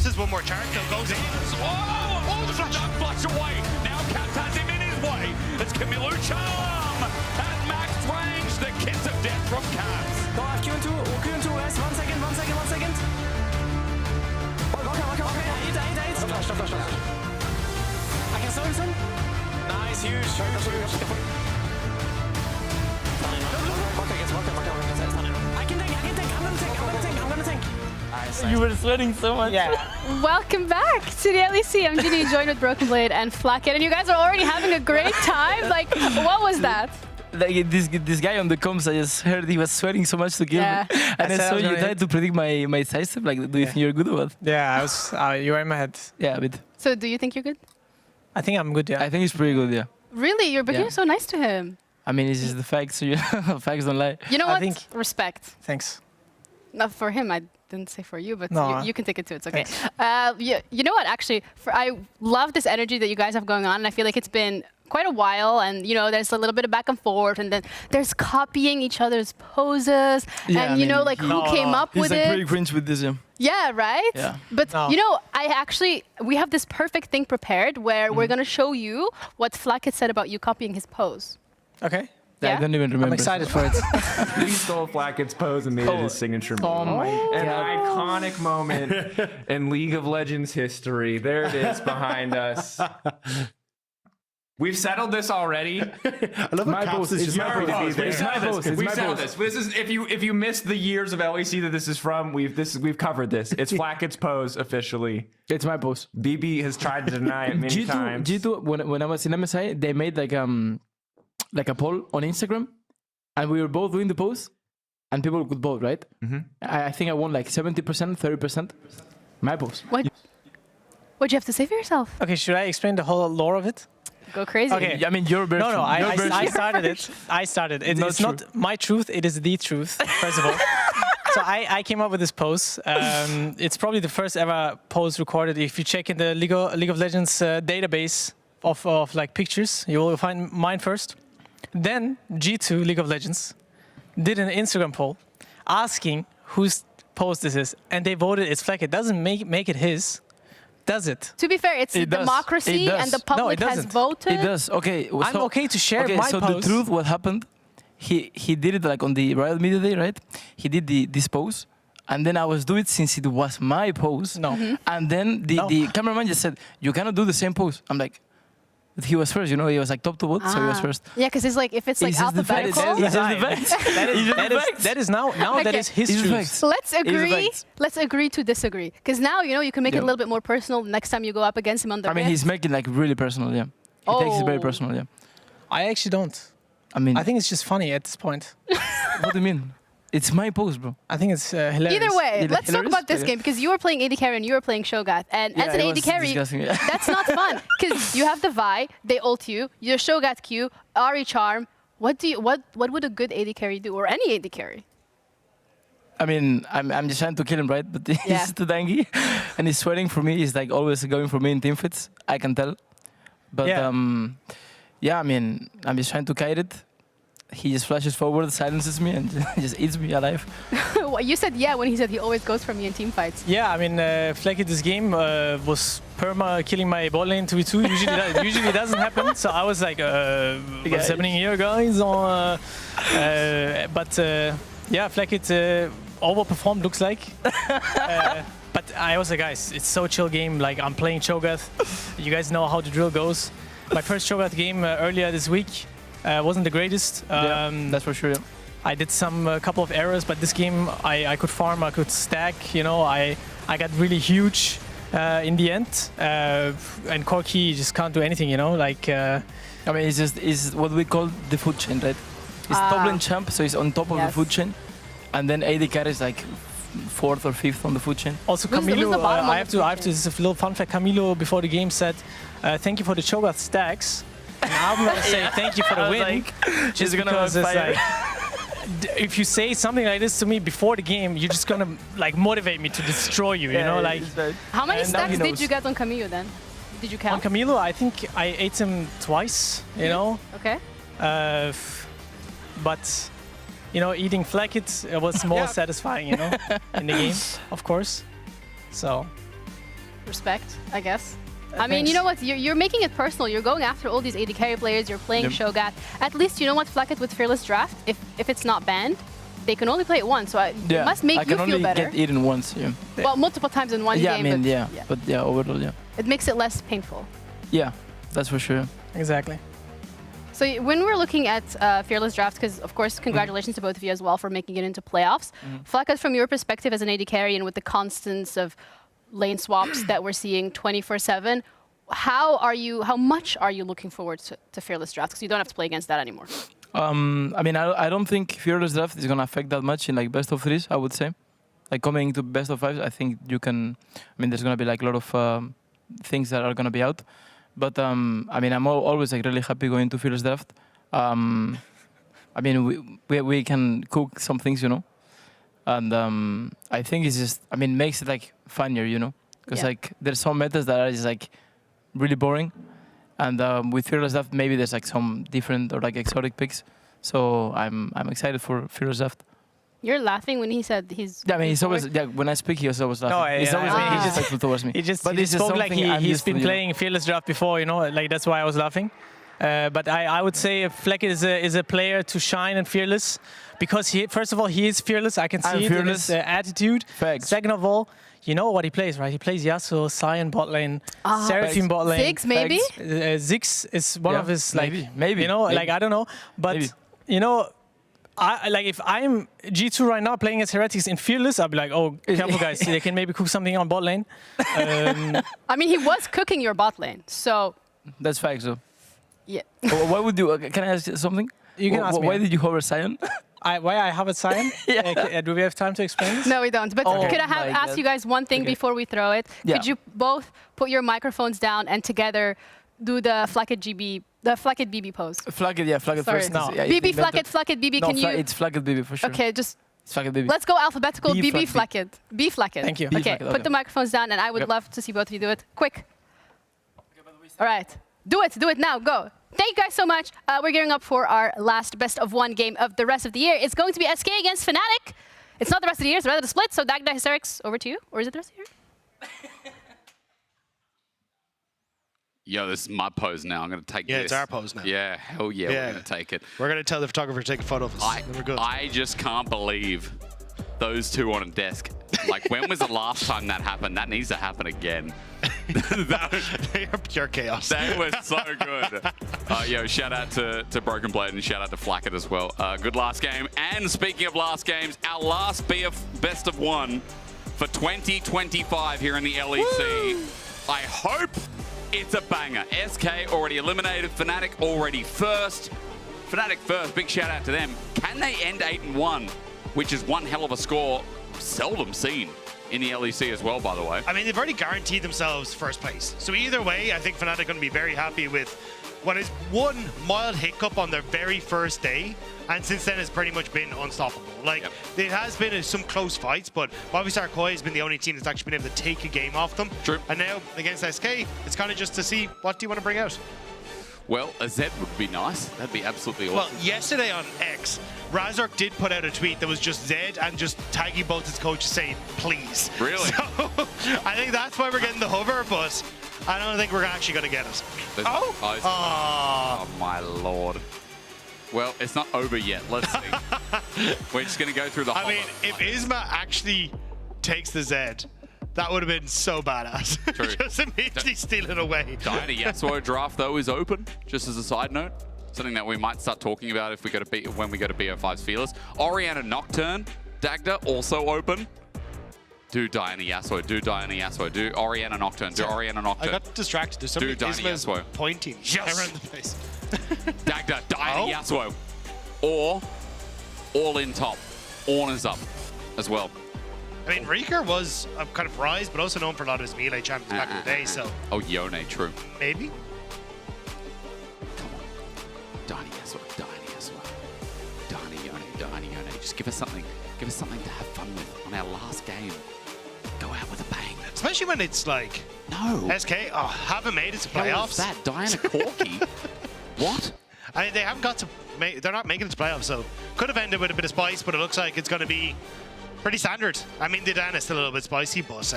bounces, one more charge, so goes in. Oh, the flash away. Now Caps has him in his way. It's Camilo Charm at max range. The kiss of death from Caps. Go have Q2, guys. 1 second. Okay. Hit. Stop. I can slow him. Nice, huge. I can tank. I'm gonna tank. Nice. You were sweating so much. Yeah. Welcome back to the LEC. I'm Ginny, joined with Broken Blade and Flacket, and you guys are already having a great time. Like, what was that? Like this guy on the comms, I just heard he was sweating so much to kill me. And I saw you tried to predict my side step. Like, do you think you're good or what? Yeah, I was. You were in my head. Yeah, a bit. So, do you think you're good? I think I'm good. Yeah. I think he's pretty good. Yeah. Really? You're so nice to him. I mean, it's just the facts. So facts don't lie. You know what? Respect. Thanks. Not for him. I didn't say for you, but no, you can take it too. It's okay. You know what? Actually, I love this energy that you guys have going on, and I feel like it's been quite a while, and you know, there's a little bit of back and forth, and then there's copying each other's poses, and you know, like who came up with it. He's like pretty cringe with this, yeah. Yeah, right? Yeah. But you know, we have this perfect thing prepared where we're gonna show you what Flacket said about you copying his pose. Okay. Yeah? I don't even remember. I'm excited for it. We stole Flacket's pose and made it his signature move. Oh my An God. iconic moment in League of Legends history. There it is behind us. We've settled this already. I love my post. It's my post. We've settled this. This is if you missed the years of LEC that this is from, we've covered this. It's Flacket's pose officially. It's my pose. BB has tried to deny it many times. G2, when I was in MSI, they made like a poll on Instagram, and we were both doing the pose, and people could vote, right? I think I won like 70%, 30%. My pose. What'd you have to say for yourself? Okay, should I explain the whole lore of it? Go crazy. Okay. I mean, your version. No, I started it. It's not my truth. It is the truth, first of all. So I came up with this pose. It's probably the first ever pose recorded. If you check in the League of Legends database of like pictures, you will find mine first. Then G2 League of Legends did an Instagram poll asking whose pose this is, and they voted it's Flacket. It doesn't make it his, does it? To be fair, it's democracy, and the public has voted. It does. Okay. So, I'm okay to share my so pose. The truth, what happened? He did it like on the Riot Media Day, right? He did this pose, and then I was doing it since it was my pose. No. And then the cameraman just said, "You cannot do the same pose." I'm like. But he was first, you know, he was like top to vote, so he was first. Yeah, because it's like, if it's like alphabetical. That is now okay. That is his truth. Let's agree to disagree. Because now, you know, you can make it a little bit more personal next time you go up against him on the I mean, he's making like really personal, yeah. He takes it very personal, yeah. I actually don't. I think it's just funny at this point. What do you mean? It's my pose, bro. I think it's hilarious. Either way, let's talk about this game, because you were playing AD carry and you were playing Shogat. And as an AD carry, that's not fun. Because you have the Vi, they ult you, your Shogat Q, Ahri Charm. What would a good AD carry do, or any AD carry? I mean, I'm just trying to kill him, right? But he's too dangy, and he's sweating for me. He's like always going for me in teamfights. I can tell. But yeah, I mean, I'm just trying to kite it. He just flashes forward, silences me, and just eats me alive. You said yeah when he said he always goes for me in team fights. Yeah, I mean, Flacket this game was perma killing my bot lane 2v2. Usually doesn't happen. So I was like, what's happening here, guys? Yeah, Flacket overperformed, looks like. But I was like, guys, it's so chill game. Like, I'm playing Cho'Gath. You guys know how the drill goes. My first Cho'Gath game earlier this week wasn't the greatest. That's for sure. Yeah. I did some couple of errors, but this game I could farm, I could stack. You know, I got really huge in the end. And Corki just can't do anything. You know, like. I mean, it's what we call the food chain, right? He's top lane champ, so he's on top of the food chain, and then AD carry is like 4th or 5th on the food chain. Also, Camilo, I have to. This is a little fun fact. Camilo before the game said, "Thank you for the Cho'Gath stacks." And I'm gonna say thank you for the win, like, just because it's like, if you say something like this to me before the game, you're just gonna like motivate me to destroy you. You know, like. How many stacks did you get on Camilo then? Did you count? On Camilo, I think I ate him twice. You know. Okay. But you know, eating Flacket was more satisfying. You know, in the game, of course. So. Respect, I guess. I mean, you know what? You're making it personal. You're going after all these AD carry players. You're playing Shogat. At least you know what, Flacket with Fearless Draft, if it's not banned, they can only play it once. So it must make you feel better. I can only get eaten once, Well, multiple times in one game. I mean, but overall, It makes it less painful. Yeah, that's for sure. Exactly. So when we're looking at Fearless Draft, because of course, congratulations to both of you as well for making it into playoffs. Flacket, from your perspective as an AD carry and with the constants of lane swaps that we're seeing 24/7, how much are you looking forward to Fearless Draft? Because you don't have to play against that anymore. I mean, I don't think Fearless Draft is going to affect that much in like best of threes, I would say. Like coming into best of fives, I think you can, I mean, there's going to be like a lot of things that are going to be out. But I mean, I'm always like really happy going to Fearless Draft. I mean, we can cook some things, you know. And I think it's just, I mean, makes it like funnier, you know. Because like there's some metas that are just like really boring. And with Fearless Draft, maybe there's like some different or like exotic picks. So I'm excited for Fearless Draft. You're laughing when he said he's. Yeah, I mean, he's always when I speak, he's always laughing. No, he's always respectful towards me. He just spoke like he's been playing Fearless Draft before, you know. Like that's why I was laughing. But I would say Fleck is a player to shine in Fearless because first of all he is fearless. I can see it in his attitude. Facts. Second of all, you know what he plays, right? He plays Yasuo, Sion bot lane, Seraphine bot lane. Ziggs maybe. Ziggs is one of his like maybe you know like I don't know, but you know. Like if I'm G2 right now playing as Heretics in Fearless, I'll be like, oh, careful guys, they can maybe cook something on bot lane. I mean, he was cooking your bot lane, so. That's facts, though. Yeah. Why would you? Can I ask you something? You can ask me. Why did you hover Sion? Why I have a Sion? Do we have time to explain this? No, we don't. But could I ask you guys one thing before we throw it? Yeah. Could you both put your microphones down and together do the Flacket BB pose? Flacket, yeah, Flacket Sorry. first. No. BB Flacket BB. No, can you? It's Flacket BB for sure. Okay, just. It's Flacket BB. Let's go alphabetical. B BB Flacket. B Flacket. Thank you. Okay, put the microphones down, and I would love to see both of you do it. Quick. All right, do it now. Go. Thank you guys so much. We're gearing up for our last best of one game of the rest of the year. It's going to be SK against Fnatic. It's not the rest of the year, it's rather the split. So Dagda Hysterics, over to you. Or is it the rest of the year? Yo, this is my pose now. I'm going to take this. Yeah, it's our pose now. Yeah, hell yeah, we're going to take it. We're going to tell the photographer to take a photo of us. Then we're good. I just can't believe those two on a desk. Like, when was the last time that happened? That needs to happen again. They are pure chaos. That was so good. Yo, shout out to Broken Blade and shout out to Flacket as well. Good last game. And speaking of last games, our last best of one for 2025 here in the LEC. Woo! I hope it's a banger. SK already eliminated. Fnatic already first. Fnatic first. Big shout out to them. Can they end 8-1, which is one hell of a score, seldom seen in the LEC as well, by the way. I mean, they've already guaranteed themselves first place. So either way, I think Fnatic are going to be very happy with what is one mild hiccup on their very first day. And since then, it's pretty much been unstoppable. Like, it has been some close fights, but Movistar Koi has been the only team that's actually been able to take a game off them. True. And now, against SK, it's kind of just to see, what do you want to bring out? Well, a Zed would be nice. That'd be absolutely awesome. Well, yesterday on X, Razork did put out a tweet that was just Zed and just tagging both his coaches saying, please. Really? So, I think that's why we're getting the hover, but I don't think we're actually going to get it. Oh, my lord. Well, it's not over yet. Let's see. We're just going to go through the I mean, if Isma actually takes the Zed, that would have been so badass. True. Just immediately steal it away. Diana Yasuo draft, though, is open, just as a side note. Something that we might start talking about if we go to when we go to BO5's Fearless. Orianna Nocturne, Dagda, also open. Do Diana Yasuo, do Diana Yasuo, do Orianna Nocturne, do Orianna Nocturne. I got distracted. There's somebody Isma's pointing around the place. Dagda, Diana Yasuo. Or, all in top. Orna's up as well. I mean, Reeker was a kind of rise, but also known for a lot of his melee champions back in the day, so... Oh, Yone, true. Maybe? Come on. Diana Yasuo, Diana Yasuo. Diana Yone. Just give us something. Give us something to have fun with on our last game. Go out with a bang. Especially when it's like... No. SK, haven't made it to playoffs. Hell is that? Diana Corky? What? I mean, they haven't got to... They're not making it to playoffs, so... Could have ended with a bit of spice, but it looks like it's going to be... pretty standard. I mean, the Diana's still a little bit spicy, but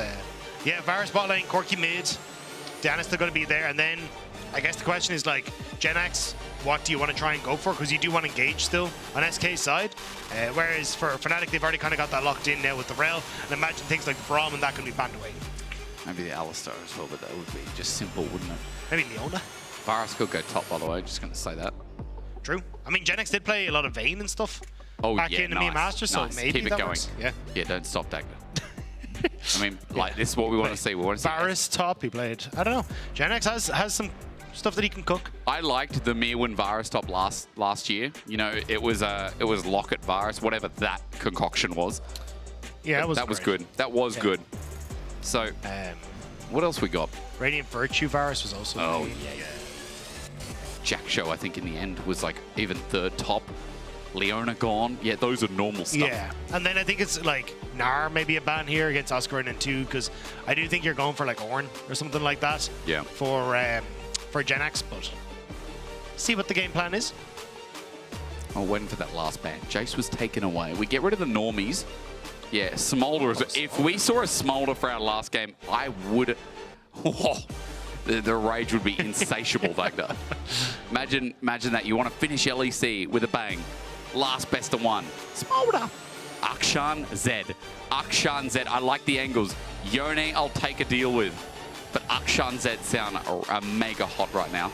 Yeah, Varus bot lane, Corki mid. Diana's still going to be there. And then I guess the question is like, Genax, what do you want to try and go for? Because you do want to engage still on SK's side. Whereas for Fnatic, they've already kind of got that locked in now with the Rel. And imagine things like the Braum and that can be banned away. Maybe the Alistar as well, but that would be just simple, wouldn't it? Maybe Leona. Varus could go top, by the way. Just going to say that. True. I mean, Genax did play a lot of Vayne and stuff back in the main Masters, so maybe keep it that going. works. Yeah. Yeah, don't stop Dagda. I mean, like, this is what we want to see. We want to see Varus top, he played. I don't know. Genax has some stuff that he can cook. I liked the Mirwin Varus top last year. You know, it was Locket Varus, whatever that concoction was. Yeah, that was good. That was good. So, what else we got? Radiant Virtue Varus was also. Oh yeah. Jack Show, I think in the end was like even third top. Leona gone. Yeah, those are normal stuff. Yeah, and then I think it's like Gnar maybe a ban here against Oscar and 2 because I do think you're going for like Ornn or something like that. Yeah. For Genax, but see what the game plan is. I'm waiting for that last ban. Jace was taken away. We get rid of the normies. Yeah, Smolder. If we saw a Smolder for our last game, I would. Oh, the rage would be insatiable, Vagda. Imagine that. You want to finish LEC with a bang. Last best of one. Smolder. Akshan Zed. Akshan Zed. I like the angles. Yone, I'll take a deal with. But Akshan Zed sound mega hot right now.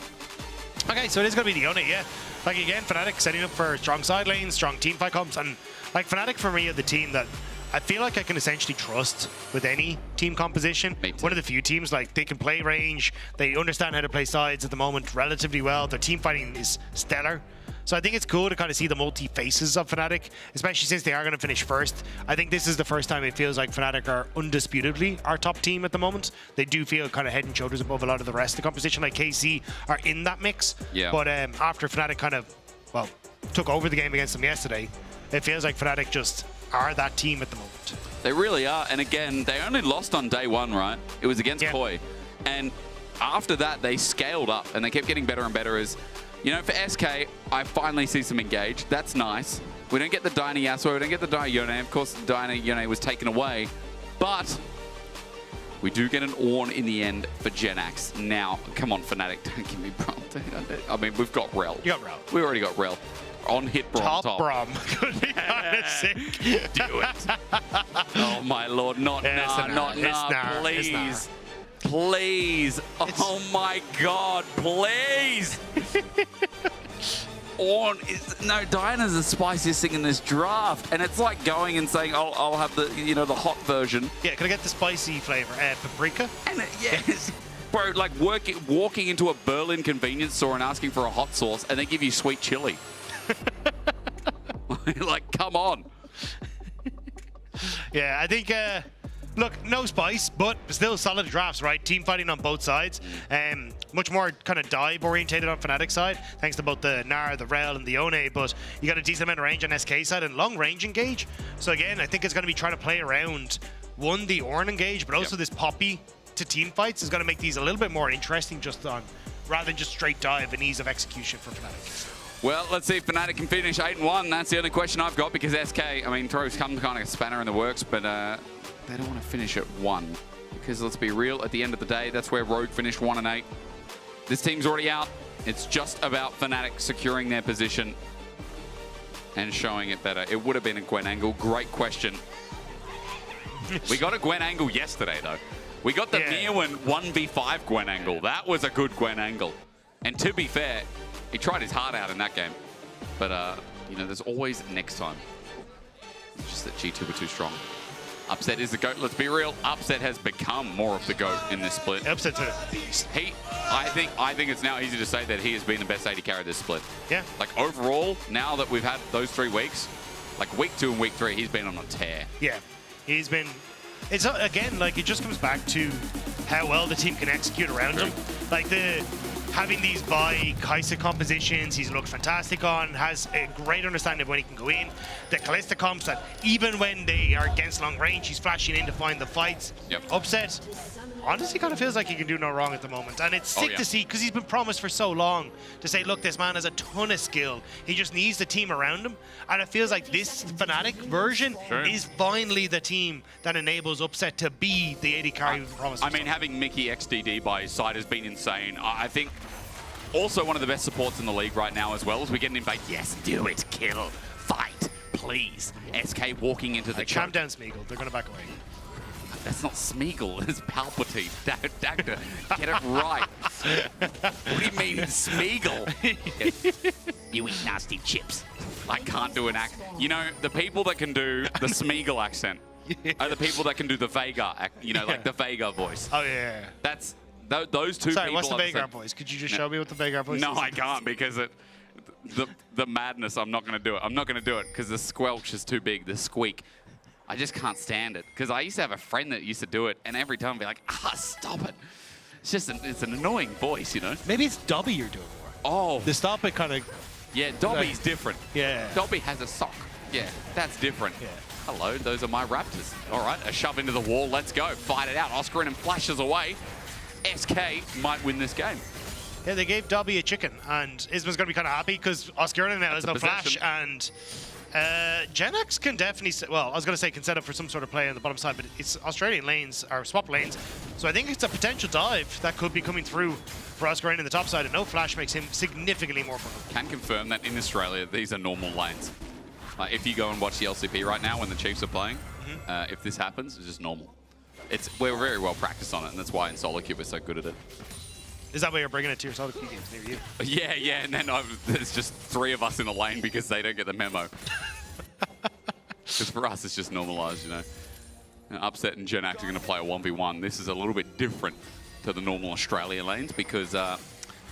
Okay, so it is going to be the Yone, yeah. Like again, Fnatic setting up for strong side lanes, strong team fight comps, and like Fnatic for me are the team that I feel like I can essentially trust with any team composition. One of the few teams, like they can play range, they understand how to play sides at the moment relatively well. Their team fighting is stellar. So I think it's cool to kind of see the multi-faces of Fnatic, especially since they are going to finish first. I think this is the first time it feels like Fnatic are undisputably our top team at the moment. They do feel kind of head and shoulders above a lot of the rest of the competition, like KC are in that mix. Yeah. But after Fnatic kind of, well, took over the game against them yesterday, it feels like Fnatic just are that team at the moment. They really are. And again, they only lost on day one, right? It was against Koi. And after that, they scaled up and they kept getting better and better as... You know, for SK, I finally see some engage. That's nice. We don't get the Dyna Yasuo, we don't get the Dyna Yone. Of course, Dyna Yone was taken away. But we do get an Ornn in the end for Genax. Now, come on, Fnatic, don't give me Braum. I mean, we've got Rel. You got Rel. We already got Rel. On hit Braum top. Braum. Could be kind of sick. Do it. Oh, my lord. Not now, please. Please. Oh my god, please. Ornn is... No, Diana's the spiciest thing in this draft. And it's like going and saying, I'll have the, you know, the hot version. Yeah, can I get the spicy flavor? Paprika? And yes. Bro, like walking into a Berlin convenience store and asking for a hot sauce and they give you sweet chili. Like, come on. Yeah, I think... Look, no spice, but still solid drafts, right? Team fighting on both sides. Much more kind of dive orientated on Fnatic side, thanks to both the Gnar, the Rel, and the Yone. But you got a decent amount of range on SK side and long range engage. So again, I think it's going to be trying to play around one, the Ornn engage, but also this Poppy to team fights is going to make these a little bit more interesting, just on rather than just straight dive and ease of execution for Fnatic. Well, let's see if Fnatic can finish 8-1. That's the only question I've got because SK, I mean, throws some kind of spanner in the works, but they don't want to finish at 1 because let's be real, at the end of the day, that's where Rogue finished 1-8. This team's already out. It's just about Fnatic securing their position and showing it better. It would have been a Gwen angle. Great question. We got a Gwen angle yesterday, though. We got the Mirwin 1v5 Gwen angle. That was a good Gwen angle. And to be fair, he tried his heart out in that game. But, you know, there's always next time. It's just that G2 were too strong. Upset is the GOAT. Let's be real. Upset has become more of the GOAT in this split. Upset's a beast. I think it's now easy to say that he has been the best AD carry this split. Yeah. Like overall, now that we've had those 3 weeks, like week 2 and week 3, he's been on a tear. Yeah, he's been. It's again like it just comes back to how well the team can execute around him. Like having these Kaisa compositions, he's looked fantastic on, has a great understanding of when he can go in. The Kalista comps that even when they are against long range, he's flashing in to find the fights. Yep. Upset, honestly kind of feels like he can do no wrong at the moment. And it's sick to see, because he's been promised for so long to say, look, this man has a ton of skill. He just needs the team around him. And it feels like this Fnatic version is finally the team that enables Upset to be the AD carry we've been promised. I mean, having Mickey XDD by his side has been insane. I think also one of the best supports in the league right now as well as we're getting invade. Yes, do it, kill, fight, please. SK walking into the calm down, Smeagol. They're going to back away. That's not Smeagol, it's Palpatine. Dagda, get it right. What do you mean, Smeagol? You eat nasty chips. I can't do an act. You know, the people that can do the Smeagol accent are the people that can do the Vega, like the Vega voice. Oh, yeah. That's those two Sorry, people. what's the Vega voice? Could you just show me what the Vega voice is? No, I can't because the madness, I'm not going to do it. I'm not going to do it because the squelch is too big, the squeak. I just can't stand it because I used to have a friend that used to do it, and every time I'd be like, stop it. It's just it's an annoying voice, you know. Maybe it's Dobby you're doing more. Oh, the stop it kind of. Yeah, Dobby's different. Yeah. Dobby has a sock. Yeah, that's different. Yeah. Hello, those are my Raptors. All right, a shove into the wall. Let's go. Fight it out. Oscarinen flashes away. SK might win this game. Yeah, they gave Dobby a chicken, and Isma's going to be kind of happy because Oscarinen now has no flash, and Genax can definitely, well, I was going to say can set up for some sort of play on the bottom side, but it's Australian lanes, or swap lanes, so I think it's a potential dive that could be coming through for Oscarinen in the top side, and no flash makes him significantly more vulnerable. Can confirm that in Australia, these are normal lanes. If you go and watch the LCP right now when the Chiefs are playing, if this happens, it's just normal. We're very well practiced on it, and that's why in solo queue we're so good at it. Is that why you're bringing it to your solo queue games near you? Yeah, and then there's just 3 of us in a lane because they don't get the memo. Because for us, it's just normalized, you know. Upset and Genax are going to play a 1v1. This is a little bit different to the normal Australia lanes because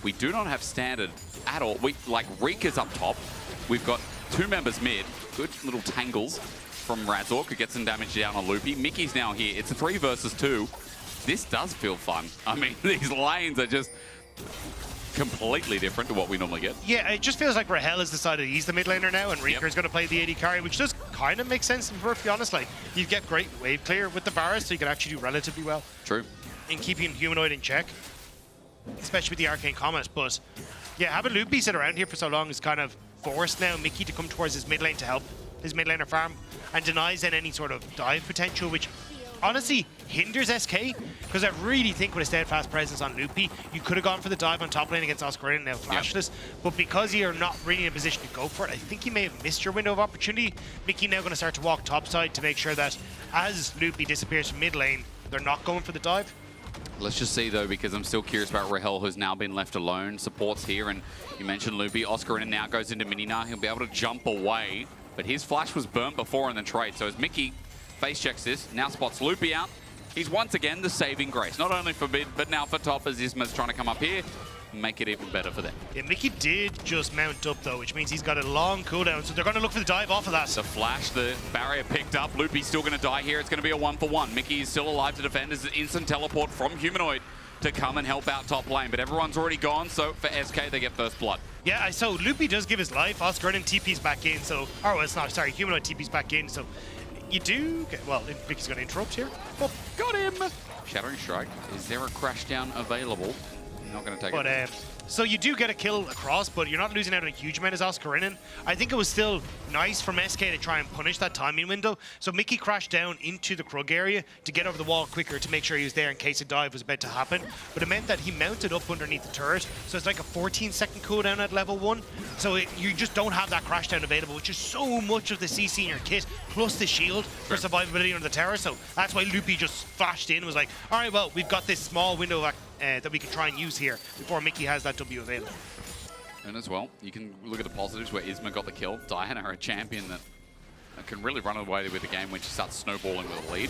we do not have standard at all. Rika's up top. We've got 2 members mid. Good little tangles from Razork, who gets some damage down on Loopy. Mickey's now here. It's a 3 versus 2. This does feel fun. I mean, these lanes are just completely different to what we normally get. Yeah, it just feels like Rahel has decided he's the mid laner now, and Rieker's going to play the AD carry, which does kind of make sense, to be perfectly honest. Like, you get great wave clear with the Varus, so you can actually do relatively well. True. In keeping Humanoid in check, especially with the Arcane Comet. But yeah, having Loopy sit around here for so long is kind of forced now Mickey to come towards his mid lane to help his mid laner farm, and denies then any sort of dive potential, which honestly hinders SK, because I really think with a steadfast presence on Loopy, you could have gone for the dive on top lane against Oscarinen, now flashless, but because you're not really in a position to go for it, I think you may have missed your window of opportunity. Mickey now going to start to walk topside to make sure that as Loopy disappears from mid lane, they're not going for the dive. Let's just see, though, because I'm still curious about Rahel, who's now been left alone. Supports here, and you mentioned Loopy. Oscarinen now goes into Mininar. He'll be able to jump away, but his flash was burnt before in the trade, so as Mickey face checks this, now spots Loopy out. He's once again the saving grace, not only for mid, but now for top, as Isma's trying to come up here and make it even better for them. Yeah, Mickey did just mount up, though, which means he's got a long cooldown, so they're going to look for the dive off of that. The flash, the barrier picked up. Loopy's still going to die here. It's going to be a 1-for-1. Mickey is still alive to defend as an instant teleport from Humanoid to come and help out top lane, but everyone's already gone, so for SK, they get first blood. Yeah, so Loopy does give his life. Oscarinen TP's back in, so... Oh, it's not, sorry, Humanoid TP's back in, so... You do get... Well, Mickey's going to interrupt here. Oh, got him! Shattering Strike. Is there a crash down available? I'm not going to take it. So you do get a kill across, but you're not losing out on a huge amount as Oscarinen. I think it was still nice from SK to try and punish that timing window. So Mickey crashed down into the Krug area to get over the wall quicker to make sure he was there in case a dive was about to happen. But it meant that he mounted up underneath the turret. So it's like a 14-second cooldown at level 1. So you just don't have that crash down available, which is so much of the CC in your kit, plus the shield for survivability under the tower. So that's why Loopy just flashed in and was like, all right, well, we've got this small window of that we can try and use here before Mickey has that W available. And as well, you can look at the positives where Isma got the kill. Diana, a champion that can really run away with the game when she starts snowballing with a lead.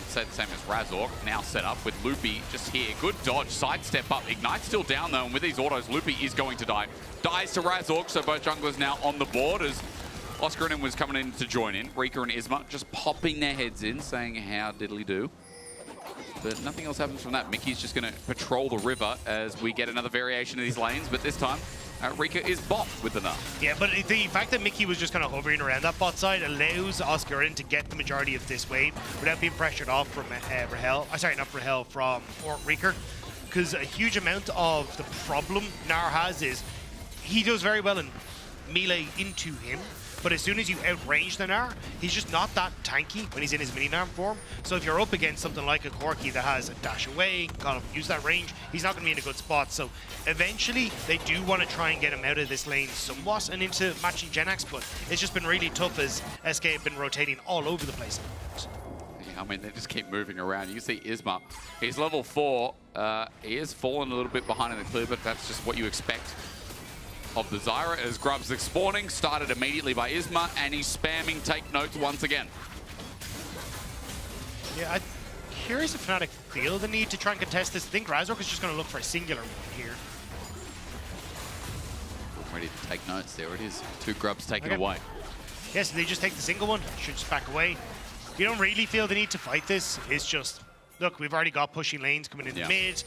Say the same as Razork, now set up with Loopy just here. Good dodge, sidestep up. Ignite's still down though, and with these autos, Loopy is going to die. Dies to Razork, so both junglers now on the board as Oscarinen was coming in to join in. Rika and Isma just popping their heads in, saying how diddly do. But nothing else happens from that. Mickey's just going to patrol the river as we get another variation of these lanes, but this time Rika is bot with the nerf. Yeah, but the fact that Mickey was just kind of hovering around that bot side allows Oscar to get the majority of this wave without being pressured off from Rahel. Sorry, not Rahel, from Rika. Because a huge amount of the problem Nar has is he does very well in melee into him, but as soon as you outrange the Nar, he's just not that tanky when he's in his mini-Nar form. So if you're up against something like a Corki that has a dash away, kind of use that range, he's not going to be in a good spot. So eventually, they do want to try and get him out of this lane somewhat and into matching Genax, but it's just been really tough as SK have been rotating all over the place. I mean, they just keep moving around. You can see Isma, he's level 4. He is fallen a little bit behind in the clear, but that's just what you expect of the Zyra. As Grub's spawning, started immediately by Isma, and he's spamming take notes once again. Yeah, I'm curious if Fnatic feel the need to try and contest this. I think Razork is just going to look for a singular one here. Ready to take notes. There it is. 2 Grubs taken away. Yes, they just take the single one. Should just back away. You don't really feel the need to fight this. It's just, look, we've already got pushing lanes coming in the mid.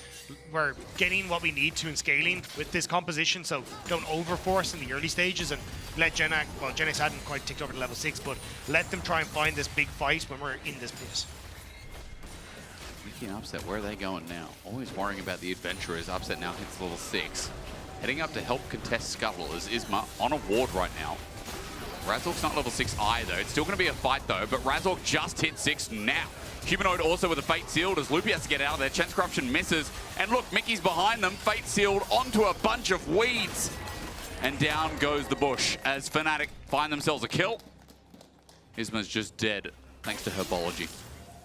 We're getting what we need to in scaling with this composition, so don't overforce in the early stages and let Genax, well, Genax hadn't quite ticked over to level 6, but let them try and find this big fight when we're in this place. Mickey and Upset, where are they going now? Always worrying about the adventurers. Upset now hits level 6. Heading up to help contest Scuttle as Isma on a ward right now. Razork's not level 6 either. It's still going to be a fight though, but Razork just hit 6 now. Humanoid also with a Fate Sealed as Loopy has to get out of there. Chance Corruption misses. And look, Mickey's behind them. Fate Sealed onto a bunch of weeds. And down goes the bush as Fnatic find themselves a kill. Isma's just dead, thanks to Herbology.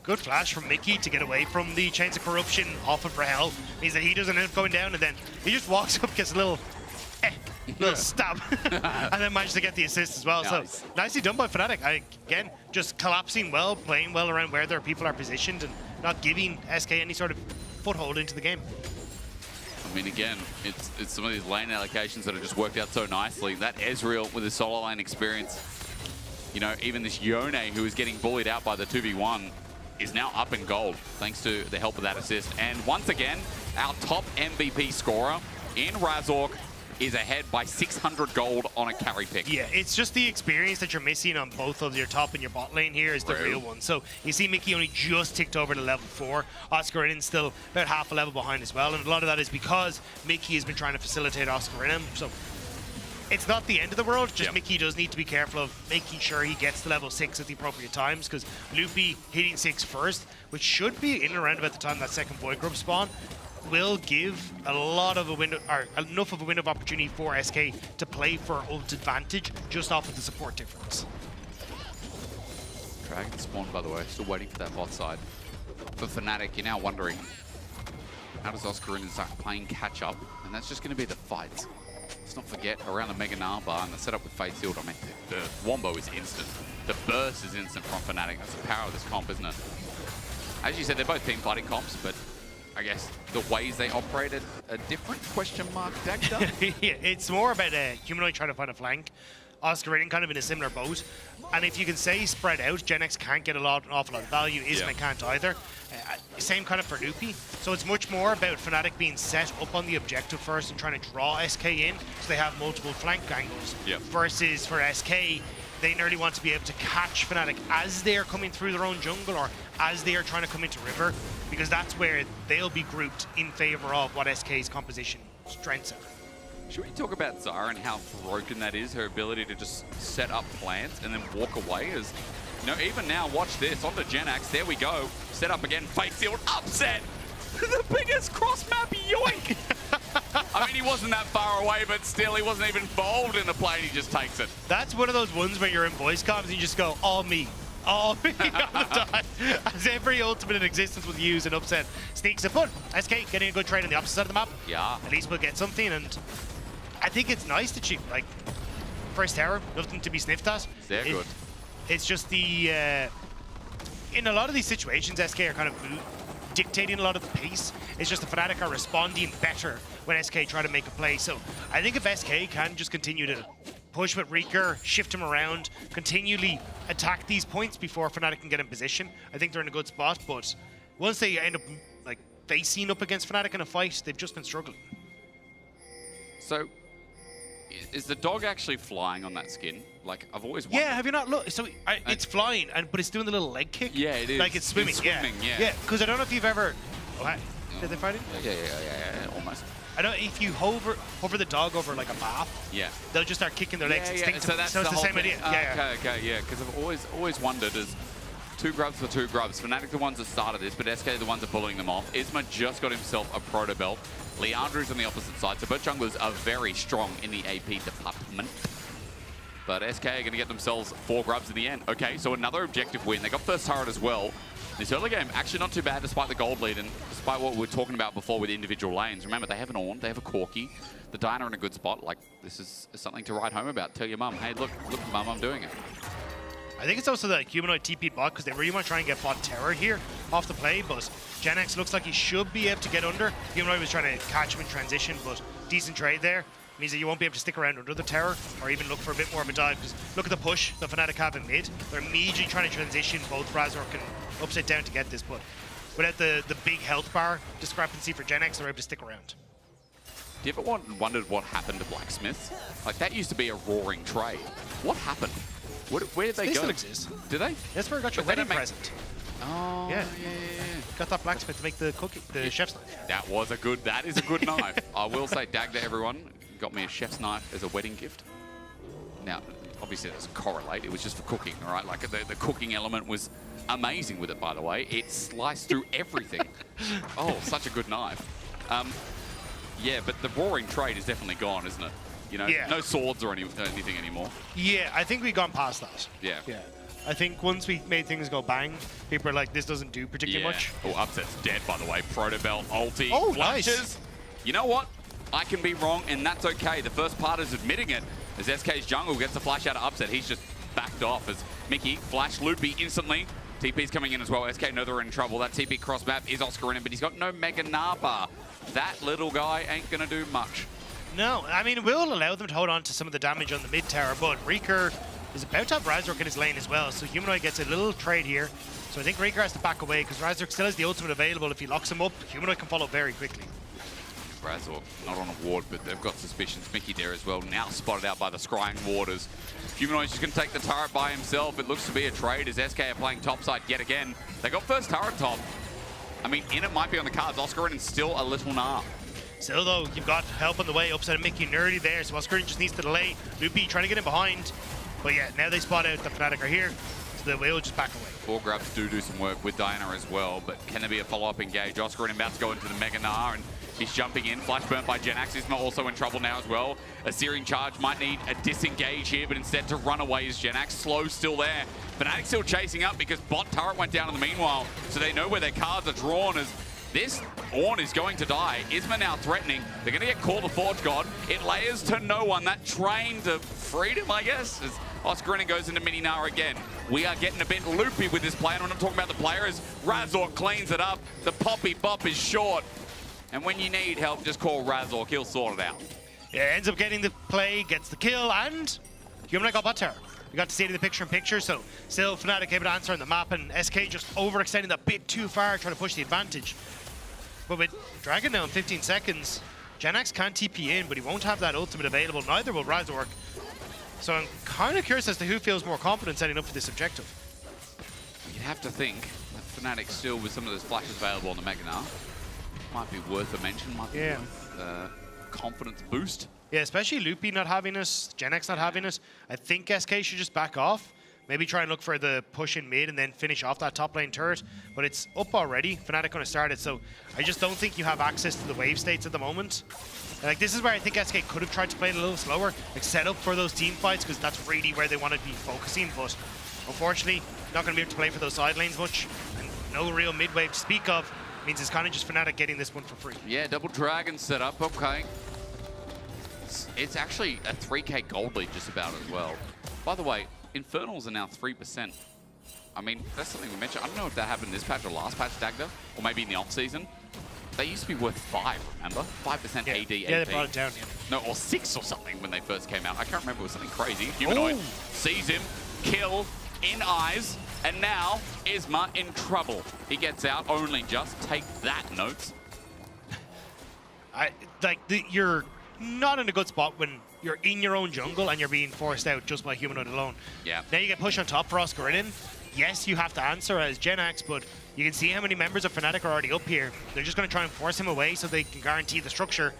Good flash from Mickey to get away from the Chains of Corruption off of Rahel. Means that he doesn't end up going down, and then he just walks up, gets a little stab, and then managed to get the assist as well. Nice. So nicely done by Fnatic. Again, just collapsing well, playing well around where their people are positioned, and not giving SK any sort of foothold into the game. I mean, again, it's some of these lane allocations that have just worked out so nicely. That Ezreal with his solo lane experience, you know, even this Yone who is getting bullied out by the 2v1 is now up in gold thanks to the help of that assist. And once again, our top MVP scorer in Razork is ahead by 600 gold on a carry pick. Yeah, it's just the experience that you're missing on both of your top and your bot lane here is the real one. So you see Mickey only just ticked over to level 4. Oscar Inen still about half a level behind as well. And a lot of that is because Mickey has been trying to facilitate Oscar Inen. So it's not the end of the world, just Mickey does need to be careful of making sure he gets to level 6 at the appropriate times, because Loopy hitting 6 first, which should be in and around about the time that second Void Grub spawn, will give a lot of a window, or enough of a window of opportunity for SK to play for ult advantage just off of the support difference. Dragon spawn, by the way, still waiting for that bot side. For Fnatic, you're now wondering, how does Oscar Inen start playing catch up? And that's just going to be the fights. Let's not forget, around the Mega Naba and the setup with Fate Sealed, I mean, the Wombo is instant. The burst is instant from Fnatic. That's the power of this comp, isn't it? As you said, they're both team fighting comps, but I guess the ways they operate are different, question mark, Dagda? Yeah, it's more about Humanoid trying to find a flank. Oscar Inen kind of in a similar boat. And if you can say spread out, Genax can't get an awful lot of value, Isma can't either. Same kind of for Loopy. So it's much more about Fnatic being set up on the objective first and trying to draw SK in so they have multiple flank angles. Versus for SK, they nearly want to be able to catch Fnatic as they're coming through their own jungle or as they are trying to come into river, because that's where they'll be grouped in favor of what SK's composition strengths are. Should we talk about Zyra and how broken that is, her ability to just set up plans and then walk away? As you know, even now, watch this, onto Genax, there we go. Set up again, Fate Sealed, upset! The biggest cross-map yoink! I mean, he wasn't that far away, but still, he wasn't even involved in the play, and he just takes it. That's one of those ones where you're in voice comms and you just go, all me. All me all the time. As every ultimate in existence will use, and Upset sneaks a foot. SK getting a good trade on the opposite side of the map. Yeah. At least we'll get something, and I think it's nice that she, like, first tower, nothing to be sniffed at. They're good. It's just the, in a lot of these situations, SK are kind of dictating a lot of the pace. It's just the Fnatic are responding better when SK try to make a play. So I think if SK can just continue to push with Rieker, shift him around, continually attack these points before Fnatic can get in position, I think they're in a good spot. But once they end up like facing up against Fnatic in a fight, they've just been struggling. So Is the dog actually flying on that skin? Like, I've always wondered. Yeah, have you not looked? So it's flying, but it's doing the little leg kick. Yeah, it is. Like it's swimming. Yeah, because I don't know if you've ever. Did they fight it? Yeah, almost. I know if you hover the dog over like a bath, they'll just start kicking their legs instinctively. So that's it's the same idea. Okay, because I've always wondered as 2 grubs for 2 grubs. Fnatic the ones that started this, but SK the ones that are bullying them off. Isma just got himself a proto belt. Leandro's on the opposite side, so both junglers are very strong in the AP department. But SK are going to get themselves 4 grubs in the end. Okay, so another objective win. They got first turret as well. This early game, actually not too bad despite the gold lead and despite what we were talking about before with individual lanes. Remember, they have an Ornn, they have a Corki. The Dyna are in a good spot. Like, this is something to write home about. Tell your mum, hey, look, mum, I'm doing it. I think it's also the Humanoid TP bot because they really want to try and get bot terror here off the play, but GenX looks like he should be able to get under. Humanoid was trying to catch him in transition, but decent trade there. Means that you won't be able to stick around under the tower or even look for a bit more of a dive because look at the push the Fnatic have in mid. They're immediately trying to transition both Razork and Upside Down to get this, but without the big health bar discrepancy for GenX, they're able to stick around. Do you ever wondered what happened to Blacksmiths? Like, that used to be a roaring trade. What happened? Where did they go? They still exist. Do they? That's where I got your wedding present. Oh, yeah. Got that blacksmith to make the chef's knife. That is a good knife. I will say, Dagda, everyone, got me a chef's knife as a wedding gift. Now, obviously, it doesn't correlate. It was just for cooking, all right? Like, the cooking element was amazing with it, by the way. It sliced through everything. Oh, such a good knife. Yeah, but the roaring trade is definitely gone, isn't it? You know, no swords or anything anymore. Yeah, I think we've gone past that. Yeah. I think once we made things go bang, people are like, this doesn't do particularly much. Oh, Upset's dead, by the way. Proto Belt, ulti, flashes. Nice. You know what? I can be wrong, and that's okay. The first part is admitting it. As SK's jungle gets the flash out of Upset, he's just backed off as Mickey flash Loopy instantly. TP's coming in as well. SK know they're in trouble. That TP cross map is Oscar in him, but he's got no Mega Napa. That little guy ain't gonna do much. No, I mean, it will allow them to hold on to some of the damage on the mid tower, but Reeker is about to have Razork in his lane as well, so Humanoid gets a little trade here. So I think Reeker has to back away because Razork still has the ultimate available. If he locks him up, Humanoid can follow very quickly. Razork not on a ward, but they've got suspicions. Mickey there as well, now spotted out by the scrying warders. Humanoid's just going to take the turret by himself. It looks to be a trade as SK are playing topside yet again. They got first turret top. I mean, it might be on the cards. Oscar is still a little nah. Still though, you've got help on the way. Upside of Mickey nerdy there, so Oscar just needs to delay. Loopy trying to get in behind. But yeah, now they spot out the Fnatic are here, so they will just back away. 4 grabs do some work with Diana as well, but can there be a follow-up engage? Oscar about to go into the Mega Gnar, and he's jumping in. Flash burnt by Genax. He's also in trouble now as well. A Searing Charge might need a disengage here, but instead to run away is Genax. Slow still there. Fnatic still chasing up because bot turret went down in the meanwhile, so they know where their cards are drawn as this Ornn is going to die. Isma now threatening. They're going to get called the Forge God. It layers to no one. That train to freedom, I guess, as Oscar goes into Mini Gnar again. We are getting a bit loopy with this play, and when I'm talking about the player is Razork cleans it up. The Poppy Bop is short. And when you need help, just call Razork. He'll sort it out. Yeah, ends up getting the play, gets the kill, and Humanoid got bot terror. We got to see it in the picture-in-picture, so still Fnatic able to answer on the map, and SK just overextending a bit too far, trying to push the advantage. But with Dragon now in 15 seconds, Genax can't TP in, but he won't have that ultimate available. Neither will Razork. So I'm kind of curious as to who feels more confident setting up for this objective. You'd have to think that Fnatic still, with some of those flashes available on the Mega Gnar, might be worth a mention, might be worth confidence boost. Yeah, especially Loopy not having us, Genax not having us. I think SK should just back off. Maybe try and look for the push in mid and then finish off that top lane turret. But it's up already. Fnatic going to start it, so I just don't think you have access to the wave states at the moment. Like, this is where I think SK could have tried to play it a little slower, like set up for those team fights, because that's really where they want to be focusing. But unfortunately, not going to be able to play for those side lanes much, and no real mid wave to speak of. Means it's kind of just Fnatic getting this one for free. Yeah, double dragon set up. Okay. It's actually a 3k gold lead just about as well. By the way, Infernals are now 3%. I mean, that's something we mentioned. I don't know if that happened this patch or last patch, Dagda, or maybe in the off-season. They used to be worth 5, remember? 5% AD, Yeah, they brought it down, No, or 6 or something when they first came out. I can't remember. It was something crazy. Humanoid sees him, kill, in eyes, and now Isma in trouble. He gets out, only just take that, Notes. Your not in a good spot when you're in your own jungle and you're being forced out just by Humanoid alone. Yeah. Now you get pushed on top for Oscarinin. Yes, you have to answer as Gen X, but you can see how many members of Fnatic are already up here. They're just going to try and force him away so they can guarantee the structure.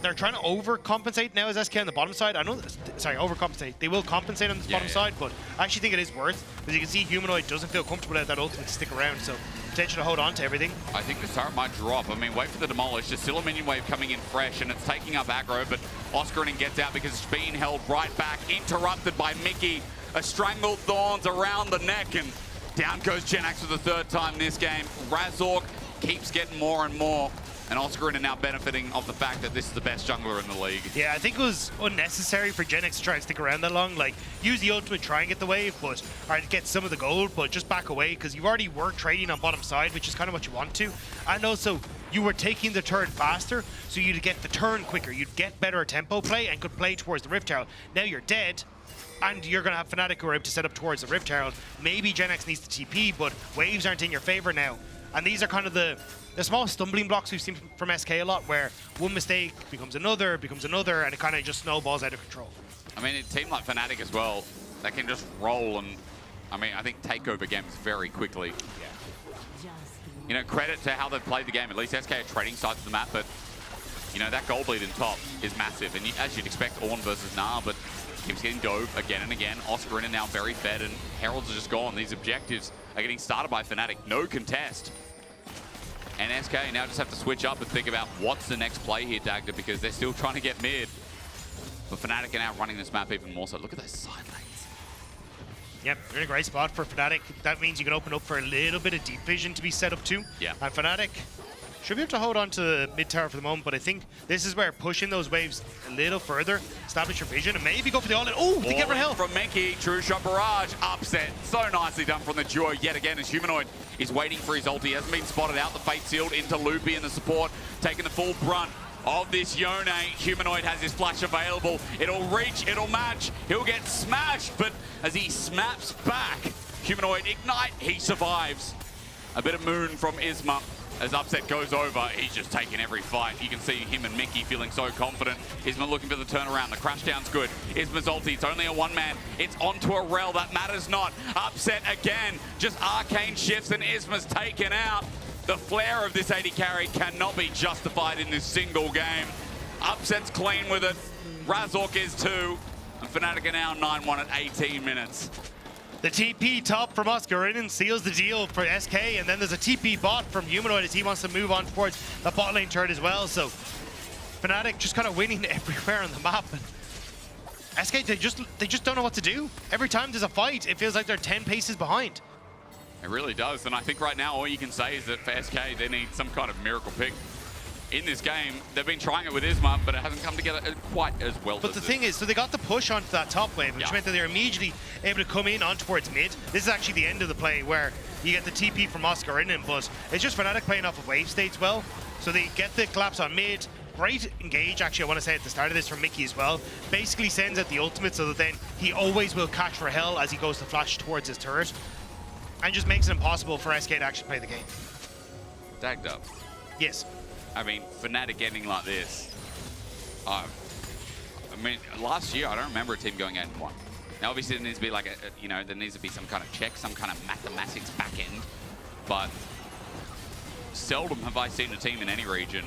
They're trying to overcompensate now as SK on the bottom side. I know, sorry, overcompensate. They will compensate on the bottom side, but I actually think it is worth, because you can see Humanoid doesn't feel comfortable at that ultimate to stick around, so potential to hold on to everything. I think this turret might drop. I mean, wait for the demolish. There's still a minion wave coming in fresh, and it's taking up aggro, but Oscarinin gets out because it's being held right back, interrupted by Mickey. A strangled Thorns around the neck, and down goes Gen X for the third time this game. Razork keeps getting more and more. And Oscarinin now benefiting of the fact that this is the best jungler in the league. Yeah, I think it was unnecessary for Gen X to try and stick around that long. Like, use the ultimate, try and get the wave, but or get some of the gold, but just back away because you already were trading on bottom side, which is kind of what you want to. And also, you were taking the turn faster, so you'd get the turn quicker. You'd get better tempo play and could play towards the Rift Herald. Now you're dead, and you're going to have Fnatic who are able to set up towards the Rift Herald. Maybe Gen X needs the TP, but waves aren't in your favor now. And these are kind of the small stumbling blocks we've seen from SK a lot, where one mistake becomes another, and it kind of just snowballs out of control. I mean, a team like Fnatic as well, they can just roll and, I mean, I think take over games very quickly. Yeah. You know, credit to how they've played the game. At least SK are trading sides of the map, but, you know, that goal bleed in top is massive. And as you'd expect, Ornn versus Gnar, but keeps getting dove again and again. Oscarinin now very fed, and Heralds are just gone. These objectives are getting started by Fnatic. No contest. And SK now just have to switch up and think about what's the next play here, Dagda, because they're still trying to get mid. But Fnatic are now running this map even more so. Look at those side lanes. Yep, you're in a great spot for Fnatic. That means you can open up for a little bit of deep vision to be set up too. Yeah. And Fnatic should be able to hold on to the mid tower for the moment, but I think this is where pushing those waves a little further, establish your vision, and maybe go for the all-in. Oh, they get help from Mickey. True shot barrage. Upset. So nicely done from the duo yet again as Humanoid is waiting for his ult. He hasn't been spotted out. The fate sealed into Loopy and the support, taking the full brunt of this Yone. Humanoid has his flash available. It'll reach, it'll match. He'll get smashed, but as he snaps back, Humanoid ignite, he survives. A bit of moon from Isma. As Upset goes over, he's just taking every fight. You can see him and Mickey feeling so confident. Isma looking for the turnaround. The crash down's good. Isma's ulti, it's only a one-man. It's onto a Rel, that matters not. Upset again, just arcane shifts and Isma's taken out. The flair of this 80 carry cannot be justified in this single game. Upset's clean with it. Razork is too. And Fnatic are now 9-1 at 18 minutes. The TP top from Oscarinin seals the deal for SK, and then there's a TP bot from Humanoid as he wants to move on towards the bot lane turret as well. So Fnatic just kind of winning everywhere on the map. And SK, they just don't know what to do. Every time there's a fight, it feels like they're 10 paces behind. It really does, and I think right now all you can say is that for SK, they need some kind of miracle pick. In this game, they've been trying it with Isma, but it hasn't come together quite as well. But the thing is, so they got the push onto that top wave, which meant that they're immediately able to come in on towards mid. This is actually the end of the play where you get the TP from Oscarinin, but it's just Fnatic playing off of wave states well. So they get the collapse on mid. Great engage, actually, I want to say at the start of this from Mickey as well. Basically sends out the ultimate so that then he always will catch for hell as he goes to flash towards his turret. And just makes it impossible for SK to actually play the game. Dagged up. Yes. I mean, Fnatic ending like this. I mean, last year, I don't remember a team going 8-1. Now, obviously, there needs to be like there needs to be some kind of check, some kind of mathematics back end. But seldom have I seen a team in any region,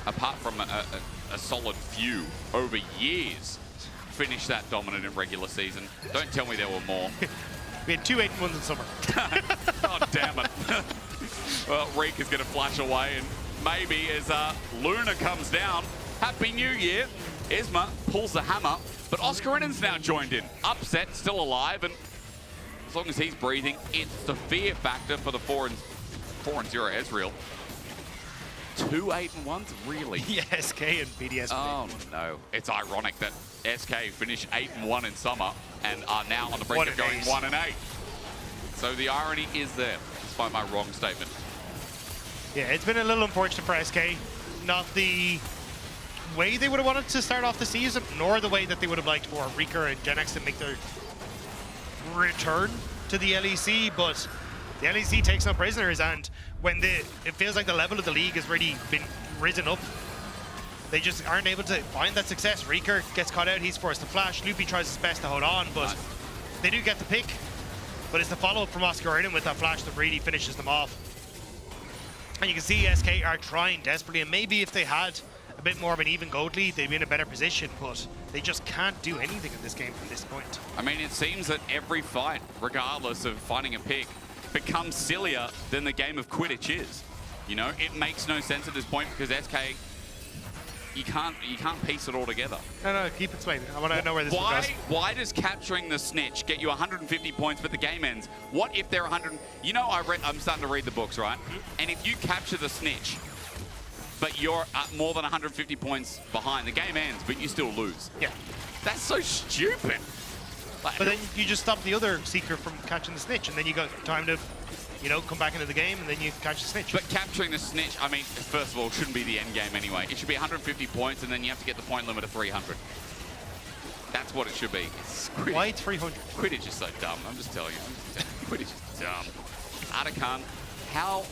apart from a solid few over years, finish that dominant in regular season. Don't tell me there were more. We had 2 8-1s in summer. God damn it. Well, Reek is going to flash away, and maybe as Luna comes down, Happy New Year. Isma pulls the hammer, but Oscarinin's now joined in. Upset, still alive, and as long as he's breathing, it's the fear factor for the 4-0 Ezreal. 2 8-1s, really? Yeah, SK and BDS. Oh no, it's ironic that SK finished 8-1 in summer and are now on the brink of going 1-8. So the irony is there, despite my wrong statement. Yeah, it's been a little unfortunate for SK. Not the way they would have wanted to start off the season, nor the way that they would have liked for Rika and Gen X to make their return to the LEC, but the LEC takes no prisoners, and when it feels like the level of the league has really been risen up, they just aren't able to find that success. Reeker gets caught out, he's forced to flash. Loopy tries his best to hold on, but they do get the pick. But it's the follow-up from Oscar Aiden with that flash that really finishes them off. And you can see SK are trying desperately, and maybe if they had a bit more of an even gold lead, they'd be in a better position, but they just can't do anything in this game from this point. I mean, it seems that every fight, regardless of finding a pick, becomes sillier than the game of Quidditch is. You know, it makes no sense at this point because SK, you can't piece it all together. No, keep explaining. I want to know where this one goes. Why does capturing the snitch get you 150 points but the game ends? What if they're 100? You know, I'm starting to read the books, right? And if you capture the snitch, but you're more than 150 points behind, the game ends, but you still lose. Yeah. That's so stupid. But then you just stop the other Seeker from catching the snitch, and then you got time to, you know, come back into the game, and then you catch the snitch. But capturing the snitch, I mean, first of all, shouldn't be the end game anyway. It should be 150 points, and then you have to get the point limit of 300. That's what it should be. Why 300? Quidditch is so dumb. I'm just telling you. Quidditch is dumb. Atakan, how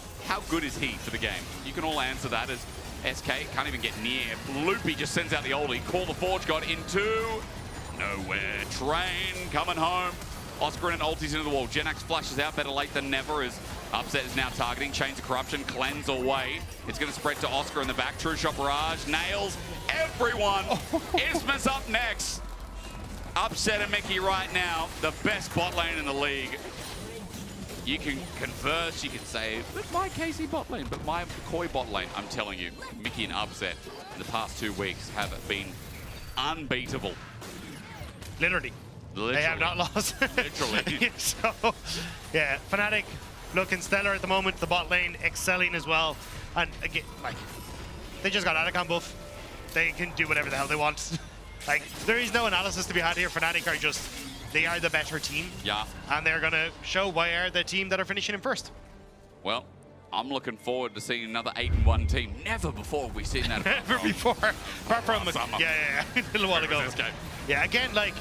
good is he for the game? You can all answer that as SK can't even get near. Loopy just sends out the oldie. Call the Forge God into nowhere. Train coming home. Oscar and ultis into the wall. Genax flashes out, better late than never, as Upset is now targeting. Chains of Corruption, cleanse away. It's going to spread to Oscar in the back. True Shot Barrage, nails everyone. Isma's up next. Upset and Mickey right now, the best bot lane in the league. You can converse, you can say, but my KC bot lane, but my Koi bot lane. I'm telling you, Mickey and Upset in the past 2 weeks have been unbeatable. Literally. They have not lost. Literally. So, yeah, Fnatic looking stellar at the moment. The bot lane excelling as well. And again, like, they just got Atakan buff. They can do whatever the hell they want. Like, there is no analysis to be had here. Fnatic are just, they are the better team. Yeah. And they're going to show why are the team that are finishing in first. Well, I'm looking forward to seeing another 8-1 team. Never before have we seen that. Never before. Apart from, yeah, a little while ago. Yeah, again, like,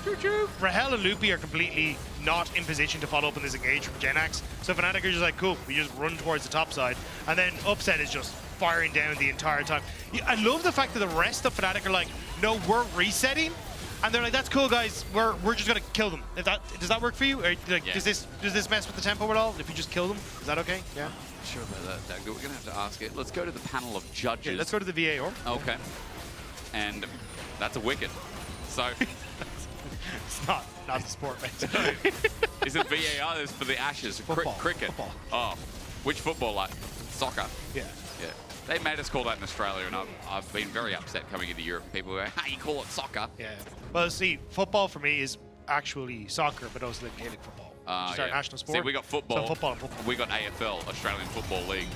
Rahel and Loopy are completely not in position to follow up on this engage from Genax. So Fnatic are just like, cool, we just run towards the top side. And then Upset is just firing down the entire time. I love the fact that the rest of Fnatic are like, no, we're resetting. And they're like, that's cool, guys. We're just gonna kill them. Does that work for you? Or, like, does this mess with the tempo at all? If you just kill them, is that okay? Yeah. Sure about that. We're gonna have to ask it. Let's go to the panel of judges. Yeah, let's go to the VAR. Okay. And that's a wicket. So it's not the sport, mate. Is it VAR? Is for the Ashes? Cricket. Football. Oh, which football? Like soccer? Yeah. Yeah. They made us call that in Australia, and I've been very upset coming into Europe. People go, "Hey, you call it soccer?" Yeah. Well, see, football for me is actually soccer, but also the Gaelic football. It's our national sport. See, we got football. So football and football. We got AFL, Australian Football League.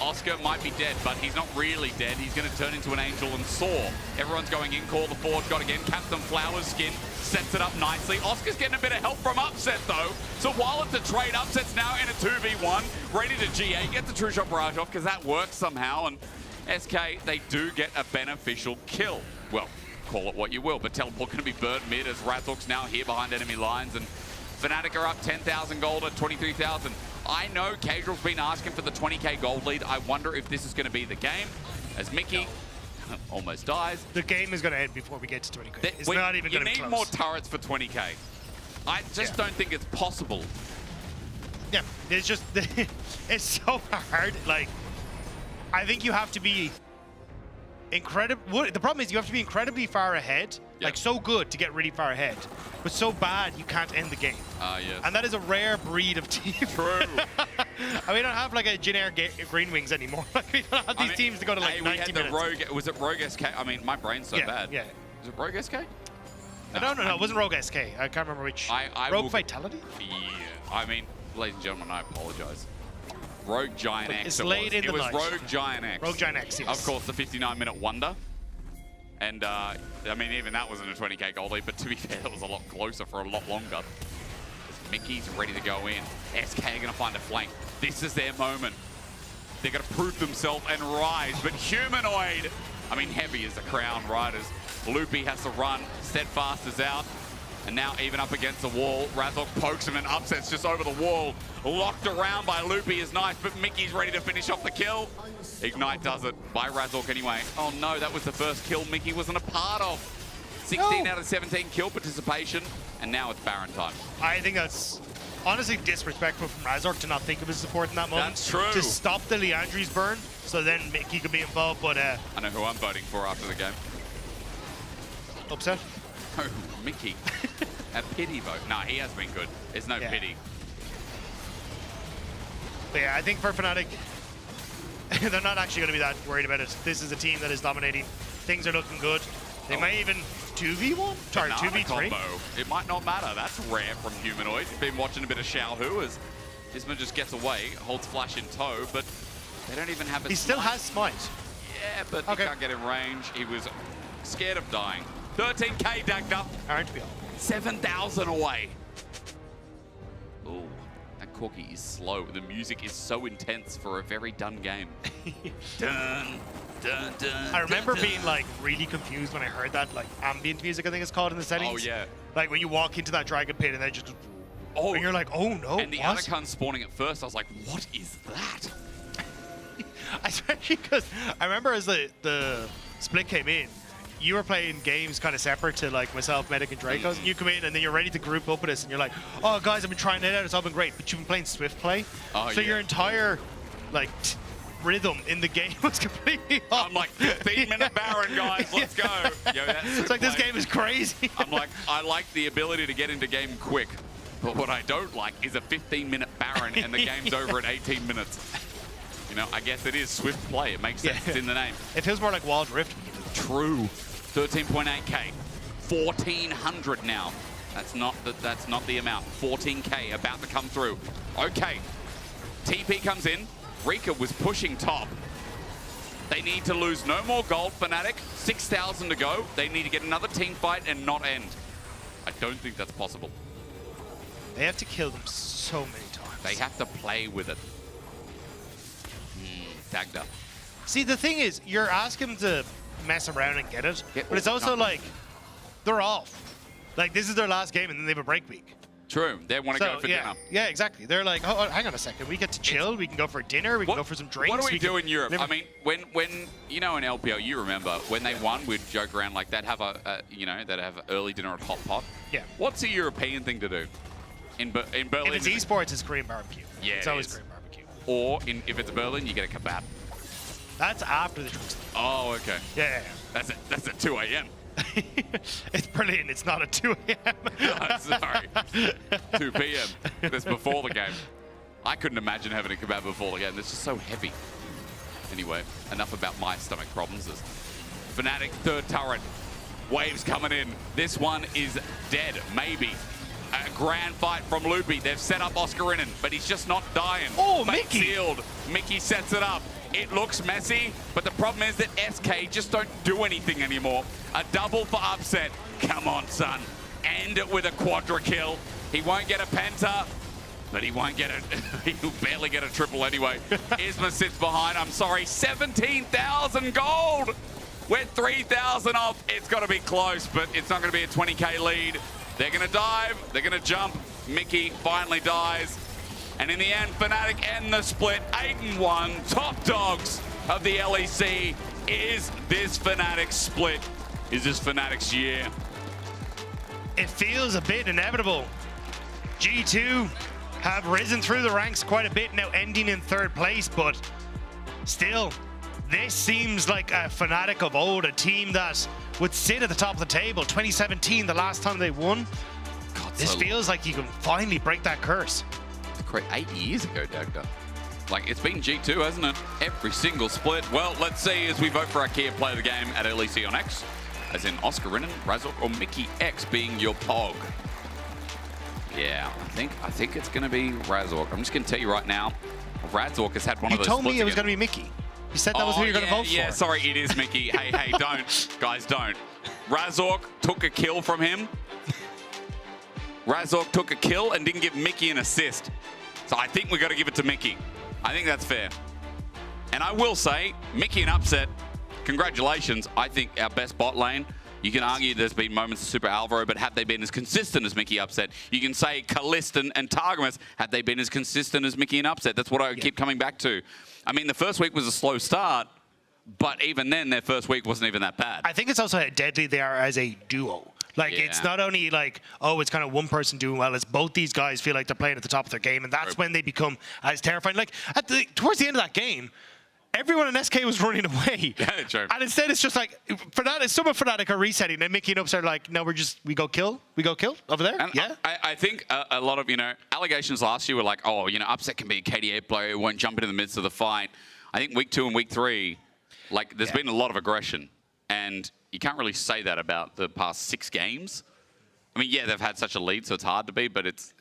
Oscar might be dead, but he's not really dead. He's going to turn into an angel and soar. Everyone's going in, call the Forge God again. Captain Flowers skin sets it up nicely. Oscar's getting a bit of help from Upset, though. So while it's a trade, Upset's now in a 2v1, ready to GA, get the True Shot Barrage off, because that works somehow. And SK, they do get a beneficial kill. Well, call it what you will, but Teleport going to be burnt mid as Razork's now here behind enemy lines. And Fnatic are up 10,000 gold at 23,000. I know Casual's been asking for the 20k gold lead. I wonder if this is going to be the game, as Mickey almost dies. The game is going to end before we get to 20k. It's not even going to be close. You need more turrets for 20k. I just don't think it's possible. Yeah, it's just, it's so hard. Like, I think you have to be incredible. The problem is you have to be incredibly far ahead, like so good to get really far ahead, but so bad you can't end the game. Yes. And that is a rare breed of team. True. And we don't have like a generic Green Wings anymore. Like, we don't have these teams to go to like 90 minutes. Rogue, was it Rogue SK? I mean, my brain's so bad. Yeah. Was it Rogue SK? No, it wasn't Rogue SK. I can't remember which. Rogue Vitality? Yeah. I mean, ladies and gentlemen, I apologize. Rogue Giant X. It's late in the night. It was Rogue Giant X. Rogue Giant X, yes. Of course, the 59-minute wonder. And, I mean, even that wasn't a 20k gold lead, but to be fair, it was a lot closer for a lot longer. Mickey's ready to go in. SK are going to find a flank. This is their moment. They're going to prove themselves and rise, but Humanoid, I mean, heavy is the crown, right? As Loopy has to run, Steadfast is out. And now even up against the wall, Razork pokes him and upsets just over the wall. Locked around by Loopy is nice, but Mickey's ready to finish off the kill. Ignite does it by Razork anyway. Oh no, that was the first kill Mickey wasn't a part of. 16 out of 17 kill participation, and now it's Baron time. I think that's honestly disrespectful from Razork to not think of his support in that moment. That's true. To stop the Leandri's burn, so then Mickey could be involved, but... I know who I'm voting for after the game. Upset? Oh, Mickey. A pity vote. Nah, he has been good. There's no pity. But yeah, I think for Fnatic, they're not actually going to be that worried about it. This is a team that is dominating. Things are looking good. They might even 2v1? Sorry, 2v3? Combo. It might not matter. That's rare from Humanoid. Been watching a bit of Xiaohu as Isma just gets away, holds Flash in tow, but they don't even have a He still has Smite. Yeah, but he can't get in range. He was scared of dying. 13k dagged up. 7,000 away. Ooh, that Corki is slow. The music is so intense for a very done game. Dun, dun, dun, I remember dun, being like really confused when I heard that like ambient music, I think it's called in the settings. Oh yeah. Like when you walk into that dragon pit and they just, and you're like, oh no. And the Anakin spawning at first, I was like, what is that? Especially because I remember as the split came in, you were playing games kind of separate to like myself, Medic, and Dracos, and you come in and then you're ready to group up with us, and you're like, oh guys, I've been trying it out, it's all been great, but you've been playing Swift play, so your entire like rhythm in the game was completely off. I'm like, 15-minute Baron, guys, let's go. Yo, it's like, this game is crazy. I'm like, I like the ability to get into game quick, but what I don't like is a 15-minute Baron and the game's over at 18 minutes. You know, I guess it is Swift play. It makes sense. It's in the name. It feels more like Wild Rift. True. 13.8k. 1,400 now. That's not the amount. 14k about to come through. Okay. TP comes in. Rika was pushing top. They need to lose no more gold, Fnatic. 6,000 to go. They need to get another team fight and not end. I don't think that's possible. They have to kill them so many times. They have to play with it. Tagged up. See, the thing is, you're asking them to mess around and get it, but it's also like, they're off. Like, this is their last game, and then they have a break week. True. They want to go for dinner. Yeah, exactly. They're like, oh, hang on a second. We get to chill. We can go for dinner. We can go for some drinks. What do we do in Europe? I mean, when you know, in LPL, you remember when they won, we'd joke around like they'd have they'd have early dinner at Hot Pot. Yeah. What's a European thing to do? In Berlin? If it's esports, it's Korean barbecue. Yeah, it's always Korean barbecue. Or if it's Berlin, you get a kebab. That's after the drinks. Oh, okay. Yeah. That's at 2 a.m. It's Berlin. It's not at 2 a.m. Oh, sorry. 2 p.m. That's before the game. I couldn't imagine having a kebab before the game. It's just so heavy. Anyway, enough about my stomach problems. Fnatic third turret. Waves coming in. This one is dead. Maybe. A grand fight from Loopy. They've set up Oscarinen, but he's just not dying. Oh, Fate Mickey! Sealed. Mickey sets it up. It looks messy, but the problem is that SK just don't do anything anymore. A double for upset. Come on, son. End it with a quadra kill. He won't get a penta, but he won't get a... he'll barely get a triple anyway. Isma sits behind. I'm sorry, 17,000 gold. We're 3,000 off. It's got to be close, but it's not going to be a 20k lead. They're going to dive. They're going to jump. Mickey finally dies. And in the end, Fnatic end the split 8-1. Top dogs of the LEC. Is this Fnatic split? Is this Fnatic's year? It feels a bit inevitable. G2 have risen through the ranks quite a bit, now ending in third place, but still, this seems like a Fnatic of old, a team that would sit at the top of the table. 2017, the last time they won. God, this feels like you can finally break that curse. 8 years ago, Dagda. Like, it's been G2, hasn't it? Every single split. Well, let's see as we vote for our key player of the game at LEC on X, as in Oscarinen, Razork, or Mickey X being your pog. Yeah, I think it's going to be Razork. I'm just going to tell you right now, Razork has had one of those. You told me it was going to be Mickey. You said that was who you're going to vote for. Yeah, sorry, it is Mickey. hey, don't. Guys, don't. Razork took a kill from him. Razork took a kill and didn't give Mickey an assist. So I think we got to give it to Mickey. I think that's fair. And I will say, Mickey and Upset, congratulations. I think our best bot lane You can argue there's been moments of Super Alvaro, but have they been as consistent as Mickey Upset? You can say Kalist and Targamas, have they been as consistent as Mickey and Upset? That's what I keep coming back to. I mean, the first week was a slow start, but even then, their first week wasn't even that bad. I think it's also how deadly they are as a duo. Like, it's not only like, oh, it's kind of one person doing well. It's both these guys feel like they're playing at the top of their game, and that's when they become as terrifying. Like, towards the end of that game, everyone in SK was running away. Yeah, true. And instead, it's just like, some of Fnatic are resetting, and Mickey and Ups are like, no, we go kill over there. And I think a lot of, allegations last year were like, oh, Upset can be a KDA player who won't jump into the midst of the fight. I think week 2 and week 3, like, there's been a lot of aggression. And you can't really say that about the past 6 games. I mean, yeah, they've had such a lead, so it's hard to be, but it's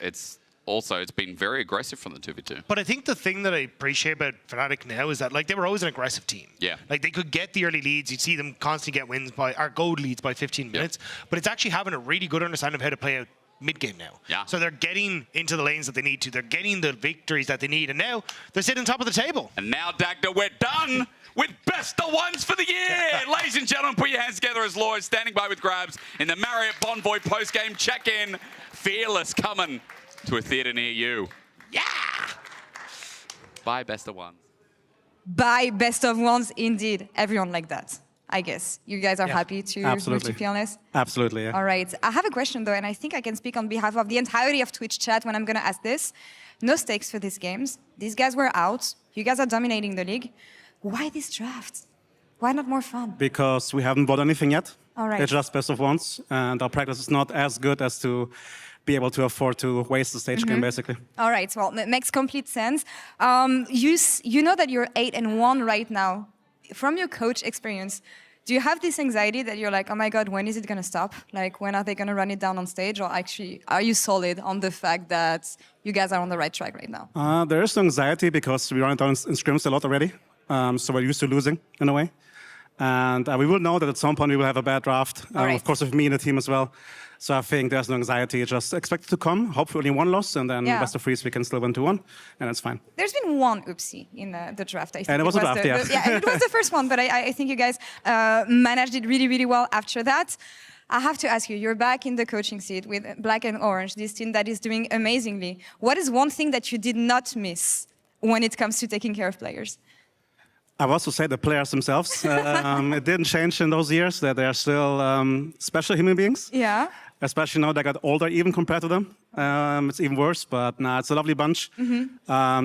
been very aggressive from the 2v2. But I think the thing that I appreciate about Fnatic now is that, like, they were always an aggressive team. Yeah. Like, they could get the early leads. You'd see them constantly get wins or gold leads by 15 minutes. But it's actually having a really good understanding of how to play out mid-game now. Yeah. So they're getting into the lanes that they need to. They're getting the victories that they need. And now they're sitting on top of the table. And now, Dagda, we're done with best of ones for the year. Ladies and gentlemen, put your hands together as Lloyd standing by with grabs in the Marriott Bonvoy post-game check-in. Fearless coming to a theatre near you. Yeah! Bye, best of ones. Bye, best of ones, indeed. Everyone like that, I guess. You guys are happy to move to Fearless? Absolutely, yeah. All right. I have a question, though, and I think I can speak on behalf of the entirety of Twitch chat when I'm going to ask this. No stakes for these games. These guys were out. You guys are dominating the league. Why this draft? Why not more fun? Because we haven't bought anything yet. All right. It's just best of ones, and our practice is not as good as to be able to afford to waste the stage game, basically. All right. Well, it makes complete sense. You know that you're 8-1 right now. From your coach experience, do you have this anxiety that you're like, oh my God, when is it going to stop? Like, when are they going to run it down on stage? Or actually, are you solid on the fact that you guys are on the right track right now? There is anxiety because we run it down in scrims a lot already. So we're used to losing, in a way. And we will know that at some point we will have a bad draft. Of course, with me and the team as well. So I think there's no anxiety. Just expect it to come. Hopefully only one loss, and then best of 3s we can still win 2-1, and that's fine. There's been one oopsie in the draft. I think and it was a draft, yeah. It was the first one, but I think you guys managed it really, really well after that. I have to ask you, you're back in the coaching seat with Black and Orange, this team that is doing amazingly. What is one thing that you did not miss when it comes to taking care of players? I would also say the players themselves. It didn't change in those years, that they are still special human beings. Yeah. Especially now they got older even compared to them. It's even worse, but nah, it's a lovely bunch.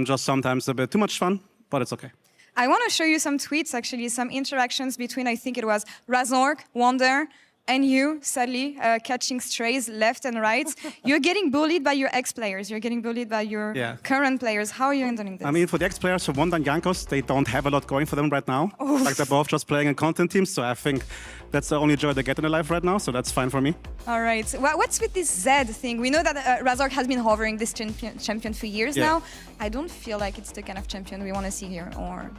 Just sometimes a bit too much fun, but it's okay. I want to show you some tweets, actually, some interactions between, I think it was Razork, Wonder, and you, sadly, catching strays left and right. You're getting bullied by your ex-players. You're getting bullied by your current players. How are you handling this? I mean, for the ex-players, for Wanda and Jankos, they don't have a lot going for them right now. Oof. Like, they're both just playing in content teams, so I think that's the only joy they get in their life right now, so that's fine for me. All right. What's with this Zed thing? We know that Razork has been hovering this champion for years now. I don't feel like it's the kind of champion we want to see here, or...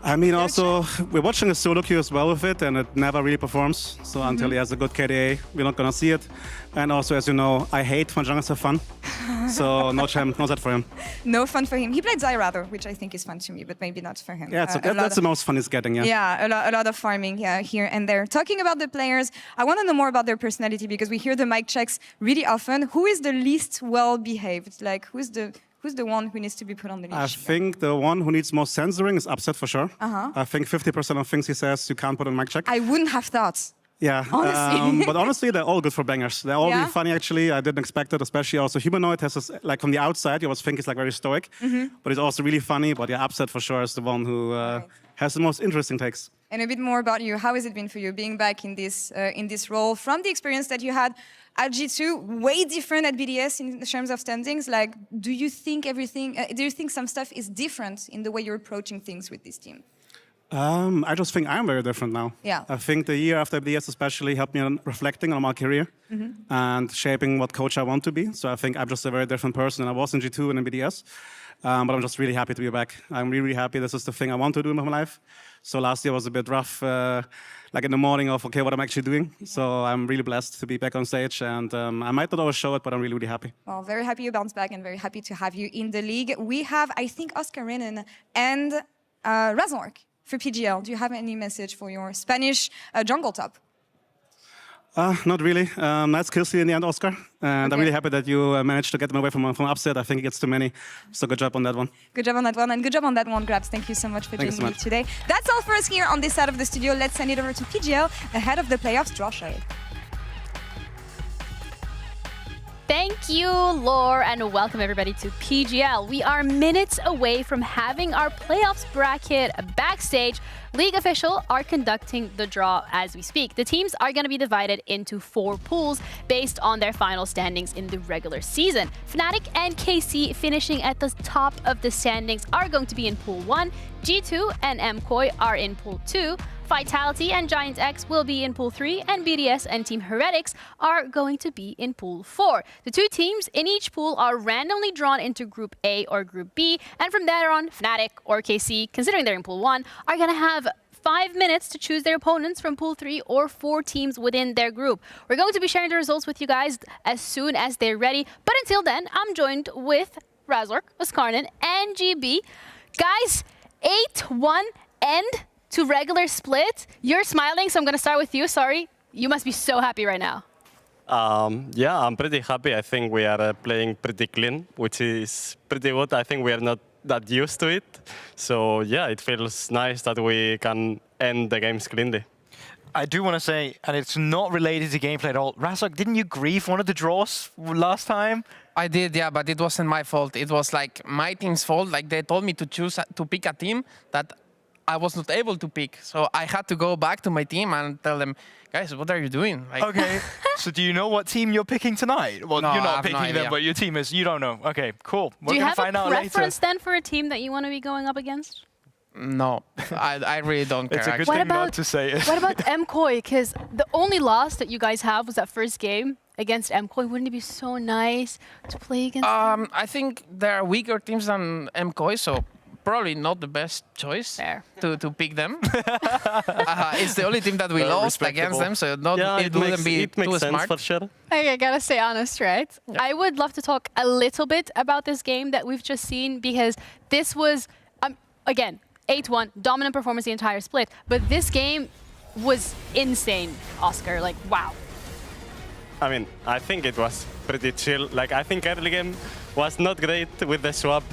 I mean, also, we're watching a solo queue as well with it, and it never really performs. So until he has a good KDA, we're not going to see it. And also, as you know, I hate when jungles have fun. So no champ, no Zed for him. No fun for him. He played Zyrather, which I think is fun to me, but maybe not for him. Yeah, that's the most fun he's getting, Yeah, a lot of farming here and there. Talking about the players, I want to know more about their personality, because we hear the mic checks really often. Who is the least well-behaved? Like, who's the one who needs to be put on the leash? I think the one who needs most censoring is Upset for sure. I think 50% of things he says you can't put on mic check. I wouldn't have thought. Yeah, honestly. But honestly, they're all good for bangers. They're all really funny, actually. I didn't expect it, especially also Humanoid has this, like from the outside, you always think he's like very stoic, but he's also really funny. But yeah, Upset for sure is the one who has the most interesting takes. And a bit more about you. How has it been for you being back in this role from the experience that you had at G2, way different at BDS in terms of standings? Like, do you think some stuff is different in the way you're approaching things with this team? I just think I'm very different now. Yeah. I think the year after BDS especially helped me on reflecting on my career and shaping what coach I want to be. So I think I'm just a very different person than I was in G2 and in BDS. But I'm just really happy to be back. I'm really happy. This is the thing I want to do in my life. So last year was a bit rough, like in the morning of, okay, what I'm actually doing. So I'm really blessed to be back on stage. And I might not always show it, but I'm really, really happy. Well, very happy you bounced back and very happy to have you in the league. We have, I think, Oscar Renan and Razork for PGL. Do you have any message for your Spanish jungle top? Not really. Nice kills you in the end, Oscar. And I'm really happy that you managed to get them away from upset. I think it gets too many. So good job on that one. Good job on that one, and good job on that one, Grabs. Thank you so much for joining me today. That's all for us here on this side of the studio. Let's send it over to PGL ahead of the playoffs. Josh. Thank you, Laure, and welcome everybody to PGL. We are minutes away from having our playoffs bracket backstage. League official are conducting the draw as we speak. The teams are going to be divided into 4 pools based on their final standings in the regular season. Fnatic and KC finishing at the top of the standings are going to be in Pool 1. G2 and MKOI are in Pool 2. Vitality and Giant X will be in Pool 3, and BDS and Team Heretics are going to be in Pool 4. The 2 teams in each pool are randomly drawn into Group A or Group B, and from there on, Fnatic or KC, considering they're in Pool 1, are going to have 5 minutes to choose their opponents from Pool 3 or 4 teams within their group. We're going to be sharing the results with you guys as soon as they're ready, but until then, I'm joined with Razork, Oskarnen, and GB. Guys, 8-1 end to regular split. You're smiling, so I'm going to start with you. Sorry. You must be so happy right now. Yeah, I'm pretty happy. I think we are playing pretty clean, which is pretty good. I think we are not that used to it. So yeah, it feels nice that we can end the games cleanly. I do want to say, and it's not related to gameplay at all, Razork, didn't you grief one of the draws last time? I did, yeah, but it wasn't my fault. It was like my team's fault. Like they told me to pick a team that I was not able to pick. So I had to go back to my team and tell them, guys, what are you doing? Like, okay. So do you know what team you're picking tonight? Well, no, you're I not have picking no them, idea. but your team is. You don't know. Okay, cool. Do you We're going have to find a out later. preference then for a team that you want to be going up against? No, I really don't care. It's a good What thing about- not to say it. What about MKOI? Because the only loss that you guys have was that first game against MKOI. Wouldn't it be so nice to play against them? I think there are weaker teams than MKOI, so probably not the best choice to pick them. It's the only team that we lost against them, so it wouldn't be too smart. For sure. I gotta stay honest, right? Yeah. I would love to talk a little bit about this game that we've just seen, because this was, again, 8-1, dominant performance the entire split. But this game was insane, Oscar. Like, wow. I mean, I think it was pretty chill. Like, I think early game was not great with the swap.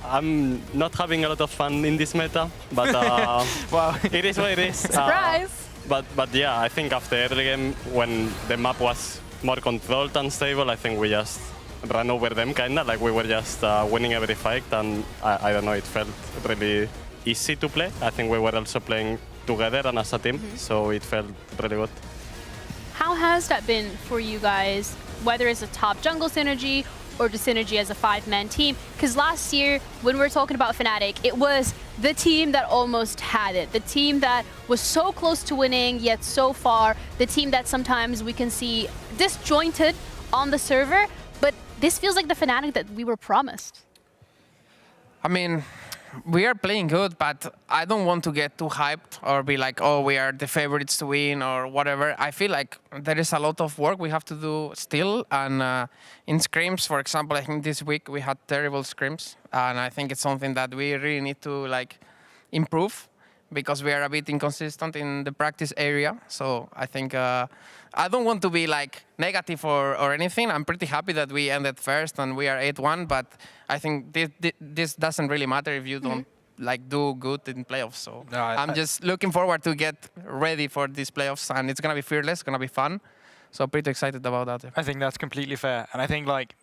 I'm not having a lot of fun in this meta, but well, it is what it is. Surprise! But yeah, I think after early game, when the map was more controlled and stable, I think we just ran over them, kinda. Like, we were just winning every fight, and I don't know, it felt really easy to play. I think we were also playing together and as a team, so it felt really good. How has that been for you guys, whether it's a top jungle synergy or the synergy as a 5-man team? Because last year, when we were talking about Fnatic, it was the team that almost had it, the team that was so close to winning, yet so far, the team that sometimes we can see disjointed on the server, but this feels like the Fnatic that we were promised. I mean, we are playing good, but I don't want to get too hyped or be like, oh, we are the favorites to win or whatever. I feel like there is a lot of work we have to do still. And in scrims, for example, I think this week we had terrible scrims. And I think it's something that we really need to like improve, because we are a bit inconsistent in the practice area. So I think I don't want to be like negative or anything. I'm pretty happy that we ended first and we are 8-1, but I think this doesn't really matter if you don't like do good in playoffs. So No, I'm just looking forward to get ready for these playoffs, and it's gonna be fearless, gonna be fun. So pretty excited about that. I think that's completely fair. And I think like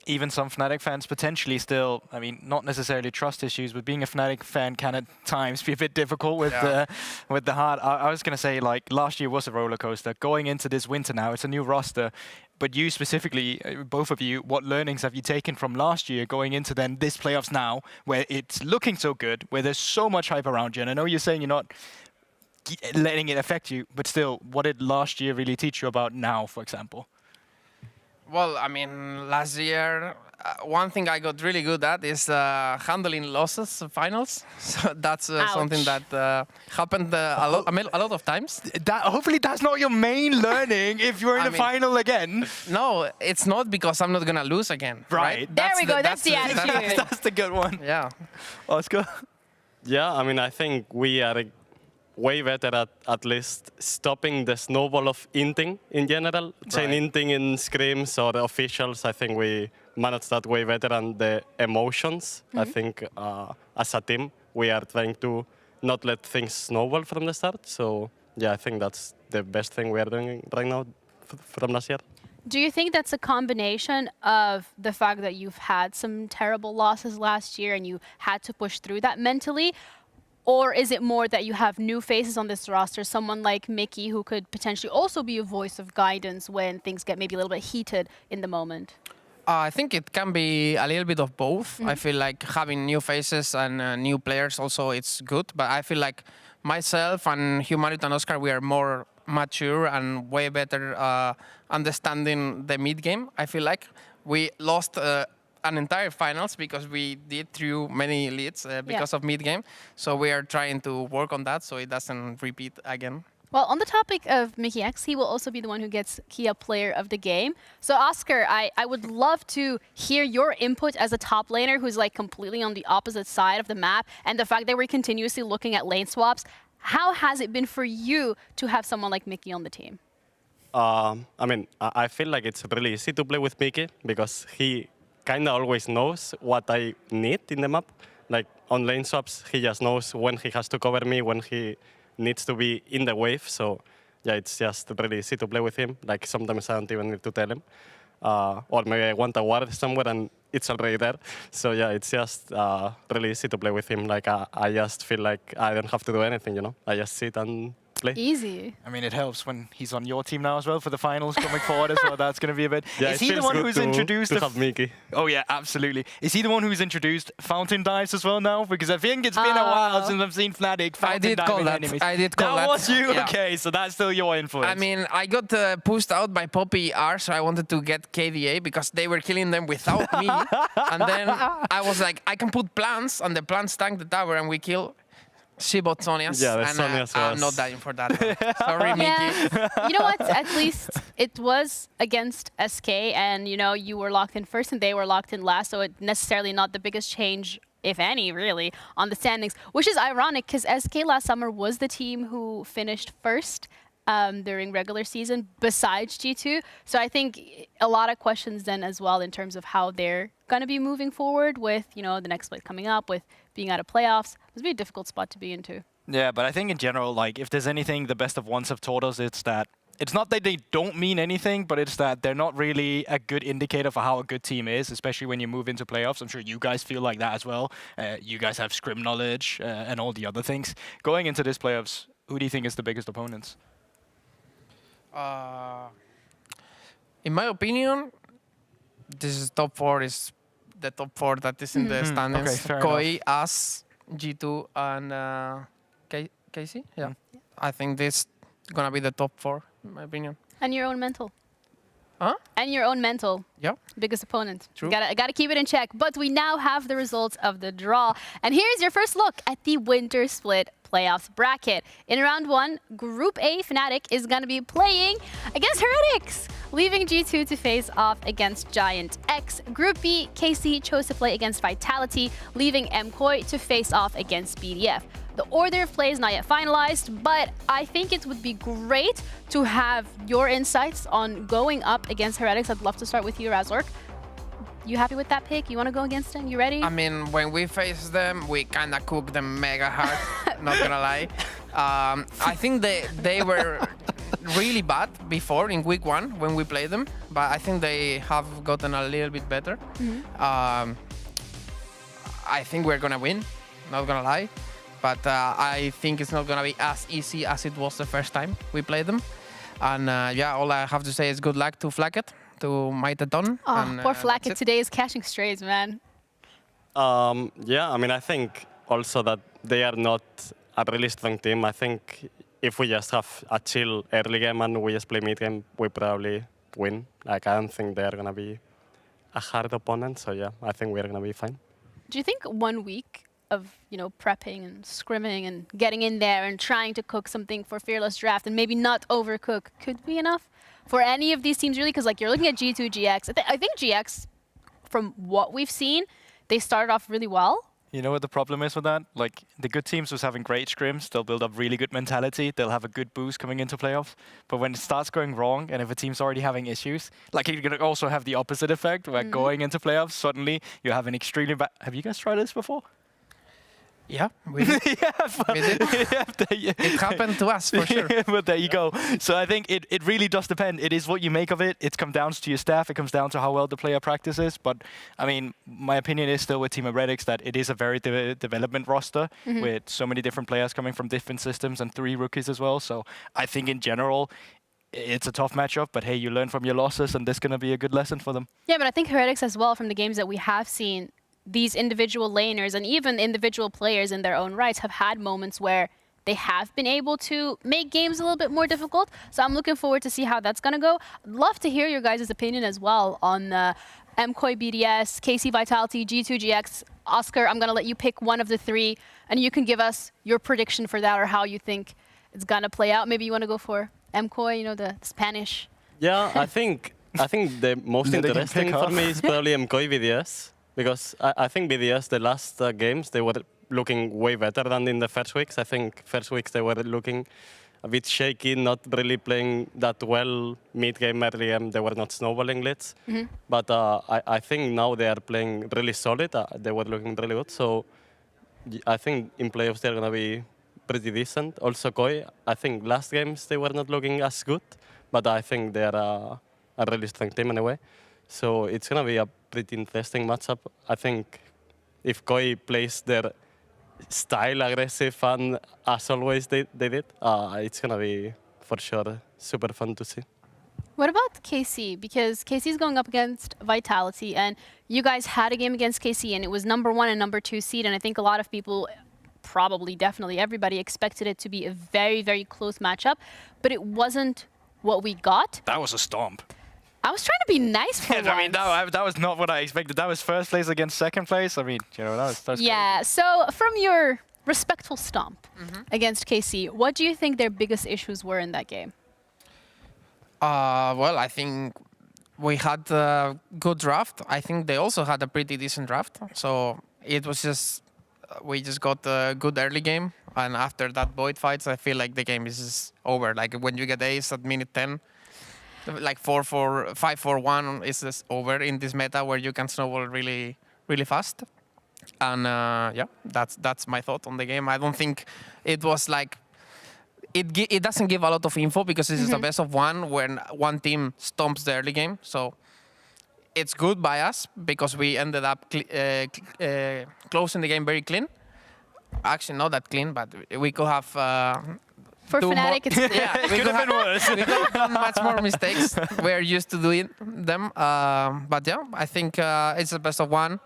even some Fnatic fans potentially still, I mean, not necessarily trust issues, but being a Fnatic fan can at times be a bit difficult with the heart. I was going to say, like, last year was a roller coaster. Going into this winter now, it's a new roster. But you specifically, both of you, what learnings have you taken from last year going into then this playoffs now, where it's looking so good, where there's so much hype around you? And I know you're saying you're not letting it affect you, but still, what did last year really teach you about now, for example? Well, I mean, last year, one thing I got really good at is handling losses finals. So that's something that happened a lot of times. Hopefully that's not your main learning if you're in the final again. No, it's not, because I'm not going to lose again. Right. There we go. That's the attitude. That's the good one. Yeah. Oscar? Yeah, I mean, I think we are way better at least stopping the snowball of inting in general. Chain inting in scrims or the officials, I think we managed that way better. And the emotions, I think as a team, we are trying to not let things snowball from the start. So yeah, I think that's the best thing we are doing right now from last year. Do you think that's a combination of the fact that you've had some terrible losses last year and you had to push through that mentally? Or is it more that you have new faces on this roster, someone like Mickey who could potentially also be a voice of guidance when things get maybe a little bit heated in the moment? I think it can be a little bit of both. I feel like having new faces and new players also it's good. But I feel like myself and Humanity and Oscar, we are more mature and way better understanding the mid game. I feel like we lost an entire finals because we did through many leads because of mid game. So we are trying to work on that so it doesn't repeat again. Well, on the topic of Mickey X, he will also be the one who gets Kia Player of the Game. So, Oscar, I would love to hear your input as a top laner who's like completely on the opposite side of the map, and the fact that we're continuously looking at lane swaps. How has it been for you to have someone like Mickey on the team? I mean, I feel like it's really easy to play with Mickey because he kind of always knows what I need in the map. Like on lane swaps, he just knows when he has to cover me, when he needs to be in the wave. So yeah, it's just really easy to play with him. Like sometimes I don't even need to tell him. Or maybe I want a ward somewhere and it's already there. So yeah, it's just really easy to play with him. Like I just feel like I don't have to do anything, you know? I just sit and play. Easy. I mean, it helps when he's on your team now as well for the finals coming forward as well. That's going to be a bit. Yeah, is he the one who's introduced to have Mickey? Oh yeah, absolutely. Is he the one who's introduced fountain dives as well now? Because I think it's been a while since I've seen Fnatic fountain diving enemies. I did call that. That was you? Yeah. Okay, so that's still your influence. I mean, I got pushed out by Poppy R, so I wanted to get KDA because they were killing them without me. And then I was like, I can put plants, and the plants tank the tower, and we kill. She bought Sonya's, and I'm not dying for that. Sorry, Mickey. You know what? At least it was against SK, and you know you were locked in first, and they were locked in last. So it necessarily not the biggest change, if any, really, on the standings. Which is ironic because SK last summer was the team who finished first during regular season, besides G2. So I think a lot of questions then as well in terms of how they're going to be moving forward with, you know, the next split coming up, with being out of playoffs. It's be a difficult spot to be into. Yeah, but I think in general, like, if there's anything the best of ones have taught us, it's that it's not that they don't mean anything, but it's that they're not really a good indicator for how a good team is, especially when you move into playoffs. I'm sure you guys feel like that as well. You guys have scrim knowledge and all the other things. Going into this playoffs, who do you think is the biggest opponents? In my opinion, this is top 4 is the top 4 that is in the standings. Okay, Koi, us, G2, and Casey. Yeah. I think this is going to be the top 4, in my opinion. And your own mental. Huh? And your own mental. Yeah. Biggest opponent. True. Gotta keep it in check. But we now have the results of the draw. And here's your first look at the Winter Split playoffs bracket. In round 1, Group A, Fnatic is going to be playing against Heretics, leaving G2 to face off against Giant X. Group B, KC chose to play against Vitality, leaving MKOI to face off against BDF. The order of play is not yet finalized, but I think it would be great to have your insights on going up against Heretics. I'd love to start with you, Razork. You happy with that pick? You want to go against them? You ready? I mean, when we face them, we kind of cook them mega hard, not gonna lie. I think they were really bad before in week 1 when we played them, but I think they have gotten a little bit better. I think we're gonna win, not gonna lie. But I think it's not going to be as easy as it was the first time we played them. And yeah, all I have to say is good luck to Flacket, to Maiteton. Oh, poor Flacket today is catching strays, man. Yeah, I mean, I think also that they are not a really strong team. I think if we just have a chill early game and we just play mid game, we probably win. Like, I don't think they're going to be a hard opponent. So yeah, I think we're going to be fine. Do you think 1 week of, you know, prepping and scrimming and getting in there and trying to cook something for Fearless Draft and maybe not overcook could be enough for any of these teams, really? Because, like, you're looking at G2, GX. I think GX, from what we've seen, they started off really well. You know what the problem is with that? Like, the good teams was having great scrims, they'll build up really good mentality, they'll have a good boost coming into playoffs. But when it starts going wrong, and if a team's already having issues, like you're gonna also have the opposite effect, where going into playoffs, suddenly you have an extremely bad... Have you guys tried this before? Yeah, we did. It happened to us, for sure. But there you go. So I think it really does depend. It is what you make of it. It comes down to your staff. It comes down to how well the player practices. But, I mean, my opinion is still with Team Heretics that it is a very development roster with so many different players coming from different systems and 3 rookies as well. So I think in general, it's a tough matchup. But, hey, you learn from your losses, and this is going to be a good lesson for them. Yeah, but I think Heretics as well, from the games that we have seen, these individual laners and even individual players in their own rights have had moments where they have been able to make games a little bit more difficult. So I'm looking forward to see how that's going to go. I'd love to hear your guys' opinion as well on MKOI BDS, KC Vitality, G2GX. Oscar, I'm going to let you pick one of the 3, and you can give us your prediction for that or how you think it's going to play out. Maybe you want to go for MKOI, you know, the Spanish. Yeah, I think the most interesting for me is probably MKOI BDS. Because I think BDS, the last games, they were looking way better than in the first weeks. I think first weeks they were looking a bit shaky, not really playing that well mid-game, early game. They were not snowballing leads. But I think now they are playing really solid. They were looking really good. So I think in playoffs they're going to be pretty decent. Also KOI, I think last games they were not looking as good. But I think they are a really strong team anyway. So it's going to be a pretty interesting matchup. I think if KOI plays their style aggressive and as always they did, it's going to be for sure super fun to see. What about KC? Because KC is going up against Vitality, and you guys had a game against KC, and it was #1 and #2 seed, and I think a lot of people, probably definitely everybody, expected it to be a very, very close matchup, but it wasn't what we got. That was a stomp. I was trying to be nice for once. I mean, that was not what I expected. That was first place against second place. I mean, you know, that was yeah, so from your respectful stomp against KC, what do you think their biggest issues were in that game? Well, I think we had a good draft. I think they also had a pretty decent draft. So it was just, we just got a good early game. And after that Void fights, I feel like the game is just over. Like when you get ace at minute 10, like 4-4, 5-4-1 is just over in this meta where you can snowball really, really fast. And yeah, that's my thought on the game. I don't think it was like, it doesn't give a lot of info because this is a best of 1 when one team stomps the early game. So it's good by us because we ended up closing the game very clean. Actually, not that clean, but we could have... For Fnatic, it's yeah, we could have been worse. We could have done much more mistakes. We're used to doing them. But yeah, I think it's the best of 1.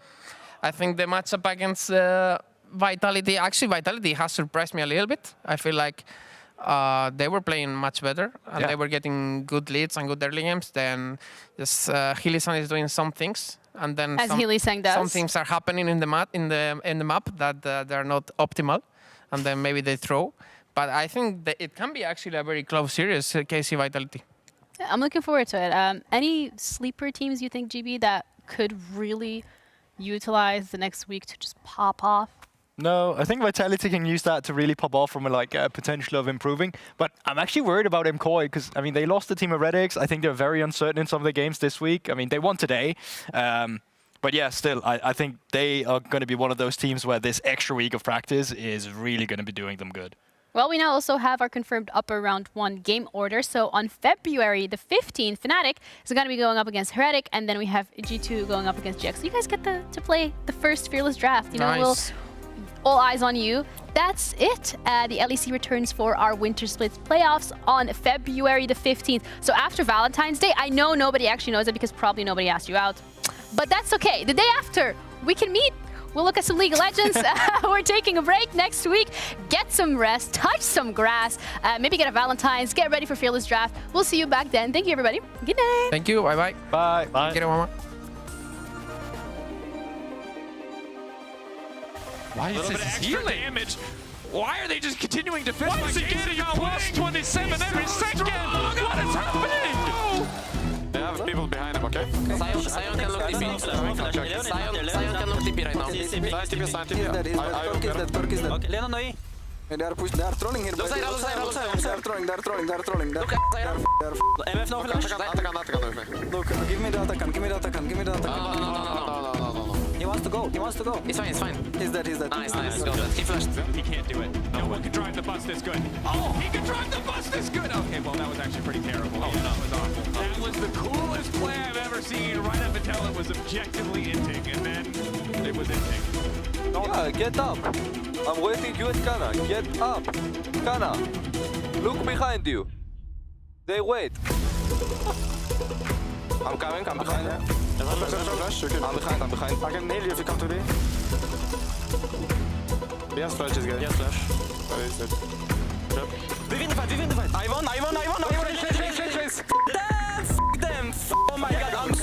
I think the matchup against Vitality, actually Vitality has surprised me a little bit. I feel like they were playing much better and they were getting good leads and good early games. Then just Hilisan is doing some things. And then some things are happening in the map that they're not optimal. And then maybe they throw. But I think that it can be actually a very close series, KC Vitality. I'm looking forward to it. Any sleeper teams you think, GB, that could really utilize the next week to just pop off? No, I think Vitality can use that to really pop off from a potential of improving. But I'm actually worried about MKOI because, I mean, they lost the Team Heretics. I think they're very uncertain in some of the games this week. I mean, they won today. But yeah, still, I think they are going to be one of those teams where this extra week of practice is really going to be doing them good. Well, we now also have our confirmed upper round 1 game order. So on February the 15th, Fnatic is going to be going up against Heretic, and then we have G2 going up against GX. So you guys get to play the first Fearless draft. You know, nice. All eyes on you. That's it. The LEC returns for our Winter Splits playoffs on February the 15th. So after Valentine's Day, I know nobody actually knows it because probably nobody asked you out. But that's okay. The day after, we can meet. We'll look at some League of Legends. We're taking a break next week. Get some rest, touch some grass, maybe get a Valentine's, get ready for Fearless Draft. We'll see you back then. Thank you, everybody. Good night. Thank you. Bye-bye. Bye. Bye. Get it, mama. Why is this extra damage? Why are they just continuing to fist? Why is he getting plus 27 every second? What is happening? They have people behind him, okay? Sion can look TP. Sion can look TP right now. He's dead, Turk is dead. Okay, Leon no E. They are trolling here. They are trolling. MF no flash. Look, give me the Atakan. He wants to go. It's fine. He's dead. Nice. Go. He flashed. He can't do it. No one can drive the bus this good. Oh, he can drive the bus this good. Okay, well, that was actually pretty terrible. Oh, that was awful. That was the coolest play I've ever seen right up until it was objectively inting, and then it was inting. Yeah, get up. I'm waiting you at Kana. Get up. Kana, look behind you. They wait. I'm coming. I'm behind. I'm behind. I can heal you if you come to me. Yes, flash is good. Yes, flash. Where is it? Trap. We win the fight. I won. Chase. Them. Oh my god.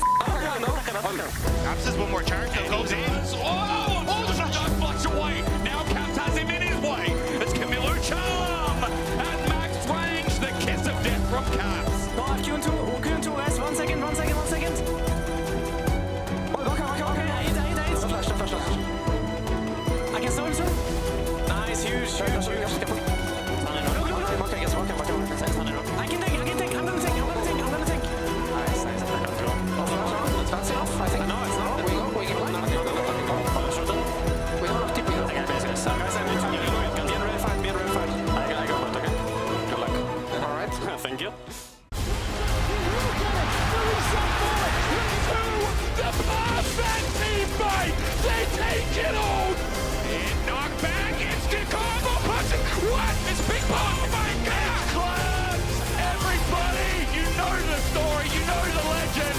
Perhaps there's one more charge that goes in. Oh, the shot blocks away. Now Caps has him in his way. It's Camilo Charm at max range. The kiss of death from Caps. No, Q2, guys. 1 second. Okay. Flash. I can stop him, sir. Nice, huge. Look. I can take. I'm gonna take. Nice. That's enough, I think. No, it's not. We go. We don't have TP. Guys, I'm be in real fight. I go, but okay. Good luck. Alright. Thank you. The perfect teammate. They take it all. And knock back. Instant combo punch. What? It's big pop. Oh my God. Clubs. Everybody. You know the story. You know the legend.